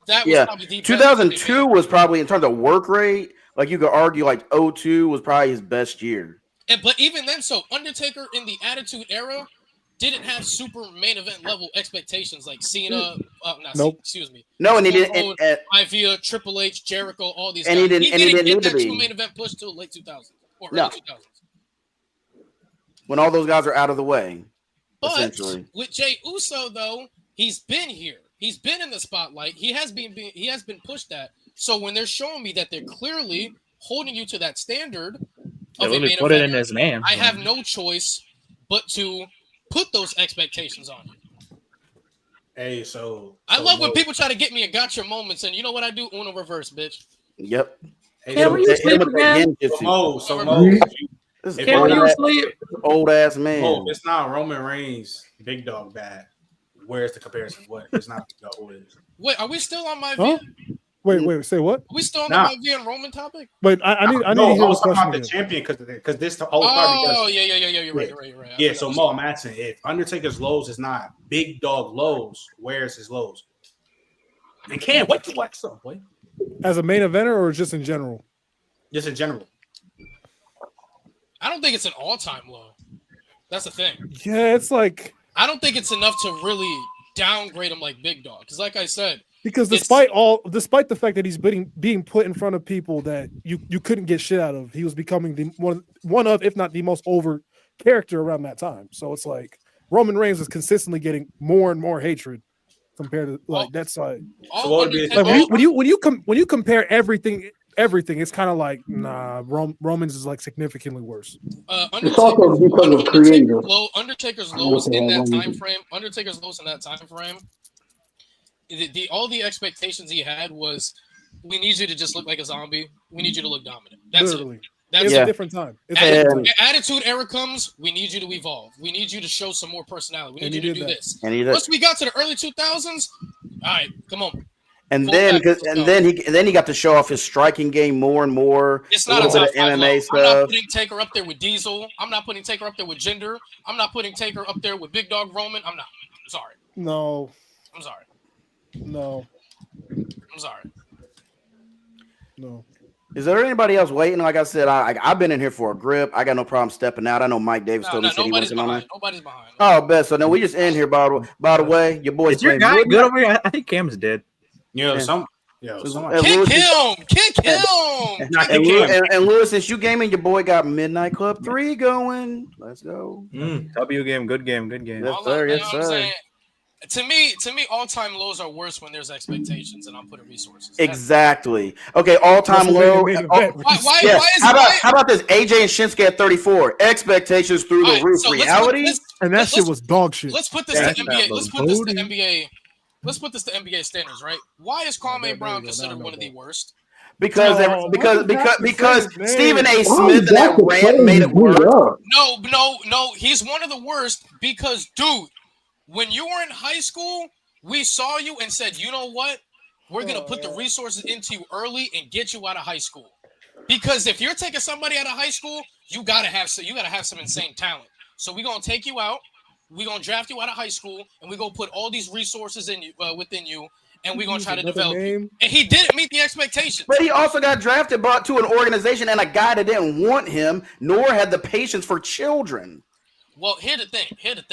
Speaker 4: That was probably the
Speaker 11: 2002 was probably, in terms of work rate, like you could argue like 2002 was probably his best year.
Speaker 4: But even then, so Undertaker in the Attitude Era didn't have super main event level expectations like Cena. Excuse me.
Speaker 11: No, and he didn't.
Speaker 4: Ivia, Triple H, Jericho, all these.
Speaker 11: And
Speaker 4: guys.
Speaker 11: he didn't
Speaker 4: get that
Speaker 11: need to
Speaker 4: two
Speaker 11: be.
Speaker 4: main event push till late 2000s or early 2000s.
Speaker 11: When all those guys are out of the way,
Speaker 4: But
Speaker 11: essentially.
Speaker 4: with Jey Uso, though, he's been here. He's been in the spotlight. He has been pushed at. So when they're showing me that they're clearly holding you to that standard of a main
Speaker 14: put it
Speaker 4: event,
Speaker 14: in his name.
Speaker 4: I have no choice but to put those expectations on you.
Speaker 5: Hey, so
Speaker 4: I love when people try to get me a gotcha moments, and you know what I do? Uno reverse, bitch.
Speaker 11: Yep.
Speaker 4: Hey, were you asleep again?
Speaker 5: Mo,
Speaker 11: this is old ass man.
Speaker 5: Oh, it's not Roman Reigns, big dog bad. Where's the comparison? What? It's not big dog. Who is?
Speaker 4: Wait, are we still on my view?
Speaker 8: Wait, say what?
Speaker 4: Are we still on the my view and Roman topic?
Speaker 8: But I need to hear
Speaker 5: the
Speaker 8: question
Speaker 5: about
Speaker 8: again.
Speaker 5: the champion because this the whole
Speaker 4: yeah. You're right.
Speaker 5: Yeah, so Mo, I'm asking if Undertaker's lows is not big dog lows, where's his lows? And can't wait to wax up, boy.
Speaker 8: As a main eventer or just in general?
Speaker 5: Just in general.
Speaker 4: I don't think it's an all-time low. That's the thing.
Speaker 8: Yeah, it's like
Speaker 4: I don't think it's enough to really downgrade him like Big Dog. Because like I said,
Speaker 8: because despite the fact that he's being put in front of people that you couldn't get shit out of, he was becoming the one of, if not the most over character around that time. So it's like Roman Reigns is consistently getting more and more hatred compared to that side. When you compare everything, it's kind of like Roman's is like significally worse.
Speaker 16: It's also because of creative.
Speaker 4: Undertaker's lows in that time frame. Undertaker's lows in that time frame. All the expectations he had was, we need you to just look like a zombie. We need you to look dominant. That's
Speaker 8: Literally.
Speaker 4: it. That's
Speaker 8: a different time.
Speaker 4: Attitude Era comes. We need you to evolve. We need you to show some more personality. We need you to do this. Once we got to the early 2000s, all right, come on.
Speaker 11: And then he got to show off his striking game more and more.
Speaker 4: It's not a
Speaker 11: little
Speaker 4: top
Speaker 11: bit of
Speaker 4: five
Speaker 11: MMA
Speaker 4: low.
Speaker 11: stuff.
Speaker 4: I'm not putting Taker up there with Diesel. I'm not putting Taker up there with Jinder. I'm not putting Taker up there with Big Dog Roman. I'm not. I'm sorry.
Speaker 8: No.
Speaker 4: I'm sorry.
Speaker 8: No.
Speaker 4: I'm sorry.
Speaker 8: No.
Speaker 11: Is there anybody else waiting? Like I said, I've been in here for a grip. I got no problem stepping out. I know Mike Davis told me he wasn't on.
Speaker 4: Nobody's behind.
Speaker 11: Oh, best. So then we just end here. By the way, your boy's
Speaker 14: Is your guy good over here? I think Cam's dead.
Speaker 5: Kick him!
Speaker 11: And Lewis, since you gaming, your boy got Midnight Club 3 going. Let's go.
Speaker 14: W game, good game.
Speaker 11: Yes, sir.
Speaker 15: To me, all-time lows are worse when there's expectations, and I'm putting resources.
Speaker 11: Exactly. Okay, all-time low. How about this? AJ and Shinsuke at 34. Expectations through the roof. Reality.
Speaker 8: And that shit was dog shit.
Speaker 15: Let's put this to NBA. Let's put this to NBA. Let's put this to NBA standards, right? Why is Kwame Brown considered one of the worst?
Speaker 11: Because Stephen A. Smith and that rant made it work.
Speaker 15: No. He's one of the worst because, dude, when you were in high school, we saw you and said, you know what? We're gonna put the resources into you early and get you out of high school. Because if you're taking somebody out of high school, you gotta have some insane talent. So we're gonna take you out. We're gonna draft you out of high school, and we're gonna put all these resources in you within you. And we're going to try to develop you. And he didn't meet the expectations.
Speaker 11: But he also got drafted to an organization and a guy that didn't want him, nor had the patience for children.
Speaker 15: Well, here's the thing. That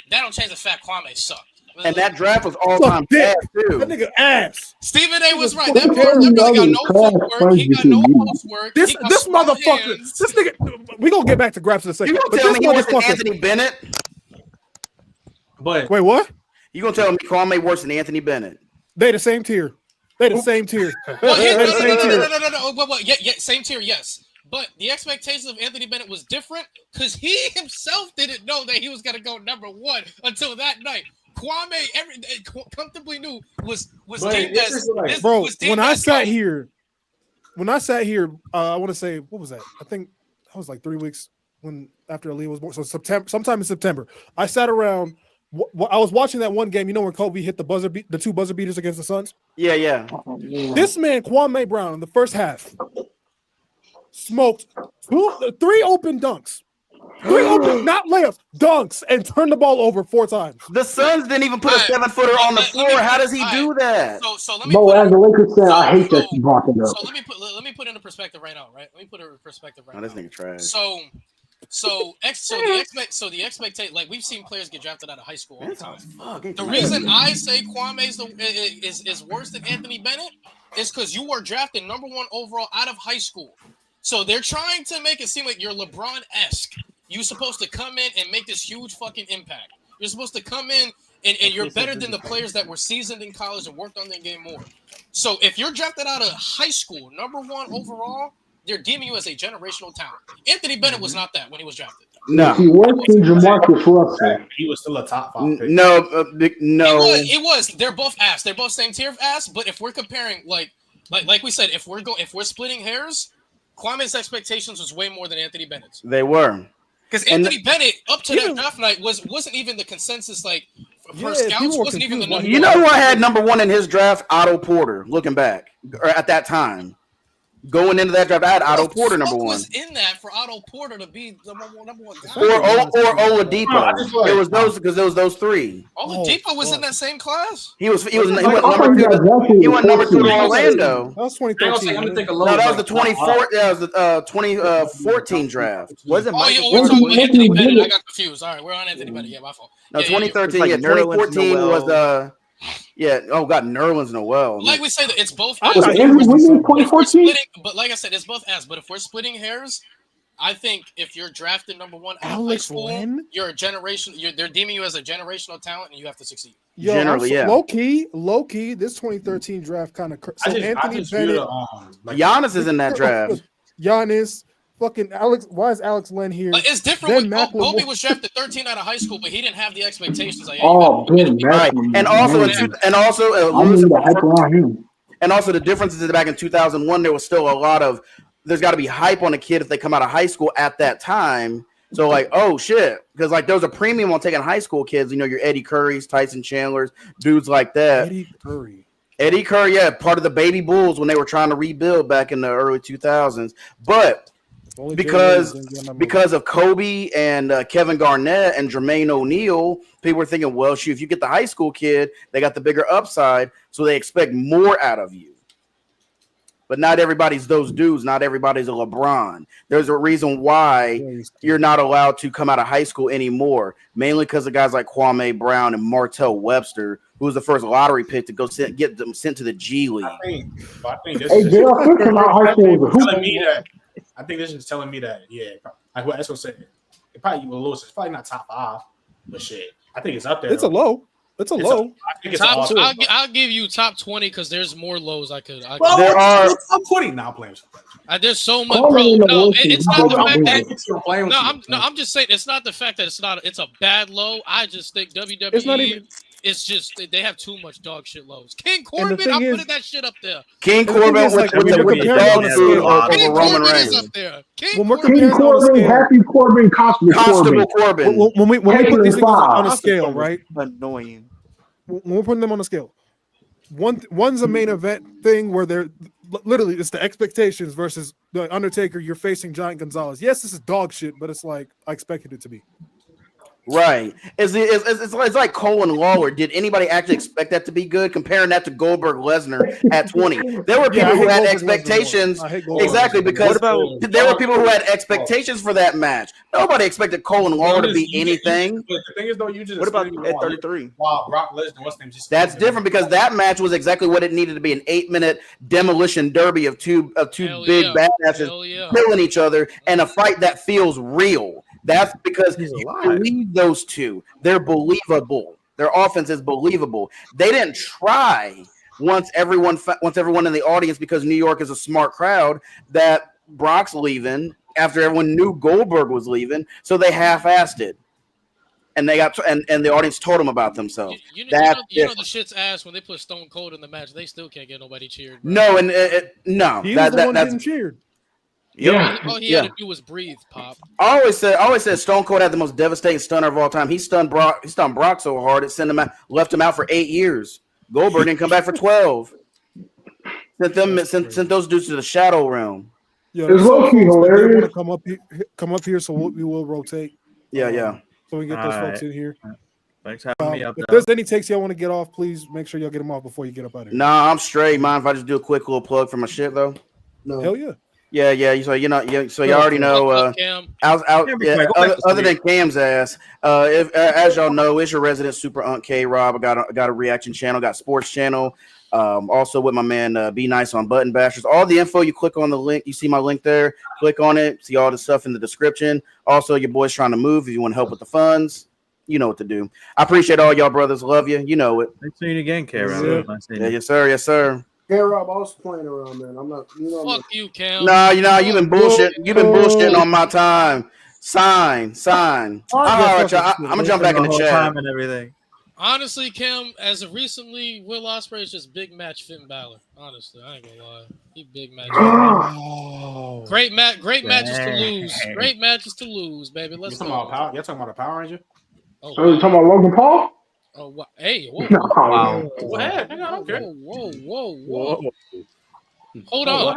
Speaker 15: don't change the fact Kwame sucked.
Speaker 11: And that draft was all-time ass, too.
Speaker 8: That nigga ass.
Speaker 15: Stephen A. was right. That brother got no footwork. He got no post-work.
Speaker 8: This motherfucker. This nigga. We going to get back to Graps in a second.
Speaker 11: You going to tell me he wasn't Anthony Bennett?
Speaker 8: Wait, what?
Speaker 11: You going to tell me Kwame worse than Anthony Bennett?
Speaker 8: They the same tier.
Speaker 15: Well, same tier. No. Yeah, same tier, yes. But the expectations of Anthony Bennett was different because he himself didn't know that he was going to go number one until that night. Kwame comfortably knew was deemed as
Speaker 8: bro. When I sat here, I want to say, what was that? I think that was like 3 weeks after Aaliyah was born. So sometime in September, I sat around. I was watching that one game. You know when Kobe hit the two buzzer beaters against the Suns?
Speaker 11: Yeah.
Speaker 8: This man, Kwame Brown, in the first half, smoked 3 open dunks. 3 open, not layups, dunks, and turned the ball over 4 times.
Speaker 11: The Suns didn't even put a 7-footer on the floor. How does he do that?
Speaker 15: So let me
Speaker 16: Bro, as a Lakers fan, I hate that you brought it up.
Speaker 15: So let me put into perspective right now, right? Let me put it in perspective right now.
Speaker 11: This nigga trash.
Speaker 15: So the expectation, like we've seen players get drafted out of high school all the time. The reason I say Kwame is worse than Anthony Bennett is because you were drafted number 1 overall out of high school. So they're trying to make it seem like you're LeBron-esque. You're supposed to come in and make this huge fucking impact. You're supposed to come in and you're better than the players that were seasoned in college and worked on their game more. So if you're drafted out of high school, number 1 overall, they're deeming you as a generational talent. Anthony Bennett was not that when he was drafted.
Speaker 11: No,
Speaker 16: he was Jamarcus Russell.
Speaker 5: He was still a top 5 pick.
Speaker 11: No.
Speaker 15: It was. They're both ass. They're both same tier of ass. But if we're comparing, like we said, if we're splitting hairs, Kwame's expectations was way more than Anthony Bennett's.
Speaker 11: They were.
Speaker 15: Because Anthony Bennett, up to that draft night, wasn't even the consensus. Like for scouts, wasn't even the number.
Speaker 11: You know who I had number 1 in his draft? Otto Porter. Looking back, or at that time. Going into that draft, I had Otto Porter number 1.
Speaker 15: Was in that for Otto Porter to be the number 1 guy?
Speaker 11: Or Oladipo. It was those because it was those 3.
Speaker 15: Oladipo was in that same class.
Speaker 11: He went number 2. He went number 2 to Orlando.
Speaker 8: That was 2013.
Speaker 11: No, that was the 24. That was the 2014 draft.
Speaker 3: Wasn't
Speaker 15: Anthony Bennett? I got confused. All right, we're on Anthony Bennett. Yeah, my fault.
Speaker 11: No, 2013. Yeah, 2014 was Yeah. Oh God, Nerlens Noel.
Speaker 15: Like we say, it's both.
Speaker 16: But
Speaker 15: like I said, it's both ass. But if we're splitting hairs, I think if you're drafted number 1 out of high school, you're a generation. They're deeming you as a generational talent, and you have to succeed.
Speaker 11: Generally, yeah.
Speaker 8: Low key. This 2013 draft kind of. So Anthony Bennett,
Speaker 11: Giannis is in that draft.
Speaker 8: Giannis. Fucking Alex, why is Alex Len here?
Speaker 15: It's different. Kobe was drafted 13 out of high school, but he didn't have the expectations. Like,
Speaker 11: right. And also the difference is that back in 2001, there was still a lot of. There's got to be hype on a kid if they come out of high school at that time. So like, oh shit, because like there was a premium on taking high school kids. You know, your Eddie Currys, Tyson Chandlers, dudes like that. Eddie Curry, yeah, part of the baby Bulls when they were trying to rebuild back in the early 2000s, but. Because of Kobe and Kevin Garnett and Jermaine O'Neal, people were thinking, well, shoot, if you get the high school kid, they got the bigger upside, so they expect more out of you. But not everybody's those dudes. Not everybody's a LeBron. There's a reason why you're not allowed to come out of high school anymore, mainly because of guys like Kwame Brown and Martell Webster, who was the first lottery pick to go get them sent to the G League.
Speaker 5: I think this is telling me that. I think this is telling me that, like what Esco said, it probably Lewis is probably not top 5, but shit, I think it's up there.
Speaker 8: It's a low. It's a low.
Speaker 5: I think it's
Speaker 4: Top,
Speaker 5: awesome.
Speaker 4: I'll give you top 20 because there's more lows I could.
Speaker 5: Well,
Speaker 11: There are
Speaker 5: top 20 now players.
Speaker 4: There's so much,
Speaker 16: Coleman
Speaker 4: bro.
Speaker 16: in the
Speaker 4: No,
Speaker 16: Wilson,
Speaker 4: it's
Speaker 16: he
Speaker 4: not
Speaker 16: did
Speaker 4: the fact
Speaker 16: not
Speaker 4: that.
Speaker 16: win.
Speaker 4: I'm just saying it's not the fact that it's a bad low. I just think WWE.
Speaker 8: It's not even.
Speaker 4: It's just they have too much dog shit lows. King
Speaker 8: And the
Speaker 4: Corbin,
Speaker 8: thing
Speaker 4: I'm
Speaker 8: is-
Speaker 4: putting that shit up there.
Speaker 11: King
Speaker 8: And the thing
Speaker 11: Corbin
Speaker 8: is,
Speaker 11: with,
Speaker 8: like,
Speaker 11: with,
Speaker 8: when
Speaker 11: the,
Speaker 8: you're
Speaker 11: with the
Speaker 8: comparing
Speaker 11: dog
Speaker 8: on a
Speaker 11: food
Speaker 8: scale,
Speaker 11: over
Speaker 4: King
Speaker 11: Roman
Speaker 4: Corbin is
Speaker 11: Reigns.
Speaker 4: up there. King
Speaker 8: When we're
Speaker 4: Corbin.
Speaker 16: King
Speaker 8: comparing on a
Speaker 16: Corbin,
Speaker 8: scale,
Speaker 16: Happy Corbin, Constable
Speaker 11: Constable
Speaker 16: Corbin.
Speaker 11: Corbin.
Speaker 8: when we
Speaker 16: Taking
Speaker 8: put these
Speaker 16: the
Speaker 8: things on a
Speaker 16: five.
Speaker 8: scale, right?
Speaker 3: Annoying.
Speaker 8: When we're putting them on a scale, one's a main event thing where they're literally it's the expectations versus the Undertaker. You're facing Giant Gonzalez. Yes, this is dog shit, but it's like I expected it to be.
Speaker 11: Right. It's like Cole and Lawler. Did anybody actually expect that to be good? Comparing that to Goldberg Lesnar at 20. There were people
Speaker 8: I
Speaker 11: who
Speaker 8: hate
Speaker 11: had
Speaker 8: Goldberg
Speaker 11: expectations.
Speaker 8: Lesnar more. I hate Goldberg
Speaker 11: Exactly,
Speaker 8: Lesnar
Speaker 11: because
Speaker 8: more.
Speaker 11: there were people who had expectations for that match. Nobody expected Cole and Lawler to be anything.
Speaker 5: But the thing is, though, you just
Speaker 3: What about
Speaker 5: explained
Speaker 3: at 33?
Speaker 5: Wow, Brock Lesnar, what's his name? Just
Speaker 11: That's different because that match was exactly what it needed to be, an 8-minute demolition derby of two big badasses killing each other and a fight that feels real. That's because you believe those two. They're believable. Their offense is believable. They didn't try once everyone in the audience, because New York is a smart crowd, that Brock's leaving after everyone knew Goldberg was leaving, so they half-assed it. And they got and the audience told them about themselves.
Speaker 4: You know the shit's ass when they put Stone Cold in the match. They still can't get nobody cheered. Bro.
Speaker 11: No, and no,
Speaker 8: He was the one getting cheered.
Speaker 11: Yeah,
Speaker 4: All he had to do was breathe, Pop.
Speaker 11: I always said Stone Cold had the most devastating stunner of all time. He stunned Brock so hard it sent him out, left him out for 8 years. Goldberg didn't come back for 12. Sent those dudes to the shadow realm.
Speaker 8: Yeah,
Speaker 16: It's low-key hilarious.
Speaker 8: Come up here, so we will rotate.
Speaker 11: Yeah.
Speaker 8: So we can get those folks in here.
Speaker 14: Thanks for having me up
Speaker 8: If
Speaker 14: there.
Speaker 8: there's any takes y'all want to get off, please make sure y'all get them off before you get up out of here.
Speaker 11: Nah, I'm straight. Mind if I just do a quick little plug for my shit though?
Speaker 8: No. Hell yeah.
Speaker 11: Yeah. So you already know. Other than Cam's ass, as y'all know, it's your resident Super Unc K Rob. I got a reaction channel, got sports channel. Also with my man Be Nice on Button Bashers. All the info, you click on the link. You see my link there. Click on it. See all the stuff in the description. Also, your boy's trying to move. If you want to help with the funds, you know what to do. I appreciate all y'all brothers. Love you. You know it.
Speaker 14: Nice seeing you again, K Rob.
Speaker 8: Yeah.
Speaker 14: Nice seeing
Speaker 11: Yeah,
Speaker 14: you.
Speaker 11: yes sir.
Speaker 13: Hey Rob, I was playing around, man. I'm not.
Speaker 4: Fuck you, Cam.
Speaker 11: No, you've been bullshit. You've been bullshitting on my time. Sign. All right, y'all. I'm gonna jump back in the chat.
Speaker 14: Time and everything.
Speaker 4: Honestly, Cam, as of recently, Will Ospreay is just big match Finn Balor. Honestly, I ain't gonna lie. He big match. Great matches to lose. Great matches to lose, baby. Let's go.
Speaker 5: You're talking about a Power Ranger?
Speaker 4: Oh,
Speaker 16: So you talking about Logan Paul?
Speaker 4: Oh, what? Hey, whoa.
Speaker 14: Wow.
Speaker 5: Go ahead. I don't care.
Speaker 4: Whoa. Hold on.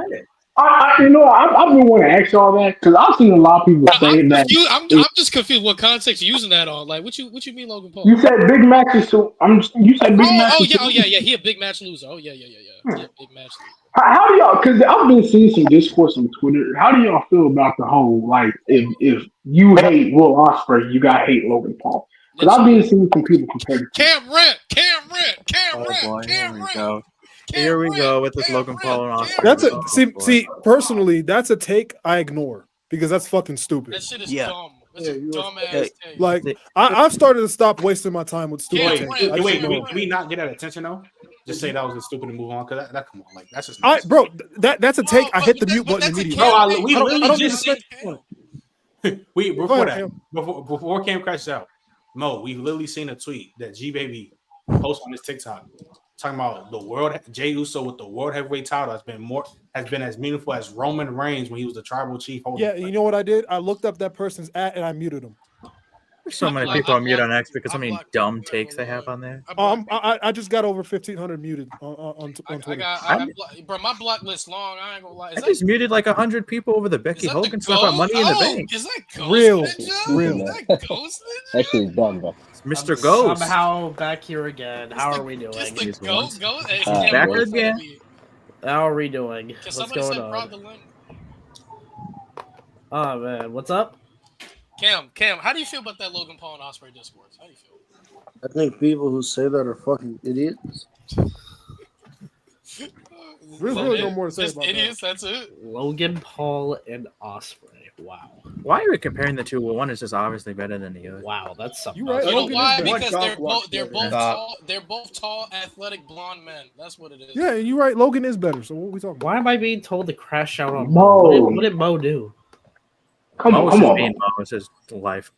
Speaker 16: I've been wanting to ask y'all that because I've seen a lot of people saying that.
Speaker 4: I'm just confused. What context you using that on? Like, what you mean, Logan Paul?
Speaker 16: You said big matches, so you said big matches.
Speaker 4: Oh yeah. He a big match loser. Oh yeah. He a big match loser.
Speaker 16: How do y'all? Because I've been seeing some discourse on Twitter. How do y'all feel about the whole like if you hate Will Ospreay, you gotta hate Logan Paul? Because I've been seeing some people compare.
Speaker 4: Cam Rent.
Speaker 14: Here we go with this Logan Paul and Ospreay.
Speaker 8: That's see personally, that's a take I ignore because that's fucking stupid.
Speaker 4: That shit is dumb. That's a dumb ass take.
Speaker 8: Like I've started to stop wasting my time with stupid takes.
Speaker 5: Can we not get that attention though? Just say that was stupid and move on because that come on, like that's just.
Speaker 8: Bro, that's a take. I hit the mute button immediately.
Speaker 5: Bro, we literally just said. Before Cam crashed out, Mo, we've literally seen a tweet that G Baby posted on his TikTok talking about the world. Jey Uso with the world heavyweight title has been as meaningful as Roman Reigns when he was the tribal chief.
Speaker 8: Yeah, you know what I did? I looked up that person's and I muted him.
Speaker 14: There's so many people on mute on X because how many dumb takes they have on there.
Speaker 8: I just got over 1,500 muted on Twitter.
Speaker 4: Bro, my block list long. I ain't gonna lie.
Speaker 14: I just muted like 100 people over the Becky Hogan stuff about Money in the Bank.
Speaker 4: Is that Ghost
Speaker 8: Real.
Speaker 4: Is that Ghost Ninja?
Speaker 17: That shit is dumb, bro.
Speaker 14: Mr. Ghost.
Speaker 18: Somehow back here again. How are we doing?
Speaker 4: Ghost.
Speaker 14: Back again.
Speaker 18: How are we doing?
Speaker 4: Can
Speaker 18: What's
Speaker 4: somebody
Speaker 18: going
Speaker 4: send Prod
Speaker 18: on?
Speaker 4: the link?
Speaker 18: Oh man, what's up?
Speaker 4: Cam, how do you feel about that Logan Paul and Ospreay discourse? How do you feel?
Speaker 13: I think people who say that are fucking idiots.
Speaker 8: There's really no more to say
Speaker 4: Just
Speaker 8: about
Speaker 4: idiots, that's it.
Speaker 18: Logan Paul and Ospreay. Wow.
Speaker 14: Why are we comparing the two? Well, one is just obviously better than the other.
Speaker 18: Wow, that's something.
Speaker 8: You right.
Speaker 4: You know
Speaker 8: Logan
Speaker 4: why?
Speaker 8: is better.
Speaker 4: Because they're both
Speaker 14: Stop.
Speaker 4: tall. They're both tall, athletic, blonde men. That's what it is.
Speaker 8: Yeah, you're right. Logan is better. So what are we talking about?
Speaker 18: Why am I being told to crash out on
Speaker 16: Mo.
Speaker 18: Mo? What did Mo do?
Speaker 14: Mo is just being Mo. It's his life.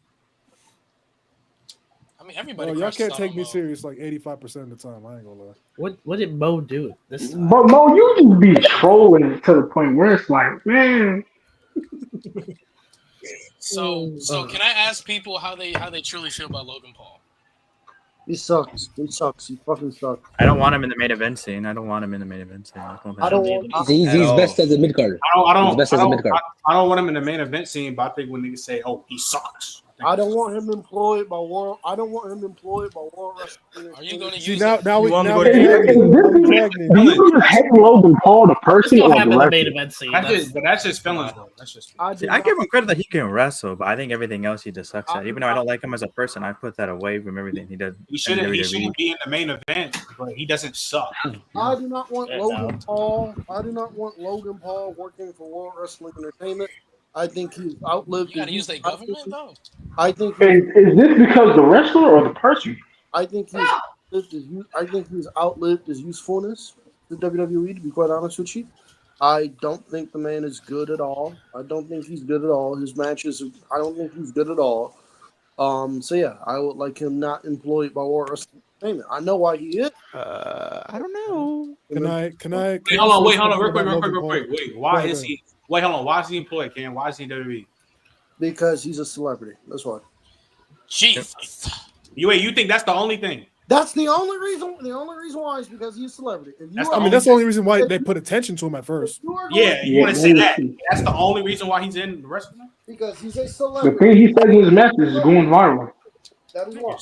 Speaker 4: I mean, everybody.
Speaker 8: Y'all
Speaker 4: crashes
Speaker 8: can't
Speaker 4: out
Speaker 8: take
Speaker 4: on
Speaker 8: me
Speaker 4: Mo.
Speaker 8: serious like 85% of the time. I ain't gonna lie.
Speaker 18: What did Mo do this time?
Speaker 16: But Mo, you just be trolling to the point where it's like, man.
Speaker 4: So can I ask people how they truly feel about Logan Paul?
Speaker 13: He sucks. He sucks. He fucking sucks.
Speaker 14: I don't want him in the main event scene. I don't want him in the main event scene.
Speaker 13: I don't want.
Speaker 5: He's
Speaker 17: best as a mid card.
Speaker 5: I don't want him in the main event scene, but I think when niggas say, "Oh, he sucks,"
Speaker 13: I don't want him employed by World. I don't want him employed by World Wrestling.
Speaker 4: Are you going to
Speaker 8: See,
Speaker 4: use
Speaker 8: now
Speaker 4: it?
Speaker 8: we
Speaker 16: Do you just hate Logan Paul the person or the wrestler?
Speaker 5: That's just feelings, though. That's just.
Speaker 14: I give him credit that he can wrestle, but I think everything else he just sucks at. Even though I don't like him as a person, I put that away from everything he does.
Speaker 5: He shouldn't be in the main event, but he doesn't suck.
Speaker 13: I do not want Logan Paul. I do not want Logan Paul working for World Wrestling Entertainment. I think he's outlived.
Speaker 4: You got to use their government though.
Speaker 13: I think.
Speaker 16: Is this because the wrestler or the person?
Speaker 13: I think he's outlived his usefulness to WWE. To be quite honest with you, I don't think the man is good at all. I don't think he's good at all. His matches, I don't think he's good at all. So yeah, I would like him not employed by World Wrestling Entertainment. I know why he is.
Speaker 3: I don't know.
Speaker 8: Can I?
Speaker 5: Wait, hold on, real quick. Wait, why is he? Wait, hold on. Why is he employed, Cam? Why is he in WWE?
Speaker 13: Because he's a celebrity. That's why.
Speaker 4: Jesus.
Speaker 5: You think that's the only thing?
Speaker 13: That's the only reason. The only reason why is because he's a celebrity.
Speaker 8: That's the only reason why they put attention to him at first.
Speaker 5: Yeah, you want to say that? That's the only reason why he's in the wrestling?
Speaker 13: Because he's a
Speaker 16: The
Speaker 13: celebrity.
Speaker 16: thing he said in his message is going viral.
Speaker 13: That is why.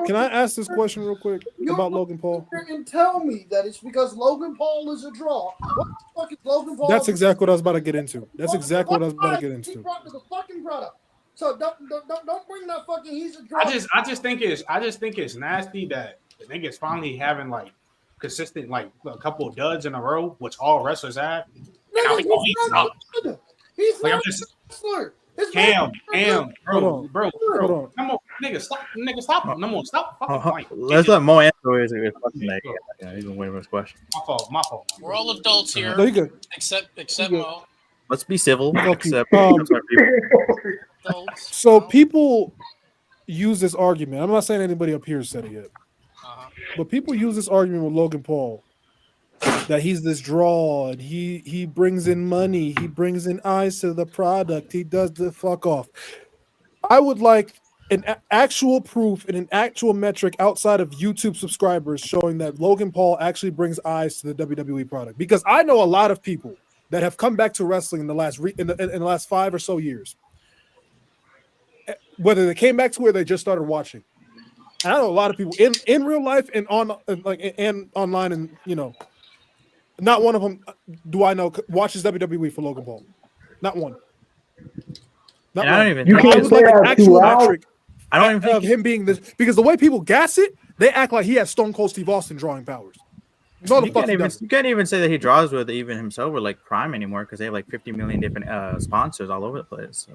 Speaker 8: Can I ask this question real quick about Logan Paul?
Speaker 13: And tell me that it's because Logan Paul is a draw. What the fuck is Logan Paul?
Speaker 8: That's exactly what I was about to get into. That's exactly what I was about to get into.
Speaker 13: He brought to the fucking product. So don't bring that fucking. He's a draw.
Speaker 5: I just think it's nasty that the niggas finally having like consistent like a couple of duds in a row, which all wrestlers have.
Speaker 13: He's not a wrestler.
Speaker 5: Cam, bro.
Speaker 8: Hold on.
Speaker 5: Come on, nigga, stop. Come on, stop.
Speaker 14: Let's let Mo answer his question. Yeah, he's been waiting for his question.
Speaker 5: My fault.
Speaker 4: We're all adults here.
Speaker 8: No, you good.
Speaker 4: Except Mo.
Speaker 14: Let's be civil. Except
Speaker 8: so people use this argument. I'm not saying anybody up here said it yet, but people use this argument with Logan Paul that he's this draw and he brings in money, he brings in eyes to the product, he does the fuck off. I would like an actual proof and an actual metric outside of YouTube subscribers showing that Logan Paul actually brings eyes to the WWE product, because I know a lot of people that have come back to wrestling in the last 5 or so years, whether they came back to it or they just started watching. And I know a lot of people in real life and online, and not one of them do I know watches WWE for Logan Paul. Not one. Not
Speaker 14: I don't even.
Speaker 16: You can't say that too loud.
Speaker 14: I don't even think
Speaker 8: him being this, because the way people gas it, they act like he has Stone Cold Steve Austin drawing powers. No,
Speaker 14: you can't even say that he draws with even himself or like Prime anymore, because they have like 50 million different sponsors all over the place. So.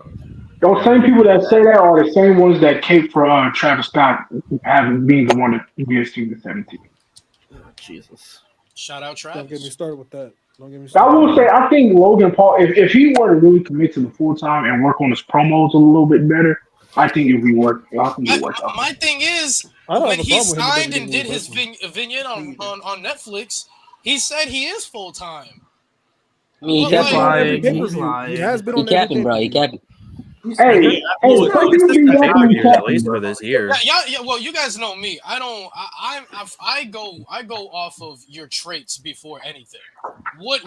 Speaker 16: Those same people that say that are the same ones that cape for Travis Scott having being the one that gives him the 17.
Speaker 18: Oh, Jesus.
Speaker 4: Shout out Travis.
Speaker 8: Don't get me started with that.
Speaker 16: I will say, I think Logan Paul, if he were to really commit to the full time and work on his promos a little bit better, I think it would work.
Speaker 4: My thing is, when he signed and did his vignette on Netflix, he said he is full time.
Speaker 17: I mean, he
Speaker 8: has been on
Speaker 17: capping, bro. He capping.
Speaker 16: Hey,
Speaker 14: at least for this year.
Speaker 4: Yeah. Well, you guys know me. I go off of your traits before anything. What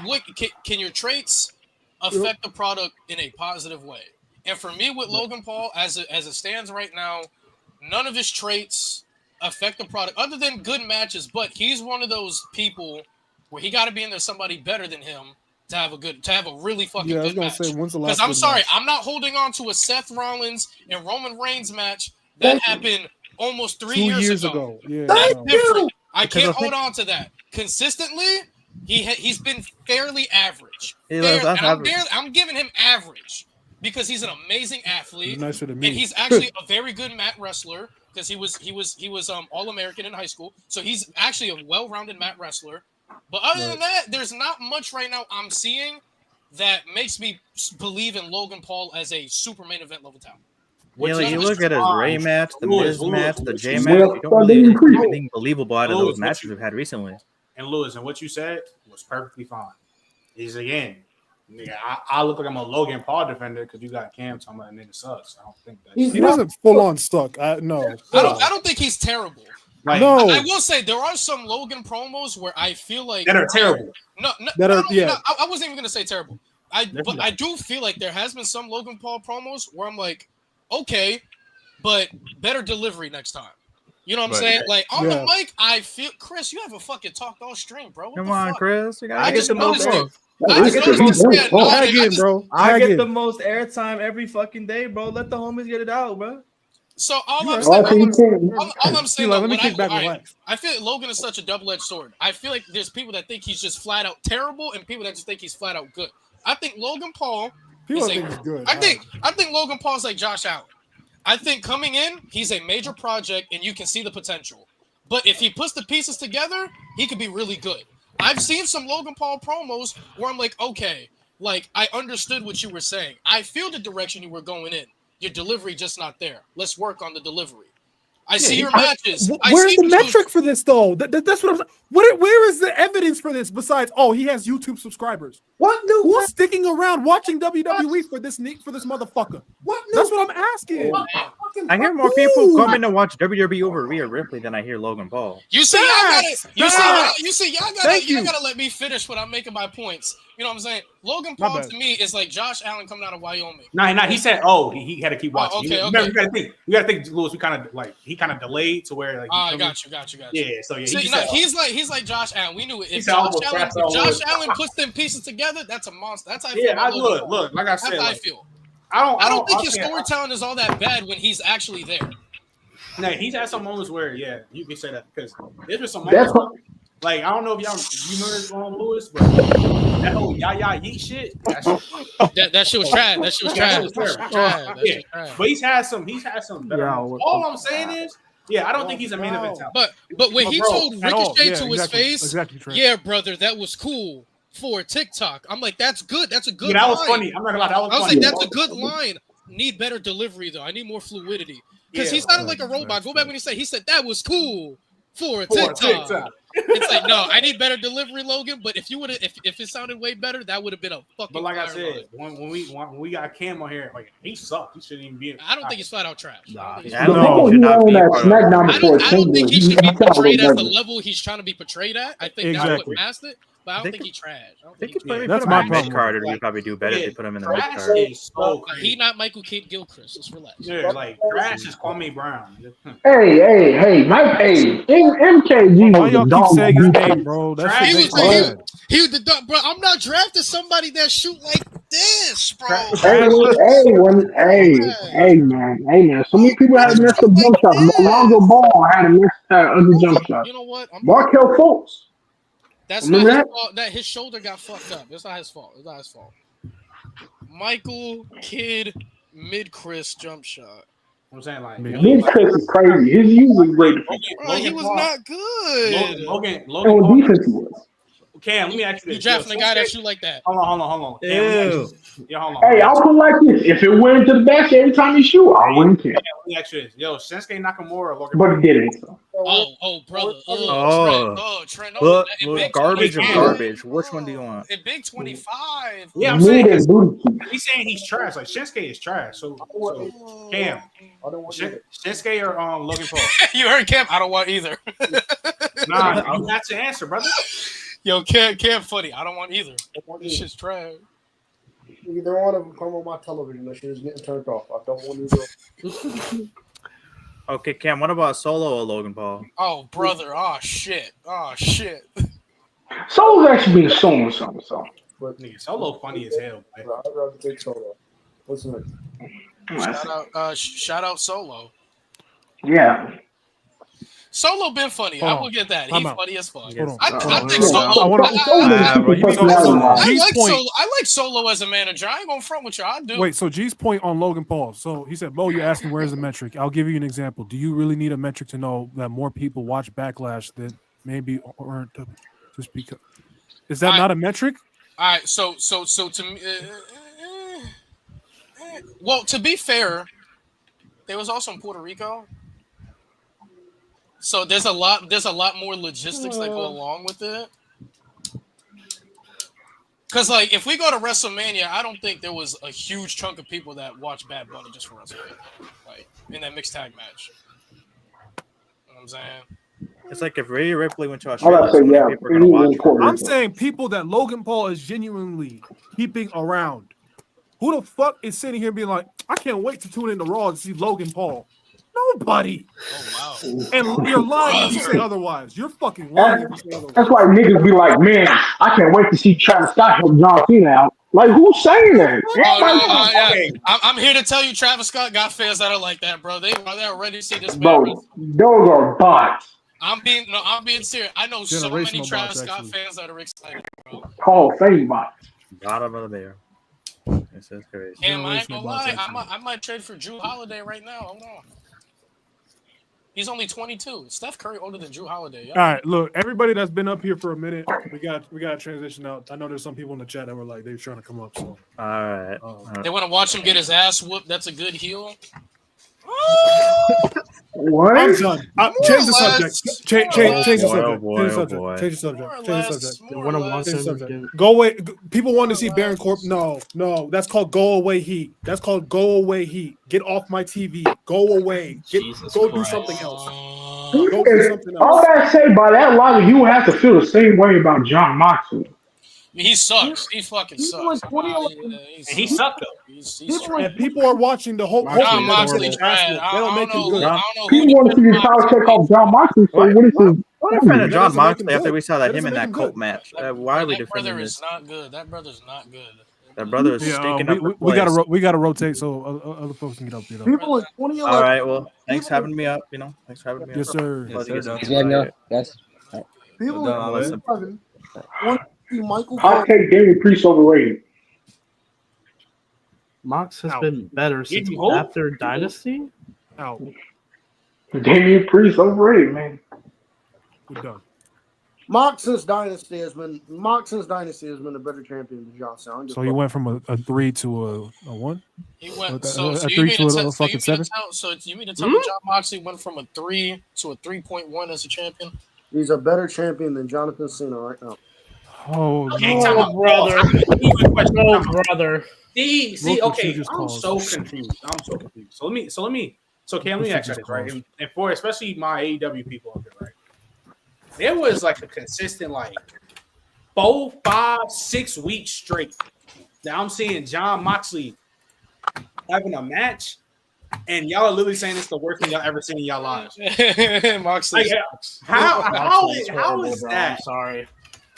Speaker 4: can your traits affect the product in a positive way? And for me, with Logan Paul, as it stands right now, none of his traits affect the product other than good matches. But he's one of those people where he got to be in there somebody better than him to have a really fucking good match. Because I'm sorry, I'm not holding on to a Seth Rollins and Roman Reigns match that happened almost 3 years ago.
Speaker 8: Yeah,
Speaker 4: that's different. I can't hold on to that consistently. He's been fairly average. I'm giving him average.
Speaker 15: because he's an amazing athlete,
Speaker 8: Nicer than
Speaker 15: and
Speaker 8: me.
Speaker 15: he's actually a very good mat wrestler because he was All-American in high school. So he's actually a well-rounded mat wrestler. But other than that, there's not much right now I'm seeing that makes me believe in Logan Paul as a super main event level talent.
Speaker 14: Yeah, like you look at his Ray match, the
Speaker 5: Lewis,
Speaker 14: Miz match, the J match.
Speaker 16: Well,
Speaker 14: You don't really
Speaker 16: then
Speaker 14: see anything believable out of
Speaker 5: Lewis,
Speaker 14: those matches we've had recently.
Speaker 5: And Lewis, and what you said was perfectly fine. Is again, nigga, I look like I'm a Logan Paul defender because you got Cam talking about nigga sucks. I don't think that
Speaker 8: He doesn't full on stuck. No.
Speaker 15: I don't think he's terrible.
Speaker 5: Like,
Speaker 8: No.
Speaker 15: I will say there are some Logan promos where I feel like
Speaker 5: that are terrible.
Speaker 15: I wasn't even gonna say terrible. But I do feel like there has been some Logan Paul promos where I'm like, okay, but better delivery next time. You know what I'm saying? Like on the mic, I feel Chris, you haven't fucking talked all string, bro. What
Speaker 14: Come
Speaker 15: the
Speaker 14: on,
Speaker 15: fuck?
Speaker 14: Chris. You
Speaker 15: I
Speaker 14: gotta get the most.
Speaker 2: I
Speaker 8: Tag
Speaker 2: get
Speaker 8: in.
Speaker 2: the most airtime every fucking day, bro. Let the homies get it out, bro.
Speaker 15: So all I'm saying,
Speaker 8: Let me kick back.
Speaker 15: I
Speaker 8: Relax.
Speaker 15: feel like Logan is such a double-edged sword. I feel like there's people that think he's just flat out terrible, and people that just think he's flat out good. I think Logan Paul.
Speaker 8: People think he's good.
Speaker 15: I think Logan Paul's like Josh Allen. I think coming in, he's a major project, and you can see the potential. But if he puts the pieces together, he could be really good. I've seen some Logan Paul promos where I'm like, okay, like I understood what you were saying. I feel the direction you were going in. Your delivery just not there. Let's work on the delivery. I see your matches.
Speaker 8: Where's the metric for this though? That's what I'm. Where is the evidence for this besides? Oh, he has YouTube subscribers. Who's sticking around watching WWE for this motherfucker? That's what I'm asking.
Speaker 14: I hear more people coming to watch WWE over Rhea Ripley than I hear Logan Paul.
Speaker 15: You see, y'all gotta let me finish when I'm making my points. You know what I'm saying? Logan Paul to me is like Josh Allen coming out of Wyoming.
Speaker 5: Nah. He said, he had to keep watching.
Speaker 15: Okay.
Speaker 5: You gotta think, Lewis. We kind of delayed to where like.
Speaker 15: Got you.
Speaker 5: Yeah. So yeah.
Speaker 15: He's like Josh Allen. We knew it. If Josh Allen puts them pieces together, that's a monster. That's how I feel.
Speaker 5: Yeah, look. Like I said,
Speaker 15: that's how I
Speaker 5: like,
Speaker 15: feel.
Speaker 5: I
Speaker 15: don't think his storytelling is all that bad when he's actually there.
Speaker 5: No, he's had some moments where, you can say that because there's been some moments. Like I don't know if you remember this on Lewis, but that whole Yaya Yeet shit.
Speaker 15: That shit was trash. That shit was trash.
Speaker 5: But he's had some better moments. All I'm saying is, I don't think he's a main event talent.
Speaker 15: But when he told Ricochet to his face, yeah, brother, that was cool for TikTok. I'm like, that's good. That's a good.
Speaker 5: That
Speaker 15: line.
Speaker 5: was funny. I'm not gonna lie. That was
Speaker 15: I was
Speaker 5: funny.
Speaker 15: like, that's a good line. Need better delivery though. I need more fluidity because he sounded like a robot. Go back when he said that was cool for TikTok. It's like, no, I need better delivery, Logan. But if you would have, if it sounded way better, that would have been a fucking.
Speaker 5: But like I said, when we got Cam on here, like he sucked. He shouldn't even be.
Speaker 15: I don't think he's flat out trash.
Speaker 16: I don't
Speaker 15: think he should be portrayed at the level he's trying to be portrayed at. I think that's what masked it. But I don't think he's trash.
Speaker 14: That's my problem. Carter would probably do better if they put him in the mid card.
Speaker 5: He
Speaker 15: not Michael Kidd Gilchrist. Let's relax.
Speaker 5: Yeah, like trash is Kwame Brown.
Speaker 16: Hey, Mike. Hey, MKG was a dog.
Speaker 8: Saying his name, bro.
Speaker 15: He was the dog, bro. I'm not drafting somebody that shoot like this, bro.
Speaker 16: Hey, man. So many people had messed up jump shots. Lonzo Ball had a messed ugly jump shot.
Speaker 15: You know what?
Speaker 16: Markel Fultz.
Speaker 15: That's not his fault. That his shoulder got fucked up. It's not his fault. Michael Kidd Chris jump shot.
Speaker 5: I'm saying like
Speaker 16: Chris is crazy. His use was great.
Speaker 15: He was not good.
Speaker 5: Logan
Speaker 16: defense was.
Speaker 5: Cam, let me ask you this.
Speaker 15: You drafting a guy that shoot like that?
Speaker 5: Hold on.
Speaker 16: Ew.
Speaker 5: Hold on.
Speaker 16: Hey, I'll put it like this: if it went into the basket every time he shoot, I'll win Cam.
Speaker 5: Let me ask you this: Shinsuke Nakamura, Logan.
Speaker 16: But it didn't. So.
Speaker 15: Oh, brother. Trent.
Speaker 14: Garbage of garbage. Which one do you want?
Speaker 15: In Big 25.
Speaker 5: Yeah, I'm saying he's saying he's trash. Like Shinsuke is trash. So Cam, Shinsuke or Logan Paul?
Speaker 15: You heard Cam? I don't want either.
Speaker 5: Nah, you have to answer, brother.
Speaker 15: Yo, Cam funny. I don't want either. This shit's trash.
Speaker 13: Either one of them come on my television. That shit is getting turned off. I don't want either.
Speaker 14: Okay, Cam, what about Solo or Logan Paul?
Speaker 15: Oh, brother. Oh, shit.
Speaker 16: Solo's actually been showing something.
Speaker 5: But nigga, Solo funny as hell.
Speaker 13: I'd rather take Solo. What's next?
Speaker 15: Shout out Solo.
Speaker 16: Yeah.
Speaker 15: Solo been funny.
Speaker 8: Hold
Speaker 15: I
Speaker 8: on.
Speaker 15: will get that. He
Speaker 8: Time out.
Speaker 15: funny as fuck.
Speaker 8: Hold on.
Speaker 15: I
Speaker 8: Hold on.
Speaker 15: think Solo.
Speaker 8: I wanna-
Speaker 15: I like Solo as a manager. I ain't gonna front with you. I do.
Speaker 8: Wait, so G's point on Logan Paul. So he said, Mo, you asked me where's the metric. I'll give you an example. Do you really need a metric to know that more people watch Backlash than maybe aren't just because? Is that not a metric?
Speaker 15: All right. So to me, well, to be fair, there was also in Puerto Rico. So there's a lot more logistics that go along with it. Because, like, if we go to WrestleMania, I don't think there was a huge chunk of people that watched Bad Bunny just for WrestleMania, like, in that mixed tag match. You know what I'm saying?
Speaker 14: It's like if Rhea Ripley went to Australia, so many people are gonna watch her.
Speaker 8: I'm saying people that Logan Paul is genuinely keeping around. Who the fuck is sitting here being like, I can't wait to tune into Raw to see Logan Paul? Nobody.
Speaker 15: Oh,
Speaker 8: wow. And you're lying if you say otherwise. You're fucking lying if you say otherwise.
Speaker 16: That's why niggas be like, man, I can't wait to see Travis Scott help John Cena out. Like, who's saying that?
Speaker 15: Yeah. I'm here to tell you, Travis Scott got fans that are like that, bro. They're ready to see this man.
Speaker 16: Bro, those are bots.
Speaker 15: I'm being serious. I know so many
Speaker 8: Generational
Speaker 15: Travis
Speaker 8: bots,
Speaker 15: Scott
Speaker 8: actually.
Speaker 15: fans that are excited, bro.
Speaker 16: Hall of Fame bots.
Speaker 14: God of the bear. This is crazy.
Speaker 15: Damn, I ain't gonna lie. I might trade for Drew Holiday right now. Hold on. He's only 22. Steph Curry older than Drew Holiday.
Speaker 8: All right, look, everybody that's been up here for a minute, we got to transition out. I know there's some people in the chat that were like they're trying to come up. So
Speaker 14: all right.
Speaker 15: They want to watch him get his ass whooped. That's a good heel.
Speaker 16: What?
Speaker 8: I'm done. Change the subject. Change the subject.
Speaker 14: boy,
Speaker 8: Change the
Speaker 14: oh,
Speaker 8: subject.
Speaker 14: boy.
Speaker 8: Change the subject. Change the subject.
Speaker 18: They want to watch
Speaker 8: Change the
Speaker 18: him.
Speaker 8: subject. Go away. People want to see Baron Corbin. No, that's called go away heat. That's called go away heat. Get off my TV. Go away. Go do something else. Go do something else.
Speaker 16: All that say by that logic, you would have to feel the same way about John Moxley.
Speaker 15: He sucks. He fucking sucks.
Speaker 5: He sucked though.
Speaker 15: He's
Speaker 8: And people are watching the whole.
Speaker 15: John Moxley trash.
Speaker 8: They don't make him good.
Speaker 16: People want to see the title check off John Moxley. So what is his?
Speaker 14: What a fan of John
Speaker 8: doesn't make him
Speaker 14: Moxley after
Speaker 8: good.
Speaker 14: we saw that
Speaker 8: That
Speaker 14: him in
Speaker 8: doesn't make
Speaker 14: that
Speaker 8: him
Speaker 14: cult match. Why are we
Speaker 15: That
Speaker 14: defending
Speaker 15: brother
Speaker 14: this?
Speaker 15: is not good. That brother's not good.
Speaker 14: That brother is stinking up.
Speaker 8: We got to rotate so other folks can get up here.
Speaker 13: People in 2011.
Speaker 14: All right. Well, thanks for having me up. Thanks for having me.
Speaker 8: Yes,
Speaker 14: up.
Speaker 8: sir.
Speaker 14: Glad to get some
Speaker 17: Yeah, no,
Speaker 14: insight.
Speaker 17: that's
Speaker 13: People
Speaker 14: Done, I'll
Speaker 13: in
Speaker 14: listen.
Speaker 13: 2011 want to see Michael
Speaker 16: I
Speaker 13: Cole.
Speaker 16: take Damian Priest overrated.
Speaker 18: Mox has been better since
Speaker 5: you hope?
Speaker 18: after Dynasty.
Speaker 8: Out.
Speaker 16: Damian Priest overrated, man.
Speaker 8: We're done.
Speaker 13: Moxon's dynasty has been a better champion than John Cena.
Speaker 8: So he went from a 3 to a 1.
Speaker 15: He went
Speaker 8: A
Speaker 15: so you
Speaker 8: 3
Speaker 15: mean
Speaker 8: to
Speaker 15: to
Speaker 8: a
Speaker 15: tell
Speaker 8: fucking 7.
Speaker 15: you mean to tell me John Moxley went from a 3 to a 3.1 as a champion?
Speaker 13: He's a better champion than Jonathan Cena right now.
Speaker 8: Oh,
Speaker 5: Okay, time out.
Speaker 18: brother.
Speaker 5: Oh,
Speaker 18: brother.
Speaker 5: See,
Speaker 8: Local
Speaker 5: okay,
Speaker 8: shooters
Speaker 5: I'm
Speaker 8: calls.
Speaker 5: so confused. So let me let me ask you this, right? And for especially my AEW people out there, right? There was like a consistent 4, 5, 6 weeks straight that I'm seeing John Moxley having a match, and y'all are literally saying it's the worst thing y'all ever seen in y'all lives.
Speaker 15: Moxley.
Speaker 5: Like, how is
Speaker 18: horrible, bro.
Speaker 5: that?
Speaker 18: I'm sorry.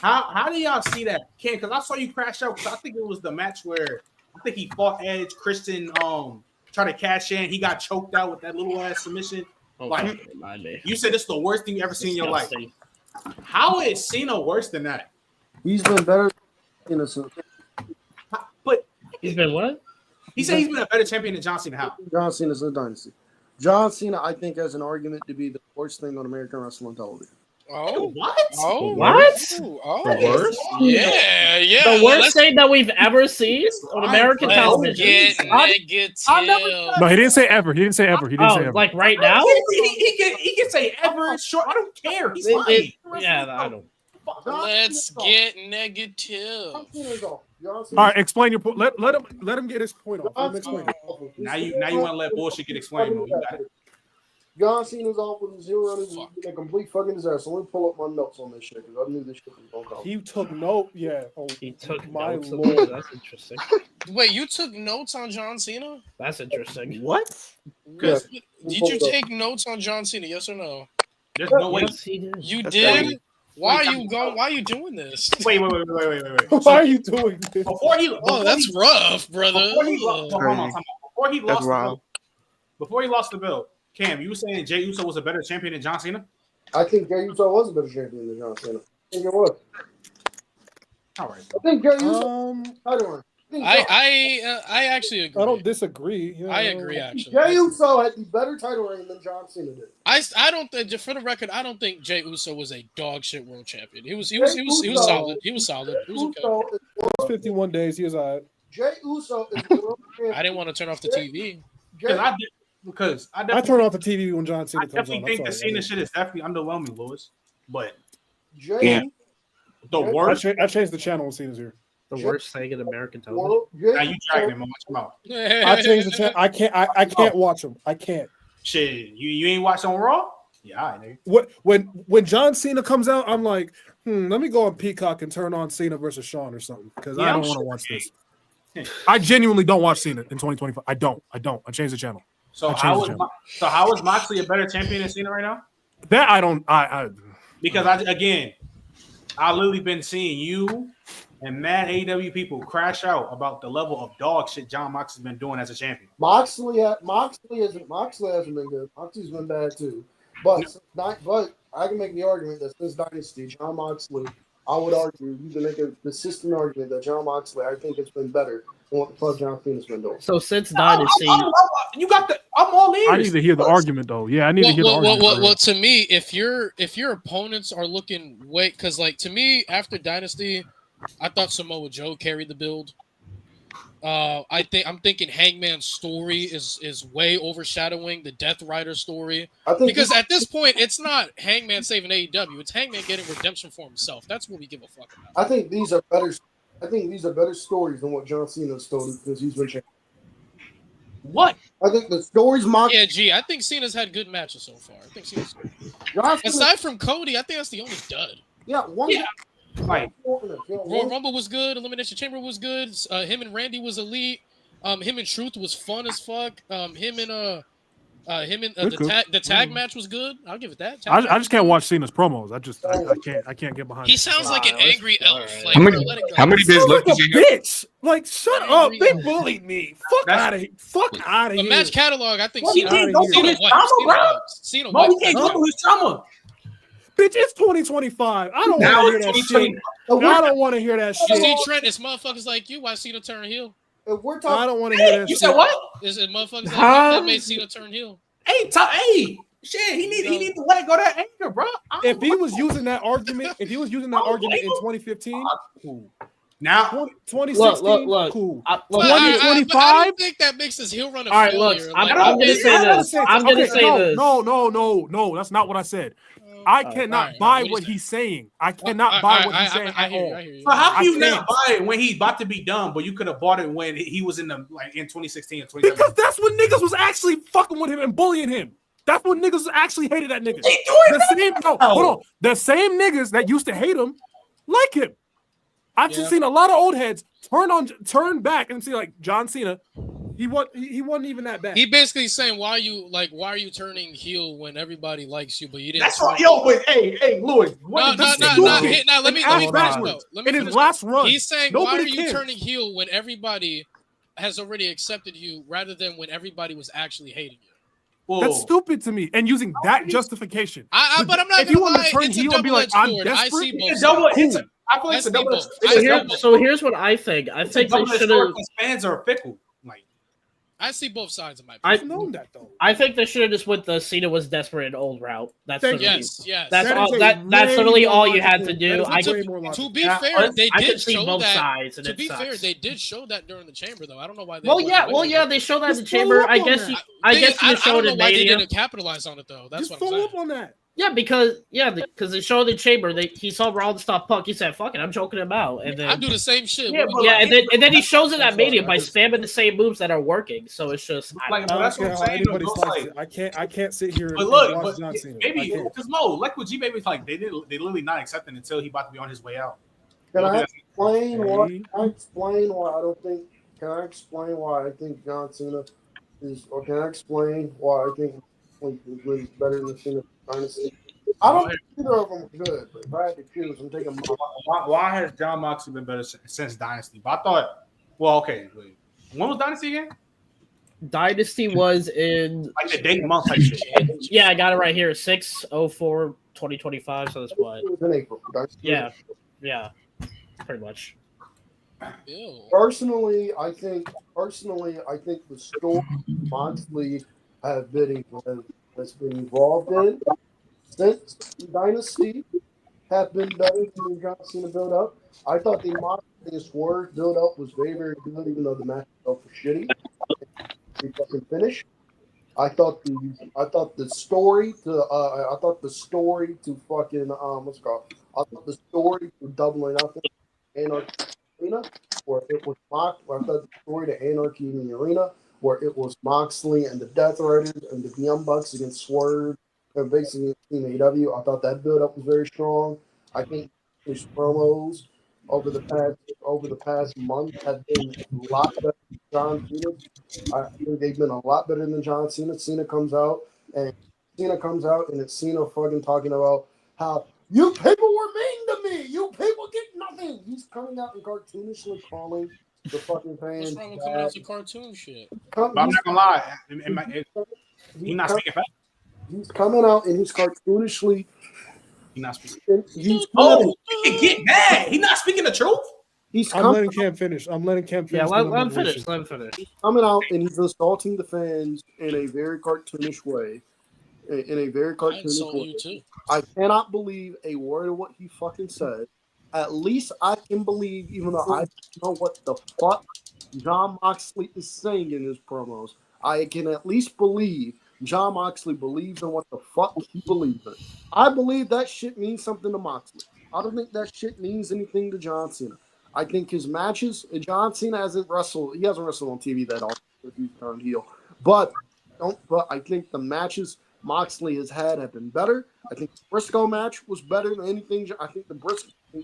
Speaker 5: How do y'all see that, Ken? Because I saw you crash out. Because I think it was the match where I think he fought Edge. Christian tried to cash in. He got choked out with that little ass submission. You said it's the worst thing you ever seen in your life. How is Cena worse than that?
Speaker 13: He's been better than Cena.
Speaker 5: But
Speaker 18: he's been what?
Speaker 5: He said he's been a better champion than John Cena. How?
Speaker 13: John Cena's a dynasty. John Cena, I think, has an argument to be the worst thing on American wrestling television.
Speaker 15: Oh,
Speaker 5: what?
Speaker 15: Oh,
Speaker 18: What?
Speaker 15: Oh,
Speaker 18: The worst?
Speaker 15: Yeah.
Speaker 18: The worst thing that we've ever seen on American television.
Speaker 8: No, he didn't say ever. He didn't say ever. He didn't say ever.
Speaker 18: Like right now?
Speaker 5: He can say ever. Short. I don't care. He's fine.
Speaker 18: Yeah, I don't.
Speaker 15: Let's get negative.
Speaker 8: All right, explain your point. Let him get his point off. Let him explain it.
Speaker 5: Now you want to let bullshit get explained. Man. You got it.
Speaker 13: John Cena's off with a 0 runners and a complete fucking disaster. Let me pull up my notes on this shit because I knew this shit was going to come.
Speaker 8: He took note. Yeah. Oh,
Speaker 18: he took
Speaker 8: my
Speaker 18: notes.
Speaker 8: lord.
Speaker 18: That's interesting.
Speaker 15: Wait, you took notes on John Cena?
Speaker 18: That's interesting.
Speaker 11: What?
Speaker 15: Did you take notes on John Cena? Yes or no?
Speaker 5: There's no way.
Speaker 18: Yes, he did.
Speaker 15: You
Speaker 11: That's
Speaker 15: did?
Speaker 11: crazy.
Speaker 15: Why are you going? Why are you doing this?
Speaker 5: Wait.
Speaker 8: Why are you doing this?
Speaker 15: Oh, that's rough, brother.
Speaker 5: Before he lost the belt, Cam, you were saying Jey Uso was a better champion than John Cena?
Speaker 13: I think Jey Uso was a better champion than John Cena. I think it was.
Speaker 5: All right.
Speaker 13: I think Jey Uso.
Speaker 15: I actually agree.
Speaker 8: I don't disagree. Yeah,
Speaker 15: I agree, actually.
Speaker 13: Jey Uso had the better title reign than John Cena did.
Speaker 15: I don't think, just for the record, I don't think Jey Uso was a dog shit world champion. He was solid. He was solid. It was okay.
Speaker 8: 51 days. He was all right.
Speaker 13: Jey Uso is world champion.
Speaker 15: I didn't want to turn off the TV.
Speaker 8: I turn off the TV when John Cena
Speaker 5: I
Speaker 8: comes on.
Speaker 5: definitely think the Cena shit is definitely underwhelming, Lewis. But
Speaker 13: Jey,
Speaker 5: the worst.
Speaker 8: I changed the channel when Cena's here.
Speaker 18: The worst thing in American television.
Speaker 5: Now you dragging him. Watch him out.
Speaker 8: I changed the channel. I can't watch him. I can't.
Speaker 5: Shit, you ain't watch on Raw? Yeah, I know.
Speaker 8: What when John Cena comes out, I'm like, let me go on Peacock and turn on Cena versus Shawn or something because I don't want to watch this. I genuinely don't watch Cena in 2025. I don't. I changed the channel.
Speaker 5: So how is Moxley a better champion than Cena right now?
Speaker 8: That I don't. I
Speaker 5: because I literally been seeing you and mad AEW people crash out about the level of dog shit John Moxley's been doing as a champion.
Speaker 13: Moxley hasn't been good. Moxley's been bad too. But I can make the argument that since Dynasty, John Moxley, I would argue you can make a consistent argument that John Moxley, I think it's been better than what the fuck John Cena's been doing.
Speaker 18: So since Dynasty,
Speaker 5: you got the. I'm all in.
Speaker 8: I need to hear the argument though. Yeah, I need to hear the argument.
Speaker 15: Well, to me, if your opponents are looking because like to me after Dynasty, I thought Samoa Joe carried the build. I'm thinking Hangman's story is way overshadowing the Death Rider story because at this point it's not Hangman saving AEW, it's Hangman getting redemption for himself. That's what we give a fuck about.
Speaker 13: I think these are better stories than what John Cena's told because he's been champion.
Speaker 5: What?
Speaker 13: I think the stories
Speaker 15: I think Cena's had good matches so far. I think Cena's good. Aside from Cody, I think that's the only dud.
Speaker 13: Yeah,
Speaker 5: Like
Speaker 15: Royal Rumble was good. Elimination Chamber was good. Him and Randy was elite. Him and Truth was fun as fuck. The tag match was good. I'll give it that.
Speaker 8: I just can't watch Cena's promos. I can't get behind.
Speaker 15: He sounds like an angry elf. Like,
Speaker 19: how many days left?
Speaker 8: Like a bitch. Like shut up. They bullied me. Fuck out of here. Fuck out of
Speaker 15: here. The match catalog. I think
Speaker 5: Cena
Speaker 15: wipes. Cena
Speaker 5: wipes.
Speaker 15: Cena
Speaker 5: wipes.
Speaker 8: Bitch, it's 2025. I don't want to hear that shit. I don't want to hear that shit.
Speaker 15: See, Trent, it's motherfuckers like you. Why Cena turn heel?
Speaker 13: If we're talking,
Speaker 8: I don't want to hear that shit.
Speaker 5: You said what?
Speaker 15: Is it motherfuckers like you that made Cena turn heel?
Speaker 5: Hey, shit, he need to let go of that anger, bro.
Speaker 8: If he was using that argument, in 2015, cool.
Speaker 5: Now
Speaker 8: 2016,
Speaker 18: look.
Speaker 8: cool.
Speaker 15: 2025. I don't think that makes his heel run a
Speaker 18: failure.
Speaker 15: Look,
Speaker 18: I'm going to say this. I'm going to say this.
Speaker 8: No, that's not what I said. I cannot buy what he's saying. I cannot buy what he's saying at all.
Speaker 5: So how can you not buy it when he's about to be done, but you could have bought it when he was in 2016 or 2017?
Speaker 8: Because that's when niggas was actually fucking with him and bullying him. That's when niggas actually hated that nigga. The same niggas that used to hate him like him. I've just seen a lot of old heads turn back and see like John Cena. He wasn't even that bad.
Speaker 15: He basically saying why are you turning heel when everybody likes you, but you didn't.
Speaker 5: That's right. Yo, but hey, Louis.
Speaker 15: Let me finish.
Speaker 8: In his last run,
Speaker 15: he's saying why are you turning heel when everybody has already accepted you, rather than when everybody was actually hating you.
Speaker 5: Whoa.
Speaker 8: That's stupid to me. And using that justification.
Speaker 15: But I'm not.
Speaker 8: If you want to turn heel and be like, I'm desperate.
Speaker 15: I see both.
Speaker 5: I feel like it's a double.
Speaker 18: So here's what I think. I think they should have.
Speaker 5: Fans are fickle.
Speaker 15: I see both sides of my.
Speaker 8: I've known that though.
Speaker 18: I think they should have just went the Cena was desperate and old route. That's
Speaker 15: yes.
Speaker 18: That's all. That's literally all you had to do.
Speaker 15: To be fair, they did show
Speaker 18: both
Speaker 15: that.
Speaker 18: Sides,
Speaker 15: to be fair, they did show that during the chamber, though. I don't know why.
Speaker 18: They showed that in the chamber. I guess you showed it.
Speaker 15: Why they didn't capitalize on it though? That's what I'm saying.
Speaker 8: Up on that.
Speaker 18: Yeah, because they showed the chamber. He saw Rollins stop Punk. He said, "Fuck it, I'm choking him out." And then
Speaker 15: I do the same shit.
Speaker 18: And then he shows it at Mania by spamming the same moves that are working. So it's just
Speaker 5: that's what I'm saying.
Speaker 8: I can't sit here.
Speaker 5: But look, maybe because like with G Baby's like they literally not accepting until he about to be on his way out.
Speaker 13: Can I explain why I think John Cena is, or can I explain why I think he's better than Cena Dynasty? I don't think either of them are good, but if I had to choose, I'm taking.
Speaker 5: Why has John Moxley been better since Dynasty? But I thought, well, okay, wait. When was Dynasty again?
Speaker 18: Dynasty was in
Speaker 5: like the date month type shit.
Speaker 18: Yeah, I got it right here. 6/04/2025. So that's what?
Speaker 1: It was in April.
Speaker 18: Yeah, pretty much.
Speaker 1: Personally, I think the story Moxley has been involved in since Dynasty have been better than the John Cena build up. I thought the Moxley and Swerve build up was very, very good, even though the match itself was shitty. The fucking finish. I thought the story to fucking what's it called? I thought the story to Double or Nothing Anarchy Arena, where it was I thought the story to Anarchy in the Arena, where it was Moxley and the Death Riders and the Young Bucks against Swerve and basically Team AEW. I thought that build up was very strong. I think his promos over the past month have been a lot better than John Cena. I think they've been a lot better than John Cena. Cena comes out and it's Cena fucking talking about how you people were mean to me. You people get nothing. He's coming out and cartoonishly calling the fucking fans.
Speaker 4: What's wrong with coming out to cartoon shit?
Speaker 5: But I'm not gonna lie, he's not speaking facts.
Speaker 1: He's coming out and he's cartoonishly.
Speaker 5: He's not speaking. He can get mad. He's not speaking the truth.
Speaker 8: I'm letting Cam finish.
Speaker 18: Yeah, let him finish. Let him finish.
Speaker 1: He's coming out and he's assaulting the fans in a very cartoonish way.
Speaker 4: You too.
Speaker 1: I cannot believe a word of what he fucking said. At least I can believe, even though I don't know what the fuck John Moxley is saying in his promos, I can at least believe John Moxley believes in what the fuck he believes in. I believe that shit means something to Moxley. I don't think that shit means anything to John Cena. I think his matches, John Cena hasn't wrestled. He hasn't wrestled on TV that often if he's turned heel. But I think the matches Moxley has had have been better. I think the Briscoe match was better than anything. I think the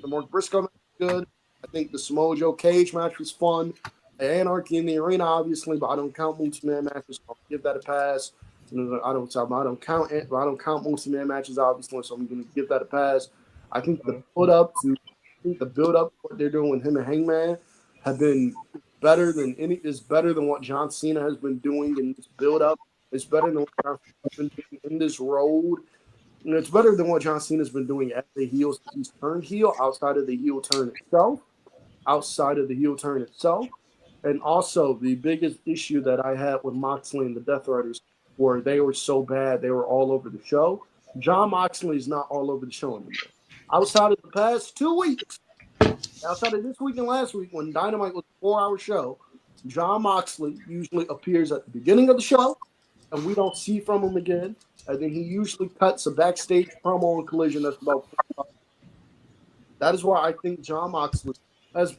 Speaker 1: Mark Briscoe match was good. I think the Samoa Joe Cage match was fun. Anarchy in the Arena, obviously, but I don't count multi-man matches. So I'll give that a pass. I don't count multi-man matches, obviously, so I'm going to give that a pass. I think the build-up what they're doing with him and Hangman have been better than what John Cena has been doing in this build-up. It's better than what John Cena's been doing in this road. And it's better than what John Cena's been doing as the heel. He's turned heel outside of the heel turn itself. And also the biggest issue that I had with Moxley and the Death Riders were they were so bad they were all over the show. John Moxley is not all over the show anymore. Outside of the past 2 weeks, outside of this week and last week when Dynamite was a 4-hour show, John Moxley usually appears at the beginning of the show, and we don't see from him again. And then he usually cuts a backstage promo on Collision that's about 4 hours. That is why I think John Moxley has.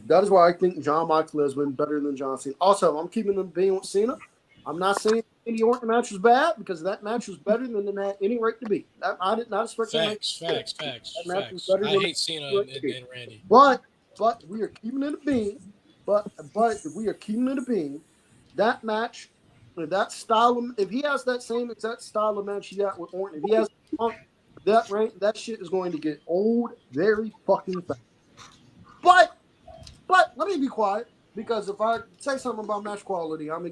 Speaker 1: That is why I think John Moxley has been better than John Cena. Also, I'm keeping them being with Cena. I'm not saying Randy Orton match was bad because that match was better than it had any right to be. I did not expect
Speaker 4: facts.
Speaker 1: That match was better
Speaker 4: I
Speaker 1: than
Speaker 4: hate Cena and Randy.
Speaker 1: But we are keeping it a being. But if we are keeping it a being, that match, that style of, if he has that same exact style of match he got with Orton, if he has that shit is going to get old very fucking fast. But let me be quiet because if I say something about match quality, I'm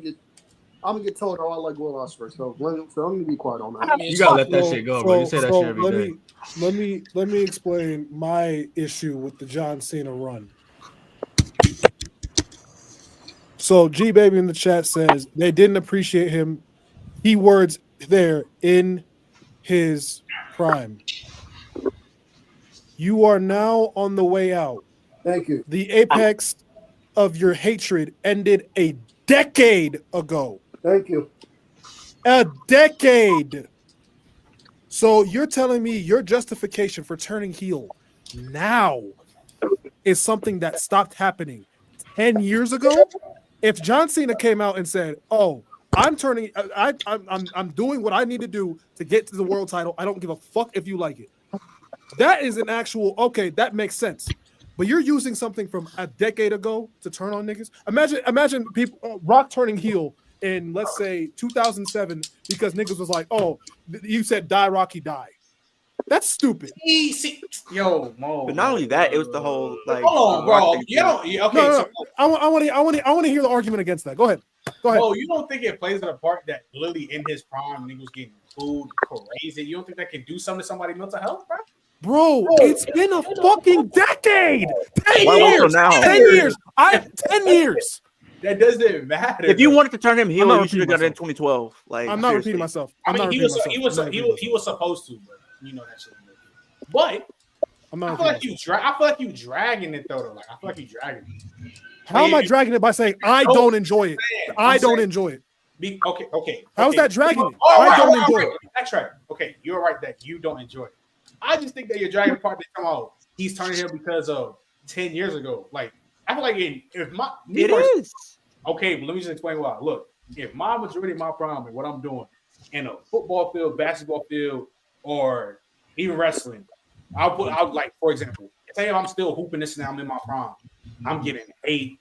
Speaker 1: gonna get told, oh, I like Will Ospreay. So let me be quiet on that.
Speaker 2: You gotta let that shit go, bro. You say that shit every day.
Speaker 8: Let me explain my issue with the John Cena run. So G Baby in the chat says they didn't appreciate him. Keywords there in his prime. You are now on the way out.
Speaker 1: Thank you.
Speaker 8: The apex of your hatred ended a decade ago.
Speaker 1: Thank you.
Speaker 8: A decade. So you're telling me your justification for turning heel now is something that stopped happening 10 years ago? If John Cena came out and said, "Oh, I'm turning, I'm doing what I need to do to get to the world title. I don't give a fuck if you like it." That is an actual okay. That makes sense. But you're using something from a decade ago to turn on niggas. Imagine people Rock turning heel in, let's say, 2007 because niggas was like, "Oh, you said die Rocky die." That's stupid.
Speaker 5: Yo, Mo.
Speaker 3: But not only that, it was the whole like.
Speaker 5: Hold on, bro. You don't. Okay,
Speaker 8: No,
Speaker 5: so
Speaker 8: I want to hear the argument against that. Go ahead. Go ahead.
Speaker 5: Mo, you don't think it plays a part that Lily in his prime niggas getting booed crazy? You don't think that can do something to somebody's mental health, bro?
Speaker 8: Bro, it's been a fucking decade. 10
Speaker 3: Why wait till
Speaker 8: years.
Speaker 3: now?
Speaker 8: 10 years. 10 years.
Speaker 5: That doesn't matter.
Speaker 3: If you wanted to turn him
Speaker 8: I'm
Speaker 3: heel,
Speaker 8: not
Speaker 3: you should have done it in 2012. Like
Speaker 8: I'm not
Speaker 3: seriously.
Speaker 8: repeating myself.
Speaker 5: I mean, he was supposed to, but you know that shit. But I feel like you dragging it though. Like I feel like you dragging it.
Speaker 8: How am I dragging it by saying I don't enjoy it? I don't enjoy it.
Speaker 5: Okay.
Speaker 8: How's that dragging it?
Speaker 5: I
Speaker 8: don't enjoy it.
Speaker 5: That's right. Okay, you're right that you don't enjoy it. I just think that you're dragging the part that come out. He's turning heel because of 10 years ago. Like I feel like okay, but let me just explain why. Look, if my majority of my prime and what I'm doing in a football field, basketball field, or even wrestling, I'll like, for example, say if I'm still hooping this and I'm in my prime, I'm getting hate,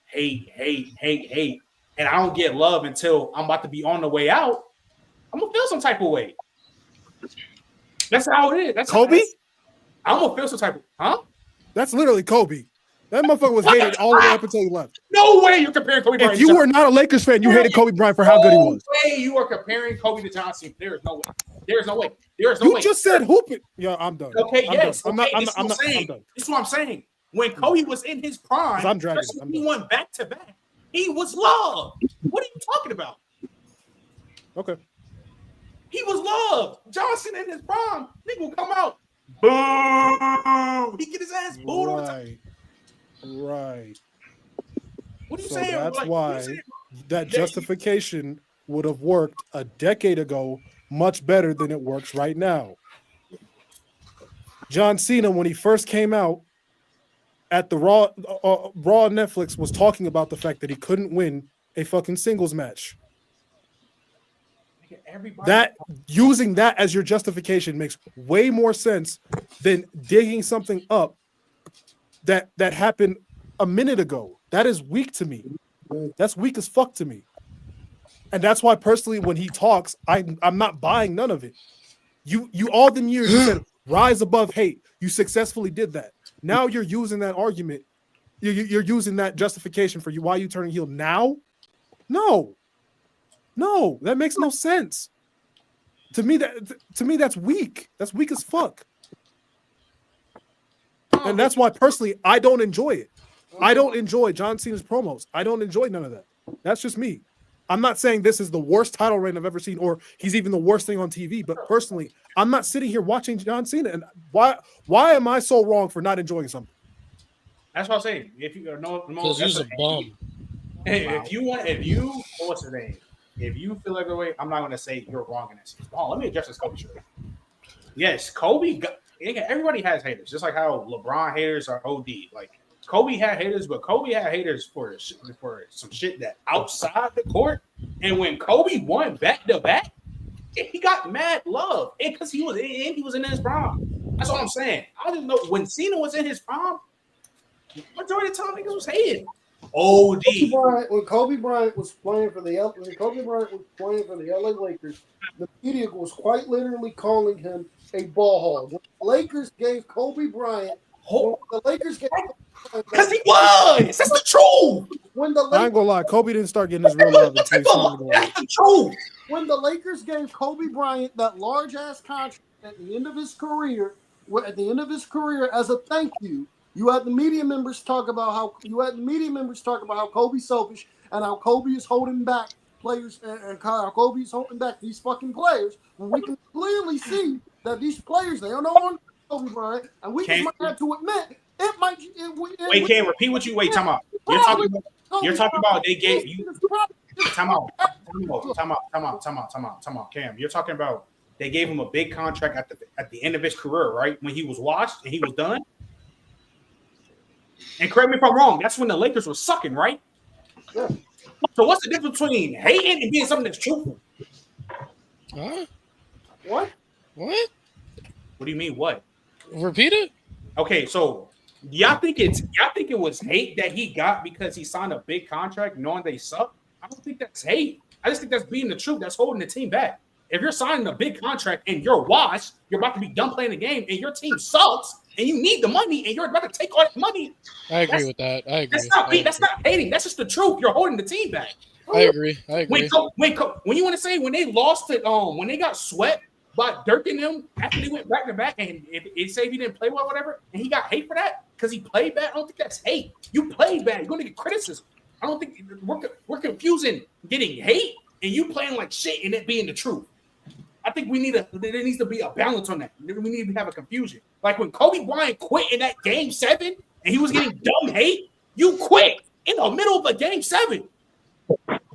Speaker 5: and I don't get love until I'm about to be on the way out, I'm gonna feel some type of way. That's how it is. That's
Speaker 8: Kobe?
Speaker 5: I'm gonna feel some type of
Speaker 8: That's literally Kobe. That motherfucker was hated all the way up until he left.
Speaker 5: No way you're comparing Kobe Bryant.
Speaker 8: If you were not a Lakers fan, you hated Kobe Bryant for how good he was.
Speaker 5: No way you are comparing Kobe to John Cena. There is no way. There is no way. There is no way.
Speaker 8: You just said hooping. Yeah, I'm done.
Speaker 5: Okay, yes.
Speaker 8: I'm
Speaker 5: Okay,
Speaker 8: done.
Speaker 5: this
Speaker 8: I'm
Speaker 5: is
Speaker 8: done.
Speaker 5: This is what I'm saying. When Kobe was in his prime,
Speaker 8: I'm dragging it.
Speaker 5: he went back to back. He was loved. What are you talking about?
Speaker 8: Okay.
Speaker 5: He was loved. Johnson in his prime, nigga will come out. Boom! He get his ass booed all the time.
Speaker 8: Right.
Speaker 5: What are you
Speaker 8: So
Speaker 5: saying?
Speaker 8: that's
Speaker 5: Like,
Speaker 8: why that justification would have worked a decade ago much better than it works right now. John Cena, when he first came out at the Raw Netflix, was talking about the fact that he couldn't win a fucking singles match. That using that as your justification makes way more sense than digging something up that happened a minute ago. That is weak to me. That's weak as fuck to me. And that's why personally, when he talks, I'm not buying none of it. You all them years you said rise above hate. You successfully did that. Now you're using that argument. You're using that justification for why you turning heel now. No, that makes no sense. To me, that's weak. That's weak as fuck. And that's why personally, I don't enjoy it. I don't enjoy John Cena's promos. I don't enjoy none of that. That's just me. I'm not saying this is the worst title reign I've ever seen, or he's even the worst thing on TV. But personally, I'm not sitting here watching John Cena. And why am I so wrong for not enjoying something?
Speaker 5: That's what I'm saying. If you know,
Speaker 4: because he's a bum.
Speaker 5: If you what's his name? If you feel like the way, I'm not going to say you're wrong in this. Oh, let me address this Kobe shit. Yes, everybody has haters, just like how LeBron haters are OD. Like Kobe had haters, but Kobe had haters for some shit that outside the court. And when Kobe won back to back, he got mad love because he was in his prime. That's what I'm saying. I just know when Cena was in his prime, majority of the time niggas was hating. OD.
Speaker 13: When Kobe Bryant was playing for the LA Lakers, the media was quite literally calling him a ball hog. When the Lakers gave Kobe Bryant,
Speaker 5: because he was. That's the truth.
Speaker 8: I ain't gonna lie, Kobe didn't start getting his real love until he started going.
Speaker 5: That's the truth.
Speaker 13: When the Lakers gave Kobe Bryant that large ass contract at the end of his career, as a thank you. You had the media members talk about how Kobe's selfish and how Kobe is holding back players and how Kobe is holding back these fucking players. When we can clearly see that these players, they are no longer Kobe Bryant, and we just might have to admit it might.
Speaker 5: Wait, Cam, repeat what you time out. You're talking about they gave you time out, Cam. You're talking about they gave him a big contract at the end of his career, right? When he was washed and he was done. And correct me if I'm wrong, that's when the Lakers were sucking, right?
Speaker 13: Yeah.
Speaker 5: So what's the difference between hating and being something that's truthful?
Speaker 4: Huh?
Speaker 13: What?
Speaker 4: What?
Speaker 5: What do you mean? What?
Speaker 4: Repeat it.
Speaker 5: Okay, so y'all think it was hate that he got because he signed a big contract knowing they suck? I don't think that's hate. I just think that's being the truth. That's holding the team back. if you're signing a big contract and you're washed, you're about to be done playing the game, and your team sucks, and you need the money, and you're about to take all that money.
Speaker 4: I agree with that. I agree.
Speaker 5: That's not hating. That's just the truth. You're holding the team back.
Speaker 4: I agree. When
Speaker 5: you want to say when they lost to when they got swept by Dirk and them after they went back to back, and it say he didn't play well, whatever, and he got hate for that because he played bad. I don't think that's hate. You played bad. You're going to get criticism. I don't think we're confusing getting hate and you playing like shit and it being the truth. I think there needs to be a balance on that. We need to have a confusion. Like when Kobe Bryant quit in that game 7 and he was getting dumb hate, you quit in the middle of a game 7.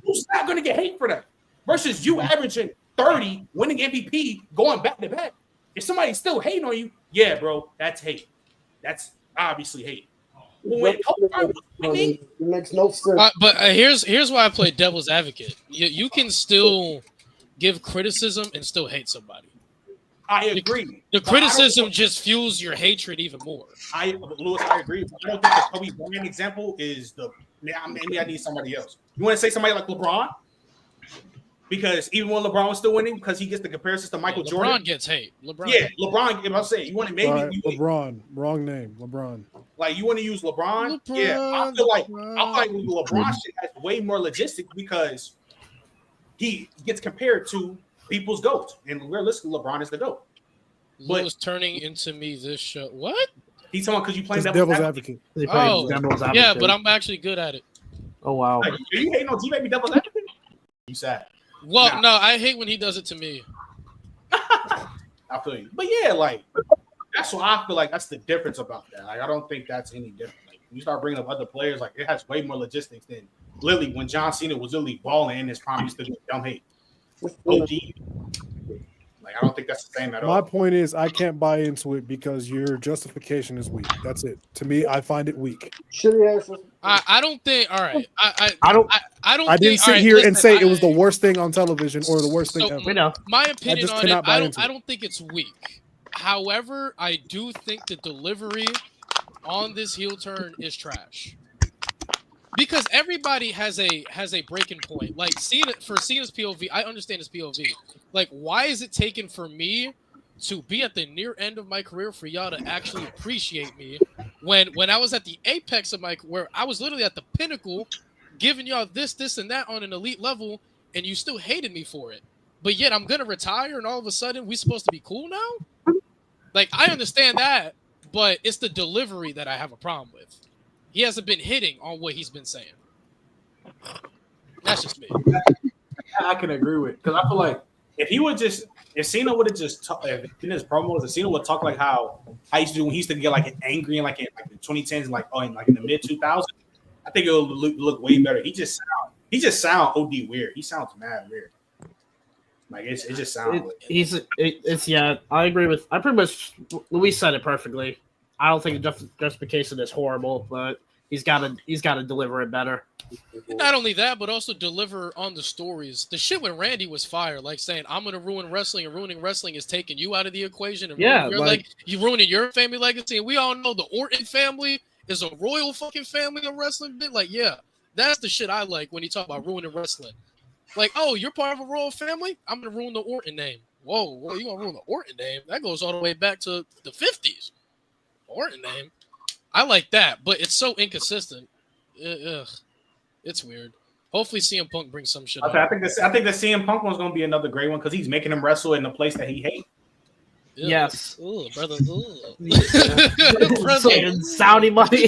Speaker 5: Who's not going to get hate for that? Versus you averaging 30, winning MVP, going back to back. If somebody's still hating on you, yeah, bro, that's hate. That's obviously hate. When Kobe Bryant was winning,
Speaker 13: it makes no sense.
Speaker 4: But here's why I play devil's advocate. You can still give criticism and still hate somebody.
Speaker 5: I agree.
Speaker 4: The criticism just fuels your hatred even more.
Speaker 5: Lewis, I agree. But I don't think the Kobe Bryant example is the. Maybe I need somebody else. You want to say somebody like LeBron? Because even when LeBron was still winning, because he gets the comparisons to Michael Jordan.
Speaker 4: LeBron gets hate. LeBron.
Speaker 5: Yeah, LeBron. If I'm saying you want to maybe
Speaker 8: LeBron. Wrong name. LeBron.
Speaker 5: Like you want to use LeBron? Yeah, I feel like LeBron shit has way more logistics because he gets compared to people's GOAT, and we're listening. LeBron is the GOAT.
Speaker 4: But was turning into me this show. What?
Speaker 5: He's talking because you playing
Speaker 8: devil's advocate.
Speaker 4: Yeah, but I'm actually good at it.
Speaker 18: Oh wow.
Speaker 5: Like, are you hating on T-Baby devil's advocate? You sad?
Speaker 4: Well, no, I hate when he does it to me.
Speaker 5: I feel you, but yeah, like that's what I feel like. That's the difference about that. Like I don't think that's any different. Like when you start bringing up other players, like it has way more logistics than literally when John Cena was literally balling in his prime. He used to do dumb hate. OG. Like I don't think that's the same at all.
Speaker 8: My point is, I can't buy into it because your justification is weak. That's it. To me, I find it weak.
Speaker 4: I don't think. All right. I don't.
Speaker 8: I didn't sit here and say it was the worst thing on television or the worst thing ever.
Speaker 18: We know.
Speaker 4: My opinion on it. I don't think it's weak. However, I do think the delivery on this heel turn is trash. Because everybody has a breaking point. Like for Cena's POV, I understand his POV. Like, why is it taken for me to be at the near end of my career for y'all to actually appreciate me when I was at the apex of where I was literally at the pinnacle, giving y'all this, and that on an elite level, and you still hated me for it. But yet I'm gonna retire, and all of a sudden we supposed to be cool now? Like, I understand that, but it's the delivery that I have a problem with. He hasn't been hitting on what he's been saying. That's just me.
Speaker 5: I can agree with, because I feel like if Cena would have just in his promos, if Cena would talk like how I used to do when he used to get like angry and like in the 2010s, in the mid 2000s, I think it would look way better. He just sound OD weird. He sounds mad weird. Like it just sounds.
Speaker 18: Yeah. I agree with. I pretty much Luis said it perfectly. I don't think the justification is horrible, but he's got to deliver it better.
Speaker 4: Not only that, but also deliver on the stories. The shit when Randy was fired, like saying, I'm going to ruin wrestling, and ruining wrestling is taking you out of the equation. And you ruining your family legacy. And we all know the Orton family is a royal fucking family of wrestling. Bit like, yeah, that's the shit I like when you talk about ruining wrestling. Like, oh, you're part of a royal family? I'm going to ruin the Orton name. Whoa, you going to ruin the Orton name? That goes all the way back to the 50s. Orton name. I like that, but it's so inconsistent. Ugh. It's weird. Hopefully CM Punk brings some shit up.
Speaker 5: I think the CM Punk one's going to be another great one because he's making him wrestle in a place that he hates.
Speaker 18: Yes.
Speaker 4: Ooh, brother.
Speaker 18: Saudi money.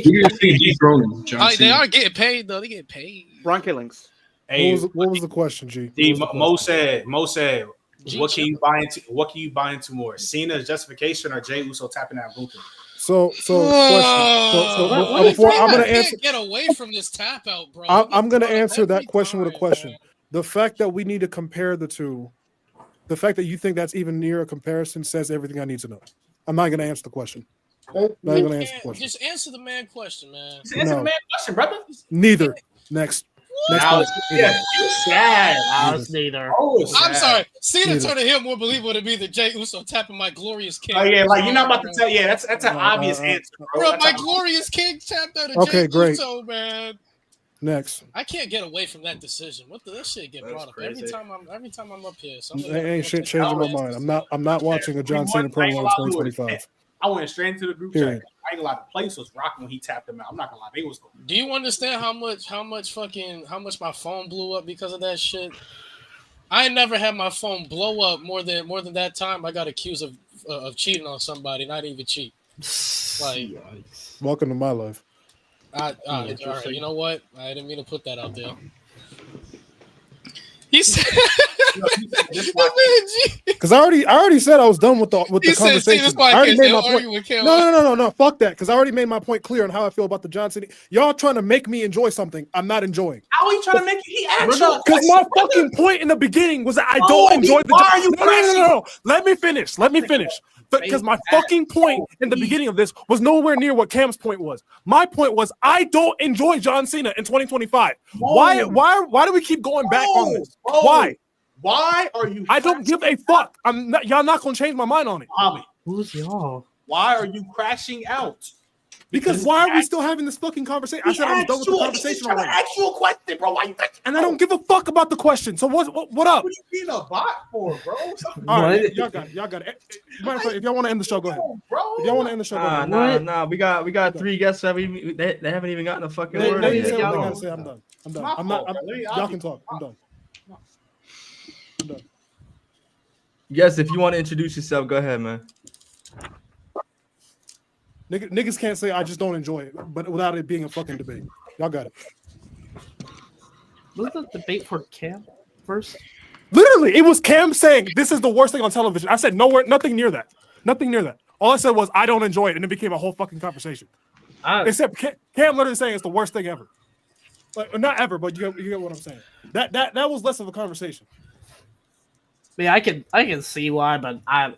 Speaker 4: They are getting paid, though. They getting paid.
Speaker 3: Ron Killings.
Speaker 5: Hey,
Speaker 8: what was the question, G?
Speaker 5: Mo said, what can you buy into more? Cena's justification or Jey Uso tapping that Gunther?
Speaker 8: So before I'm gonna answer.
Speaker 4: Get away from this tap out, bro.
Speaker 8: I'm gonna answer that question with a question. The fact that we need to compare the two, the fact that you think that's even near a comparison says everything I need to know. I'm not gonna answer the question.
Speaker 4: Just answer the man question, man.
Speaker 5: Just answer the man question, brother.
Speaker 8: Neither. Next.
Speaker 5: Yeah, you sad.
Speaker 18: Neither.
Speaker 4: I'm sorry. Cena turned to him more believable to me than Jey Uso tapping my glorious king.
Speaker 5: Oh yeah, like you're not about to tell. Yeah, that's an obvious answer,
Speaker 4: bro. My glorious king tapped out of Jey Uso, man.
Speaker 8: Next.
Speaker 15: I can't get away from that decision. What the that shit get brought up every time I'm up here.
Speaker 8: Ain't shit changing my mind. I'm not watching a John Cena promo in 2025.
Speaker 5: I went straight into the group
Speaker 8: Period.
Speaker 5: chat. I ain't gonna lie, the place was rocking when he tapped him out. I'm not gonna lie, they was going.
Speaker 15: Do you understand how much my phone blew up because of that shit? I never had my phone blow up more than that time. I got accused of cheating on somebody, not even cheat. Like,
Speaker 8: Welcome to my life.
Speaker 15: all right, you know what? I didn't mean to put that out there. He said,
Speaker 8: because I already said I was done with the conversation. I already made my point. No. Fuck that. Because I already made my point clear on how I feel about the John Cena. Y'all trying to make me enjoy something I'm not enjoying.
Speaker 5: How are you trying to make it? He asked you.
Speaker 8: Because my fucking point in the beginning was that I don't enjoy the.
Speaker 5: Why are you
Speaker 8: No. Let me finish. Because my fucking point in the beginning of this was nowhere near what Cam's point was. My point was I don't enjoy John Cena in 2025. Why do we keep going back on this?
Speaker 5: Why are you?
Speaker 8: I don't give a fuck. Y'all not gonna change my mind on it.
Speaker 18: Who's y'all?
Speaker 5: Why are you crashing out?
Speaker 8: Because why are we still having this fucking conversation? I said I was done with the conversation already.
Speaker 5: I asked you a question, bro. Why you?
Speaker 8: And I don't give a fuck about the question. So what up?
Speaker 5: What you being a bot for, bro?
Speaker 8: All right, y'all got it. Matter of fact, if y'all want to end the show, go ahead. If y'all want to end the show, go ahead.
Speaker 2: Nah. We got 3 guests. They haven't even gotten a fucking word.
Speaker 8: Let me say what I gotta say. I'm done. Y'all can talk. I'm done.
Speaker 2: Yes, if you want to introduce yourself, go ahead, man.
Speaker 8: Niggas can't say I just don't enjoy it, but without it being a fucking debate. Y'all got it.
Speaker 18: Was the debate for Cam first?
Speaker 8: Literally, it was Cam saying this is the worst thing on television. I said nothing near that. Nothing near that. All I said was I don't enjoy it, and it became a whole fucking conversation. Except Cam literally saying it's the worst thing ever. Like, not ever, but you get what I'm saying. That was less of a conversation.
Speaker 18: Yeah, I can see why, but I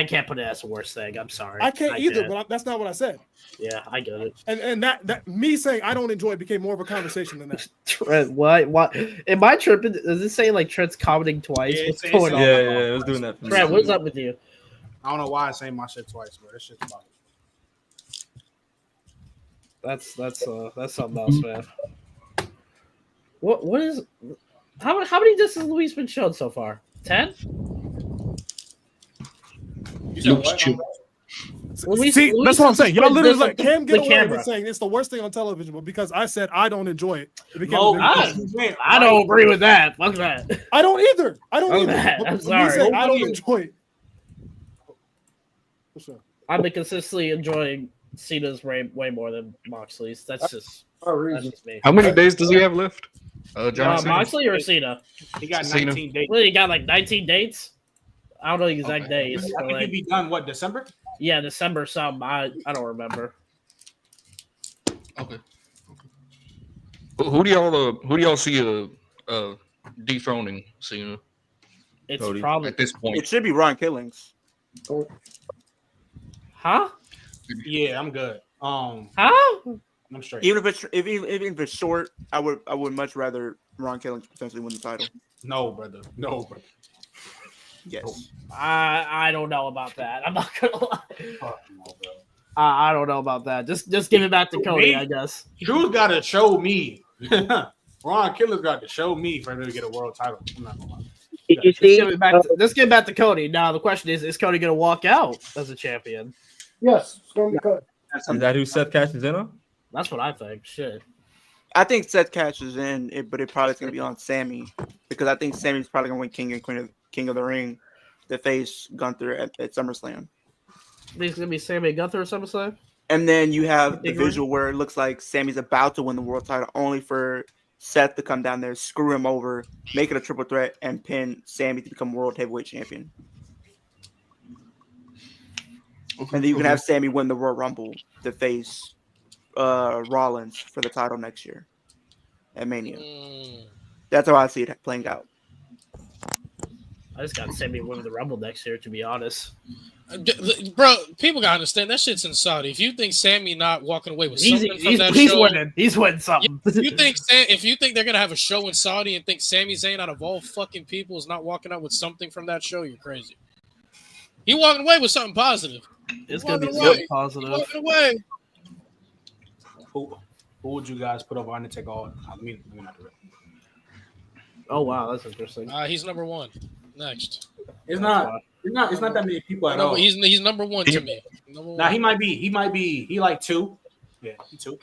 Speaker 18: can't put it as the worst thing. I'm sorry.
Speaker 8: I can't either, but that's not what I said.
Speaker 18: Yeah, I get it.
Speaker 8: And that me saying I don't enjoy it became more of a conversation than that.
Speaker 18: Trent, what? Am I tripping? Does it say like Trent's commenting twice?
Speaker 5: Yeah,
Speaker 18: What's going on?
Speaker 2: Yeah, it was doing that.
Speaker 18: Trent, what's up with you?
Speaker 5: I don't know why I say my shit twice, bro. This shit's about it.
Speaker 18: That's something else, man. What is how many discs has Luis been shown so far? 10?
Speaker 8: See, that's what I'm saying. Y'all literally like Cam get away with saying it's the worst thing on television, but because I said I don't enjoy it, it became
Speaker 18: I don't agree with that. Fuck that.
Speaker 8: I don't either.
Speaker 18: I'm sorry.
Speaker 8: I don't enjoy it. For sure.
Speaker 18: I've been consistently enjoying Cena's way more than Moxley's. That's just me.
Speaker 19: How many days does he have left?
Speaker 18: John Moxley or Cena?
Speaker 5: He got 19 dates.
Speaker 18: Well, he got like 19 dates. I don't know the exact days.
Speaker 5: I think he'd be done. What, December?
Speaker 18: Yeah, December something. I don't remember.
Speaker 19: Okay. Who do y'all see dethroning Cena?
Speaker 18: It's
Speaker 19: Cody,
Speaker 18: probably
Speaker 19: at this point.
Speaker 3: It should be Ron Killings.
Speaker 18: Huh?
Speaker 5: Yeah, I'm good.
Speaker 18: How?
Speaker 5: I'm straight.
Speaker 3: Even if it's short, I would much rather Ron Killings potentially win the title.
Speaker 5: No, brother.
Speaker 3: Yes.
Speaker 18: I don't know about that. I'm not gonna lie. I don't know about that. Just give it back to Cody, I guess.
Speaker 5: Drew's got to show me. Ron Killer's got to show me for him to get a world title. I'm not gonna lie.
Speaker 18: Let's give it back to Cody. Now the question is Cody gonna walk out as a champion?
Speaker 1: Yes, it's going to be Cody.
Speaker 2: Is that who Seth cashes in on?
Speaker 18: That's what I think. Shit.
Speaker 3: I think Seth cashes in, but it probably is going to be on Sammy because I think Sammy's probably going to win King of the Ring to face Gunther at SummerSlam.
Speaker 18: It's going to be Sammy and Gunther at SummerSlam?
Speaker 3: And then you have the visual where it looks like Sammy's about to win the world title only for Seth to come down there, screw him over, make it a triple threat, and pin Sammy to become world heavyweight champion. And then you can have Sammy win the Royal Rumble to face Rollins for the title next year at Mania. That's how I see it playing out.
Speaker 18: I just got Sammy winning the Rumble next year, to be honest.
Speaker 15: Bro, people gotta understand that shit's in Saudi. If you think Sammy not walking away with something from that
Speaker 18: he's
Speaker 15: show,
Speaker 18: winning something.
Speaker 15: If you think they're gonna have a show in Saudi and think Sami Zayn out of all fucking people is not walking out with something from that show, you're crazy. He walking away with something positive.
Speaker 18: It's gonna be something positive.
Speaker 15: Walking away.
Speaker 5: Who would you guys put over Undertaker? Let me not do it.
Speaker 18: Oh wow, that's interesting.
Speaker 4: He's number one. Next.
Speaker 5: It's not that many people at all.
Speaker 4: He's number one to me.
Speaker 5: Nah, he might be. He like 2. Yeah, he 2.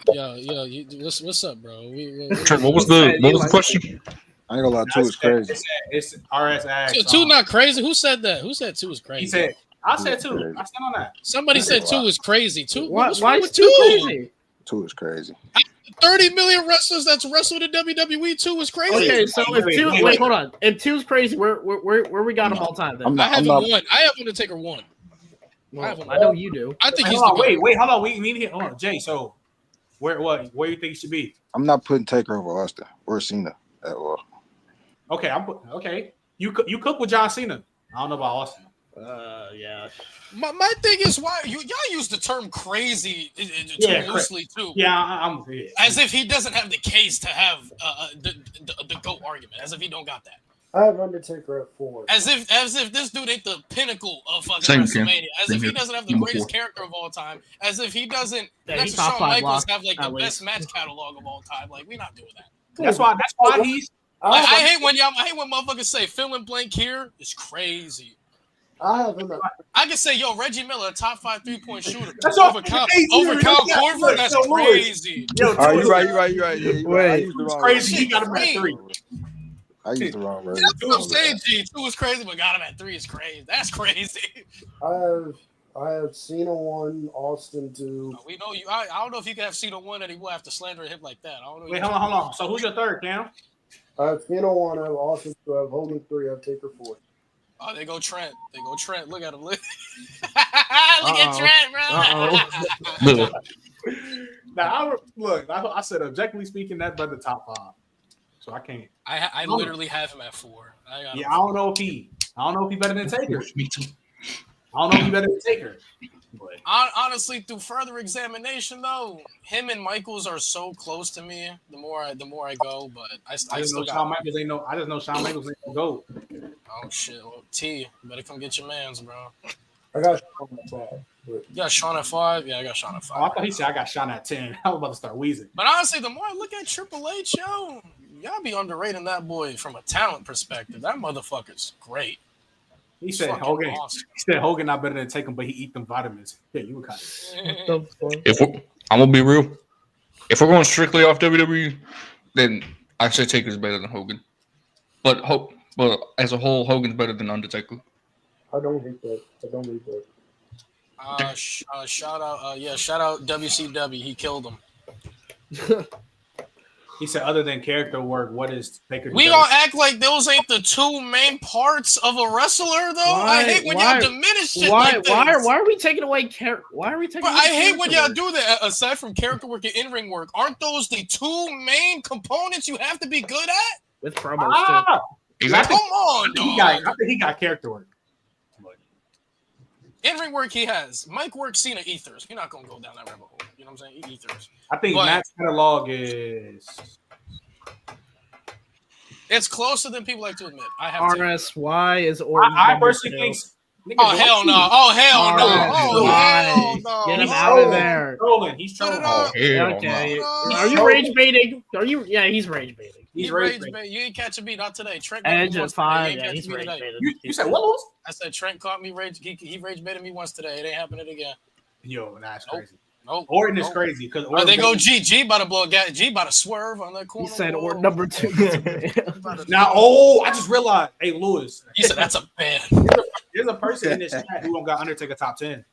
Speaker 4: What's up, bro?
Speaker 19: What was the question?
Speaker 20: I ain't gonna lie, 2 is crazy.
Speaker 5: It's RSX.
Speaker 4: 2 not crazy. Who said that? Who said 2 is crazy?
Speaker 5: I said 2. I stand on that.
Speaker 4: Somebody said 2 is crazy. 2.
Speaker 18: Why
Speaker 4: is
Speaker 18: 2 crazy?
Speaker 20: 2 is crazy.
Speaker 4: 30 million wrestlers that's wrestled in WWE. 2 is crazy.
Speaker 18: Okay, so if 2, wait, hold on. If 2 is crazy, where we got him all time then?
Speaker 4: I have him 1. I have Undertaker 1.
Speaker 18: Well, I know you do.
Speaker 4: I think he's
Speaker 5: hold on. We need to hear. Hold on, Jay. So where you think he should be?
Speaker 20: I'm not putting Taker over Austin or Cena at all.
Speaker 5: Okay, okay. You cook with John Cena. I don't know about Austin.
Speaker 18: Yeah.
Speaker 4: My thing is why y'all use the term crazy too loosely too.
Speaker 5: Yeah,
Speaker 4: as if he doesn't have the case to have the GOAT argument. As if he don't got that.
Speaker 1: I have Undertaker at 4.
Speaker 4: As if this dude ain't the pinnacle of fucking WrestleMania. As if he doesn't have the greatest character of all time. As if he doesn't. Next to Shawn Michaels have like the best match catalog of all time. Like, we're not doing that.
Speaker 5: That's why he's.
Speaker 4: I hate when motherfuckers say fill in blank here is crazy.
Speaker 1: I have him.
Speaker 4: I can say, Reggie Miller, top 5 3-point shooter.
Speaker 5: That's
Speaker 4: over Kyle Korver. That's crazy.
Speaker 20: You're right. Yeah,
Speaker 18: wait,
Speaker 5: it's crazy. He got him at 3.
Speaker 20: I used the wrong word.
Speaker 4: That's what I'm saying. 2 is crazy, but got him at 3 is crazy. That's crazy.
Speaker 1: I have Cena 1, Austin 2.
Speaker 4: We know you. I don't know if you can have Cena 1 and he will have to slander him like that. I don't know.
Speaker 5: Wait, hold on. So who's your third, Cam?
Speaker 1: I have Cena 1, I have Austin 2, I have Hogan 3, I have Taker 4.
Speaker 4: Oh, they go Trent. Look at him. Look at Trent, bro.
Speaker 5: Now, I said, objectively speaking, that's the top 5. So I can't.
Speaker 4: I literally have him at 4.
Speaker 5: I don't know if he better than Taker. Me too. I don't know if he better than Taker. But
Speaker 4: honestly, through further examination, though, him and Michaels are so close to me. The more I go, but I still got
Speaker 5: Shawn Michaels ain't no. I just know Shawn Michaels ain't no GOAT.
Speaker 4: Oh shit! Well, T, better come get your man's, bro.
Speaker 1: I got Shawn at 5.
Speaker 4: You got Shawn at 5? Yeah, I got Shawn at 5.
Speaker 5: Oh, I thought he said I got Shawn at 10. I was about to start wheezing.
Speaker 4: But honestly, the more I look at Triple H, y'all be underrating that boy from a talent perspective. That motherfucker's great.
Speaker 5: He said Hogan. Awesome. He said Hogan not better than Taker, but he eat them vitamins. Yeah, you were kind of.
Speaker 19: I'm gonna be real. If we're going strictly off WWE, then I say Taker's better than Hogan. But as a whole, Hogan's better than Undertaker.
Speaker 1: I don't hate that.
Speaker 4: Shout out WCW. He killed him.
Speaker 5: He said, other than character work, what is Taker?
Speaker 4: We gonna act like those ain't the 2 main parts of a wrestler, though. I hate when y'all diminish shit like this.
Speaker 18: Why are we taking away Why are we taking?
Speaker 4: I hate when y'all do that. Aside from character work and in-ring work, aren't those the 2 main components you have to be good at?
Speaker 18: With promos too.
Speaker 4: Come on, dog.
Speaker 5: I think he got character work.
Speaker 4: In-ring work he has. Mike works Cena ethers. You're not gonna go down that rabbit hole. You know what I'm saying? Ethers.
Speaker 5: I think Matt's catalog is.
Speaker 4: It's closer than people like to admit. I have
Speaker 18: RSY is Orton.
Speaker 5: I personally think.
Speaker 4: Oh hell no! Oh hell no! Oh hell no!
Speaker 18: Get him out of there.
Speaker 5: He's trolling.
Speaker 18: Okay. Are you rage baiting? Are you? Yeah, he's rage baiting.
Speaker 5: He's rage baiting.
Speaker 4: You ain't catching me, not today. Trent
Speaker 18: Edge at 5. Yeah, he's rage baiting.
Speaker 5: You said what?
Speaker 4: I said Trent caught me rage. He rage baited me once today. It ain't happening again.
Speaker 5: Yo, that's crazy.
Speaker 4: Nope.
Speaker 5: Orton is crazy because
Speaker 4: they go G about to blow a gas. G about to swerve on that corner.
Speaker 18: He said Orton number 2.
Speaker 5: Now, I just realized. Hey, Lewis.
Speaker 4: He said that's a ban.
Speaker 5: There's a person in this chat who don't got Undertaker top 10.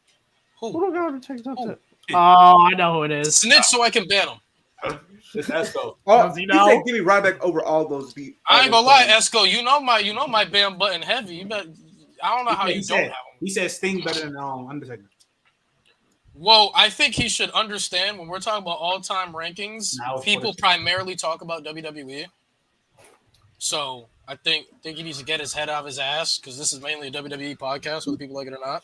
Speaker 18: Who don't got Undertaker top 10? Oh, I know who it is.
Speaker 4: Snitch so I can ban him.
Speaker 5: It's Esco.
Speaker 21: He said give me right back over all those beats.
Speaker 4: I ain't gonna lie, Esco. You know my ban button heavy. You bet. I don't know how you don't have him.
Speaker 5: He said Sting better than Undertaker.
Speaker 4: Well, I think he should understand when we're talking about all-time rankings, people primarily talk about WWE. So I think he needs to get his head out of his ass because this is mainly a WWE podcast, whether people like it or not.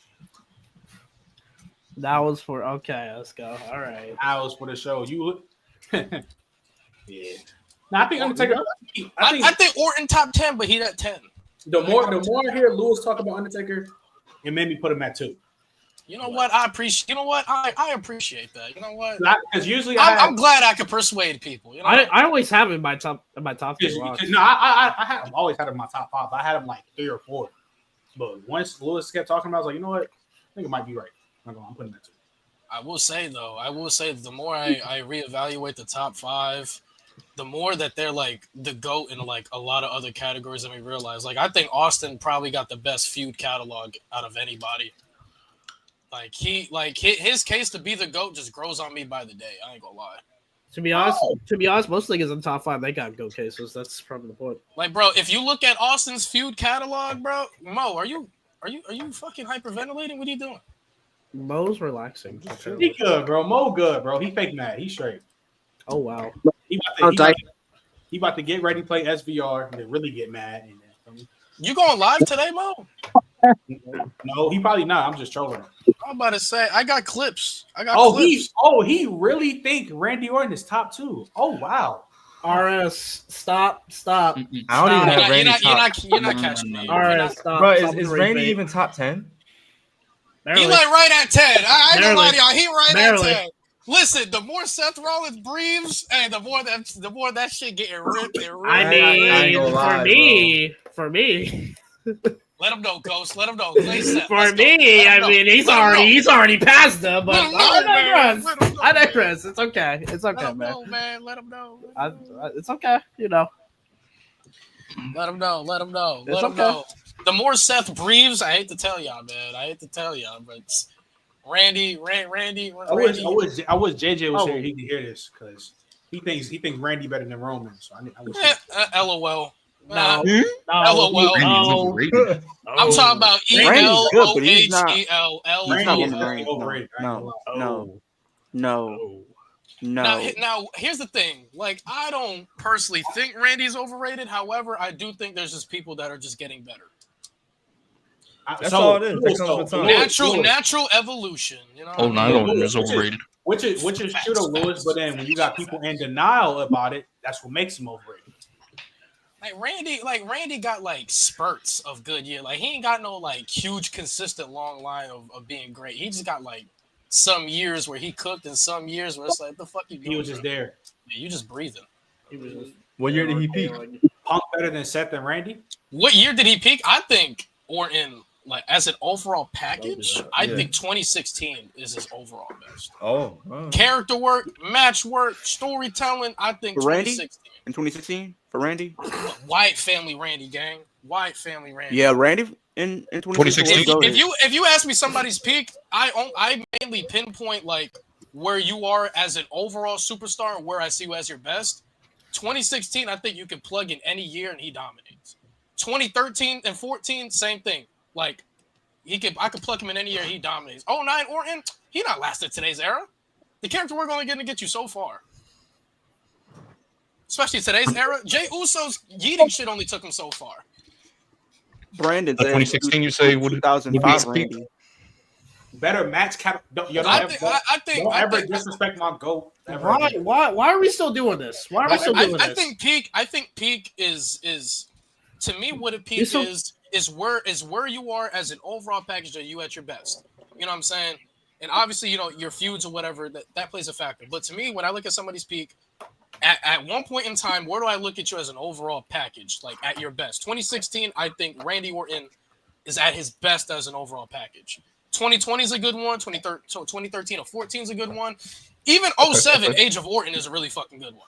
Speaker 18: That was for let's go. All right.
Speaker 5: That was for the show. You yeah. Now I think Undertaker.
Speaker 4: I think Orton top 10, but he at 10.
Speaker 5: The more I hear Lewis talk about Undertaker, it made me put him at 2.
Speaker 15: You know what? I appreciate. You know what? I appreciate that. You know what?
Speaker 5: Because usually
Speaker 15: I'm glad I could persuade people. You know,
Speaker 18: I always have him in my top three.
Speaker 5: No, I always had him in my top 5. I had him like 3 or 4. But once Lewis kept talking about it, I was like, you know what? I think it might be right. I'm putting that to.
Speaker 15: I will say the more I reevaluate the top 5, the more that they're like the GOAT in like a lot of other categories than we realize. Like I think Austin probably got the best feud catalog out of anybody. Like his case to be the GOAT just grows on me by the day. I ain't gonna lie.
Speaker 18: To be honest, most niggas in the top 5 they got GOAT cases. That's probably the point.
Speaker 15: Like, bro, if you look at Austin's feud catalog, bro, Mo, are you fucking hyperventilating? What are you doing?
Speaker 18: Mo's relaxing.
Speaker 5: He good, bro. Mo good, bro. He fake mad. He straight.
Speaker 18: Oh wow.
Speaker 5: He about to get ready to play SVR and then really get mad.
Speaker 15: You going live today, Mo?
Speaker 5: No, he probably not. I'm just trolling him.
Speaker 15: I'm about to say I got clips.
Speaker 5: He really think Randy Orton is top 2. Oh wow.
Speaker 18: RS, stop.
Speaker 2: I don't even have Randy top.
Speaker 15: You're not catching me.
Speaker 18: RS, stop.
Speaker 2: Bro, is Randy even top 10?
Speaker 15: He like right at 10. I ain't gonna lie to y'all. He right
Speaker 18: Barely.
Speaker 15: at 10. Listen, the more Seth Rollins breathes, and the more that shit getting ripped and ripped.
Speaker 18: I mean, for me.
Speaker 15: Let him know, Ghost. Let him know.
Speaker 18: For me, I mean, he's already past them, but I digress. It's okay. It's okay,
Speaker 15: Let him
Speaker 18: man.
Speaker 15: know, man. Let him know.
Speaker 18: It's okay, you know.
Speaker 15: Let him know. Let him know.
Speaker 18: It's
Speaker 15: Let him
Speaker 18: okay.
Speaker 15: know. The more Seth breathes, I hate to tell y'all, man. But Randy.
Speaker 5: I wish JJ was here. He could hear this because he thinks Randy better than Roman. So I wish.
Speaker 15: LOL.
Speaker 18: No.
Speaker 15: LOL.
Speaker 18: No.
Speaker 15: I'm talking about
Speaker 3: Randy's good, but he's not.
Speaker 15: ELOHEL.
Speaker 3: He's not
Speaker 5: Randy
Speaker 3: Roman
Speaker 5: is
Speaker 3: Reigns.
Speaker 5: overrated.
Speaker 3: No.
Speaker 15: Now, here's the thing. Like, I don't personally think Randy's overrated. However, I do think there's just people that are just getting better.
Speaker 2: That's all it is. That comes with time.
Speaker 15: Natural evolution. You know.
Speaker 19: Oh, no, is overrated.
Speaker 5: Which is true to Lewis, but then when you got people in denial about it, that's what makes him overrated.
Speaker 15: Randy got like spurts of good year. Like he ain't got no like huge consistent long line of being great. He just got like some years where he cooked and some years where it's like the fuck you doing?
Speaker 5: He was just there.
Speaker 15: Yeah, you just breathing.
Speaker 2: What year did he peak?
Speaker 5: Punk better than Seth and Randy?
Speaker 15: What year did he peak? I think Orton, like as an overall package, I think 2016 is his overall best.
Speaker 2: Oh.
Speaker 15: Character work, match work, storytelling, I think
Speaker 3: For Randy?
Speaker 15: 2016.
Speaker 3: In 2016 for Randy?
Speaker 15: White family Randy, gang. White family Randy.
Speaker 3: Yeah, Randy in 2016.
Speaker 15: If you ask me somebody's peak, I mainly pinpoint like where you are as an overall superstar and where I see you as your best. 2016, I think you can plug in any year and he dominates. 2013 and 14, same thing. Like I could plug him in any year, he dominates. 09 Orton, he not lasted today's era. The character we're only going to get you so far. Especially today's era. Jey Uso's yeeting shit only took him so far.
Speaker 3: Brandon
Speaker 19: 2016, you say would
Speaker 3: 2005 Randy.
Speaker 5: Better match cap. Don't ever disrespect my GOAT.
Speaker 18: Why are we still doing this? Why are we still doing this?
Speaker 15: I think peak is to me what a peak is where you are as an overall package that you at your best. You know what I'm saying? And obviously, you know, your feuds or whatever, that plays a factor. But to me, when I look at somebody's peak, at one point in time, where do I look at you as an overall package, like at your best? 2016, I think Randy Orton is at his best as an overall package. 2020 is a good one. 2013 or 14 is a good one. Even 07, Age of Orton is a really fucking good one.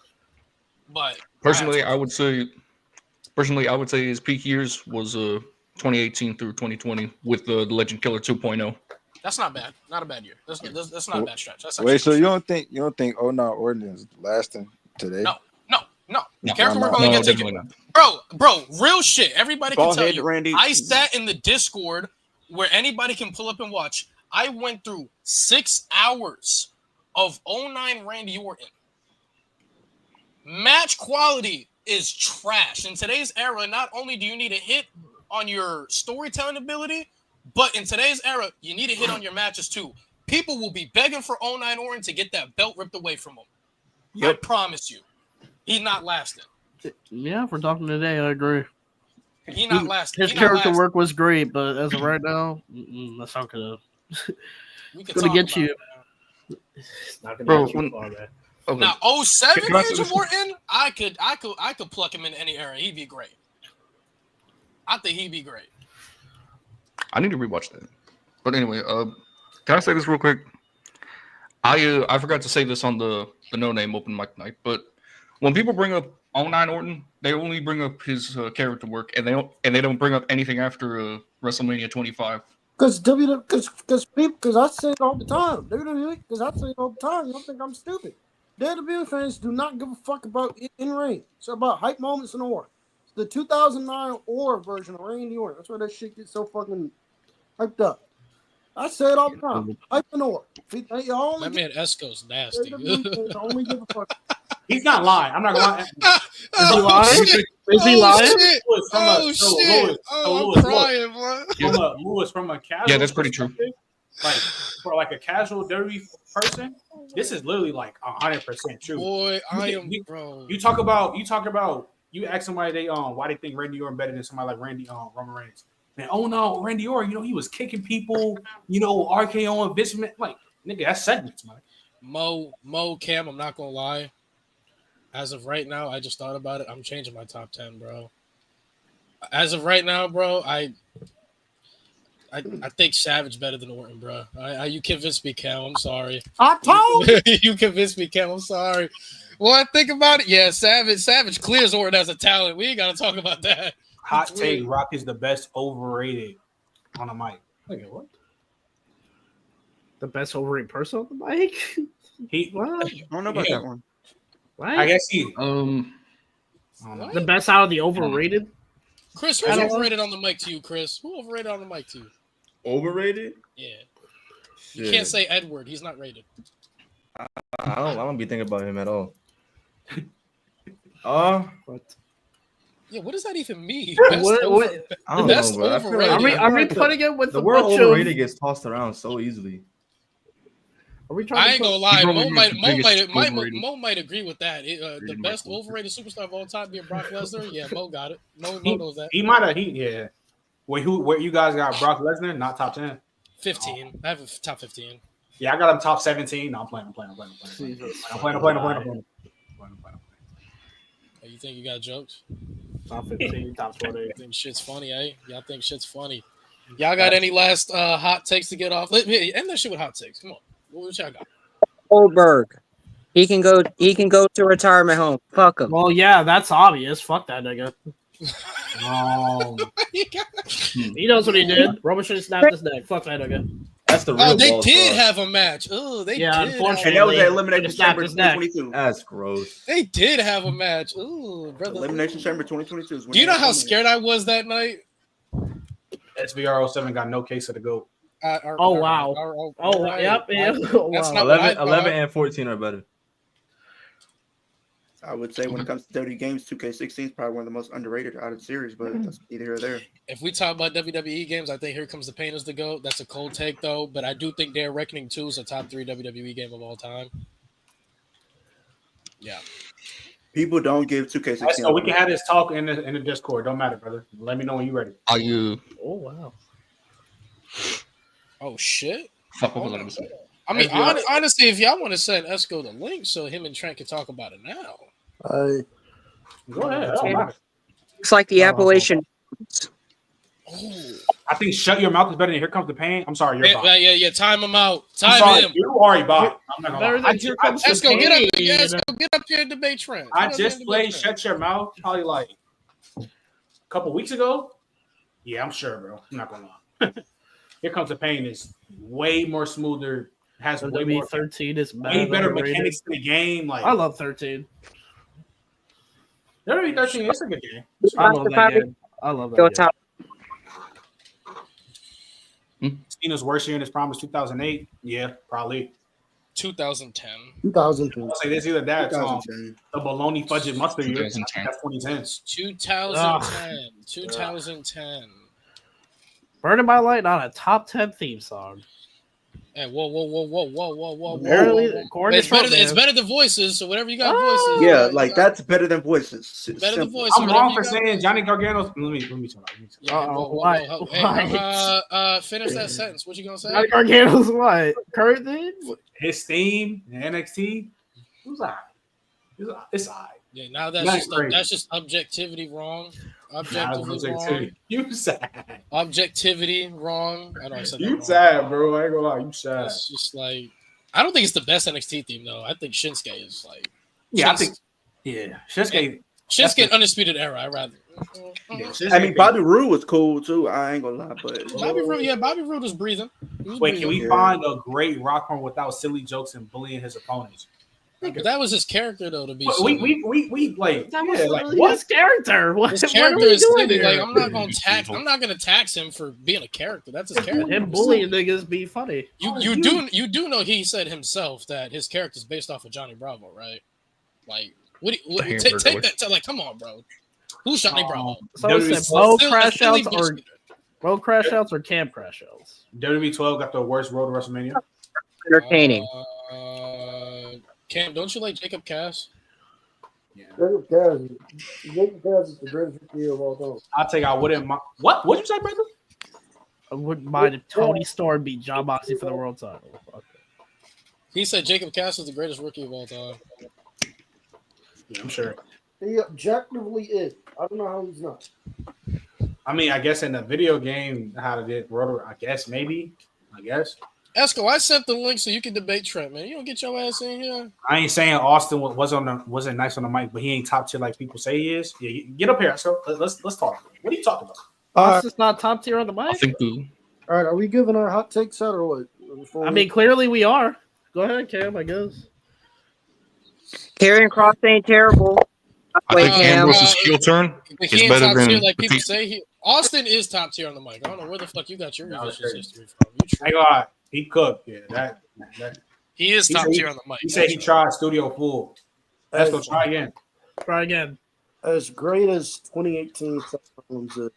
Speaker 15: But
Speaker 19: personally, I would say his peak years was 2018 through 2020 with the Legend Killer 2.0.
Speaker 15: That's not bad. Not a bad year. That's not a bad stretch. That's
Speaker 20: Wait, so you don't think oh no, Orton is lasting today?
Speaker 15: No. The character we're going to get to, bro, real shit. Everybody can tell you.
Speaker 3: Randy.
Speaker 15: I sat in the Discord where anybody can pull up and watch. I went through 6 hours of 09 Randy Orton. Match quality is trash. In today's era, not only do you need a hit on your storytelling ability, but in today's era, you need a hit on your matches too. People will be begging for 09 Orton to get that belt ripped away from him. Yep. I promise you. He's not lasting.
Speaker 18: Yeah, if we're talking today, I agree.
Speaker 15: He's not lasting.
Speaker 18: His character work was great, but as of right now, that's not gonna.
Speaker 15: We could
Speaker 18: Gonna
Speaker 15: talk
Speaker 18: get
Speaker 15: about
Speaker 18: you.
Speaker 15: it.
Speaker 18: It's not gonna
Speaker 19: Bro,
Speaker 18: get you
Speaker 19: when-
Speaker 18: far, man.
Speaker 19: Okay.
Speaker 15: Now, 07
Speaker 19: Can I say
Speaker 15: Age of
Speaker 19: this?
Speaker 15: Orton, I could pluck him in any era. He'd be great. I think he'd be great.
Speaker 19: I need to rewatch that. But anyway, can I say this real quick? I forgot to say this on the No Name Open Mic night, but when people bring up 09 Orton, they only bring up his character work, and they don't bring up anything after WrestleMania 25.
Speaker 13: Because I say it all the time. Because I say it all the time. You don't think I'm stupid. WWE fans do not give a fuck about in ring. It's about hype moments and or. It's the 2009 or version of Randy Orton. That's why that shit gets so fucking hyped up. I say it all the time. Hype and or.
Speaker 15: That man Esco's nasty.
Speaker 13: WWE only give a fuck.
Speaker 5: He's not lying. I'm not gonna lie.
Speaker 18: Is he lying? Is he lying?
Speaker 15: I'm crying, bro.
Speaker 5: Lewis, from a casual.
Speaker 19: Yeah, that's pretty true.
Speaker 5: Like for like a casual WWE person, this is literally like 100% true.
Speaker 15: Boy, bro.
Speaker 5: You talk about you ask somebody why they think Randy Orton better than somebody like Roman Reigns. Man, oh no, Randy Orton, he was kicking people, RKO and Vince McMahon. Like, nigga, that's segments, man.
Speaker 15: Mo, Cam, I'm not gonna lie. As of right now, I just thought about it. I'm changing my top 10, bro. As of right now, bro, I think Savage better than Orton, bro. You convinced me, Cam. I'm sorry.
Speaker 13: I told you.
Speaker 15: You convinced me, Cam. I'm sorry. Well, I think about it. Yeah, Savage clears Orton as a talent. We ain't gotta talk about that.
Speaker 5: Hot take: Rock is the best overrated on a mic. Look at what?
Speaker 18: The best overrated person on the mic? What?
Speaker 3: I don't know about that one.
Speaker 18: What?
Speaker 5: I guess he.
Speaker 18: The best out of the overrated?
Speaker 15: Chris, who's overrated on the mic to you, Chris? Who overrated on the mic to you?
Speaker 2: Overrated?
Speaker 15: Yeah. You can't say Edward. He's not rated.
Speaker 2: I don't be thinking about him at all.
Speaker 18: What?
Speaker 15: Yeah, what does that even mean?
Speaker 2: I don't know, bro. I feel like
Speaker 18: Are we putting it with
Speaker 2: the
Speaker 18: a
Speaker 2: word
Speaker 18: bunch
Speaker 2: overrated
Speaker 18: of...
Speaker 2: gets tossed around so easily.
Speaker 18: Are we trying
Speaker 15: I ain't
Speaker 18: to
Speaker 15: gonna lie.
Speaker 2: Mo
Speaker 15: Mo might agree with that. The best overrated superstar of all time being Brock Lesnar. Yeah, Mo got it. Mo knows that.
Speaker 5: He might have. Yeah. Where you guys got Brock Lesnar? Not top 10.
Speaker 15: 15. I have a top 15.
Speaker 5: Yeah, I got him top 17. No, I'm playing. I'm playing.
Speaker 15: Oh, you think you got jokes?
Speaker 18: Top 15, top 20.
Speaker 15: You think shit's funny, eh? Y'all think shit's funny. Y'all got any last hot takes to get off? End that shit with hot takes. Come on. What y'all got?
Speaker 6: Goldberg. He can go to retirement home. Fuck him.
Speaker 18: Well, yeah, that's obvious. Fuck that nigga. He knows what he did. Roman should have snapped his neck. Fuck that nigga.
Speaker 2: That's the real.
Speaker 15: Oh, they did have a match. Oh, they did.
Speaker 18: Unfortunately,
Speaker 3: and that was at Elimination Chamber 2022.
Speaker 2: That's gross.
Speaker 15: They did have a match. Ooh, brother.
Speaker 3: Elimination Chamber 2022.
Speaker 15: Do you know how scared I was that night?
Speaker 5: SVR 07 got no case of the GOAT.
Speaker 18: Wow. Yep.
Speaker 15: That's not
Speaker 2: 11 and 14 are better.
Speaker 3: I would say when it comes to WWE games, 2K16 is probably one of the most underrated out of the series, but that's either here or there.
Speaker 15: If we talk about WWE games, I think Here Comes the Pain is the GOAT. That's a cold take, though, but I do think Dare Reckoning 2 is a top 3 WWE game of all time. Yeah.
Speaker 3: People don't give 2K16.
Speaker 5: So we can have this talk in the Discord. Don't matter, brother. Let me know when you're ready.
Speaker 19: Are you?
Speaker 18: Oh, wow.
Speaker 15: Oh, shit.
Speaker 19: Fuck over them.
Speaker 15: I mean, honestly, if y'all want to send Esco the link so him and Trent can talk about it now.
Speaker 5: Go ahead.
Speaker 6: Looks like the Appalachian.
Speaker 5: I think Shut Your Mouth is better than Here Comes the Pain. I'm sorry, you're bot.
Speaker 15: Yeah. Time him out.
Speaker 5: I'm
Speaker 15: Time
Speaker 5: sorry,
Speaker 15: him.
Speaker 5: you already bot. I'm not gonna lie.
Speaker 15: Esco, get up. Esco, get up here and debate Trent.
Speaker 5: I just played Shut Your Mouth probably like a couple weeks ago. Yeah, I'm sure, bro. I'm not gonna lie. Here Comes the Pain is way more smoother. Has way more
Speaker 18: 13 is
Speaker 5: way better mechanics in the game. Like
Speaker 18: I love 13.
Speaker 5: WWE 13 is a good game.
Speaker 18: I love that game. I love that game.
Speaker 5: Cena's worst year in his prime was 2008. Yeah, probably.
Speaker 15: 2010.
Speaker 13: 2010.
Speaker 5: I'll say this either that the baloney fudge mustard year. That's 2010.
Speaker 15: 2010. 2010.
Speaker 18: Burning by Light, not a top 10 theme song.
Speaker 15: Hey, whoa.
Speaker 18: Apparently, according
Speaker 15: It's
Speaker 18: to Trump,
Speaker 15: better than voices. So whatever you got,
Speaker 18: Ah!
Speaker 15: voices.
Speaker 21: Yeah, like that's better than voices.
Speaker 15: Better than
Speaker 21: Simple.
Speaker 15: voices.
Speaker 5: I'm wrong for saying Johnny Gargano's. Let me tell you.
Speaker 15: Yeah, whoa. Hey, finish that sentence. What you gonna say?
Speaker 18: Johnny Gargano's what? Current things?
Speaker 5: His theme in NXT, it was all right. It's all right.
Speaker 15: Yeah, now
Speaker 5: Not
Speaker 15: that's
Speaker 5: crazy.
Speaker 15: just objectivity wrong.
Speaker 5: Objectivity.
Speaker 15: Wrong.
Speaker 5: You sad.
Speaker 15: Objectivity wrong. I know I said that
Speaker 5: You
Speaker 15: wrong.
Speaker 5: sad, bro. I ain't gonna lie. You sad.
Speaker 15: It's just like I don't think it's the best NXT theme though. I think Shinsuke is like.
Speaker 5: Yeah, I think. Yeah,
Speaker 15: Shinsuke Undisputed Era. I rather.
Speaker 21: I mean, Bobby Roode was cool too. I ain't gonna lie, but
Speaker 15: Bobby Roode was breathing.
Speaker 5: Wait, can we find a great Rockman without silly jokes and bullying his opponents?
Speaker 15: But that was his character though. To be
Speaker 5: we like
Speaker 18: that
Speaker 5: was
Speaker 18: like
Speaker 5: what?
Speaker 18: his character? What,
Speaker 15: his
Speaker 18: what
Speaker 15: character
Speaker 18: are we
Speaker 15: is
Speaker 18: doing
Speaker 15: silly.
Speaker 18: here?
Speaker 15: Like I'm not gonna tax him for being a character. That's his character.
Speaker 18: Him bullying niggas be funny.
Speaker 15: You do know he said himself that his character is based off of Johnny Bravo, right? Like take that. Like, come on, bro. Who's Johnny Bravo?
Speaker 18: So it's road crash outs or camp crash outs?
Speaker 5: WWE 12 got the worst road to WrestleMania.
Speaker 6: Entertaining.
Speaker 15: Cam, don't you like Jacob Cass?
Speaker 13: Jacob Cass is the greatest rookie of all time.
Speaker 5: I'll take. I wouldn't mind. What? What'd you say, brother?
Speaker 18: I wouldn't mind if Tony Storm beat John Moxley for the world title. Okay.
Speaker 15: He said Jacob Cass is the greatest rookie of all time.
Speaker 5: Yeah, I'm sure.
Speaker 13: He objectively is. I don't know how he's not.
Speaker 5: I mean, I guess in the video game, how to get rotor. I guess maybe. I guess.
Speaker 15: Esco, I sent the link so you can debate Trent, man. You don't get your ass in here.
Speaker 5: I ain't saying Austin wasn't nice on the mic, but he ain't top tier like people say he is. Yeah, get up here, Esco. Let's talk. What are you talking about?
Speaker 18: Austin's not top tier on the mic.
Speaker 19: I think
Speaker 13: All right, are we giving our hot takes out or what?
Speaker 18: I mean, clearly we are. Go ahead, Cam. I guess.
Speaker 6: Karrion Kross ain't terrible.
Speaker 19: I think Ambrose's heel turn
Speaker 15: He
Speaker 19: is
Speaker 15: ain't
Speaker 19: better
Speaker 15: top
Speaker 19: than
Speaker 15: tier like people say. Austin is top tier on the mic. I don't know where the fuck you got your revisions history from.
Speaker 5: I ain't gonna lie. He cooked. Yeah, that.
Speaker 15: He is top tier on the mic.
Speaker 5: He said he tried studio full. Let's go try again.
Speaker 18: Try again.
Speaker 13: As great as 2018 Seth Rollins is,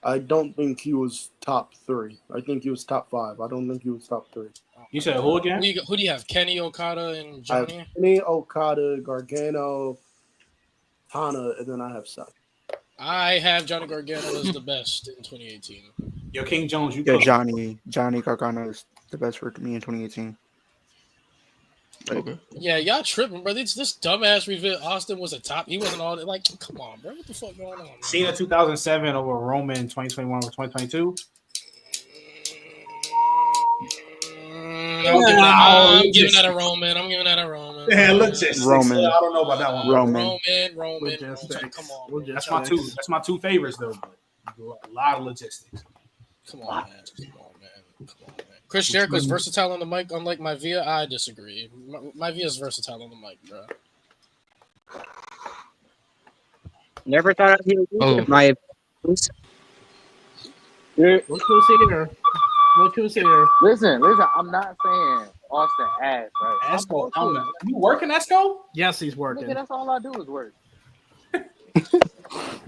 Speaker 13: I don't think he was top 3. I think he was top 5. I don't think he was top 3.
Speaker 5: You said who again?
Speaker 15: Who do you have? Kenny, Okada, and Johnny?
Speaker 13: Kenny, Okada, Gargano, Tana, and then I have Seth.
Speaker 15: I have Johnny Gargano as the best in 2018.
Speaker 5: Yo, King Jones,
Speaker 3: Yeah, Johnny Gargano is the best for me in 2018.
Speaker 19: Okay.
Speaker 15: Yeah, y'all tripping, bro. This dumbass reveal Austin was a top. He wasn't all that. Like, come on, bro. What the fuck going on? Man?
Speaker 5: Cena 2007 over Roman 2021 over 2022.
Speaker 15: I'm giving that a Roman.
Speaker 5: Yeah, logistics.
Speaker 3: Roman.
Speaker 5: I don't know about that one.
Speaker 15: Roman.
Speaker 18: Come on.
Speaker 5: That's my two favorites though. A lot of logistics.
Speaker 15: Come on, man. Chris Jericho's versatile on the mic, unlike my Via. I disagree. My Via's versatile on the mic, bro.
Speaker 6: Never thought I'd hear my opinions.
Speaker 18: Look who's here. Look who's here.
Speaker 9: Listen. I'm not saying Austin ass, right?
Speaker 5: Esco, you working, Esco?
Speaker 18: Yes, he's working.
Speaker 9: Nigga, that's all I do is work.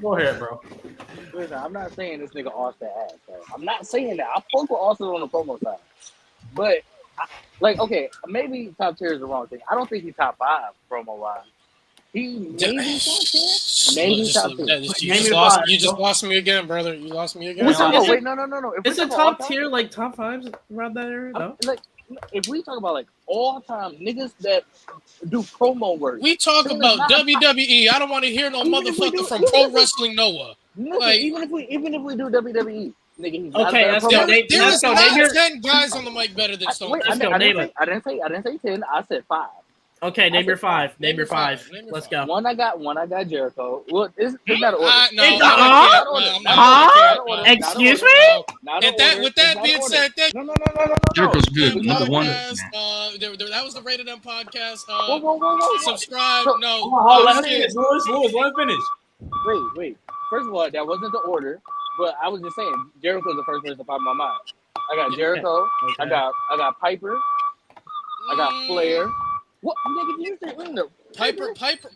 Speaker 5: Go ahead, bro.
Speaker 9: Listen, I'm not saying this nigga Austin ass. Right? I'm not saying that. I fuck with Austin on the promo side. But, okay, maybe top tier is the wrong thing. I don't think he's top 5 promo-wise. He maybe top tier. Maybe top tier.
Speaker 15: You just lost me again, brother. You lost me again.
Speaker 9: Wait, no.
Speaker 18: Is it top tier, like top 5s around that area? No.
Speaker 9: If we talk about all time niggas that do promo work,
Speaker 15: we talk about WWE. I don't want to hear no motherfucker from Pro Wrestling Noah.
Speaker 9: Like, even if we do WWE, nigga, he's
Speaker 15: okay.
Speaker 9: Let's
Speaker 15: go. There is not 10 guys on the mic better than Stone Cold.
Speaker 9: I didn't say 10. I said 5.
Speaker 18: Okay, name your 5. Name your 5. Let's go.
Speaker 9: One I got Jericho. Well, it's not order.
Speaker 18: Excuse me?
Speaker 15: With that being said,
Speaker 9: no.
Speaker 19: Jericho's good. Number one.
Speaker 15: That was the Rated M podcast.
Speaker 9: Whoa.
Speaker 15: Subscribe.
Speaker 5: Let me finish. Louis, let me finish.
Speaker 9: Wait. First of all, that wasn't the order, but I was just saying Jericho's the first person to pop in my mind. I got Jericho. Okay. I got Piper. I got Flair. What nigga you think?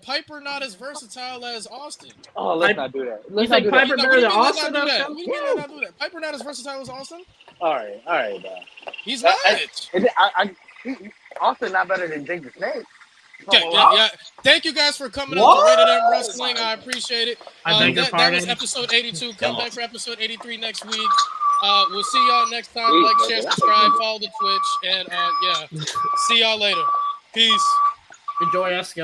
Speaker 15: Piper not as versatile as Austin.
Speaker 9: Oh, let's not do that.
Speaker 18: You think Piper better than Austin?
Speaker 15: We cannot do that. Piper not as versatile as Austin?
Speaker 9: All right, bro.
Speaker 15: He's not.
Speaker 9: Austin not better than Jake the Snake.
Speaker 15: Yeah. Thank you guys for coming out to Rated M Wrestling. I appreciate it. That was episode 82. Come back for episode 83 next week. We'll see y'all next time. Like, share, subscribe, follow the Twitch, and yeah, see y'all later. Peace.
Speaker 18: Enjoy Esco.